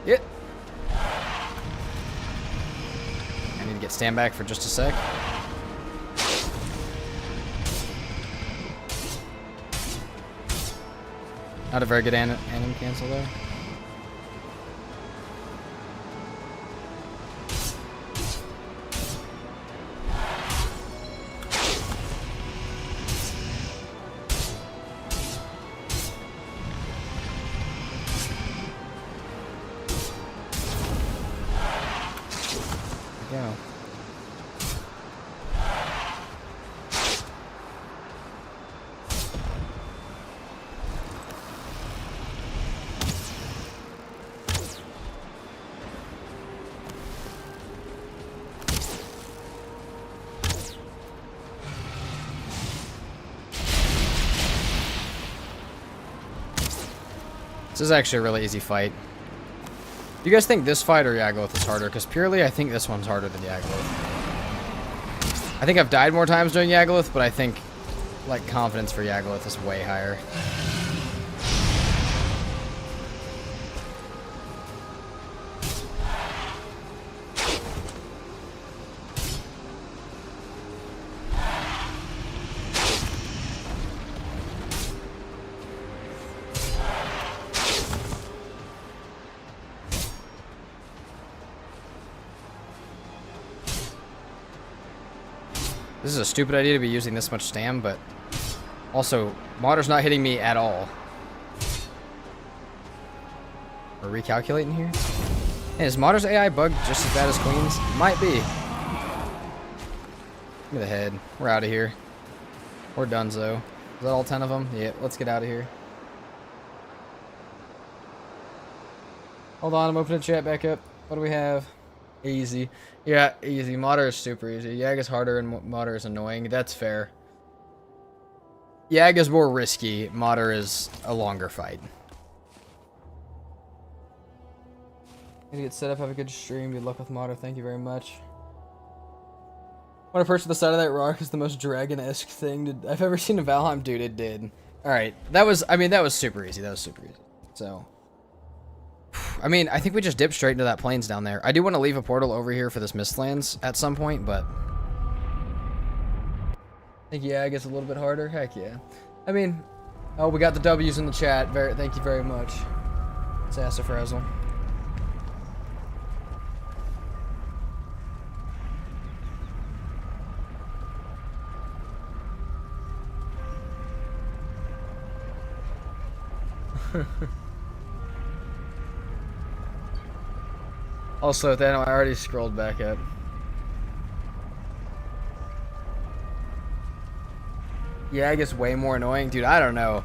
Yeah. I need to get stand back for just a sec. Not a very good anim cancel there. Go. This is actually a really easy fight. Do you guys think this fight or Yagluth is harder? Because purely, I think this one's harder than Yagluth. I think I've died more times doing Yagluth, but I think, like, confidence for Yagluth is way higher. This is a stupid idea to be using this much stam, but also, Martyr's not hitting me at all. We're recalculating here? Hey, is Martyr's AI bugged just as bad as Queen's? Might be. Give me the head. We're out of here. We're donezo. Is that all 10 of them? Yeah, let's get out of here. Hold on, I'm opening chat back up. What do we have? Easy. Yeah, easy. Martyr is super easy. Yag is harder and Martyr is annoying. That's fair. Yag is more risky. Martyr is a longer fight. Gonna get set up, have a good stream. Good luck with Martyr. Thank you very much. When I perched to the side of that rock is the most dragon-esque thing I've ever seen in Valheim. Dude, it did. Alright. That was super easy. That was super easy. So... I mean, I think we just dip straight into that plains down there. I do want to leave a portal over here for this Mistlands at some point, but... I think, yeah, I guess a little bit harder. Heck yeah. I mean... Oh, we got the W's in the chat. Thank you very much. Sassafrazzle. Also, then I already scrolled back up. Yag is way more annoying. Dude, I don't know.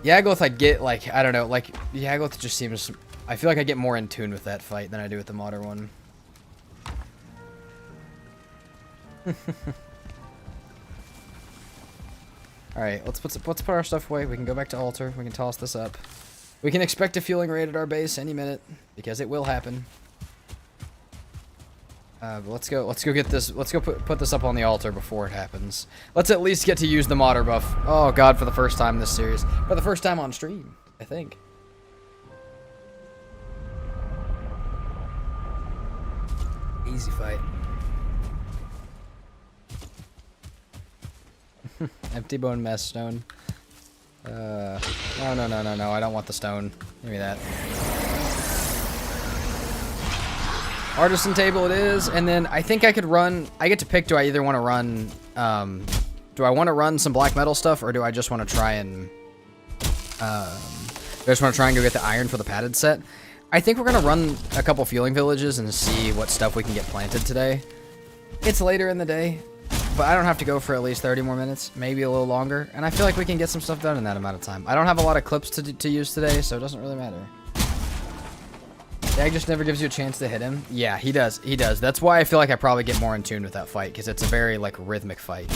Yagluth, I get, like, I don't know. Like, Yagluth just seems... I feel like I get more in tune with that fight than I do with the modern one. Alright, let's put our stuff away. We can go back to altar. We can toss this up. We can expect a fueling raid at our base any minute, because it will happen. Let's go get this. Let's go put this up on the altar before it happens. Let's at least get to use the modder buff. Oh god, for the first time in this series. For the first time on stream, I think. Easy fight. Empty bone mess stone. No, I don't want the stone. Give me that. Artisan table it is, and then I think I could run... I get to pick, do I either want to run... do I want to run some black metal stuff, or do I just want to try and... I just want to try and go get the iron for the padded set. I think we're going to run a couple fueling villages and see what stuff we can get planted today. It's later in the day, but I don't have to go for at least 30 more minutes, maybe a little longer, and I feel like we can get some stuff done in that amount of time. I don't have a lot of clips to use today, so it doesn't really matter. Dag just never gives you a chance to hit him. Yeah, he does. He does. That's why I feel like I probably get more in tune with that fight, because it's a very, like, rhythmic fight.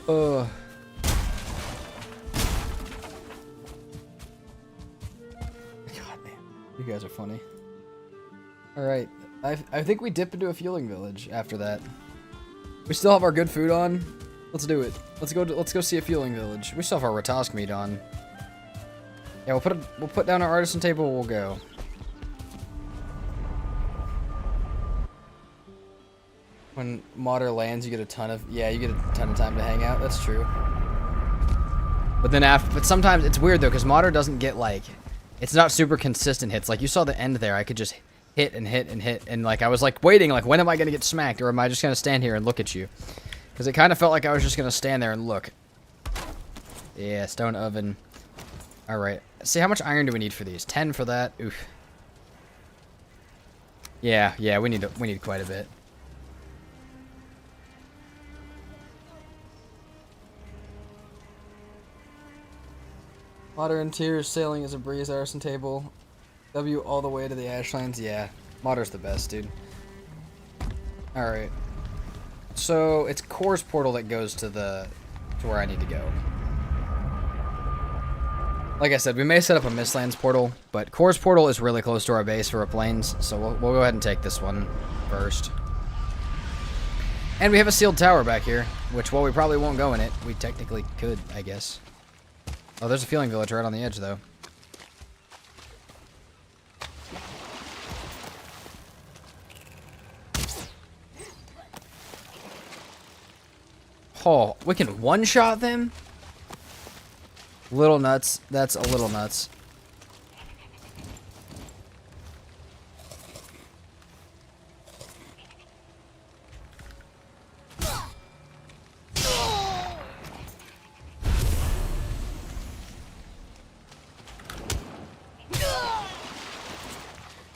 Oh. God, man. You guys are funny. Alright. I think we dip into a fueling village after that. We still have our good food on. Let's do it. Let's go see a fueling village. We still have our Ratask meat on. Yeah, we'll put down our artisan table, we'll go. When Modder lands, you get a ton of time to hang out. That's true. But sometimes it's weird though, because Modder doesn't get like, it's not super consistent hits. Like you saw the end there, I could just hit and hit and hit, and like I was like waiting, like when am I gonna get smacked, or am I just gonna stand here and look at you? Because it kind of felt like I was just gonna stand there and look. Yeah, stone oven. All right. See, how much iron do we need for these? 10 for that. Oof. Yeah, we need quite a bit. Modder and Tears sailing as a breeze, artisan table. W all the way to the Ashlands. Yeah, Modder's the best, dude. All right. So it's Core's portal that goes to where I need to go. Like I said, we may set up a Mistlands portal, but Core's portal is really close to our base for our planes, so we'll go ahead and take this one first. And we have a sealed tower back here, which while we probably won't go in it, we technically could, I guess. Oh, there's a fueling village right on the edge, though. Oh, we can one-shot them? Little nuts. That's a little nuts.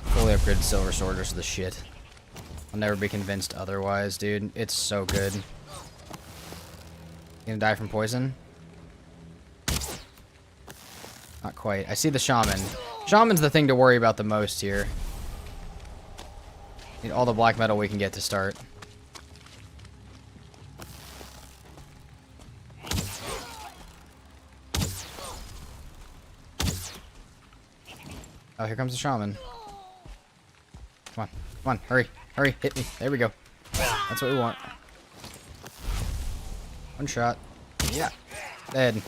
Fully upgraded Silver Sworders are the shit. I'll never be convinced otherwise, dude. It's so good. You gonna die from poison? Not quite. I see the shaman. Shaman's the thing to worry about the most here. Need all the black metal we can get to start. Oh, here comes the shaman. Come on, hurry, hit me. There we go. That's what we want. One shot. Yeah. Dead.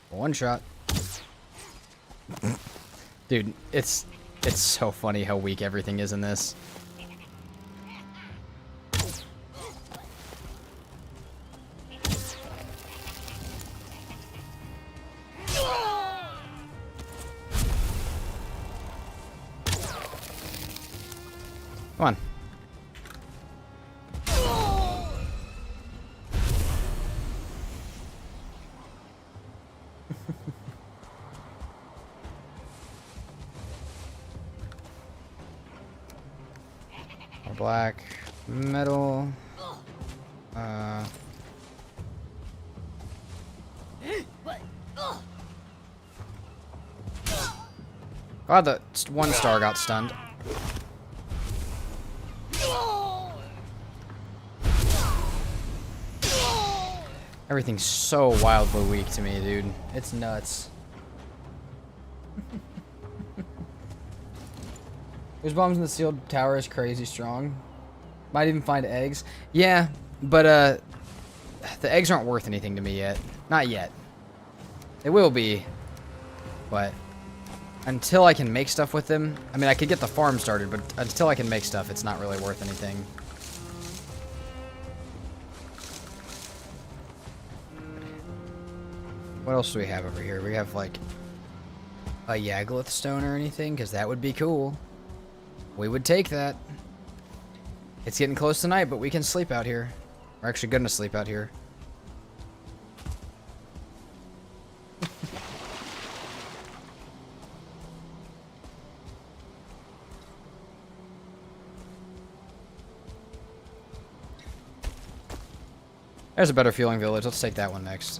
One shot. Dude, it's so funny how weak everything is in this. Come on. Black metal. God, the one star got stunned. Everything's so wildly weak to me, dude. It's nuts. There's bombs in the sealed tower is crazy strong. Might even find eggs. Yeah, but the eggs aren't worth anything to me yet. Not yet. They will be, but until I can make stuff with them, I mean, I could get the farm started, but until I can make stuff, it's not really worth anything. What else do we have over here? We have like a Yagluth stone or anything, because that would be cool. We would take that. It's getting close tonight, but we can sleep out here. We're actually gonna sleep out here. There's a better feeling village. Let's take that one next.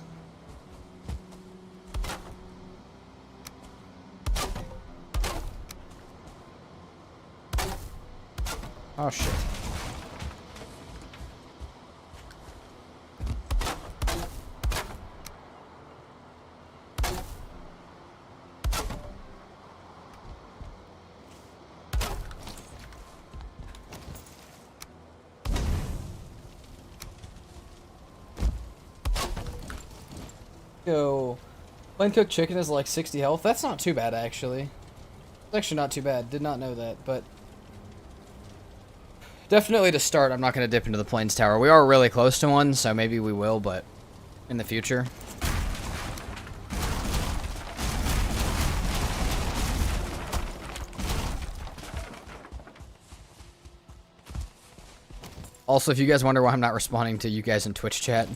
Oh shit. Yo, plain cooked chicken is like 60 health. That's not too bad, actually. It's actually not too bad. Did not know that, but definitely to start, I'm not going to dip into the Plains Tower. We are really close to one, so maybe we will, but in the future. Also, if you guys wonder why I'm not responding to you guys in Twitch chat,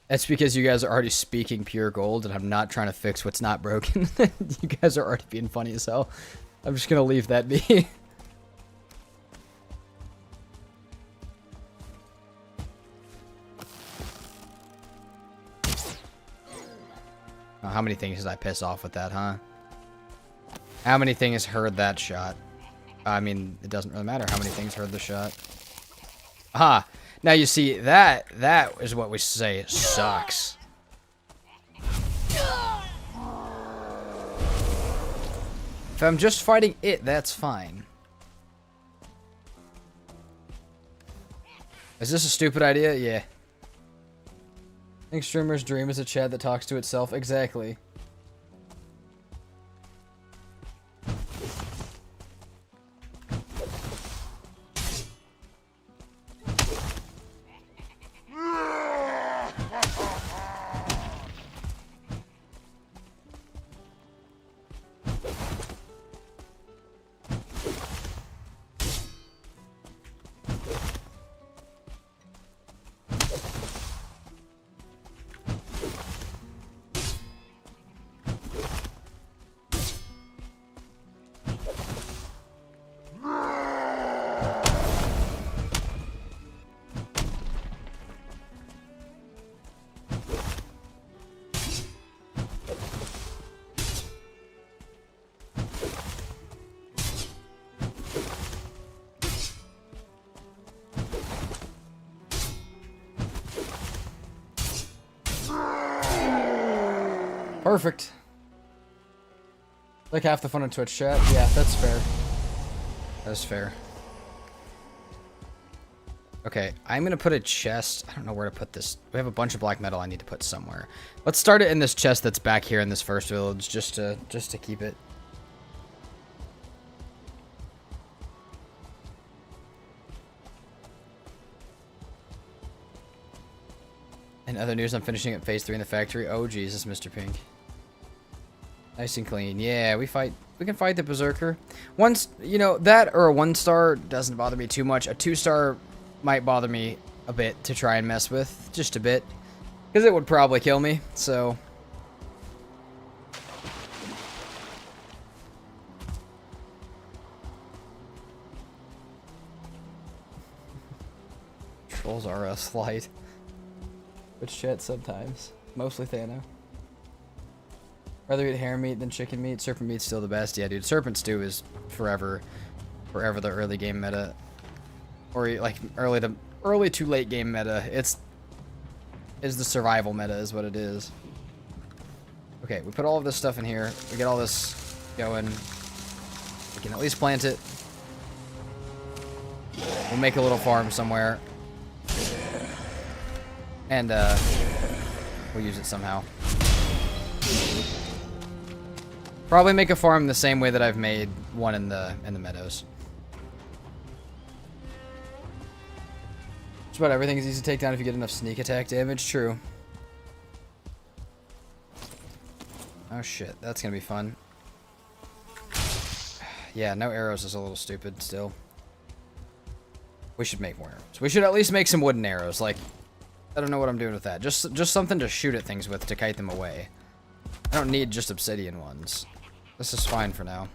that's because you guys are already speaking pure gold, and I'm not trying to fix what's not broken. You guys are already being funny as hell. I'm just going to leave that be. Oh, how many things did I piss off with that, huh? How many things heard that shot? I mean, it doesn't really matter how many things heard the shot. Ah, now you see, that is what we say sucks. If I'm just fighting it, that's fine. Is this a stupid idea? Yeah. I think streamers' dream is a chat that talks to itself. Exactly. Perfect. Like half the fun in Twitch chat. Yeah, that's fair. That's fair. Okay, I'm gonna put a chest. I don't know where to put this. We have a bunch of black metal I need to put somewhere. Let's start it in this chest that's back here in this first village, just to keep it. In other news, I'm finishing up phase 3 in the factory. Oh Jesus, Mr. Pink. Nice and clean. Yeah, we can fight the Berserker. Once, you know, that or a 1-star doesn't bother me too much. A 2-star might bother me a bit to try and mess with. Just a bit. Because it would probably kill me, so. Trolls are a slight. Which chat sometimes. Mostly Thano. Rather eat hare meat than chicken meat. Serpent meat's still the best. Yeah, dude. Serpent stew is forever the early game meta. Or like early to late game meta. It's the survival meta is what it is. Okay, we put all of this stuff in here. We get all this going. We can at least plant it. We'll make a little farm somewhere. And we'll use it somehow. Probably make a farm the same way that I've made one in the meadows. Just about everything is easy to take down if you get enough sneak attack damage. True. Oh shit, that's gonna be fun. Yeah, no arrows is a little stupid still. We should make more arrows. We should at least make some wooden arrows. Like, I don't know what I'm doing with that. Just something to shoot at things with to kite them away. I don't need just obsidian ones. This is fine for now.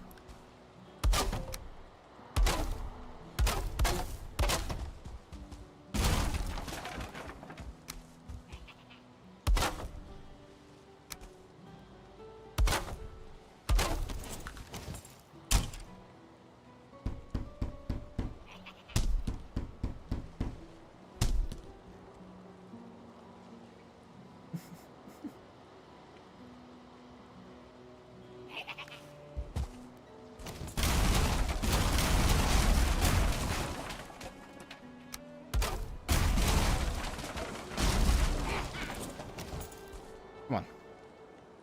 Come on.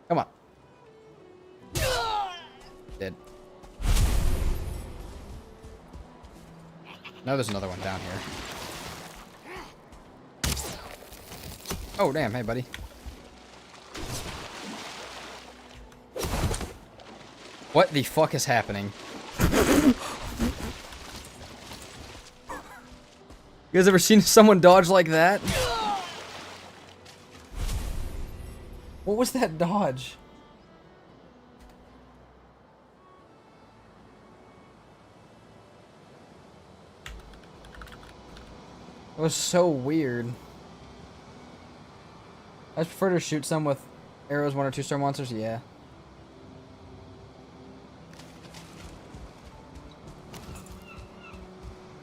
Come on. Dead. No, there's another one down here. Oh, damn. Hey, buddy. What the fuck is happening? You guys ever seen someone dodge like that? What was that dodge? It was so weird. I just prefer to shoot some with arrows, 1 or 2 star monsters, yeah.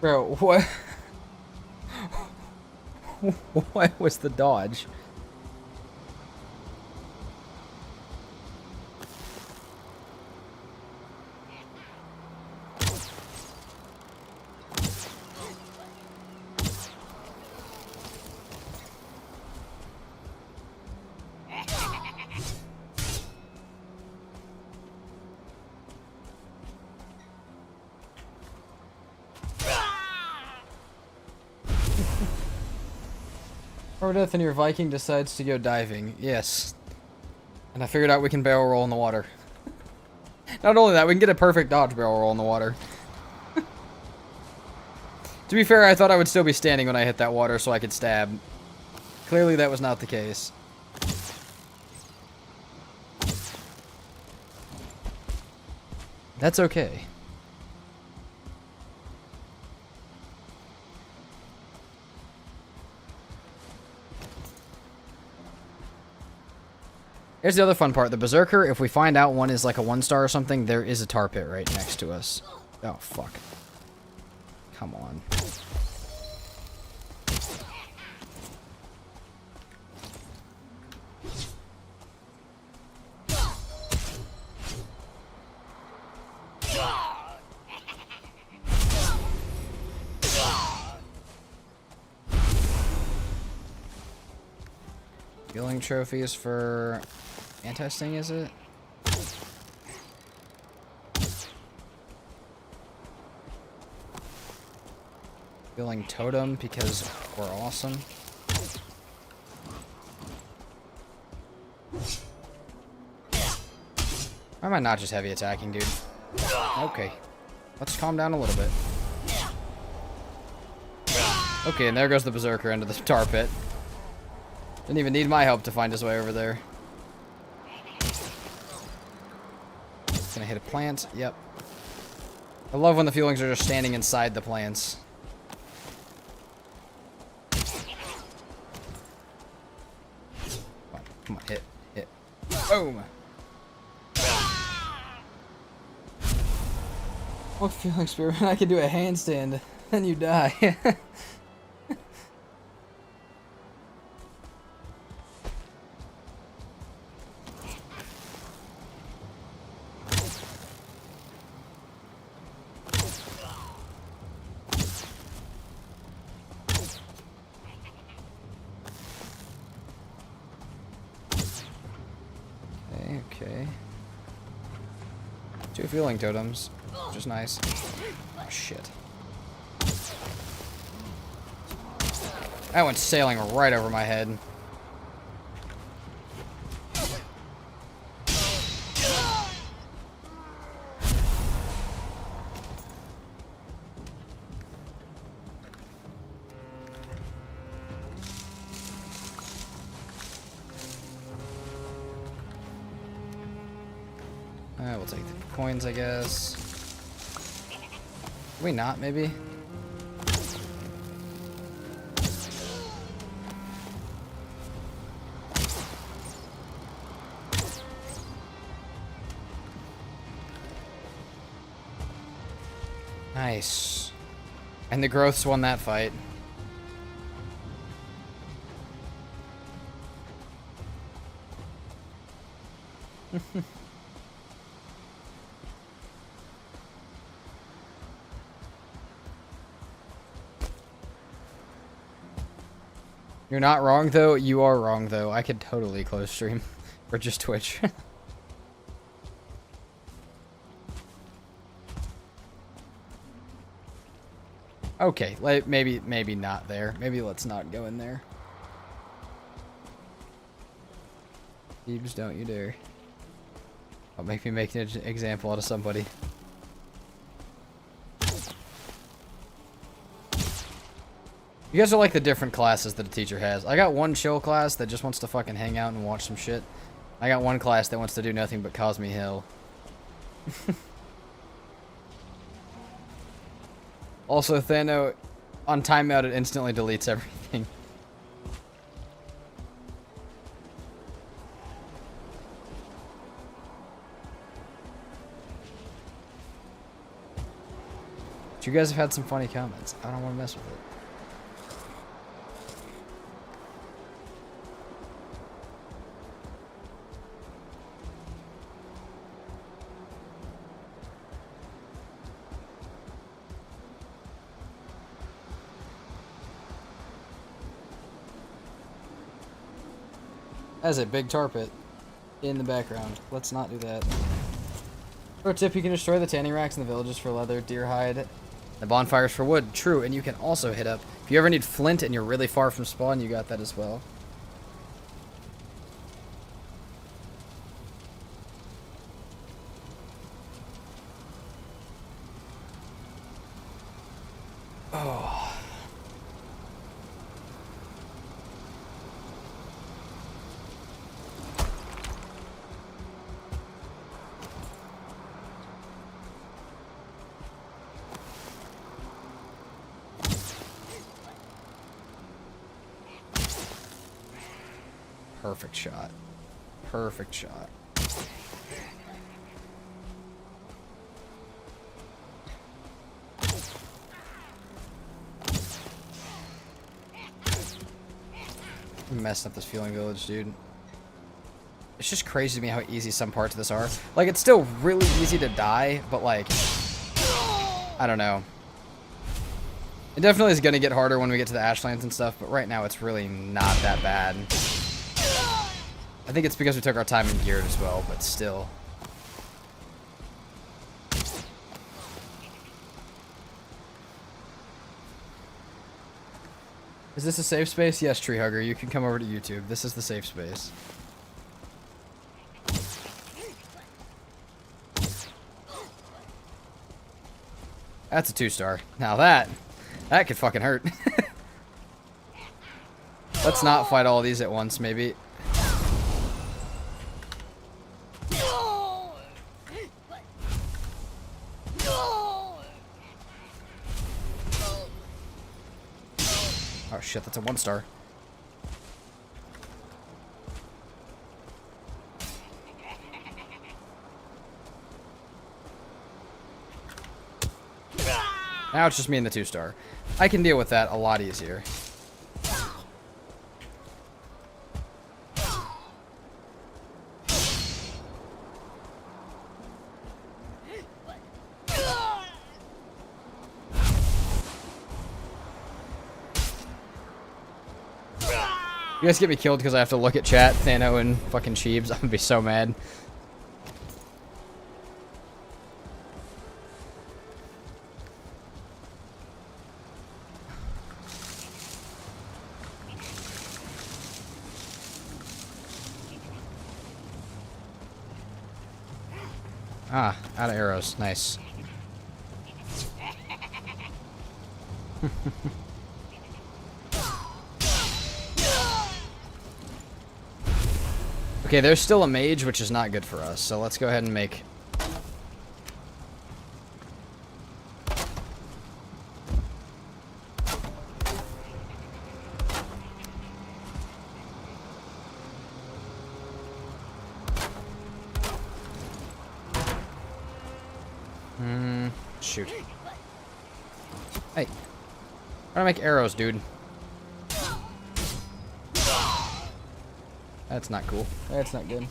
Bro, what? What was the dodge? PermaDeath and your Viking decides to go diving. Yes. And I figured out we can barrel roll in the water. Not only that, we can get a perfect dodge barrel roll in the water. To be fair, I thought I would still be standing when I hit that water so I could stab. Clearly that was not the case. That's okay. Here's the other fun part. The Berserker, if we find out one is like a 1-star or something, there is a tar pit right next to us. Oh, fuck. Come on. Healing trophies for anti-sting, is it? Healing totem because we're awesome. Why am I not just heavy attacking, dude? Okay. Let's calm down a little bit. Okay, and there goes the Berserker into the tar pit. Didn't even need my help to find his way over there. Gonna hit a plant. Yep. I love when the feelings are just standing inside the plants. Come on, hit. Hit. Boom! What feeling, Spearman? I can do a handstand, then you die. Okay. 2 feeling totems, which is nice. Oh, shit. That went sailing right over my head. We'll take the coins, I guess. Can we not, maybe? Nice. And the growths won that fight. You're not wrong, though. You are wrong, though. I could totally close stream. Or just Twitch. Okay, like, maybe not there. Maybe let's not go in there. Thebes, don't you dare. Don't make me make an example out of somebody. You guys are like the different classes that a teacher has. I got one chill class that just wants to fucking hang out and watch some shit. I got one class that wants to do nothing but cause me hell. Also, Thano, on timeout, it instantly deletes everything. But you guys have had some funny comments. I don't want to mess with it. As a big tar pit in the background. Let's not do that. Pro tip, you can destroy the tanning racks in the villages for leather, deer hide, the bonfires for wood. True, and you can also hit up. If you ever need flint and you're really far from spawn, you got that as well. Oh. Perfect shot. Perfect shot. I'm messing up this fueling village, dude. It's just crazy to me how easy some parts of this are. Like, it's still really easy to die, but like, I don't know. It definitely is going to get harder when we get to the Ashlands and stuff, but right now it's really not that bad. I think it's because we took our time and geared as well, but still. Is this a safe space? Yes, Tree Hugger. You can come over to YouTube. This is the safe space. That's a 2-star. Now that could fucking hurt. Let's not fight all these at once, maybe. Oh shit, that's a 1-star. Now it's just me and the 2-star. I can deal with that a lot easier. You guys get me killed because I have to look at chat, Thano and fucking Cheebs. I'm gonna be so mad. Ah, out of arrows. Nice. Okay, there's still a mage, which is not good for us. So let's go ahead and make Shoot. Hey. Trying to make arrows, dude. That's not cool. That's not good.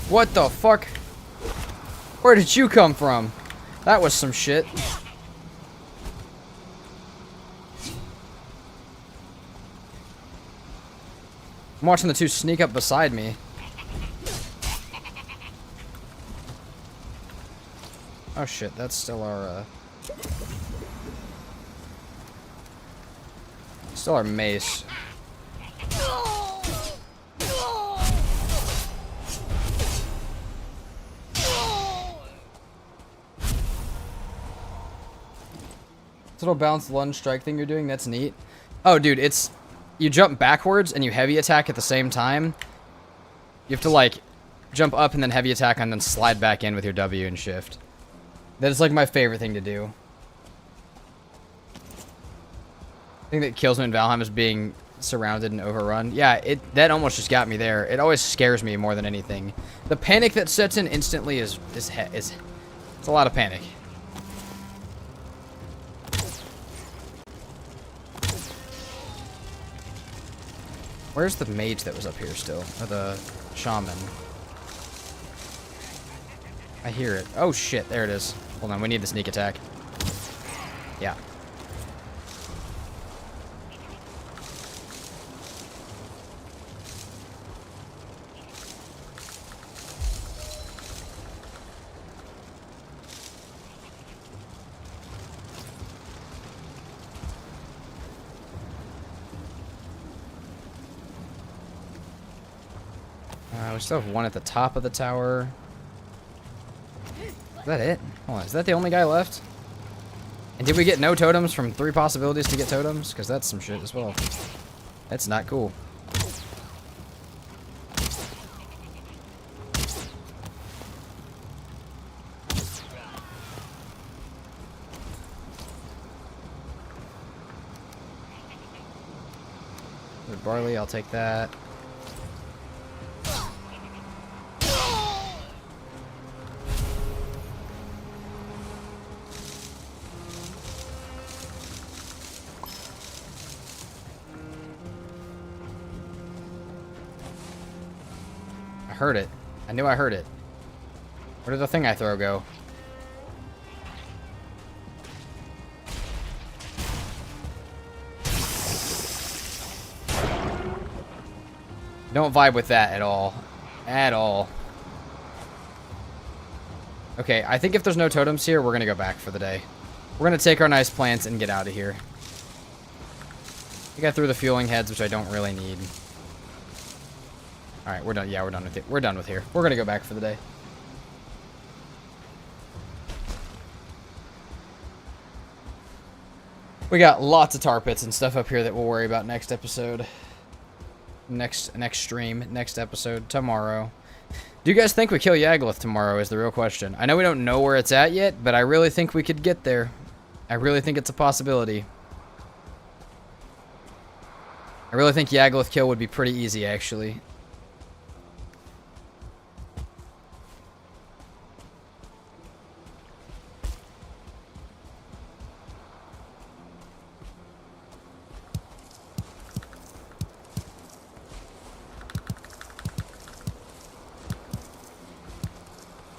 What the fuck? Where did you come from? That was some shit. I'm watching the two sneak up beside me. Oh shit, that's still our mace. Little bounce lunge strike thing you're doing, that's neat. Oh dude, it's you jump backwards and you heavy attack at the same time. You have to like jump up and then heavy attack and then slide back in with your W and shift. That is like my favorite thing to do. The thing that kills me in Valheim is being surrounded and overrun. Yeah, that almost just got me there. It always scares me more than anything. The panic that sets in instantly is it's a lot of panic. Where's the mage that was up here still? Or the shaman? I hear it. Oh shit, there it is. Hold on, we need the sneak attack. Yeah. We still have one at the top of the tower. Is that it? Hold on, is that the only guy left? And did we get no totems from 3 possibilities to get totems? Because that's some shit as well. That's not cool. Good barley, I'll take that. I heard it. I knew I heard it. Where did the thing I throw go? Don't vibe with that at all. At all. Okay, I think if there's no totems here, we're going to go back for the day. We're going to take our nice plants and get out of here. I got through the fueling heads, which I don't really need. Alright, we're done. Yeah, we're done with it. We're done with here. We're going to go back for the day. We got lots of tar pits and stuff up here that we'll worry about next episode. Next stream, next episode, tomorrow. Do you guys think we kill Yagluth tomorrow is the real question. I know we don't know where it's at yet, but I really think we could get there. I really think it's a possibility. I really think Yagluth kill would be pretty easy, actually.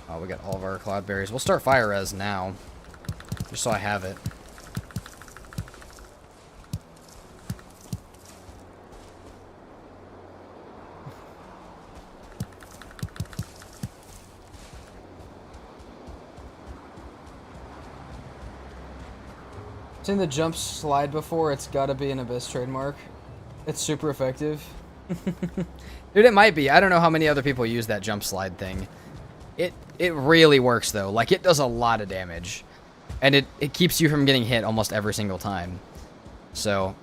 Oh, we got all of our cloudberries. We'll start fire res now, just so I have it. Seen the jump slide before. It's got to be an Abyss trademark. It's super effective. Dude, it might be. I don't know how many other people use that jump slide thing. It really works, though. Like, it does a lot of damage. And it keeps you from getting hit almost every single time. So,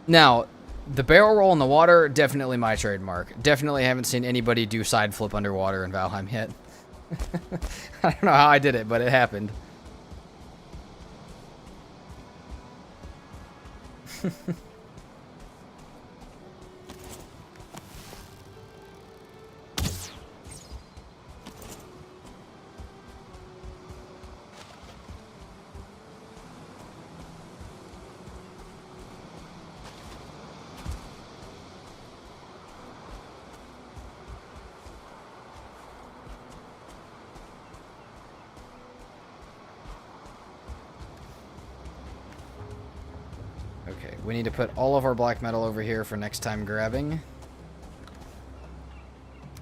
now, the barrel roll in the water, definitely my trademark. Definitely haven't seen anybody do side flip underwater in Valheim yet. I don't know how I did it, but it happened. Okay, we need to put all of our black metal over here for next time grabbing.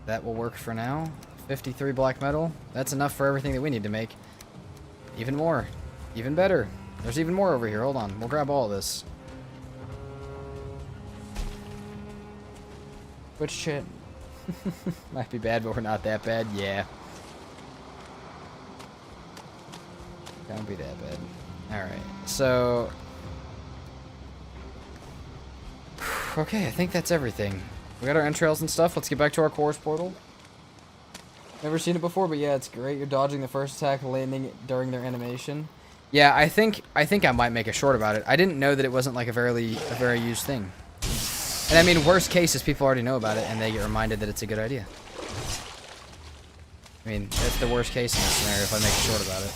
That will work for now. 53 black metal. That's enough for everything that we need to make. Even more. Even better. There's even more over here. Hold on. We'll grab all of this. Twitch chat. Might be bad, but we're not that bad. Yeah. Don't be that bad. Alright, so... Okay, I think that's everything. We got our entrails and stuff. Let's get back to our course portal. Never seen it before, but yeah, it's great. You're dodging the first attack, landing it during their animation. Yeah, I think I might make a short about it. I didn't know that it wasn't like a very used thing. And I mean, worst case is people already know about it and they get reminded that it's a good idea. I mean, that's the worst case in this scenario if I make a short about it.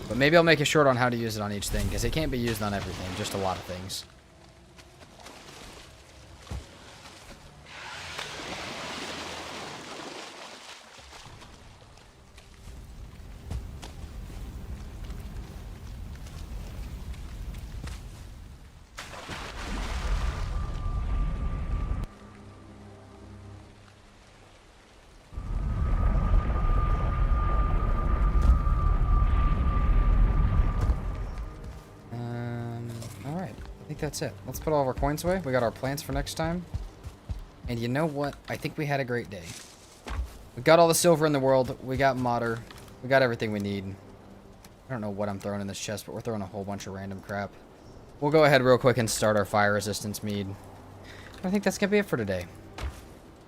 But maybe I'll make a short on how to use it on each thing, because it can't be used on everything, just a lot of things. I think that's it. Let's put all of our coins away. We got our plants for next time. And you know what? I think we had a great day. We got all the silver in the world. We got modder. We got everything we need. I don't know what I'm throwing in this chest, but we're throwing a whole bunch of random crap. We'll go ahead real quick and start our fire resistance mead. I think that's going to be it for today.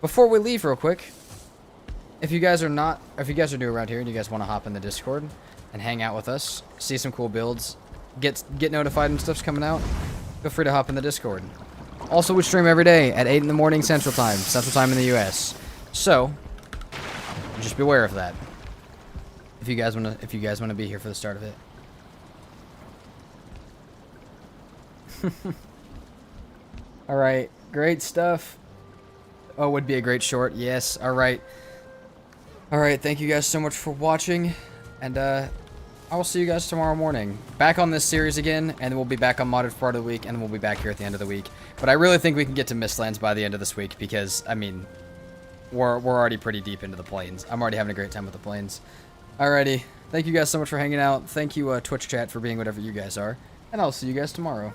Before we leave real quick, if you guys are new around here and you guys want to hop in the Discord and hang out with us, see some cool builds, get notified when stuff's coming out, feel free to hop in the Discord. Also, we stream every day at 8 in the morning Central Time in the US. So, just be aware of that. If you guys wanna be here for the start of it. All right, great stuff. Oh, would be a great short. Yes. All right. Thank you guys so much for watching, and I will see you guys tomorrow morning. Back on this series again, and then we'll be back on modded for part of the week, and then we'll be back here at the end of the week. But I really think we can get to Mistlands by the end of this week because, I mean, we're already pretty deep into the plains. I'm already having a great time with the plains. Alrighty. Thank you guys so much for hanging out. Thank you, Twitch chat, for being whatever you guys are. And I'll see you guys tomorrow.